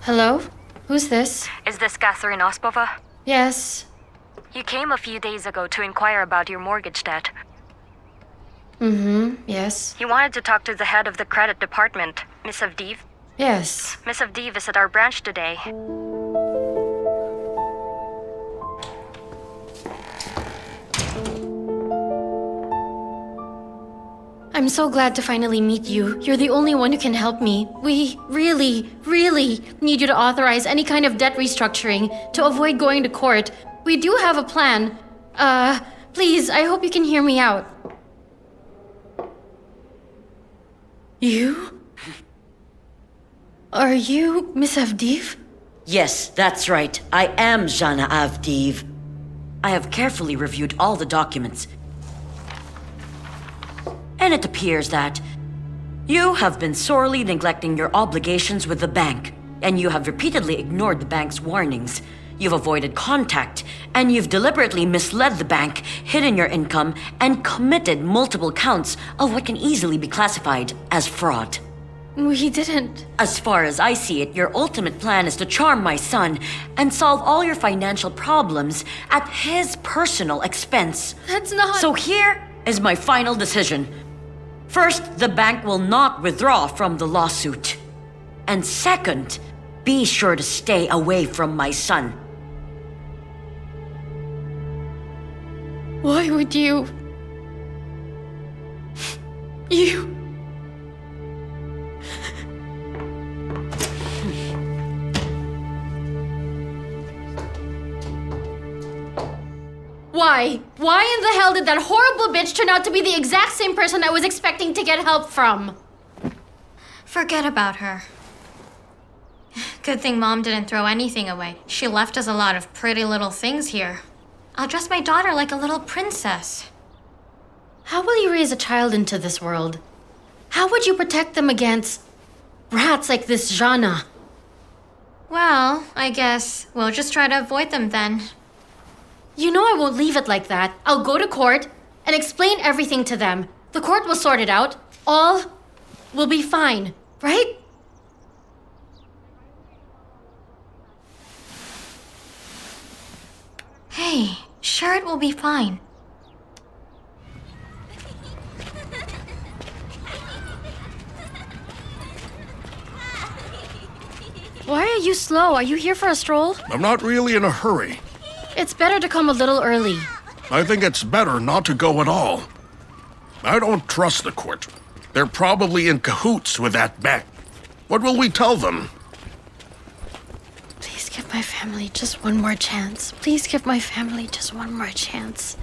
Hello? Who's this? Is this Catherine Ospova? Yes. You came a few days ago to inquire about your mortgage debt. Yes. You wanted to talk to the head of the credit department, Miss Avdiv. Yes. Miss Avdiv is at our branch today. I'm so glad to finally meet you. You're the only one who can help me. We really, really need you to authorize any kind of debt restructuring to avoid going to court. We do have a plan. Please, I hope you can hear me out. You? Are you Miss Avdiv? Yes, that's right. I am Jana Avdiv. I have carefully reviewed all the documents. And it appears that you have been sorely neglecting your obligations with the bank, and you have repeatedly ignored the bank's warnings. You've avoided contact, and you've deliberately misled the bank, hidden your income, and committed multiple counts of what can easily be classified as fraud. We didn't. As far as I see it, your ultimate plan is to charm my son and solve all your financial problems at his personal expense. That's not... So here is my final decision. First, the bank will not withdraw from the lawsuit. And second, be sure to stay away from my son. Why would you... You... Why? Why in the hell did that horrible bitch turn out to be the exact same person I was expecting to get help from? Forget about her. Good thing Mom didn't throw anything away. She left us a lot of pretty little things here. I'll dress my daughter like a little princess. How will you raise a child into this world? How would you protect them against rats like this Jana? Well, I guess we'll just try to avoid them then. You know I won't leave it like that. I'll go to court and explain everything to them. The court will sort it out. All will be fine, right? Hey, sure it will be fine. Why are you slow? Are you here for a stroll? I'm not really in a hurry. It's better to come a little early. I think it's better not to go at all. I don't trust the court. They're probably in cahoots with that bank. What will we tell them? Please give my family just one more chance. Please give my family just one more chance.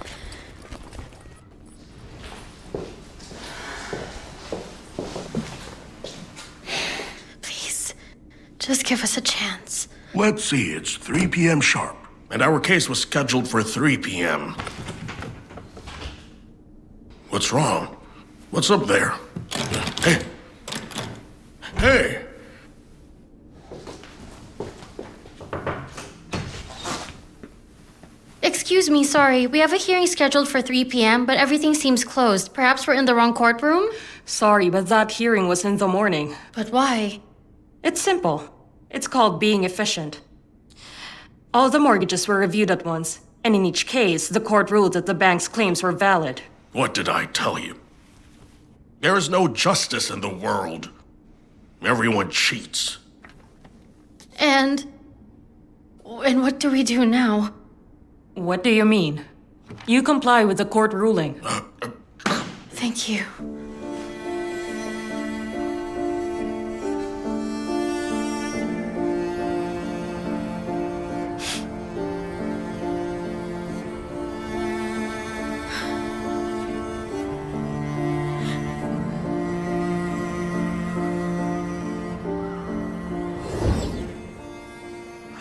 Please, just give us a chance. Let's see, it's 3 p.m. sharp, and our case was scheduled for 3 p.m. What's wrong? What's up there? Hey! Hey! Excuse me, sorry. We have a hearing scheduled for 3 p.m., but everything seems closed. Perhaps we're in the wrong courtroom? Sorry, but that hearing was in the morning. But why? It's simple. It's called being efficient. All the mortgages were reviewed at once, and in each case, the court ruled that the bank's claims were valid. What did I tell you? There is no justice in the world. Everyone cheats. And what do we do now? What do you mean? You comply with the court ruling. Thank you.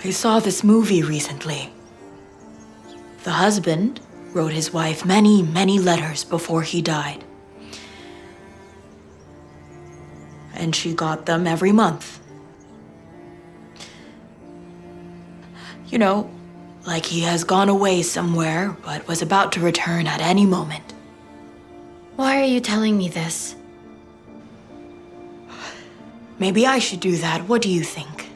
I saw this movie recently. The husband wrote his wife many, many letters before he died. And she got them every month. You know, like he has gone away somewhere, but was about to return at any moment. Why are you telling me this? Maybe I should do that. What do you think?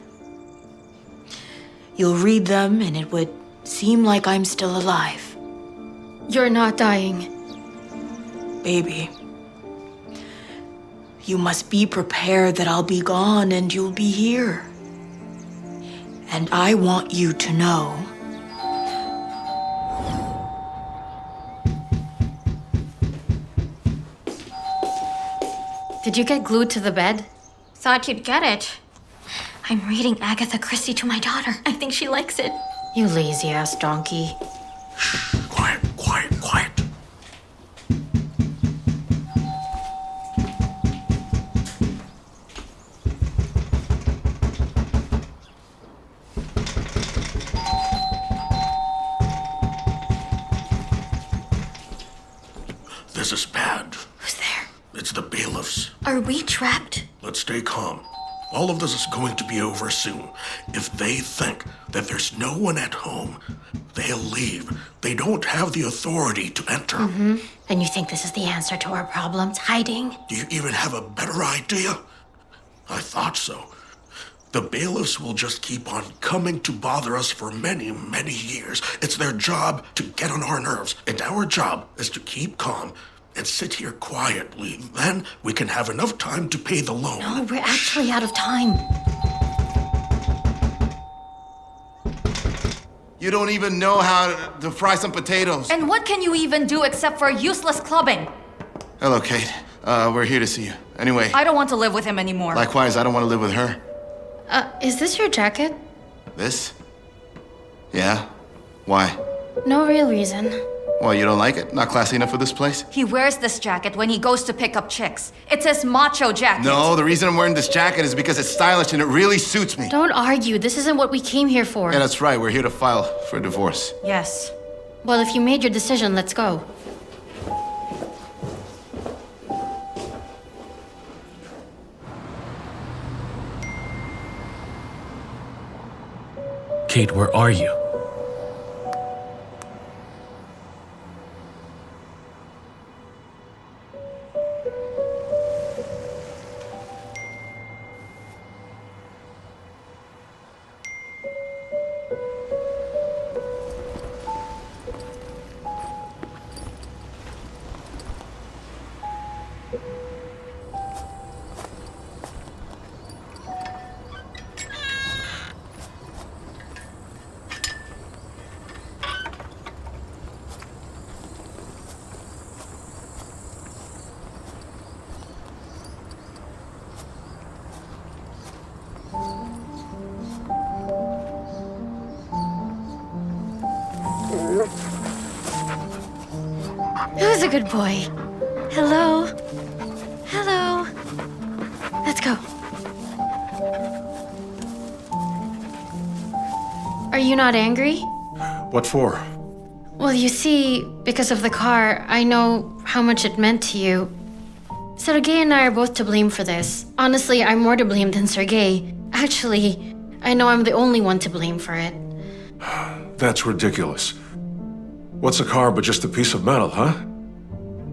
You'll read them and it would seem like I'm still alive. You're not dying. Baby, you must be prepared that I'll be gone and you'll be here. And I want you to know. Did you get glued to the bed? Thought you'd get it. I'm reading Agatha Christie to my daughter. I think she likes it. You lazy-ass donkey. Quiet, quiet, quiet. This is bad. Who's there? It's the bailiffs. Are we trapped? Let's stay calm. All of this is going to be over soon. If they think that there's no one at home, they'll leave. They don't have the authority to enter. Mm-hmm. And you think this is the answer to our problems? Hiding? Do you even have a better idea? I thought so. The bailiffs will just keep on coming to bother us for many, many years. It's their job to get on our nerves, and our job is to keep calm and sit here quietly. Then we can have enough time to pay the loan. No, we're actually out of time. You don't even know how to fry some potatoes. And what can you even do except for useless clubbing? Hello, Kate. We're here to see you. Anyway, I don't want to live with him anymore. likewise, I don't want to live with her. Is this your jacket? This? Yeah? Why? No real reason. Why, you don't like it? Not classy enough for this place? He wears this jacket when he goes to pick up chicks. It's his macho jacket. No, the reason I'm wearing this jacket is because it's stylish and it really suits me. Don't argue. This isn't what we came here for. Yeah, that's right. We're here to file for a divorce. Yes. Well, if you made your decision, let's go. Kate, where are you? Who's a good boy? Hello? Hello? Let's go. Are you not angry? What for? Well, you see, because of the car, I know how much it meant to you. Sergei and I are both to blame for this. Honestly, I'm more to blame than Sergei. Actually, I know I'm the only one to blame for it. That's ridiculous. What's a car but just a piece of metal, huh?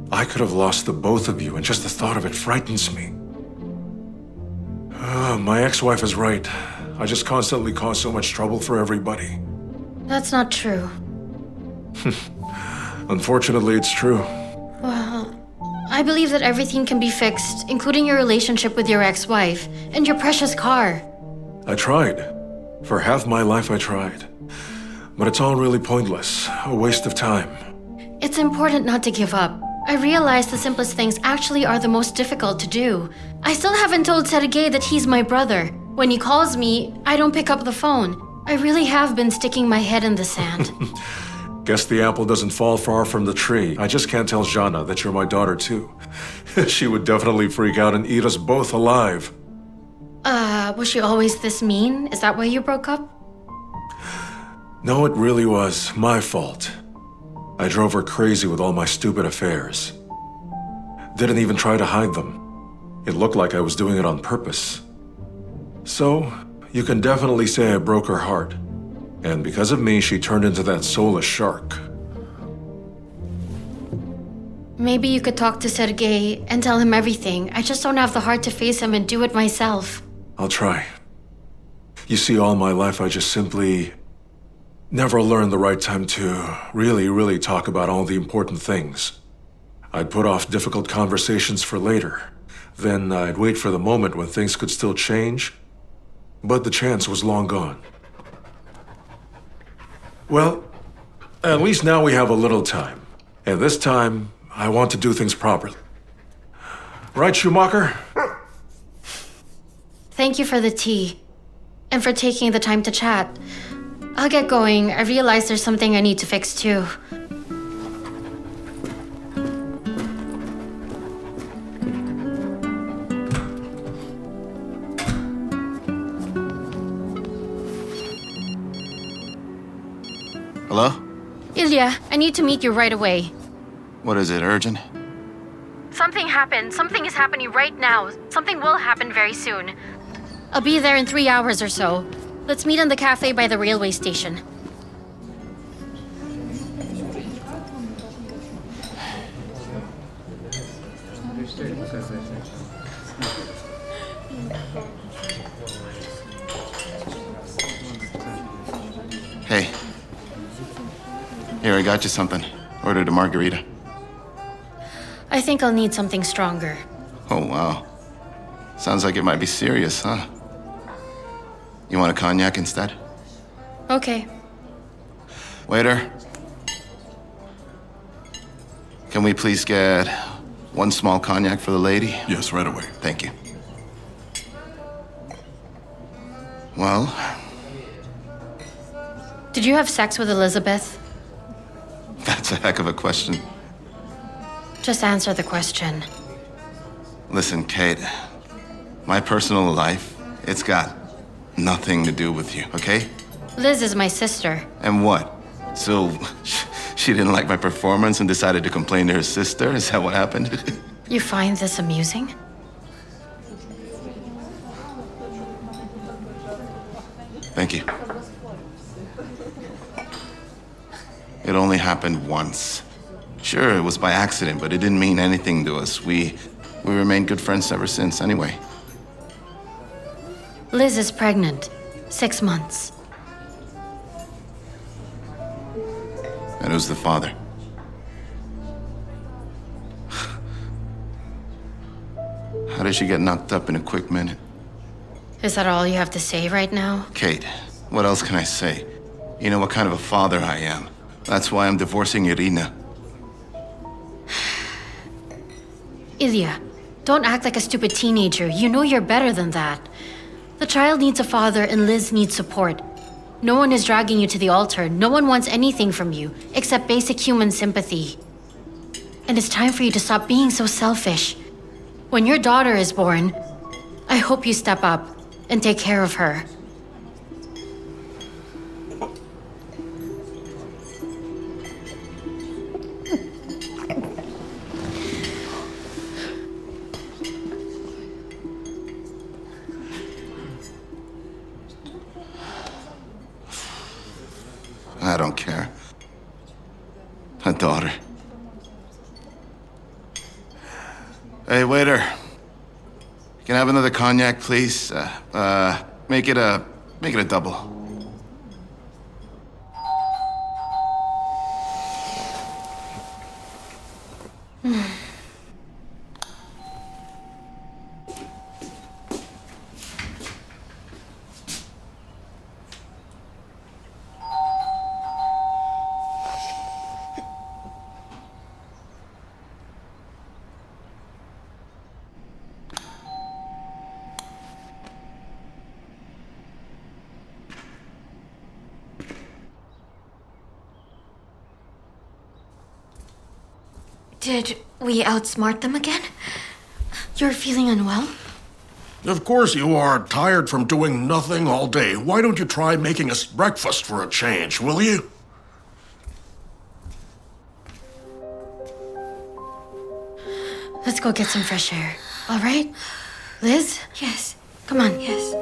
I could have lost the both of you, and just the thought of it frightens me. My ex-wife is right. I just constantly cause so much trouble for everybody. That's not true. Unfortunately, it's true. Well, I believe that everything can be fixed, including your relationship with your ex-wife and your precious car. I tried. For half my life, I tried. But it's all really pointless. A waste of time. It's important not to give up. I realize the simplest things actually are the most difficult to do. I still haven't told Sergei that he's my brother. When he calls me, I don't pick up the phone. I really have been sticking my head in the sand. Guess the apple doesn't fall far from the tree. I just can't tell Jana that you're my daughter, too. She would definitely freak out and eat us both alive. Was she always this mean? Is that why you broke up? No, it really was my fault. I drove her crazy with all my stupid affairs. Didn't even try to hide them. It looked like I was doing it on purpose. So, you can definitely say I broke her heart. And because of me, she turned into that soulless shark. Maybe you could talk to Sergei and tell him everything. I just don't have the heart to face him and do it myself. I'll try. You see, all my life I just simply never learned the right time to really talk about all the important things. I'd put off difficult conversations for later. Then I'd wait for the moment when things could still change. But the chance was long gone. Well, at least now we have a little time. And this time, I want to do things properly. Right, Schumacher? Thank you for the tea. And for taking the time to chat. I'll get going. I realize there's something I need to fix too. Hello? Ilya, I need to meet you right away. What is it, urgent? Something happened. Something is happening right now. Something will happen very soon. I'll be there in 3 hours or so. Let's meet in the cafe by the railway station. Hey. Here, I got you something. Ordered a margarita. I think I'll need something stronger. Oh, wow. Sounds like it might be serious, huh? You want a cognac instead? Okay. Waiter. Can we please get one small cognac for the lady? Yes, right away. Thank you. Well, Did you have sex with Elizabeth? that's a heck of a question. Just answer the question. Listen, Kate. My personal life, it's got nothing to do with you, okay? Liz is my sister. And what? So, she didn't like my performance and decided to complain to her sister? Is that what happened? You find this amusing? Thank you. It only happened once. Sure, it was by accident, but it didn't mean anything to us. We remained good friends ever since, anyway. Liz is pregnant. 6 months. And who's the father? How did she get knocked up in a quick minute? Is that all you have to say right now? Kate, what else can I say? You know what kind of a father I am. That's why I'm divorcing Irina. Ilya, don't act like a stupid teenager. You know you're better than that. The child needs a father and Liz needs support. No one is dragging you to the altar. No one wants anything from you, except basic human sympathy. And it's time for you to stop being so selfish. When your daughter is born, I hope you step up and take care of her. I don't care. A daughter. Hey, waiter. Can I have another cognac, please? Make it a double. Did we outsmart them again? You're feeling unwell? Of course you are, tired from doing nothing all day. Why don't you try making us breakfast for a change, will you? Let's go get some fresh air. All right? Liz? Yes. Come on. Yes.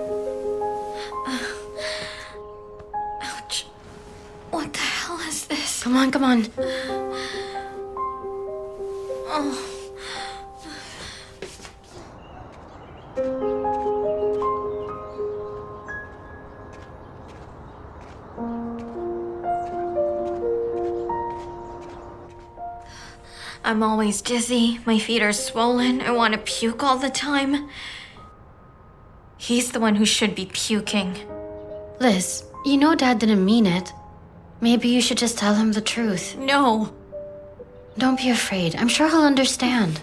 Ouch. What the hell is this? Come on, come on. Oh. I'm always dizzy, my feet are swollen, I want to puke all the time. He's the one who should be puking. Liz, you know Dad didn't mean it. Maybe you should just tell him the truth. No. Don't be afraid. I'm sure he'll understand.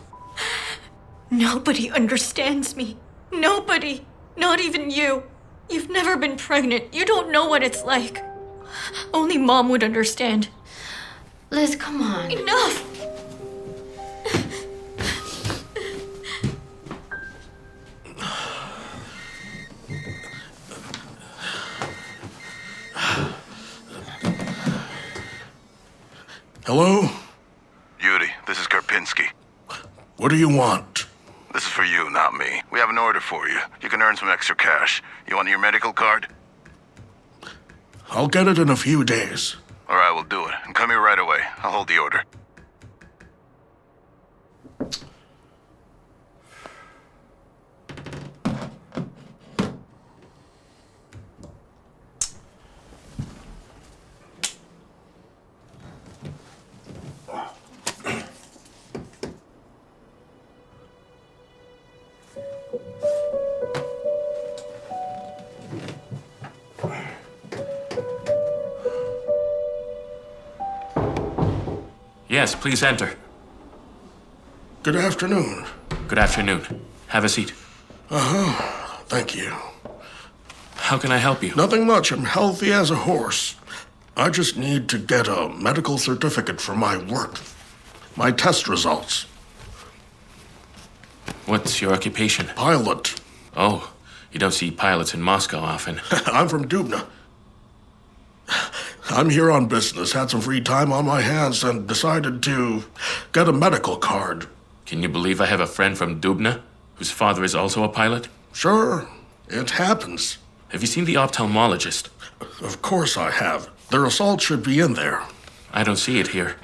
Nobody understands me. Nobody. Not even you. You've never been pregnant. You don't know what it's like. Only Mom would understand. Liz, come on. Enough! Hello? Yuri, this is Karpinski. What do you want? This is for you, not me. We have an order for you. You can earn some extra cash. You want your medical card? I'll get it in a few days. All right, we'll do it. And come here right away. I'll hold the order. Yes, please enter. Good afternoon. Good afternoon. Have a seat. Uh-huh. Thank you. How can I help you? Nothing much. I'm healthy as a horse. I just need to get a medical certificate for my work. My test results. What's your occupation? Pilot. Oh, you don't see pilots in Moscow often. I'm from Dubna. I'm here on business, had some free time on my hands, and decided to get a medical card. Can you believe I have a friend from Dubna, whose father is also a pilot? Sure, it happens. Have you seen the ophthalmologist? Of course I have. The result should be in there. I don't see it here.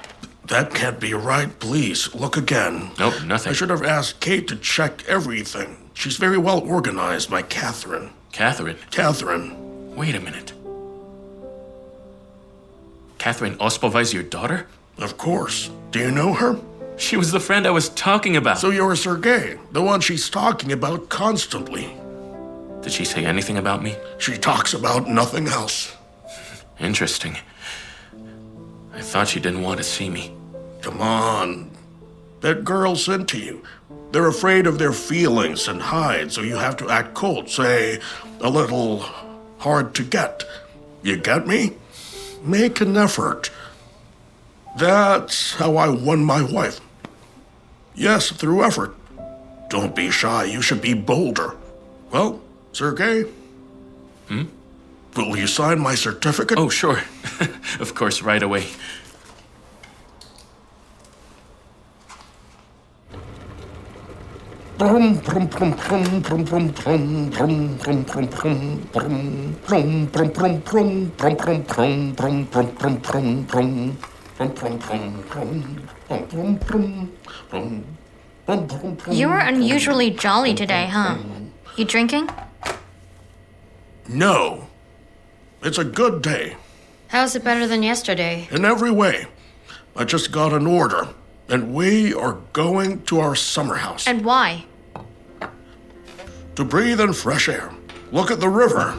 That can't be right. Please, look again. Nope, nothing. I should have asked Kate to check everything. She's very well organized, my Catherine. Catherine? Catherine. Wait a minute. Catherine Ospova is your daughter? Of course. Do you know her? She was the friend I was talking about. So you're Sergei, the one she's talking about constantly. Did she say anything about me? She talks about nothing else. Interesting. I thought she didn't want to see me. Come on. That girl's into you. They're afraid of their feelings and hide, so you have to act cold, say, a little hard to get. You get me? Make an effort. That's how I won my wife. Yes, through effort. Don't be shy, you should be bolder. Well, Sergei? Will you sign my certificate? Oh, sure. Of course, right away. You were unusually jolly today, huh? You drinking? No. It's a good day. How's it better than yesterday? In every way. I just got an order, and we are going to our summer house. And why? To breathe in fresh air. Look at the river.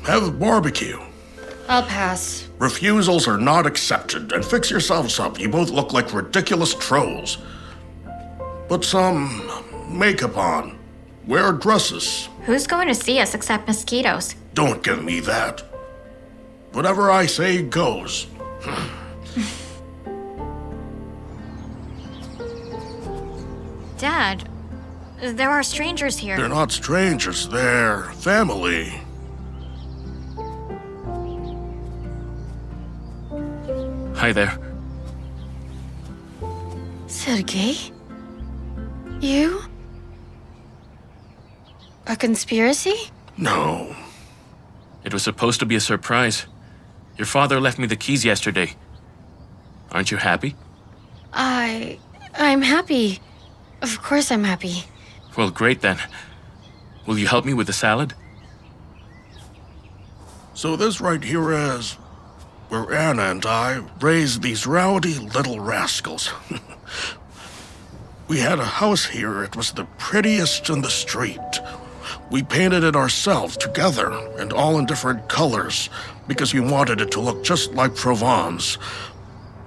Have barbecue. I'll pass. Refusals are not accepted, and fix yourselves up. You both look like ridiculous trolls. Put some makeup on. Wear dresses. Who's going to see us except mosquitoes? Don't give me that. Whatever I say goes. Dad, There are strangers here. They're not strangers, they're family. Hi there. Sergei? You? A conspiracy? No. It was supposed to be a surprise. Your father left me the keys yesterday. Aren't you happy? I'm happy. Of course I'm happy. Well, great then. Will you help me with the salad? So this right here is where Anna and I raised these rowdy little rascals. We had a house here. It was the prettiest in the street. We painted it ourselves together and all in different colors because we wanted it to look just like Provence.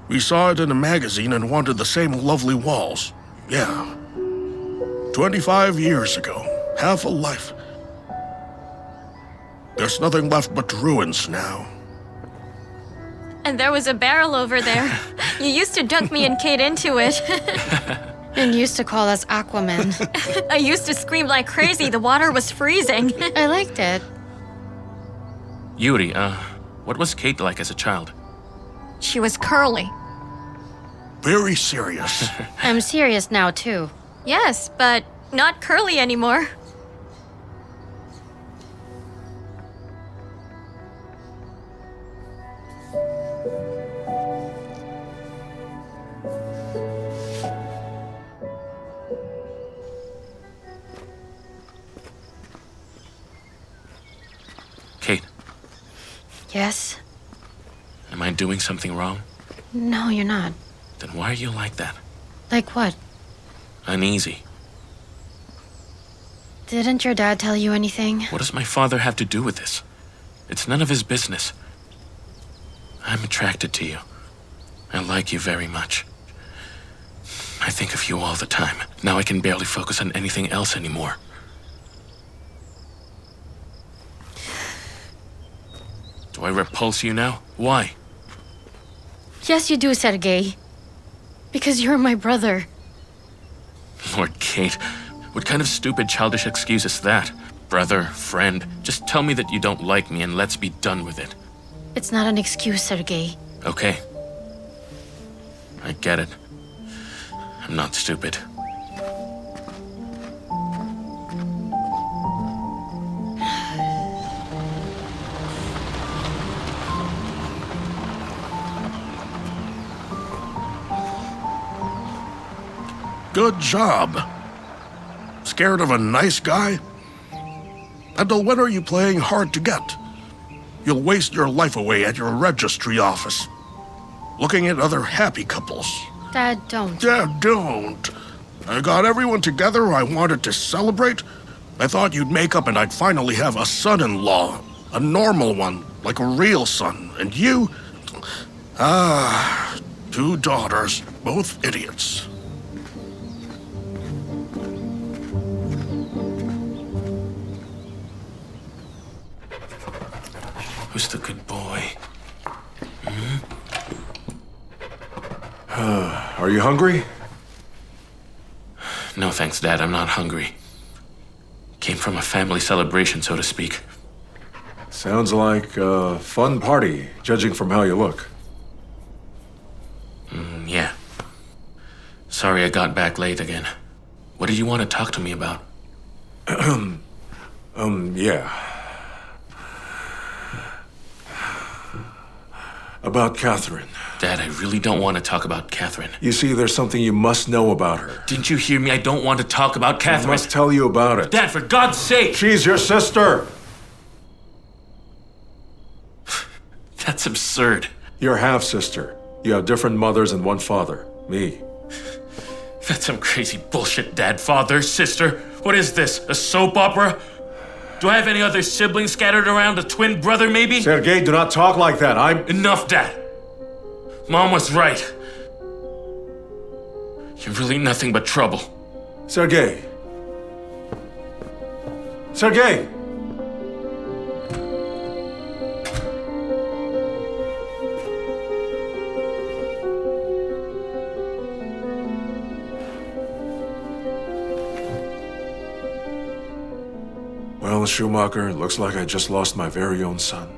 We saw it in a magazine and wanted the same lovely walls. Yeah. 25 years ago. Half a life. There's nothing left but ruins now. And there was a barrel over there. You used to dunk me and Kate into it. And used to call us Aquaman. I used to scream like crazy. The water was freezing. I liked it. Yuri, what was Kate like as a child? She was curly. Very serious. I'm serious now, too. Yes, but not curly anymore. Kate, Yes? am I doing something wrong? No, you're not. Then why are you like that? Like what? Uneasy. Didn't your dad tell you anything? What does my father have to do with this? It's none of his business. I'm attracted to you. I like you very much. I think of you all the time. Now I can barely focus on anything else anymore. Do I repulse you now? Why? Yes, you do, Sergei. Because you're my brother. Lord Kate, what kind of stupid childish excuse is that? Brother, friend, just tell me that you don't like me and let's be done with it. It's not an excuse, Sergei. Okay. I get it. I'm not stupid. Good job. Scared of a nice guy? Until when are you playing hard to get? You'll waste your life away at your registry office, looking at other happy couples. Dad, don't. Dad, don't. I got everyone together I wanted to celebrate. I thought you'd make up and I'd finally have a son-in-law. A normal one, like a real son. And you? Ah, 2 daughters, both idiots. Who's the good boy? Are you hungry? No thanks, Dad. I'm not hungry. Came from a family celebration, so to speak. Sounds like a fun party, judging from how you look. Yeah. Sorry I got back late again. What did you want to talk to me about? Yeah. About Catherine. Dad, I really don't want to talk about Catherine. You see, there's something you must know about her. Didn't you hear me? I don't want to talk about Catherine. I must tell you about it. Dad, for God's sake! She's your sister! That's absurd. Your half-sister. You have different mothers and one father. Me. That's some crazy bullshit, Dad. Father, sister. What is this? A soap opera? Do I have any other siblings scattered around? A twin brother, maybe? Sergei, do not talk like that. Enough, Dad. Mom was right. You're really nothing but trouble. Sergei. Sergei! Well, Schumacher, it looks like I just lost my very own son.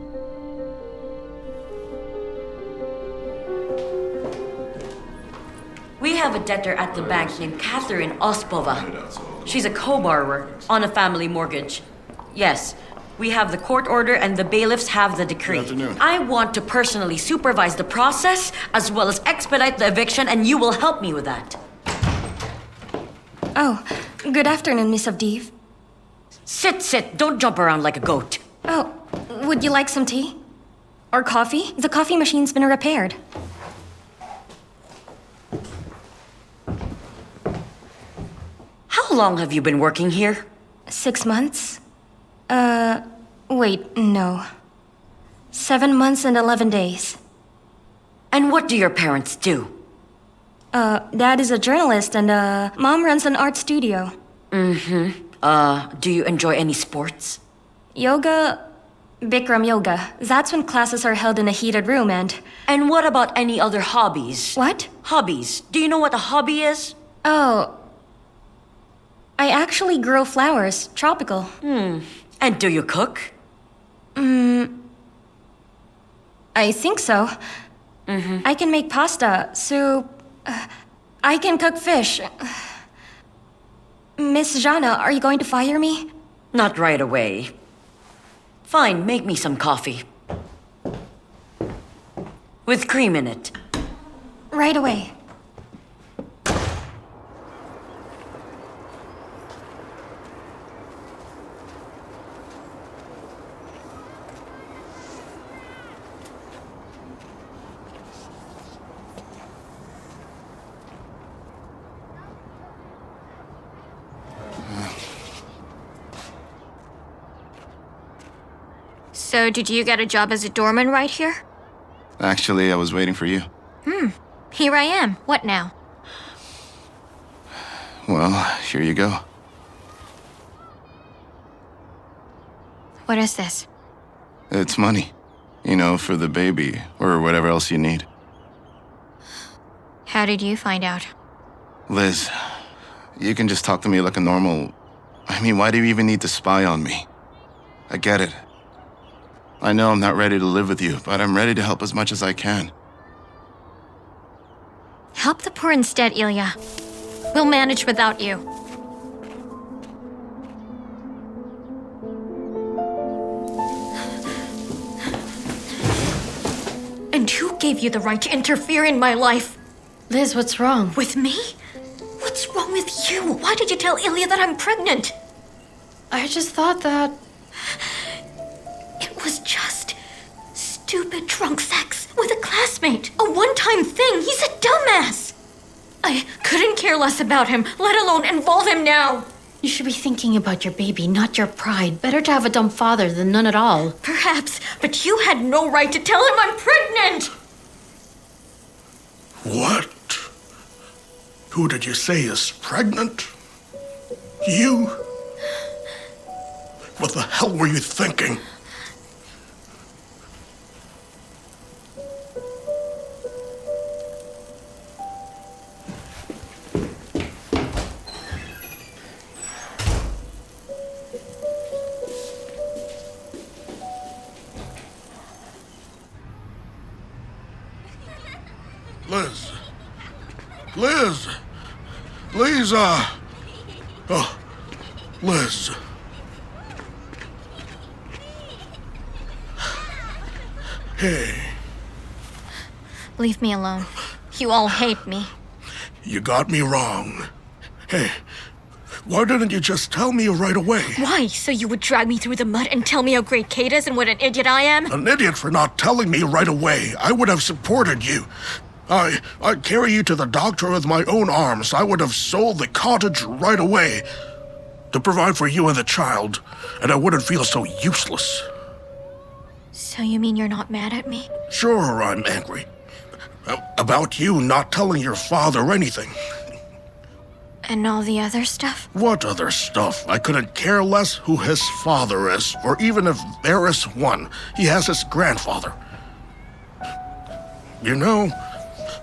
We have a debtor at the bank named Catherine Ospova. She's a co-borrower on a family mortgage. Yes, we have the court order and the bailiffs have the decree. Good afternoon. I want to personally supervise the process as well as expedite the eviction, and you will help me with that. Oh, good afternoon, Miss Avdiv. Sit. Don't jump around like a goat. Oh, would you like some tea? Or coffee? The coffee machine's been repaired. How long have you been working here? 6 months? Wait, no. 7 months and 11 days. And what do your parents do? Dad is a journalist and, Mom runs an art studio. Mm-hmm. Do you enjoy any sports? Yoga... Bikram yoga. That's when classes are held in a heated room and... And what about any other hobbies? What? Hobbies. Do you know what a hobby is? Oh... I actually grow flowers. Tropical. And do you cook? I think so. I can make pasta, soup... I can cook fish. Miss Jana, are you going to fire me? Not right away. Fine, make me some coffee. With cream in it. Right away. So, did you get a job as a doorman right here? Actually, I was waiting for you. Here I am. What now? Well, here you go. What is this? It's money. You know, for the baby, or whatever else you need. How did you find out? Liz, you can just talk to me like a normal... I mean, why do you even need to spy on me? I get it. I know I'm not ready to live with you, but I'm ready to help as much as I can. Help the poor instead, Ilya. We'll manage without you. And who gave you the right to interfere in my life? Liz, what's wrong? With me? What's wrong with you? Why did you tell Ilya that I'm pregnant? I just thought that... It was just stupid drunk sex with a classmate. A one-time thing. He's a dumbass. I couldn't care less about him, let alone involve him now. You should be thinking about your baby, not your pride. Better to have a dumb father than none at all. Perhaps, but you had no right to tell him I'm pregnant. What? Who did you say is pregnant? You? What the hell were you thinking? Lisa! Oh, Liz. Hey. Leave me alone. You all hate me. You got me wrong. Hey, why didn't you just tell me right away? Why? So you would drag me through the mud and tell me how great Kate is and what an idiot I am? An idiot for not telling me right away. I would have supported you. I'd carry you to the doctor with my own arms. I would have sold the cottage right away to provide for you and the child, and I wouldn't feel so useless. So you mean you're not mad at me? Sure, I'm angry. About you not telling your father anything. And all the other stuff? What other stuff? I couldn't care less who his father is, or even if there is one. He has his grandfather. You know,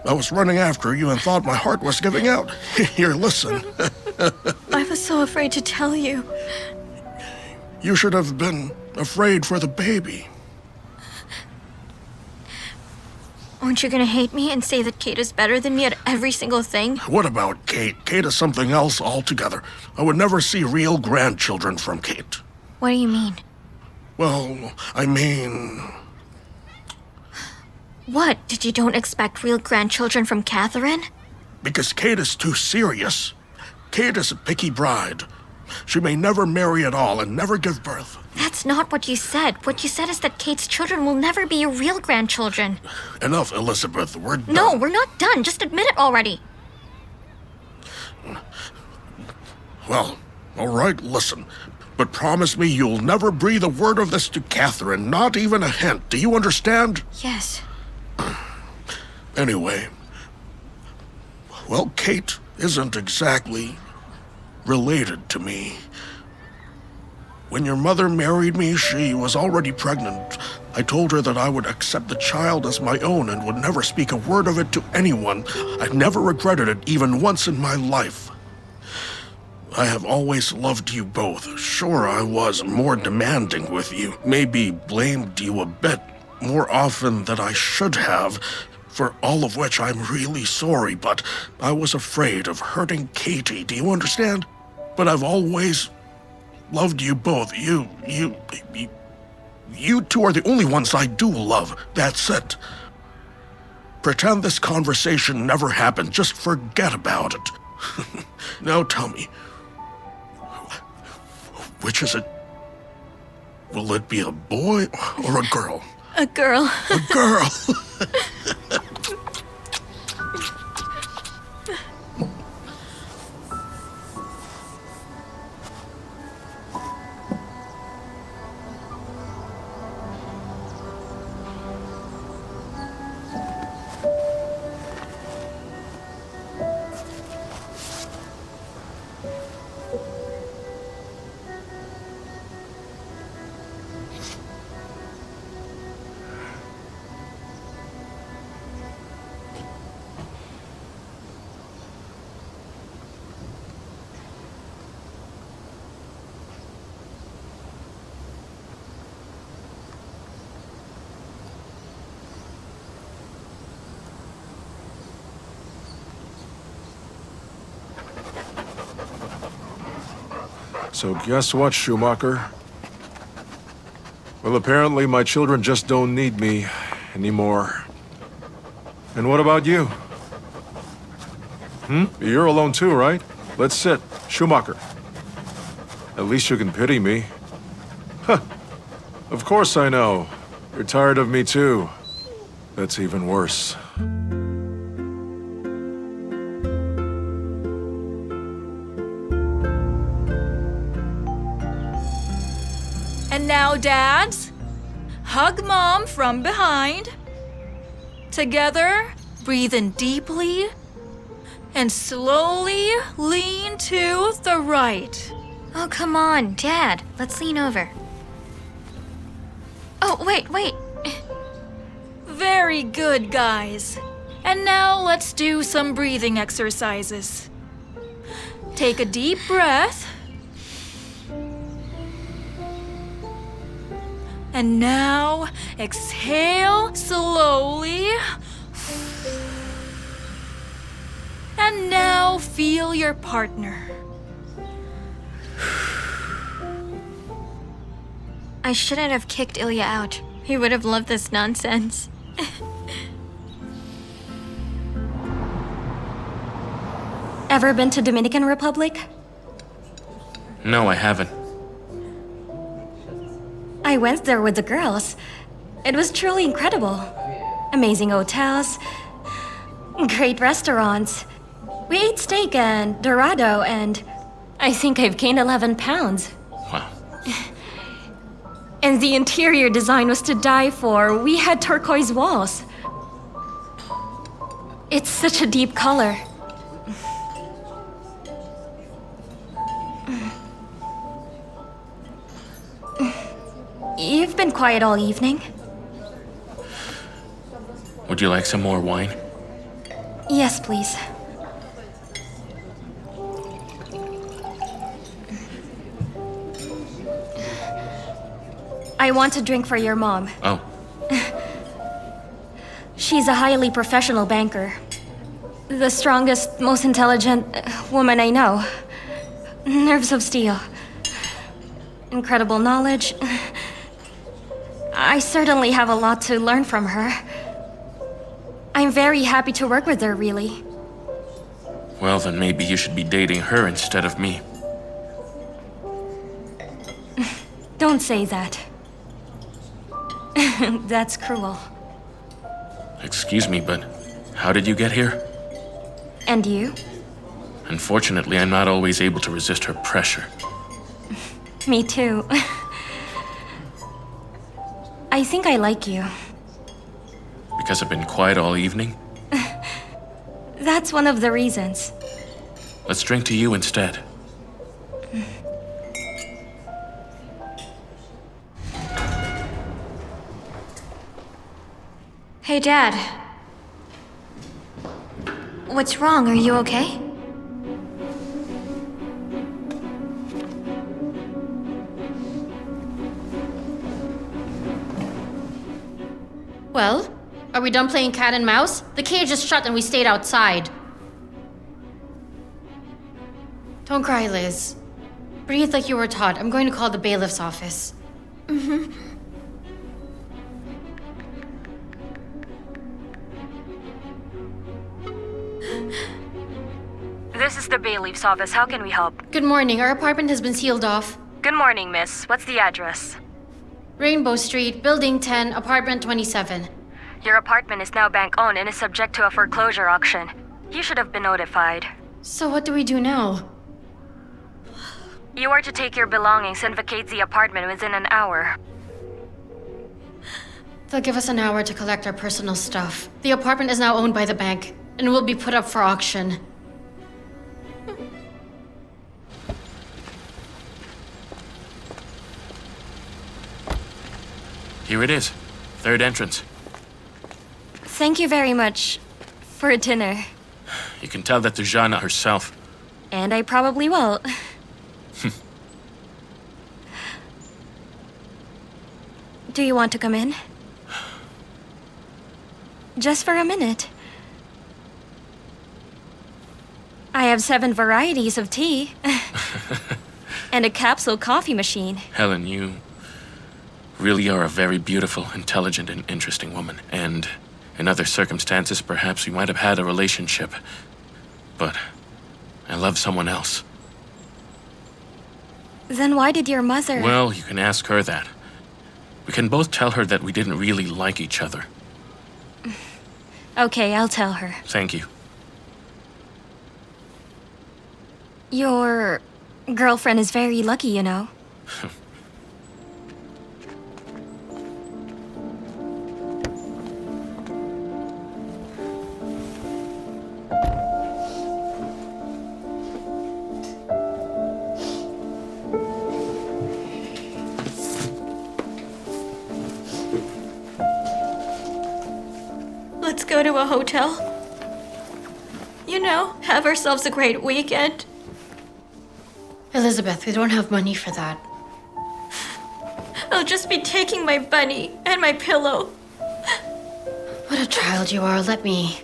I was running after you and thought my heart was giving out. Here, listen. I was so afraid to tell you. You should have been afraid for the baby. Aren't you gonna hate me and say that Kate is better than me at every single thing? What about Kate? Kate is something else altogether. I would never see real grandchildren from Kate. What do you mean? Well, I mean... What? Did you don't expect real grandchildren from Catherine? Because Kate is too serious. Kate is a picky bride. She may never marry at all and never give birth. That's not what you said. What you said is that Kate's children will never be your real grandchildren. Enough, Elizabeth. We're done. No, we're not done. Just admit it already. Well, all right, listen. But promise me you'll never breathe a word of this to Catherine, not even a hint. Do you understand? Yes. Anyway, well, Kate isn't exactly related to me. When your mother married me, she was already pregnant. I told her that I would accept the child as my own and would never speak a word of it to anyone. I've never regretted it even once in my life. I have always loved you both. Sure, I was more demanding with you. Maybe blamed you a bit more often than I should have, for all of which I'm really sorry, but I was afraid of hurting Katie. Do you understand? But I've always loved you both. You two are the only ones I do love. That's it. Pretend this conversation never happened. Just forget about it. Now tell me, which is it? Will it be a boy or a girl? A girl. A girl. So guess what, Schumacher? Well, apparently my children just don't need me anymore. And what about you? You're alone too, right? Let's sit. Schumacher. At least you can pity me. Huh. Of course I know. You're tired of me too. That's even worse. And now, dads, hug mom from behind. Together, breathe in deeply, and slowly lean to the right. Oh, come on, Dad. Let's lean over. Oh, wait. Very good, guys. And now let's do some breathing exercises. Take a deep breath. And now, exhale slowly. And now, feel your partner. I shouldn't have kicked Ilya out. He would have loved this nonsense. Ever been to Dominican Republic? No, I haven't. I went there with the girls. It was truly incredible. Amazing hotels, great restaurants. We ate steak and dorado, and I think I've gained 11 pounds. Wow. And the interior design was to die for. We had turquoise walls. It's such a deep color. You've been quiet all evening. Would you like some more wine? Yes, please. I want to drink for your mom. Oh, She's a highly professional banker. The strongest, most intelligent woman I know. Nerves of steel. Incredible knowledge. I certainly have a lot to learn from her. I'm very happy to work with her, really. well, then maybe you should be dating her instead of me. Don't say that. That's cruel. Excuse me, but how did you get here? And you? Unfortunately, I'm not always able to resist her pressure. Me too. I think I like you. Because I've been quiet all evening? That's one of the reasons. Let's drink to you instead. Hey, Dad. What's wrong? Are you okay? Well, are we done playing cat and mouse? The cage is shut and we stayed outside. Don't cry, Liz. Breathe like you were taught. I'm going to call the bailiff's office. Mm-hmm. This is the bailiff's office. How can we help? Good morning. Our apartment has been sealed off. Good morning, miss. What's the address? Rainbow Street, Building 10, Apartment 27. Your apartment is now bank-owned and is subject to a foreclosure auction. You should have been notified. So what do we do now? You are to take your belongings and vacate the apartment within an hour. They'll give us an hour to collect our personal stuff. The apartment is now owned by the bank and will be put up for auction. Here it is. Third entrance. Thank you very much for dinner. You can tell that there's Jana herself. And I probably will. Do you want to come in? Just for a minute. I have 7 varieties of tea. And a capsule coffee machine. Helen, you really are a very beautiful, intelligent, and interesting woman. And in other circumstances, perhaps we might have had a relationship. But I love someone else. Then why did your mother... Well, you can ask her that. We can both tell her that we didn't really like each other. Okay, I'll tell her. Thank you. Your girlfriend is very lucky, you know. Let's go to a hotel. You know, have ourselves a great weekend. Elizabeth, we don't have money for that. I'll just be taking my bunny and my pillow. What a child you are. Let me.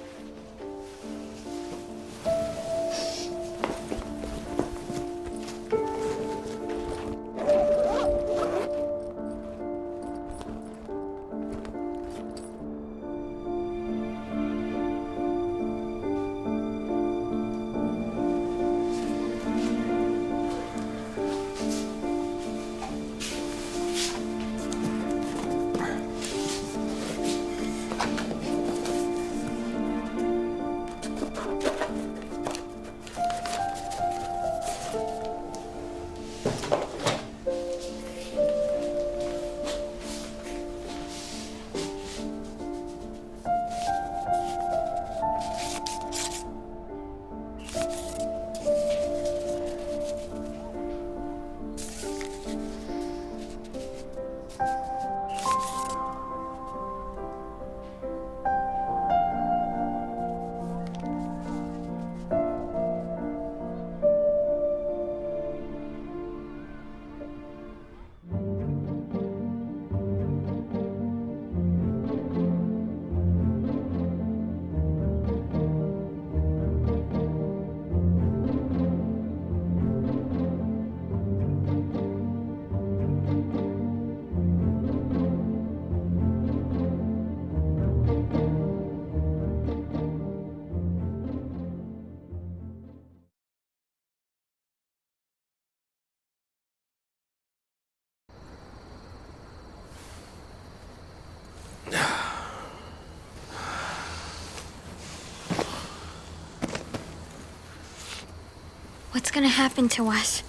gonna happen to us?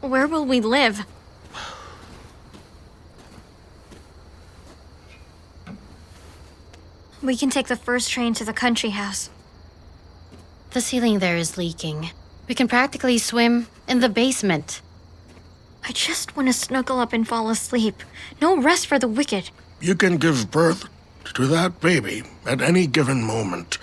Where will we live? We can take the first train to the country house. The ceiling there is leaking. We can practically swim in the basement. I just want to snuggle up and fall asleep. No rest for the wicked. You can give birth to that baby at any given moment.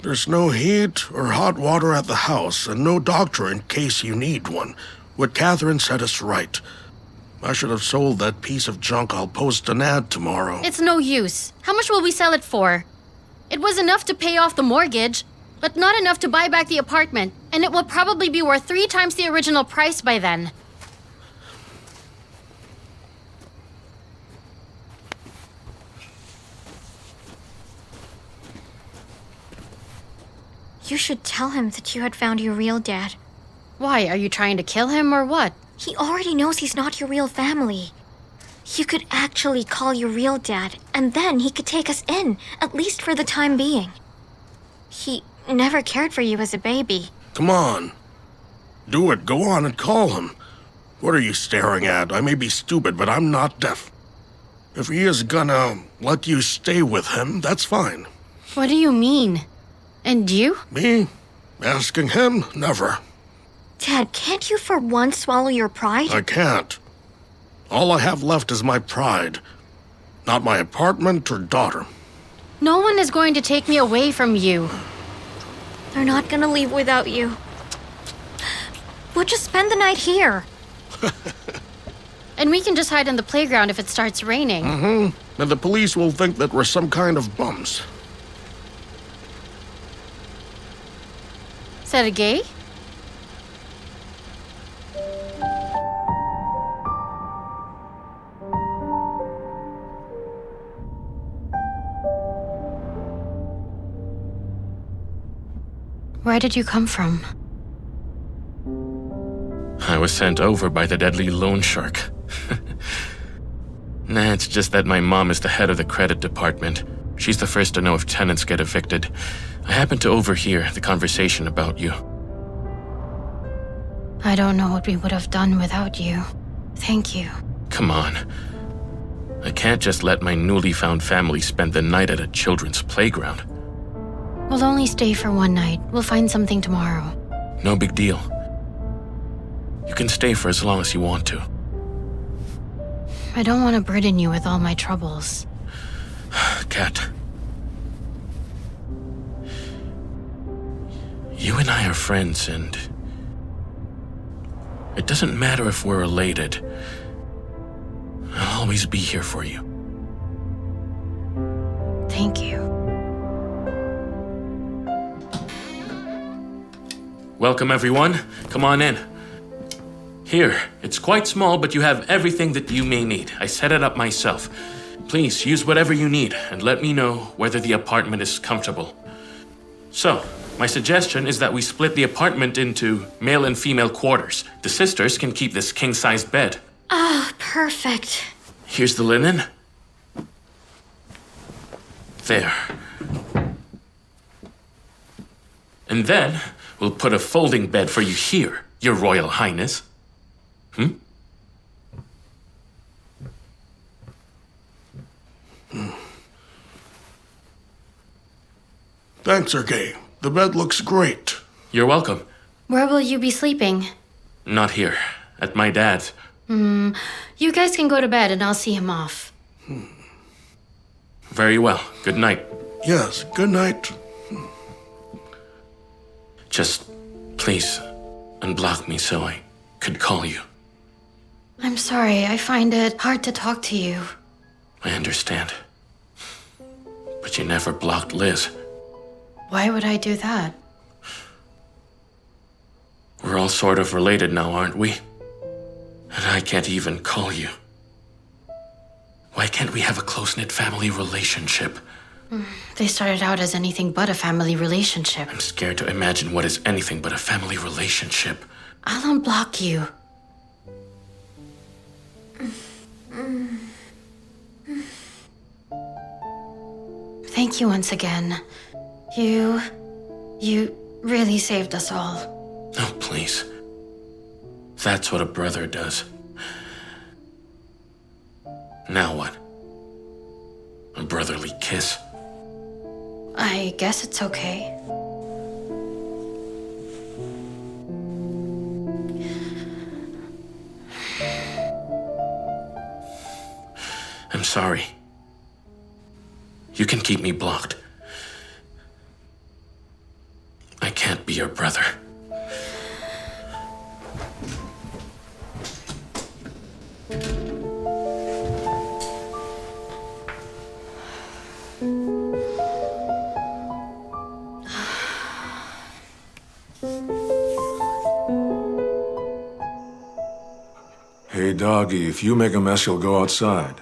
There's no heat or hot water at the house, and no doctor in case you need one. What Catherine said is right. I should have sold that piece of junk. I'll post an ad tomorrow. It's no use. How much will we sell it for? It was enough to pay off the mortgage, but not enough to buy back the apartment, and it will probably be worth 3 times the original price by then. You should tell him that you had found your real dad. Why, are you trying to kill him or what? He already knows he's not your real family. You could actually call your real dad, and then he could take us in, at least for the time being. He never cared for you as a baby. Come on. Do it. Go on and call him. What are you staring at? I may be stupid, but I'm not deaf. If he is gonna let you stay with him, that's fine. What do you mean? And you? Me? Asking him? Never. Dad, can't you for once swallow your pride? I can't. All I have left is my pride. Not my apartment or daughter. No one is going to take me away from you. They're not gonna leave without you. We'll just spend the night here. And we can just hide in the playground if it starts raining. And the police will think that we're some kind of bums. Is that a gay? Where did you come from? I was sent over by the deadly loan shark. Nah, it's just that my mom is the head of the credit department. She's the first to know if tenants get evicted. I happened to overhear the conversation about you. I don't know what we would have done without you. Thank you. Come on. I can't just let my newly found family spend the night at a children's playground. We'll only stay for one night. We'll find something tomorrow. No big deal. You can stay for as long as you want to. I don't want to burden you with all my troubles. Kat. You and I are friends, and it doesn't matter if we're related. I'll always be here for you. Thank you. Welcome, everyone. Come on in. Here, it's quite small, but you have everything that you may need. I set it up myself. Please use whatever you need and let me know whether the apartment is comfortable. So, my suggestion is that we split the apartment into male and female quarters. The sisters can keep this king-sized bed. Ah, perfect. Here's the linen. There. And then, we'll put a folding bed for you here, Your Royal Highness. Thanks, Sergei. The bed looks great. You're welcome. Where will you be sleeping? Not here. At my dad's. You guys can go to bed and I'll see him off. Very well. Good night. Yes, good night. Just, please, unblock me so I could call you. I'm sorry, I find it hard to talk to you. I understand. But you never blocked Liz. Why would I do that? We're all sort of related now, aren't we? And I can't even call you. Why can't we have a close-knit family relationship? They started out as anything but a family relationship. I'm scared to imagine what is anything but a family relationship. I'll unblock you. Thank you once again. You really saved us all. please. That's what a brother does. Now what? A brotherly kiss. I guess it's okay. I'm sorry. You can keep me blocked. I can't be your brother. Hey, doggy, if you make a mess, you'll go outside.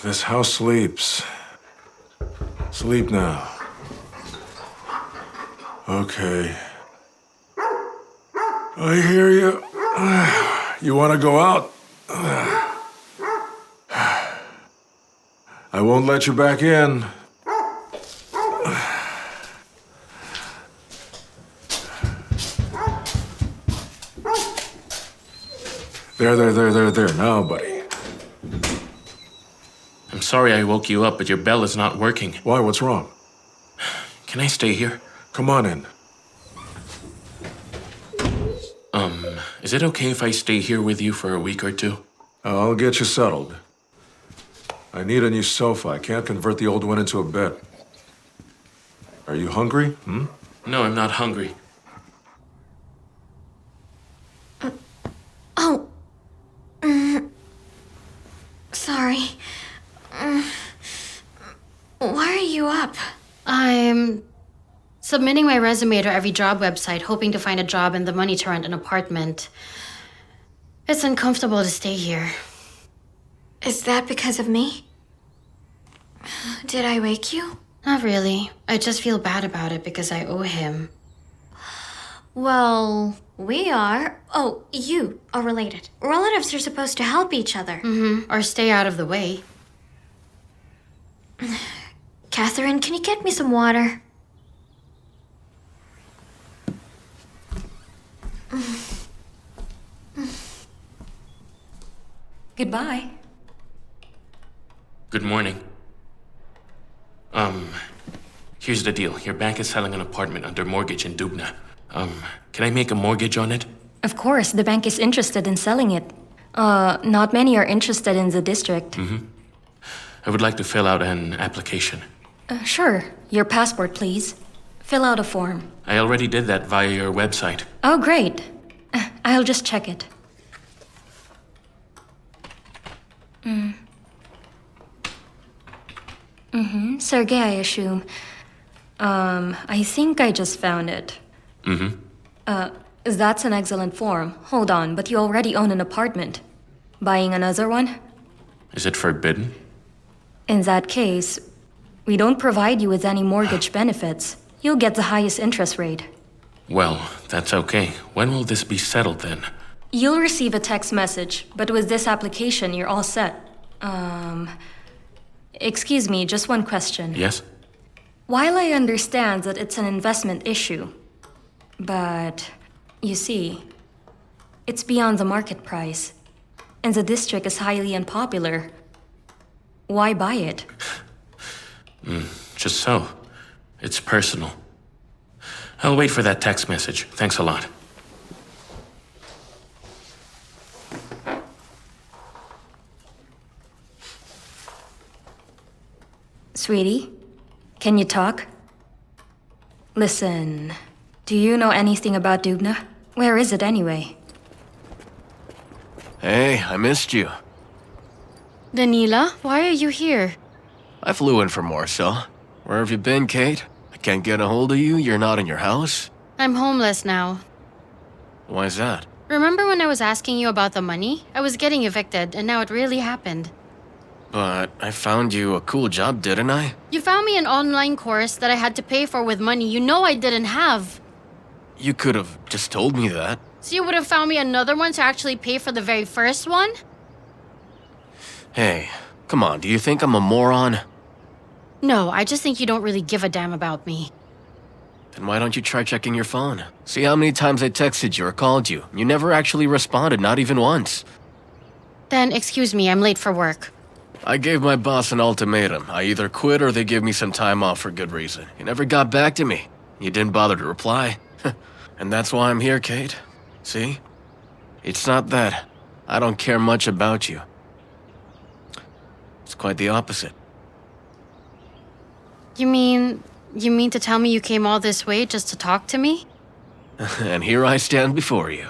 This house sleeps. Sleep now. Okay. I hear you. You want to go out? I won't let you back in. There. Now, buddy. I'm sorry I woke you up, but your bell is not working. Why? What's wrong? Can I stay here? Come on in. Is it okay if I stay here with you for a week or two? I'll get you settled. I need a new sofa. I can't convert the old one into a bed. Are you hungry? No, I'm not hungry. Oh. Sorry. Why are you up? I'm submitting my resume to every job website, hoping to find a job and the money to rent an apartment. It's uncomfortable to stay here. Is that because of me? Did I wake you? Not really. I just feel bad about it because I owe him. Well, we are. Oh, you are related. Relatives are supposed to help each other. Or stay out of the way. Catherine, can you get me some water? Goodbye. Good morning. Here's the deal. Your bank is selling an apartment under mortgage in Dubna. Can I make a mortgage on it? Of course, the bank is interested in selling it. Not many are interested in the district. I would like to fill out an application. Sure. Your passport, please. Fill out a form. I already did that via your website. Oh, great. I'll just check it. Sergey, I assume. I think I just found it. That's an excellent form. Hold on, but you already own an apartment. Buying another one? Is it forbidden? In that case, we don't provide you with any mortgage benefits. You'll get the highest interest rate. Well, that's okay. When will this be settled then? You'll receive a text message, but with this application, you're all set. Excuse me, just one question. Yes? While I understand that it's an investment issue, but you see, it's beyond the market price, and the district is highly unpopular. Why buy it? Just so. It's personal. I'll wait for that text message. Thanks a lot. Sweetie, can you talk? Listen, do you know anything about Dubna? Where is it anyway? Hey, I missed you. Danila, why are you here? I flew in from Warsaw. Where have you been, Kate? I can't get a hold of you. You're not in your house? I'm homeless now. Why is that? Remember when I was asking you about the money? I was getting evicted, and now it really happened. But I found you a cool job, didn't I? You found me an online course that I had to pay for with money you know I didn't have. You could have just told me that. So you would have found me another one to actually pay for the very first one? Hey, come on, do you think I'm a moron? No, I just think you don't really give a damn about me. Then why don't you try checking your phone? See how many times I texted you or called you. You never actually responded, not even once. Then, excuse me, I'm late for work. I gave my boss an ultimatum. I either quit or they give me some time off for good reason. You never got back to me. You didn't bother to reply. And that's why I'm here, Kate. See? It's not that I don't care much about you. It's quite the opposite. You mean to tell me you came all this way just to talk to me? And here I stand before you.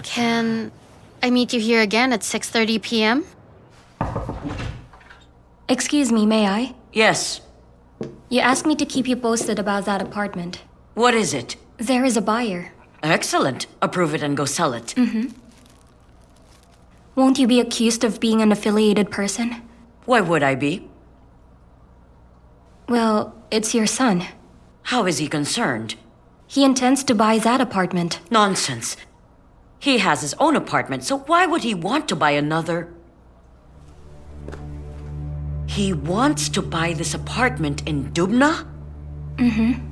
Can I meet you here again at 6:30 p.m.? Excuse me, may I? Yes. You asked me to keep you posted about that apartment. What is it? There is a buyer. Excellent. Approve it and go sell it. Mm-hmm. Won't you be accused of being an affiliated person? Why would I be? Well, it's your son. How is he concerned? He intends to buy that apartment. Nonsense. He has his own apartment, so why would he want to buy another? He wants to buy this apartment in Dubna? Mm-hmm.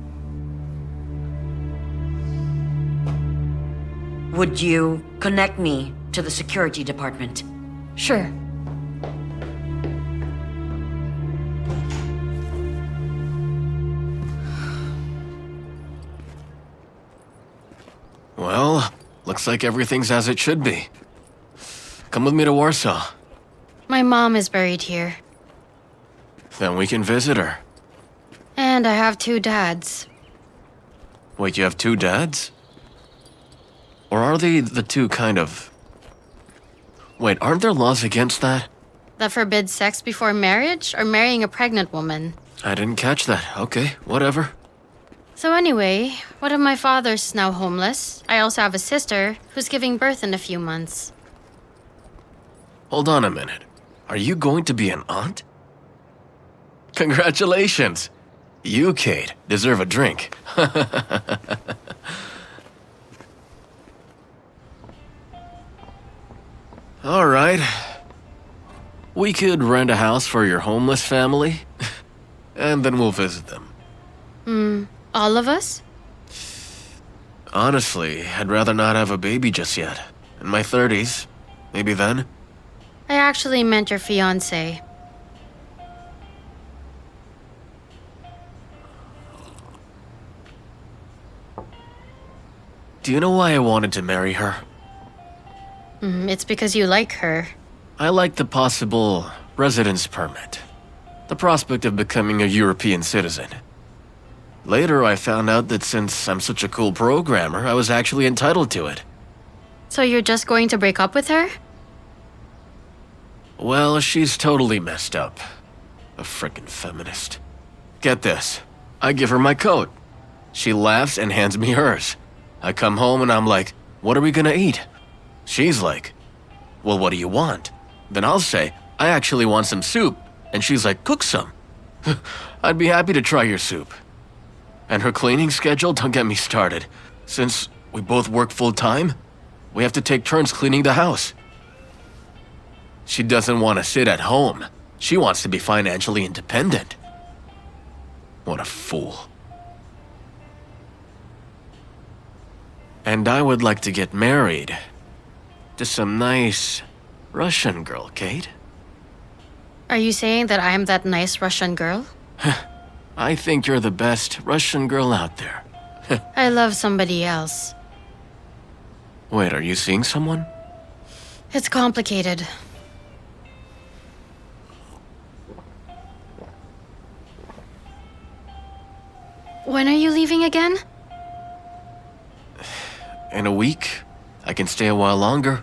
Would you connect me to the security department? Sure. Well, looks like everything's as it should be. Come with me to Warsaw. My mom is buried here. Then we can visit her. And I have 2 dads. Wait, you have 2 dads? Or are they the two kind of... Wait, aren't there laws against that? That forbids sex before marriage or marrying a pregnant woman. I didn't catch that. Okay, whatever. So anyway, one of my fathers is now homeless. I also have a sister who's giving birth in a few months. Hold on a minute. Are you going to be an aunt? Congratulations! You, Kate, deserve a drink. All right. We could rent a house for your homeless family, and then we'll visit them. All of us? Honestly, I'd rather not have a baby just yet. In my 30s, maybe then. I actually meant your fiancé. Do you know why I wanted to marry her? It's because you like her. I like the possible residence permit. The prospect of becoming a European citizen. Later, I found out that since I'm such a cool programmer, I was actually entitled to it. So you're just going to break up with her? Well, she's totally messed up. A frickin' feminist. Get this. I give her my coat. She laughs and hands me hers. I come home and I'm like, what are we gonna eat? She's like, well, what do you want? Then I'll say, I actually want some soup. And she's like, cook some. I'd be happy to try your soup. And her cleaning schedule, don't get me started. Since we both work full-time, we have to take turns cleaning the house. She doesn't want to sit at home. She wants to be financially independent. What a fool. And I would like to get married to some nice Russian girl, Kate. Are you saying that I am that nice Russian girl? I think you're the best Russian girl out there. I love somebody else. Wait, are you seeing someone? It's complicated. When are you leaving again? In a week. I can stay a while longer.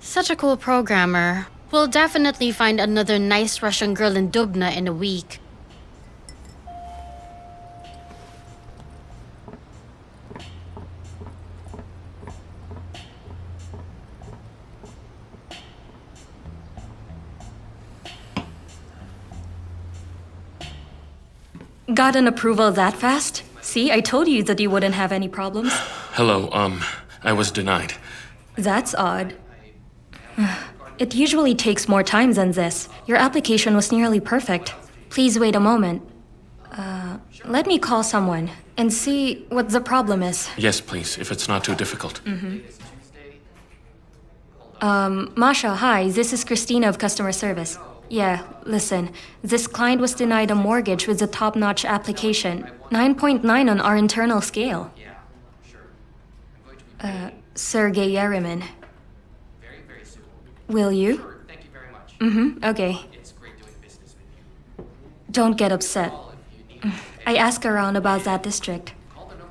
Such a cool programmer. We'll definitely find another nice Russian girl in Dubna in a week. Got an approval that fast? See, I told you that you wouldn't have any problems. Hello, I was denied. That's odd. It usually takes more time than this. Your application was nearly perfect. Please wait a moment. Let me call someone and see what the problem is. Yes, please, if it's not too difficult. Masha, hi, this is Christina of customer service. Yeah, listen, this client was denied a mortgage with a top-notch application. 9.9 on our internal scale. Sergey Yeremin. Will you? Okay. Don't get upset. I asked around about that district.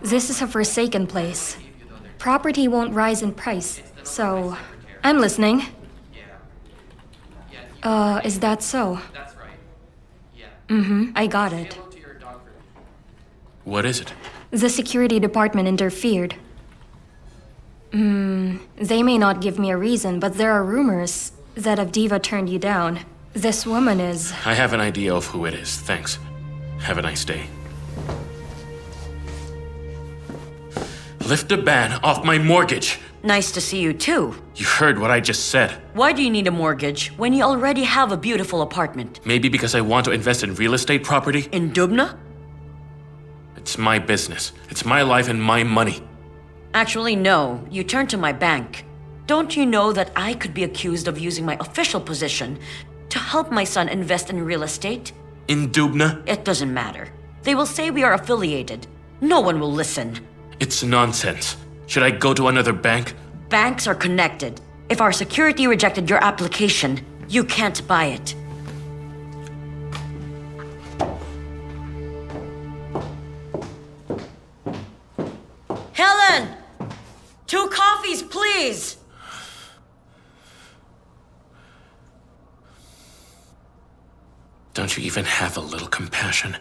This is a forsaken place. Property won't rise in price, so I'm listening. Is that so? I got it. What is it? The security department interfered. They may not give me a reason, but there are rumors that Avdiva turned you down. This woman is... I have an idea of who it is, thanks. Have a nice day. Lift the ban off my mortgage! Nice to see you too. You heard what I just said. Why do you need a mortgage when you already have a beautiful apartment? Maybe because I want to invest in real estate property? In Dubna? It's my business. It's my life and my money. Actually, no. You turn to my bank. Don't you know that I could be accused of using my official position to help my son invest in real estate? In Dubna? It doesn't matter. They will say we are affiliated. No one will listen. It's nonsense. Should I go to another bank? Banks are connected. If our security rejected your application, you can't buy it. Helen! 2 coffees, please! Don't you even have a little compassion?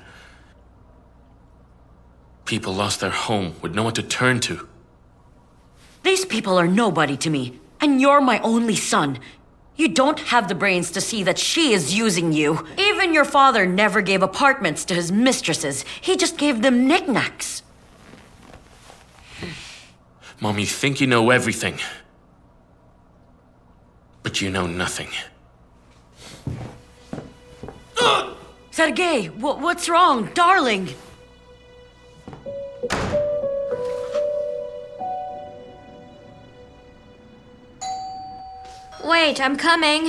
People lost their home with no one to turn to. These people are nobody to me, and you're my only son. You don't have the brains to see that she is using you. Even your father never gave apartments to his mistresses. He just gave them knickknacks. Mom, you think you know everything. But you know nothing. Sergei, what's wrong, darling? Wait, I'm coming.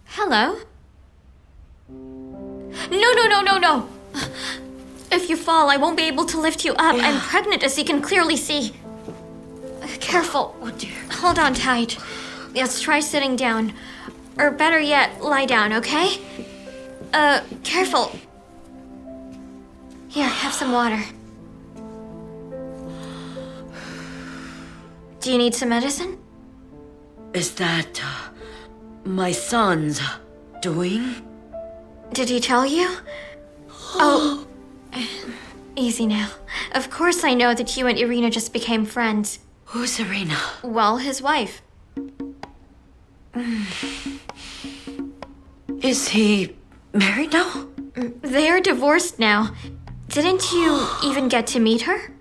Hello? No. If you fall, I won't be able to lift you up. I'm pregnant, as you can clearly see. Careful. Oh, dear. Hold on tight. Let's try sitting down. Or better yet, lie down, okay? Careful. Here, have some water. Do you need some medicine? Is that my son's doing? Did he tell you? Oh, easy now. Of course I know that you and Irina just became friends. Who's Irina? Well, his wife. Is he married now? They're divorced now. Didn't you even get to meet her?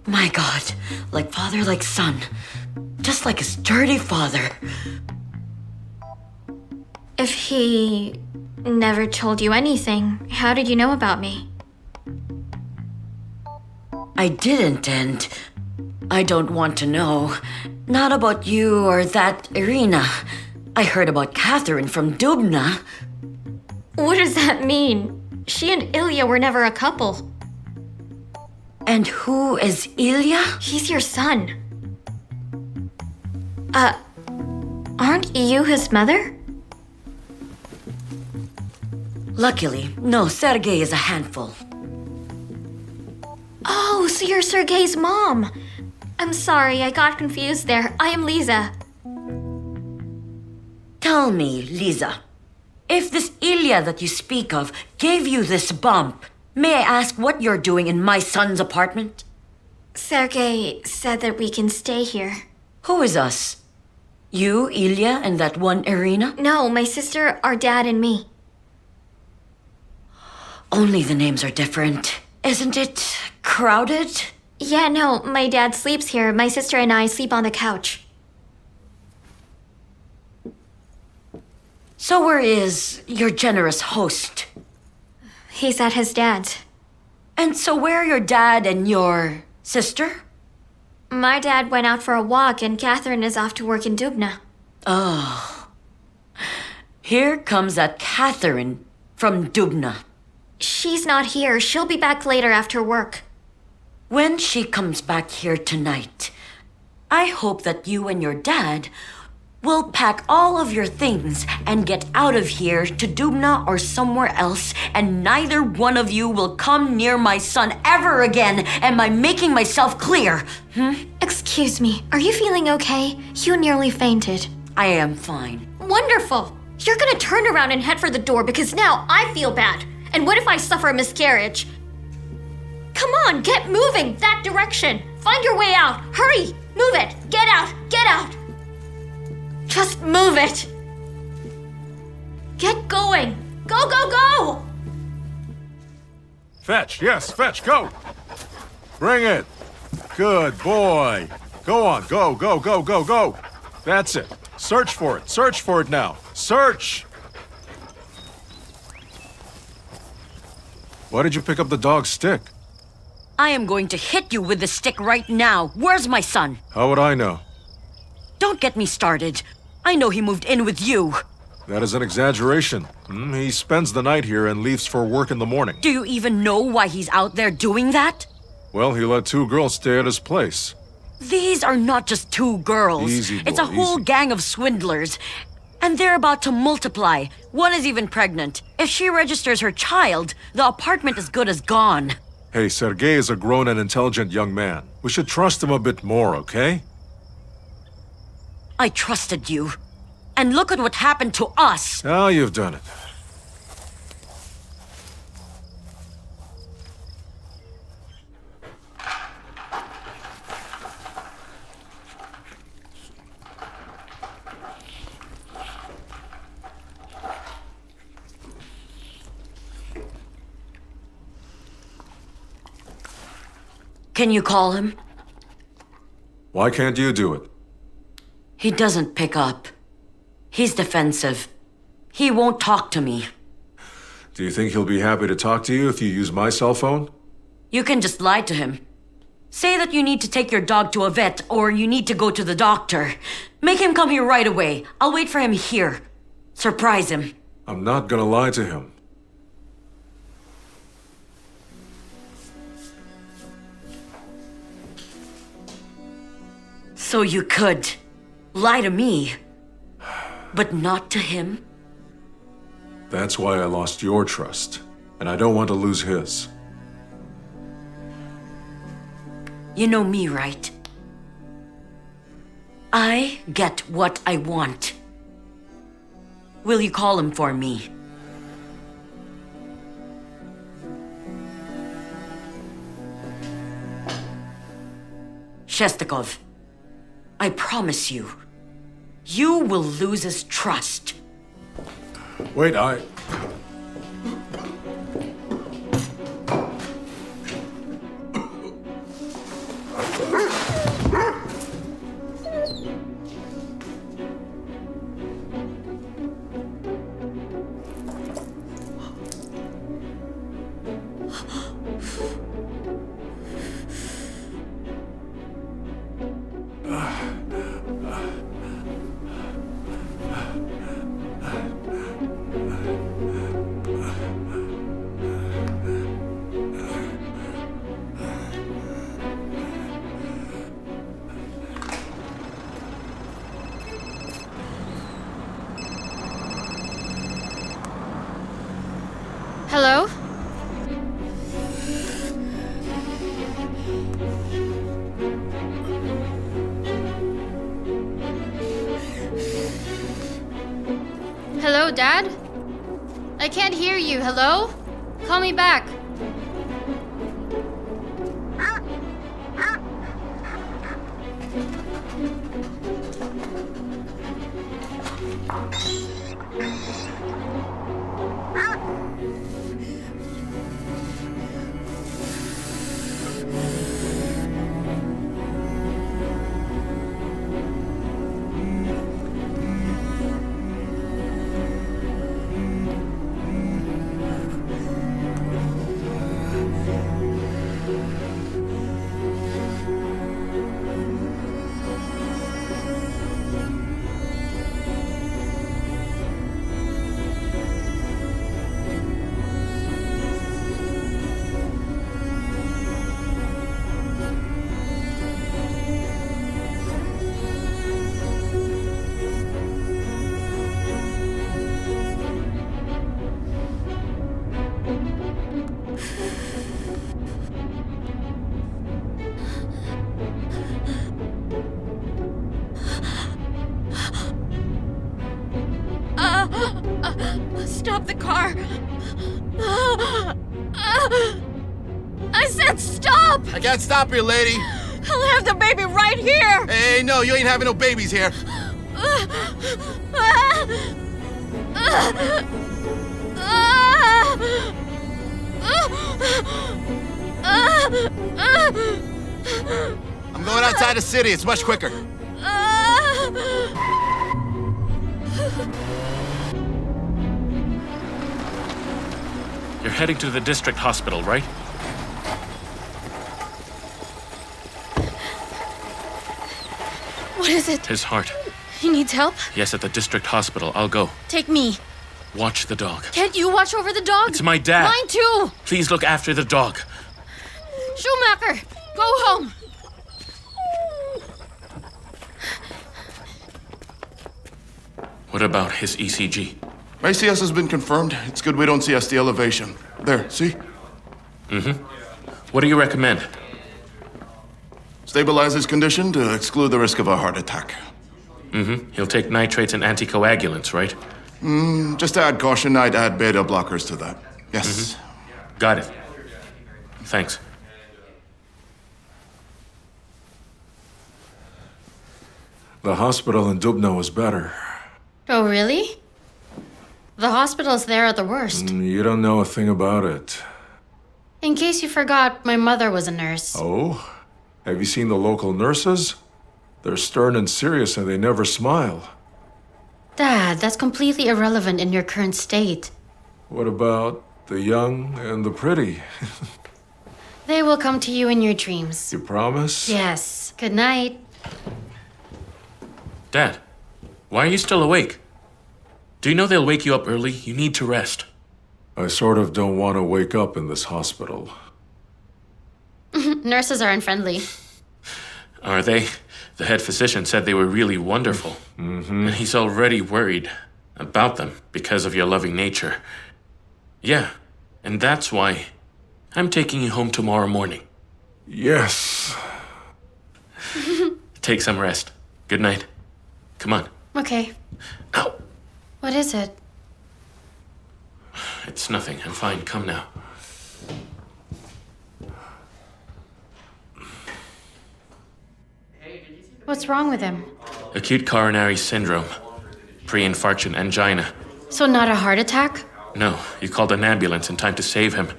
My God, like father, like son. Just like a sturdy father. If he never told you anything, how did you know about me? I didn't, and I don't want to know. Not about you or that Irina. I heard about Catherine from Dubna. What does that mean? She and Ilya were never a couple. And who is Ilya? He's your son. Aren't you his mother? Luckily, no, Sergei is a handful. Oh, so you're Sergei's mom. I'm sorry, I got confused there. I am Lisa. Tell me, Lisa, if this Ilya that you speak of gave you this bump, may I ask what you're doing in my son's apartment? Sergei said that we can stay here. Who is us? You, Ilya, and that one Irina? No, my sister, our dad, and me. Only the names are different. Isn't it crowded? Yeah, no, my dad sleeps here. My sister and I sleep on the couch. So where is your generous host? He's at his dad's. And so where are your dad and your sister? My dad went out for a walk and Catherine is off to work in Dubna. Oh. Here comes that Catherine from Dubna. She's not here. She'll be back later after work. When she comes back here tonight, I hope that you and your dad will pack all of your things and get out of here to Dubna or somewhere else, and neither one of you will come near my son ever again. Am I making myself clear? Excuse me, are you feeling okay? You nearly fainted. I am fine. Wonderful! You're gonna turn around and head for the door because now I feel bad. And what if I suffer a miscarriage? Come on, get moving that direction. Find your way out. Hurry, move it. Get out, get out. Just move it. Get going. Go, go, go. Fetch, yes, fetch, go! Bring it! Good boy! Go on, go, go, go, go, go! That's it. Search for it now. Search! Why did you pick up the dog's stick? I am going to hit you with the stick right now. Where's my son? How would I know? Don't get me started. I know he moved in with you. That is an exaggeration. He spends the night here and leaves for work in the morning. Do you even know why he's out there doing that? Well, he let 2 girls stay at his place. These are not just 2 girls. Easy, boy, it's a whole easy. gang of swindlers. And they're about to multiply. One is even pregnant. If she registers her child, the apartment is good as gone. Hey, Sergei is a grown and intelligent young man. We should trust him a bit more, okay? I trusted you. And look at what happened to us. Now you've done it. Can you call him? Why can't you do it? He doesn't pick up. He's defensive. He won't talk to me. Do you think he'll be happy to talk to you if you use my cell phone? You can just lie to him. Say that you need to take your dog to a vet or you need to go to the doctor. Make him come here right away. I'll wait for him here. Surprise him. I'm not gonna lie to him. So you could lie to me, but not to him? That's why I lost your trust, and I don't want to lose his. You know me, right? I get what I want. Will you call him for me? Shestakov, I promise you, you will lose his trust. Wait, Hello? Hello, Dad? I can't hear you. Hello? Call me back. Stop the car! I said stop! I can't stop you, lady. I'll have the baby right here! Hey, no, you ain't having no babies here. I'm going outside the city. It's much quicker. You're heading to the district hospital, right? What is it? His heart. He needs help? Yes, at the district hospital. I'll go. Take me. Watch the dog. Can't you watch over the dog? It's my dad. Mine too! Please look after the dog. Schumacher, go home! What about his ECG? ACS has been confirmed. It's good we don't see ST elevation. There, see? What do you recommend? Stabilize his condition to exclude the risk of a heart attack. He'll take nitrates and anticoagulants, right? Just to add caution, I'd add beta blockers to that. Yes. Got it. Thanks. The hospital in Dubno is better. Oh, really? The hospitals there are the worst. You don't know a thing about it. In case you forgot, my mother was a nurse. Oh? Have you seen the local nurses? They're stern and serious and they never smile. Dad, that's completely irrelevant in your current state. What about the young and the pretty? They will come to you in your dreams. You promise? Yes. Good night. Dad, why are you still awake? Do you know they'll wake you up early? You need to rest. I sort of don't want to wake up in this hospital. Nurses are unfriendly. Are they? The head physician said they were really wonderful. And he's already worried about them because of your loving nature. Yeah, and that's why I'm taking you home tomorrow morning. Yes. Take some rest. Good night. Come on. Okay. Ow. What is it? It's nothing. I'm fine. Come now. What's wrong with him? Acute coronary syndrome. Pre-infarction angina. So not a heart attack? No, you called an ambulance in time to save him.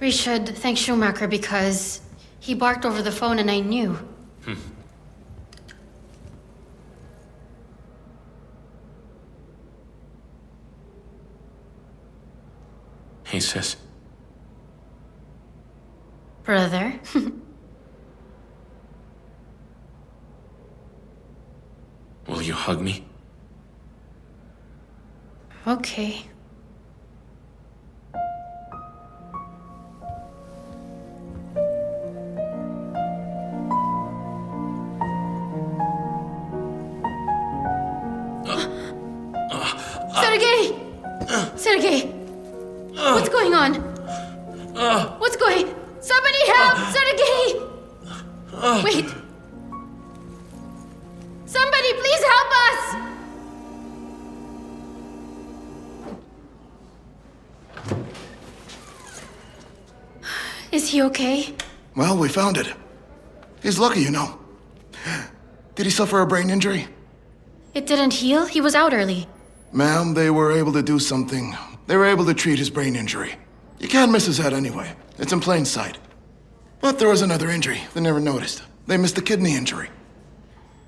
We should thank Schumacher because he barked over the phone and I knew. Hey, sis. Brother? Will you hug me? Okay. Sergei! Sergei! What's going on? What's going... Somebody help! Sergei! Wait. Somebody, please help us! Is he okay? Well, we found it. He's lucky, you know. Did he suffer a brain injury? It didn't heal? He was out early. Ma'am, they were able to do something. They were able to treat his brain injury. You can't miss his head anyway. It's in plain sight. But there was another injury they never noticed. They missed a kidney injury.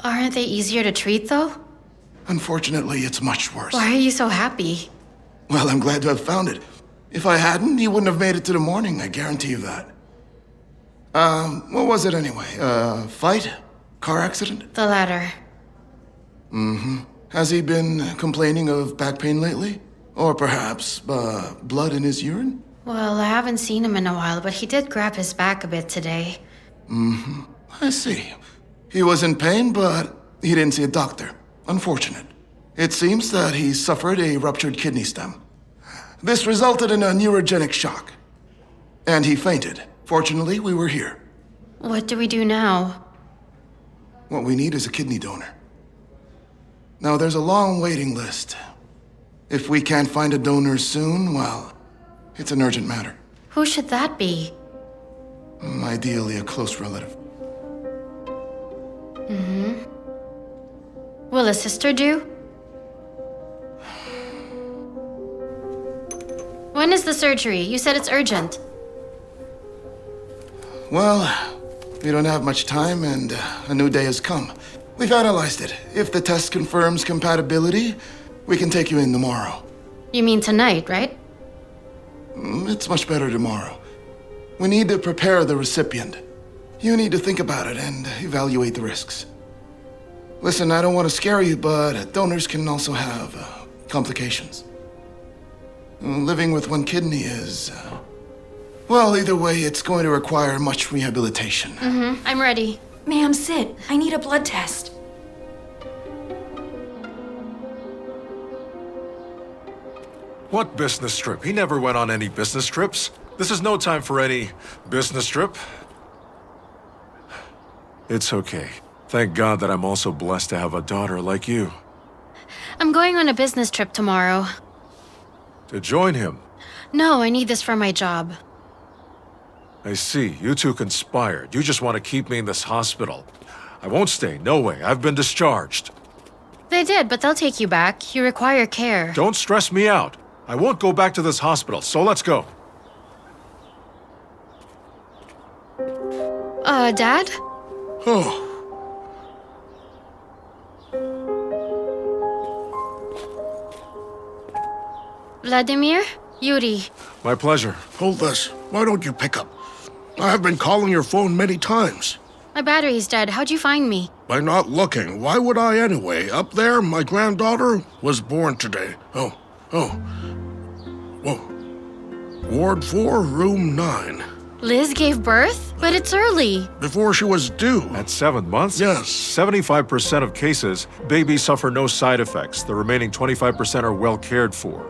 Aren't they easier to treat, though? Unfortunately, it's much worse. Why are you so happy? Well, I'm glad to have found it. If I hadn't, he wouldn't have made it to the morning, I guarantee you that. What was it anyway? Fight? Car accident? The latter. Has he been complaining of back pain lately? Or perhaps, blood in his urine? Well, I haven't seen him in a while, but he did grab his back a bit today. I see. He was in pain, but he didn't see a doctor. Unfortunate. It seems that he suffered a ruptured kidney stem. This resulted in a neurogenic shock. And he fainted. Fortunately, we were here. What do we do now? What we need is a kidney donor. Now, there's a long waiting list. If we can't find a donor soon, well, it's an urgent matter. Who should that be? Ideally, a close relative. Will a sister do? When is the surgery? You said it's urgent. Well, we don't have much time, and a new day has come. We've analyzed it. If the test confirms compatibility, we can take you in tomorrow. You mean tonight, right? It's much better tomorrow. We need to prepare the recipient. You need to think about it and evaluate the risks. Listen, I don't want to scare you, but donors can also have complications. Living with one kidney is... well, either way, it's going to require much rehabilitation. I'm ready. Ma'am, sit. I need a blood test. What business trip? He never went on any business trips. This is no time for any business trip. It's okay. Thank God that I'm also blessed to have a daughter like you. I'm going on a business trip tomorrow. To join him. No, I need this for my job. I see. You two conspired. You just want to keep me in this hospital. I won't stay. No way. I've been discharged. They did, but they'll take you back. You require care. Don't stress me out. I won't go back to this hospital, so let's go. Dad? Oh, Vladimir? Yuri. My pleasure. hold this. Why don't you pick up? I have been calling your phone many times. My battery's dead. How'd you find me? By not looking. Why would I anyway? Up there, my granddaughter was born today. Oh. Whoa. Ward 4, room 9. Liz gave birth? But it's early. Before she was due. At 7 months? Yes. 75% of cases, babies suffer no side effects. The remaining 25% are well cared for.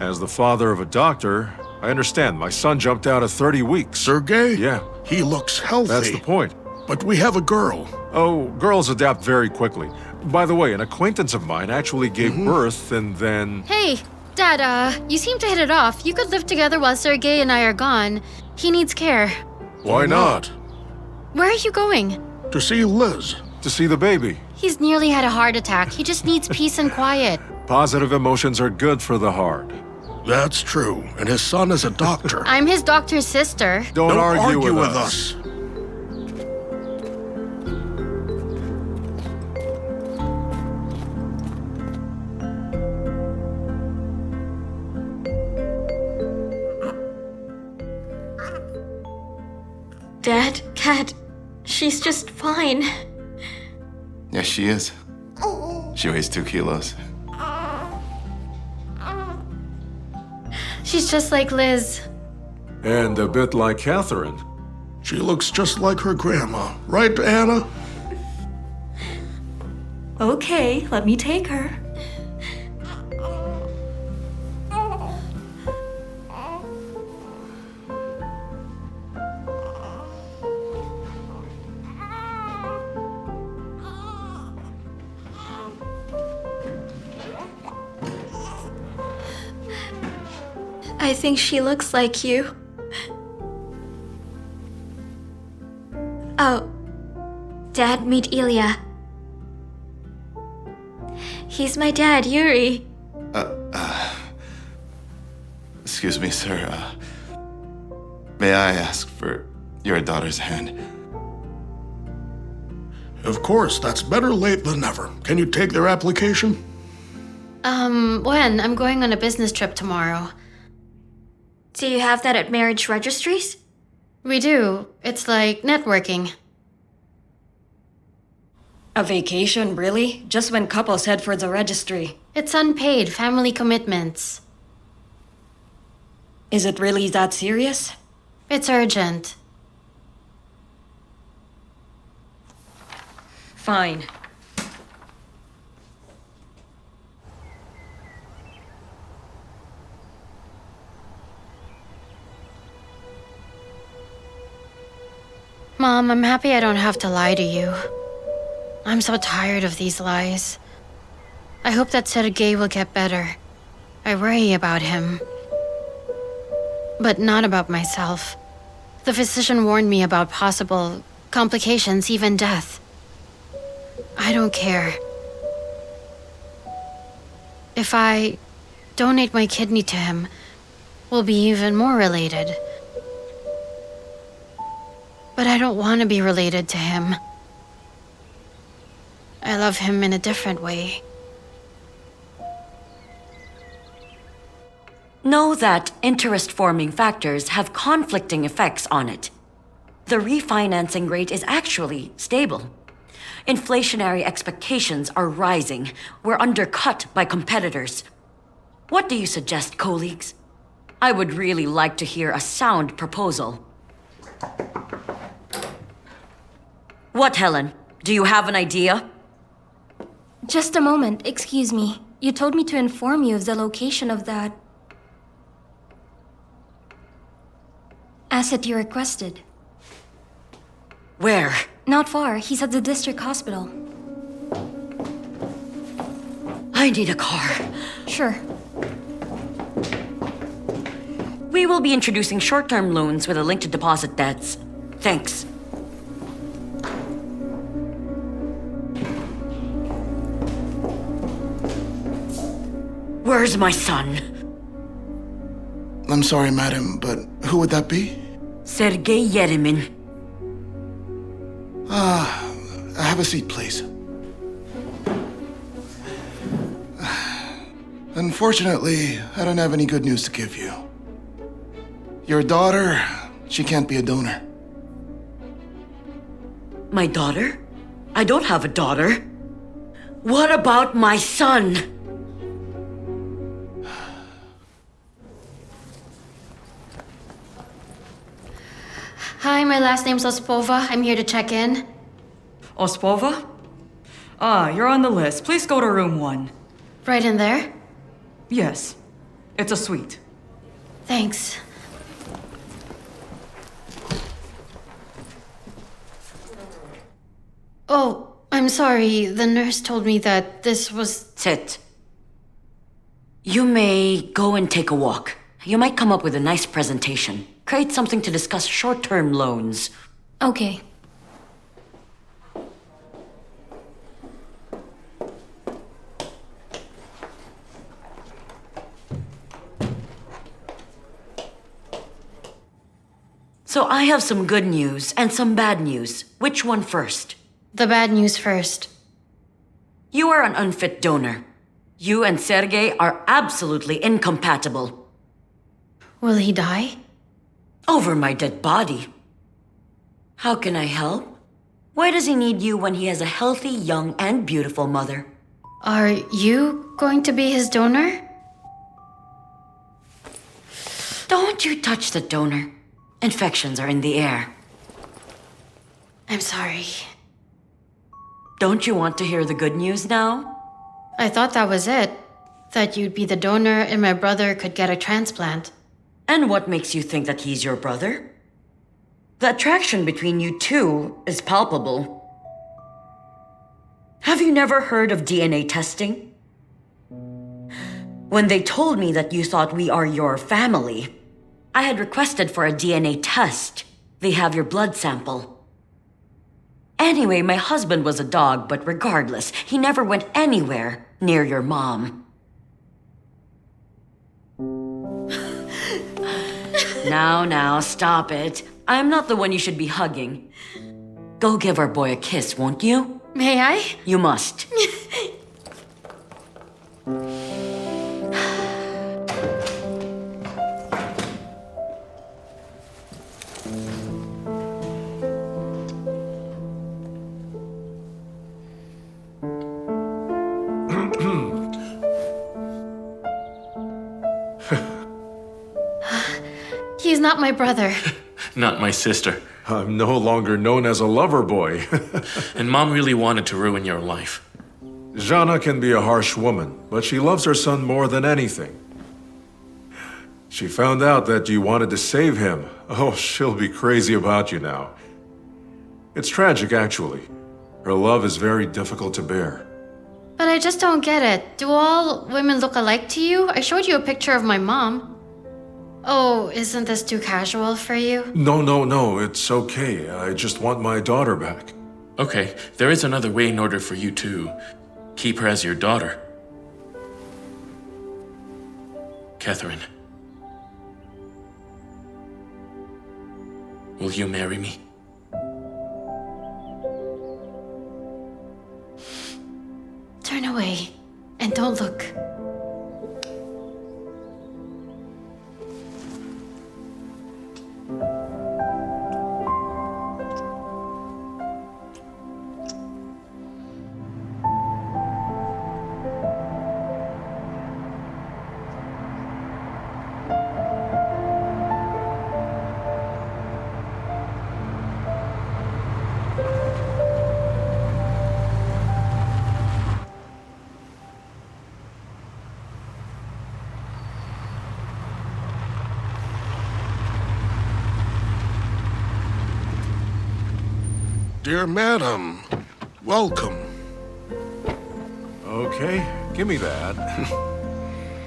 As the father of a doctor, I understand. My son jumped out at 30 weeks. Sergey? Yeah. He looks healthy. That's the point. But we have a girl. Oh, girls adapt very quickly. By the way, an acquaintance of mine actually gave birth and then... Hey, Dad, you seem to hit it off. You could live together while Sergey and I are gone. He needs care. Why not? Where are you going? To see Liz. To see the baby. He's nearly had a heart attack. He just needs peace and quiet. Positive emotions are good for the heart. That's true. And his son is a doctor. I'm his doctor's sister. Don't argue with us. Dad, Kat, she's just fine. Yes, she is. She weighs 2 kilos. She's just like Liz. And a bit like Catherine. She looks just like her grandma. Right, Anna? Okay, let me take her. I think she looks like you. Oh, Dad, meet Ilya. He's my dad, Yuri. Excuse me, sir. May I ask for your daughter's hand? Of course, that's better late than never. Can you take their application? When? I'm going on a business trip tomorrow. Do you have that at marriage registries? We do. It's like networking. A vacation, really? Just when couples head for the registry. It's unpaid family commitments. Is it really that serious? It's urgent. Fine. Mom, I'm happy I don't have to lie to you. I'm so tired of these lies. I hope that Sergey will get better. I worry about him. But not about myself. The physician warned me about possible complications, even death. I don't care. If I donate my kidney to him, we'll be even more related. But I don't want to be related to him. I love him in a different way. Know that interest-forming factors have conflicting effects on it. The refinancing rate is actually stable. Inflationary expectations are rising. We're undercut by competitors. What do you suggest, colleagues? I would really like to hear a sound proposal. What, Helen? Do you have an idea? Just a moment, excuse me. You told me to inform you of the location of that asset you requested. Where? Not far. He's at the district hospital. I need a car. Sure. We will be introducing short-term loans with a link to deposit debts. Thanks. Where's my son? I'm sorry, madam, but who would that be? Sergei Yeremin. Have a seat, please. Unfortunately, I don't have any good news to give you. Your daughter, she can't be a donor. My daughter? I don't have a daughter. What about my son? Hi, my last name's Ospova. I'm here to check in. Ospova? You're on the list. Please go to room 1. Right in there? Yes. It's a suite. Thanks. Oh, I'm sorry. The nurse told me that this was... Sit. You may go and take a walk. You might come up with a nice presentation. Create something to discuss short-term loans. Okay. So I have some good news and some bad news. Which one first? The bad news first. You are an unfit donor. You and Sergei are absolutely incompatible. Will he die? Over my dead body. How can I help? Why does he need you when he has a healthy, young, and beautiful mother? Are you going to be his donor? Don't you touch the donor. Infections are in the air. I'm sorry. Don't you want to hear the good news now? I thought that was it. That you'd be the donor and my brother could get a transplant. And what makes you think that he's your brother? The attraction between you two is palpable. Have you never heard of DNA testing? When they told me that you thought we are your family, I had requested for a DNA test. They have your blood sample. Anyway, my husband was a dog, but regardless, he never went anywhere near your mom. Now, stop it. I'm not the one you should be hugging. Go give our boy a kiss, won't you? May I? You must. He's not my brother. Not my sister. I'm no longer known as a lover boy. And Mom really wanted to ruin your life. Jana can be a harsh woman, but she loves her son more than anything. She found out that you wanted to save him. Oh, she'll be crazy about you now. It's tragic, actually. Her love is very difficult to bear. But I just don't get it. Do all women look alike to you? I showed you a picture of my mom. Oh, isn't this too casual for you? No, it's okay. I just want my daughter back. Okay, there is another way in order for you to keep her as your daughter. Catherine, will you marry me? Turn away and don't look. Dear madam, welcome. Okay, give me that.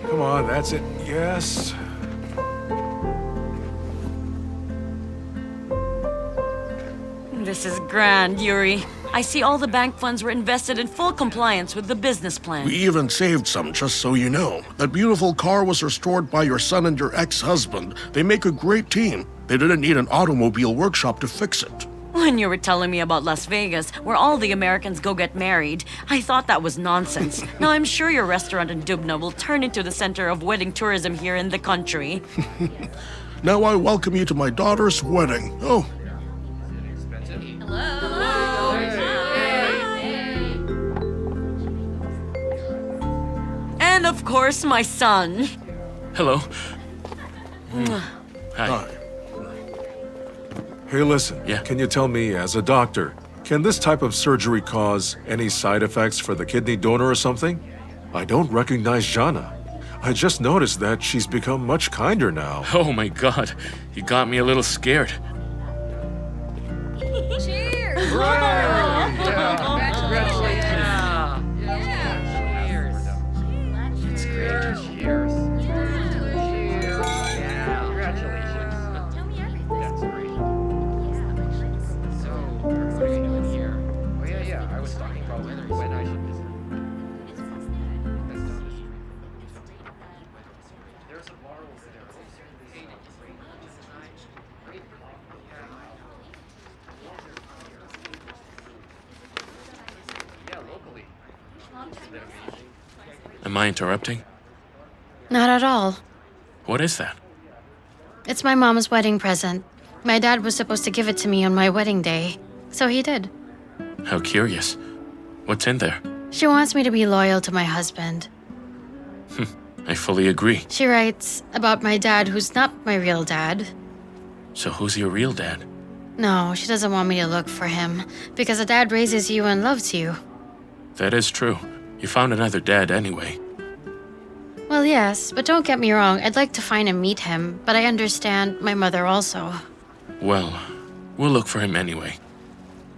Come on, that's it. Yes. This is grand, Yuri. I see all the bank funds were invested in full compliance with the business plan. We even saved some, just so you know. That beautiful car was restored by your son and your ex-husband. They make a great team. They didn't need an automobile workshop to fix it. When you were telling me about Las Vegas, where all the Americans go get married, I thought that was nonsense. Now I'm sure your restaurant in Dubna will turn into the center of wedding tourism here in the country. Now I welcome you to my daughter's wedding. Oh. And of course, my son. Hello. Mwah. Hi. Hey, listen. Yeah? Can you tell me, as a doctor, can this type of surgery cause any side effects for the kidney donor or something? I don't recognize Jana. I just noticed that she's become much kinder now. Oh my god, you got me a little scared. Cheers! It's great. Cheers. Am I interrupting? Not at all. What is that? It's my mom's wedding present. My dad was supposed to give it to me on my wedding day, so he did. How curious. What's in there? She wants me to be loyal to my husband. I fully agree. She writes about my dad who's not my real dad. So who's your real dad? No, she doesn't want me to look for him, because a dad raises you and loves you. That is true. You found another dad anyway. Well, yes, but don't get me wrong, I'd like to find and meet him, but I understand my mother also. Well, we'll look for him anyway.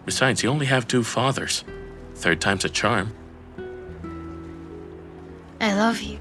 Besides, you only have 2 fathers. 3rd time's a charm. I love you.